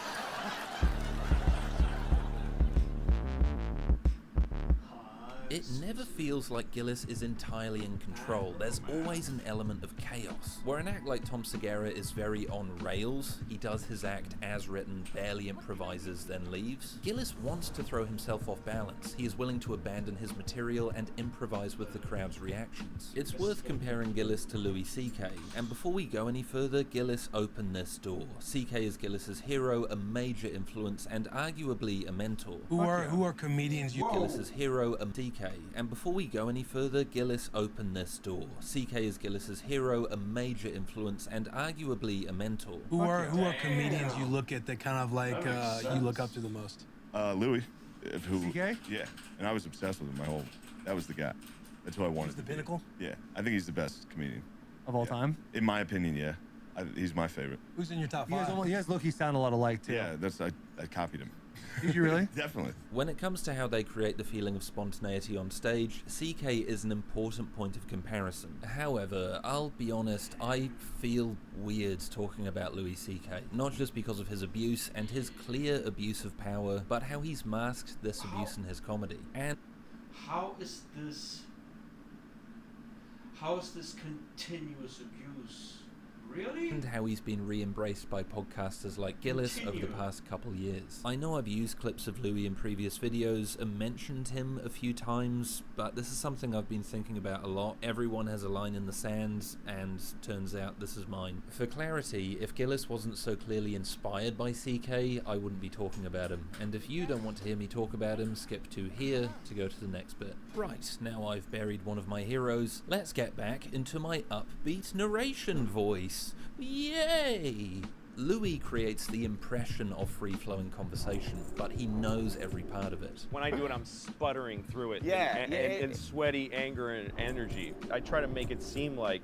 It never feels like Gillis is entirely in control. There's always an element of chaos. Where an act like Tom Segura is very on rails, he does his act as written, barely improvises, then leaves. Gillis wants to throw himself off balance. He is willing to abandon his material and improvise with the crowd's reactions. It's worth comparing Gillis to Louis C.K. And before we go any further, Gillis opened this door. C.K. is Gillis's hero, a major influence, and arguably a mentor. Who are comedians you... Gillis's hero, C.K. And before we go any further, Gillis opened this door. C.K. is Gillis's hero, a major influence, and arguably a mentor. Who are comedians you look at that kind of like you look up to the most? Louis. CK? Yeah, and I was obsessed with him. That was the guy. That's who I wanted. He's the to be. pinnacle? Yeah, I think he's the best comedian. Of all time? In my opinion, yeah. He's my favorite. Who's in your top 5? You guys look, sound a lot alike too. Yeah, I copied him. Did you really? Definitely. When it comes to how they create the feeling of spontaneity on stage, CK is an important point of comparison. However, I'll be honest, I feel weird talking about Louis CK. Not just because of his abuse and his clear abuse of power, but how he's masked this abuse in his comedy. And how is this continuous abuse? Really? And how he's been re-embraced by podcasters like Gillis over the past couple years. I know I've used clips of Louis in previous videos and mentioned him a few times, but this is something I've been thinking about a lot. Everyone has a line in the sand, and turns out this is mine. For clarity, if Gillis wasn't so clearly inspired by CK, I wouldn't be talking about him. And if you don't want to hear me talk about him, skip to here to go to the next bit. Right, now I've buried one of my heroes, let's get back into my upbeat narration voice. Yay! Louis creates the impression of free-flowing conversation, but he knows every part of it. When I do it, I'm sputtering through it. Yeah, and sweaty anger and energy. I try to make it seem like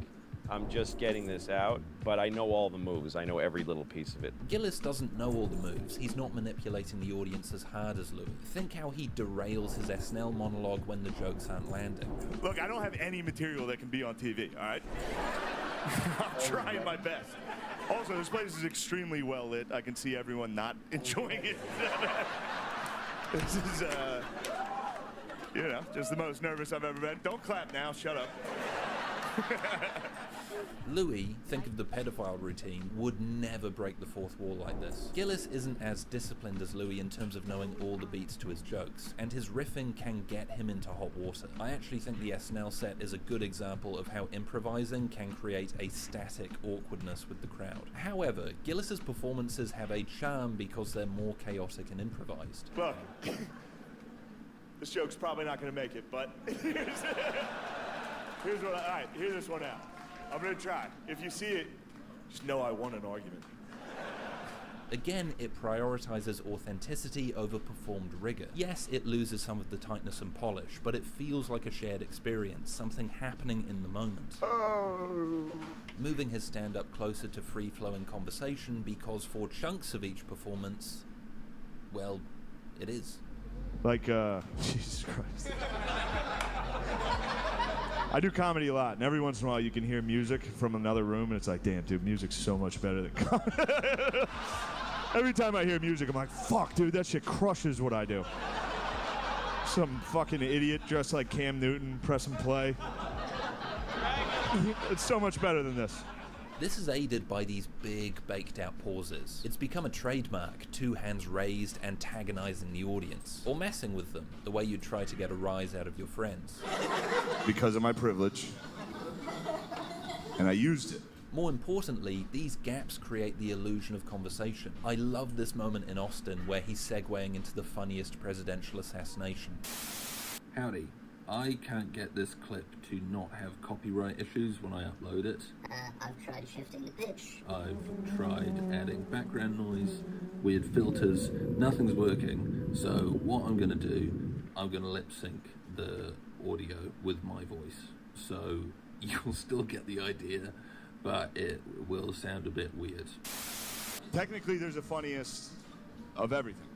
I'm just getting this out, but I know all the moves. I know every little piece of it. Gillis doesn't know all the moves. He's not manipulating the audience as hard as Louis. Think how he derails his SNL monologue when the jokes aren't landing. Look, I don't have any material that can be on TV, all right? I'm trying my best. Also, this place is extremely well lit. I can see everyone not enjoying it. This is, just the most nervous I've ever been. Don't clap now, shut up. Louis, think of the pedophile routine, would never break the fourth wall like this. Gillis isn't as disciplined as Louis in terms of knowing all the beats to his jokes, and his riffing can get him into hot water. I actually think the SNL set is a good example of how improvising can create a static awkwardness with the crowd. However, Gillis's performances have a charm because they're more chaotic and improvised. Look, this joke's probably not going to make it, but here's what. All right, hear this one out. I'm going to try. If you see it, just know I won an argument. Again, it prioritizes authenticity over performed rigor. Yes, it loses some of the tightness and polish, but it feels like a shared experience, something happening in the moment. Moving his stand-up closer to free-flowing conversation because for chunks of each performance, well, it is. Like, Jesus Christ. I do comedy a lot, and every once in a while you can hear music from another room, and it's like, damn, dude, music's so much better than comedy. Every time I hear music, I'm like, fuck, dude, that shit crushes what I do. Some fucking idiot dressed like Cam Newton pressing play. It's so much better than this. This is aided by these big, baked-out pauses. It's become a trademark, two hands raised, antagonizing the audience, or messing with them, the way you'd try to get a rise out of your friends. Because of my privilege, and I used it. More importantly, these gaps create the illusion of conversation. I love this moment in Austin where he's segueing into the funniest presidential assassination. Howdy. I can't get this clip to not have copyright issues when I upload it. I've tried shifting the pitch. I've tried adding background noise, weird filters, nothing's working. So what I'm gonna do, I'm gonna lip sync the audio with my voice. So you'll still get the idea, but it will sound a bit weird. Technically, there's a funniest of everything.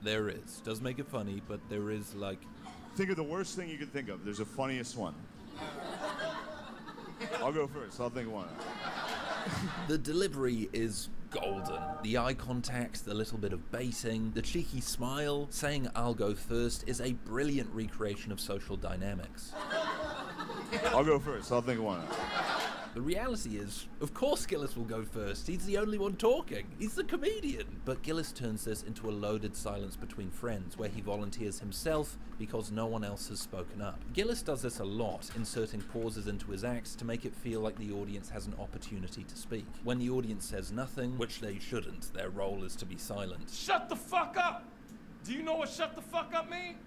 There is. Does make it funny, but there is like... Think of the worst thing you could think of. There's a funniest one. I'll go first. I'll think of one. The delivery is golden. The eye contact, the little bit of baiting, the cheeky smile, saying I'll go first is a brilliant recreation of social dynamics. I'll go first. I'll think of one. The reality is, of course Gillis will go first. He's the only one talking. He's the comedian. But Gillis turns this into a loaded silence between friends, where he volunteers himself because no one else has spoken up. Gillis does this a lot, inserting pauses into his acts to make it feel like the audience has an opportunity to speak. When the audience says nothing, which they shouldn't, their role is to be silent. Shut the fuck up! Do you know what shut the fuck up means?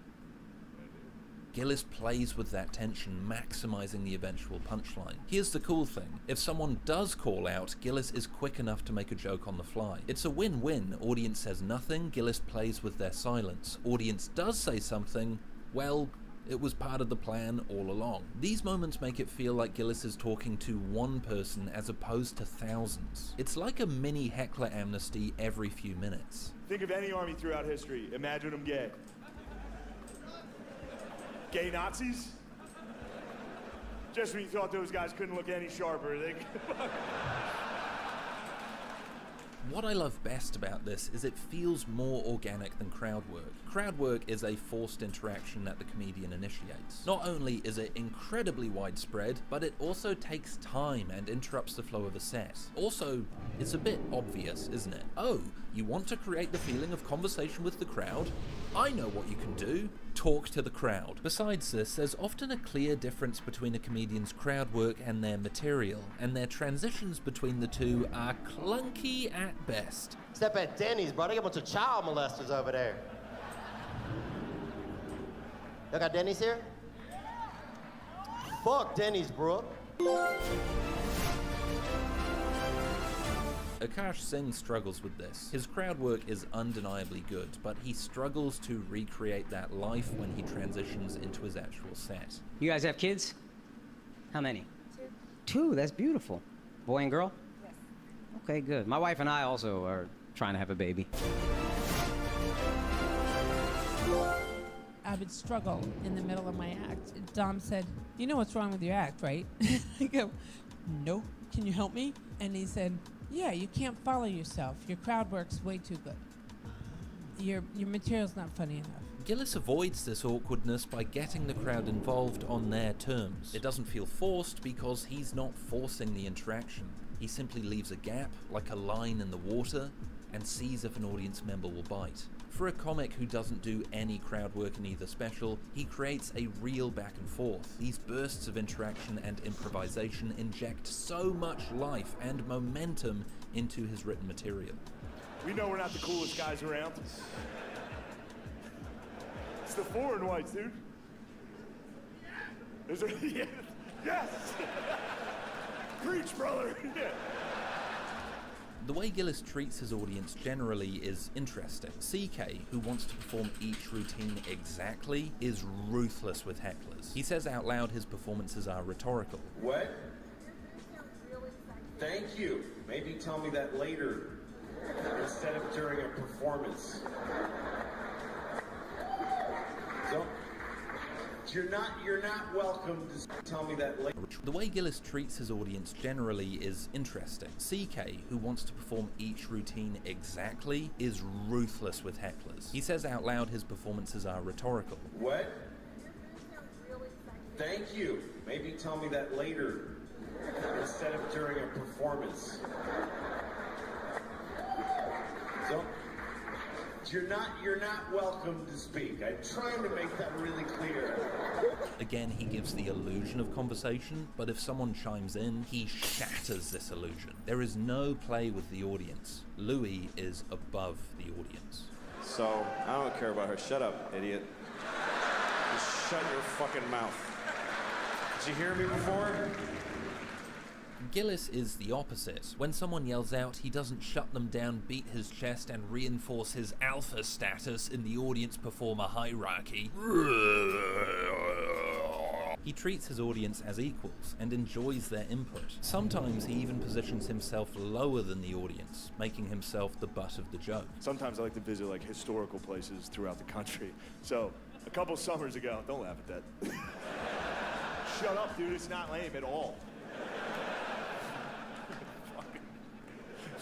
Gillis plays with that tension, maximizing the eventual punchline. Here's the cool thing. If someone does call out, Gillis is quick enough to make a joke on the fly. It's a win-win. Audience says nothing, Gillis plays with their silence. Audience does say something, well, it was part of the plan all along. These moments make it feel like Gillis is talking to one person as opposed to thousands. It's like a mini heckler amnesty every few minutes. Think of any army throughout history. Imagine them gay. Gay Nazis? Just when you thought those guys couldn't look any sharper, they... What I love best about this is it feels more organic than crowd work. Crowd work is a forced interaction that the comedian initiates. Not only is it incredibly widespread, but it also takes time and interrupts the flow of a set. Also, it's a bit obvious, isn't it? Oh, you want to create the feeling of conversation with the crowd? I know what you can do. Talk to the crowd. Besides this, there's often a clear difference between a comedian's crowd work and their material, and their transitions between the two are clunky at best. Step at Denny's, bro. They got a bunch of child molesters over there. Y'all got Denny's here? Fuck Denny's, bro. Akash Singh struggles with this. His crowd work is undeniably good, but he struggles to recreate that life when he transitions into his actual set. You guys have kids? How many? Two, that's beautiful. Boy and girl? Yes. Okay, good. My wife and I also are trying to have a baby. I would struggle in the middle of my act. Dom said, "You know what's wrong with your act, right?" I go, "Nope. Can you help me?" And he said, "Yeah, you can't follow yourself. Your crowd work's way too good." your material's not funny enough. Gillis avoids this awkwardness by getting the crowd involved on their terms. It doesn't feel forced because he's not forcing the interaction. He simply leaves a gap, like a line in the water, and sees if an audience member will bite. For a comic who doesn't do any crowd work in either special, he creates a real back and forth. These bursts of interaction and improvisation inject so much life and momentum into his written material. We know we're not the coolest guys around. It's the foreign whites, dude. Is there, yeah, yes! Preach, brother! Yeah. The way Gillis treats his audience generally is interesting. CK, who wants to perform each routine exactly, is ruthless with hecklers. He says out loud his performances are rhetorical. What? Thank you. Maybe tell me that later, instead of during a performance. So, you're not welcome to tell me that later. The way Gillis treats his audience generally is interesting. CK, who wants to perform each routine exactly, is ruthless with hecklers. He says out loud his performances are rhetorical. What? Thank you. Maybe tell me that later, instead of during a performance. So, you're not welcome to speak. I'm trying to make that really clear. Again, he gives the illusion of conversation, but if someone chimes in, he shatters this illusion. There is no play with the audience. Louis is above the audience. So, I don't care about her. Shut up, idiot. Just shut your fucking mouth. Did you hear me before? Gillis is the opposite. When someone yells out, he doesn't shut them down, beat his chest, and reinforce his alpha status in the audience performer hierarchy. He treats his audience as equals and enjoys their input. Sometimes he even positions himself lower than the audience, making himself the butt of the joke. Sometimes I like to visit like historical places throughout the country. So, a couple summers ago, don't laugh at that. Shut up, dude, it's not lame at all.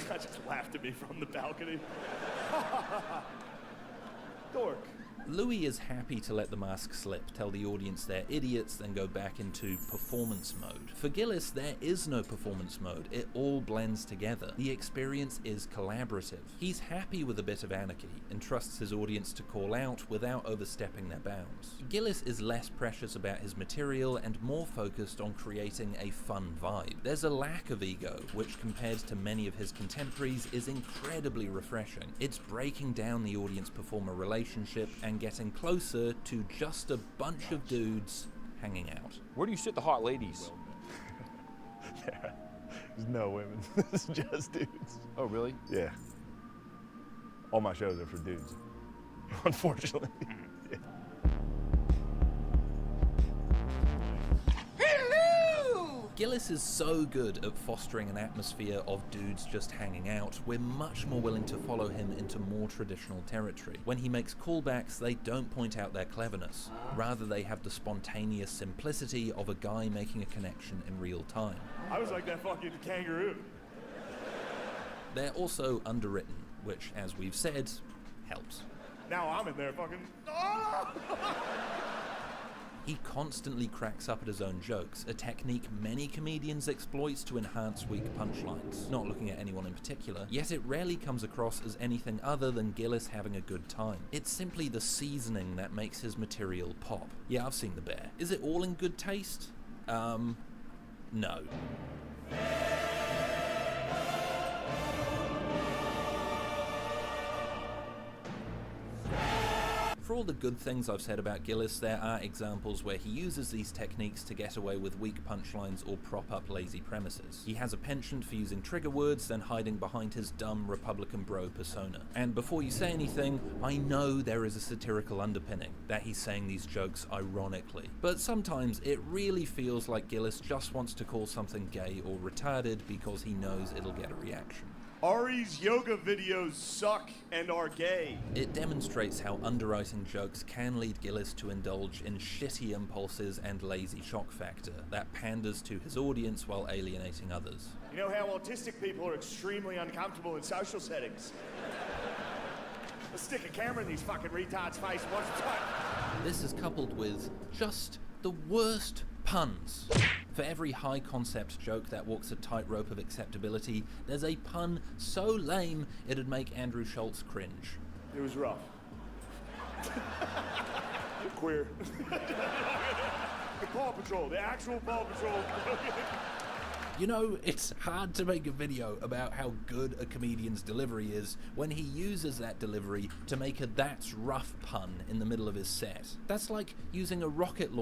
I just laughed at me from the balcony. Dork. Louis is happy to let the mask slip, tell the audience they're idiots, then go back into performance mode. For Gillis, there is no performance mode. It all blends together. The experience is collaborative. He's happy with a bit of anarchy and trusts his audience to call out without overstepping their bounds. Gillis is less precious about his material and more focused on creating a fun vibe. There's a lack of ego, which compared to many of his contemporaries is incredibly refreshing. It's breaking down the audience-performer relationship and getting closer to just a bunch of dudes hanging out. Where do you sit the hot ladies? There's no women. It's just dudes. Oh, really? Yeah. All my shows are for dudes. Unfortunately. Yeah. Gillis is so good at fostering an atmosphere of dudes just hanging out, we're much more willing to follow him into more traditional territory. When he makes callbacks, they don't point out their cleverness. Rather, they have the spontaneous simplicity of a guy making a connection in real time. I was like that fucking kangaroo. They're also underwritten, which, as we've said, helps. Now I'm in there fucking... He constantly cracks up at his own jokes, a technique many comedians exploit to enhance weak punchlines. Not looking at anyone in particular, yet it rarely comes across as anything other than Gillis having a good time. It's simply the seasoning that makes his material pop. Yeah, I've seen The Bear. Is it all in good taste? No. For all the good things I've said about Gillis, there are examples where he uses these techniques to get away with weak punchlines or prop up lazy premises. He has a penchant for using trigger words, then hiding behind his dumb Republican bro persona. And before you say anything, I know there is a satirical underpinning, that he's saying these jokes ironically. But sometimes it really feels like Gillis just wants to call something gay or retarded because he knows it'll get a reaction. Ari's yoga videos suck and are gay. It demonstrates how underwriting jokes can lead Gillis to indulge in shitty impulses and lazy shock factor that panders to his audience while alienating others. You know how autistic people are extremely uncomfortable in social settings? stick a camera in these fucking retards' face once or twice. This is coupled with just the worst puns. For every high concept joke that walks a tightrope of acceptability, there's a pun so lame it'd make Andrew Schultz cringe. It was rough. Queer. The Paw Patrol, the actual Paw Patrol. You know, it's hard to make a video about how good a comedian's delivery is when he uses that delivery to make a "that's rough" pun in the middle of his set. That's like using a rocket launcher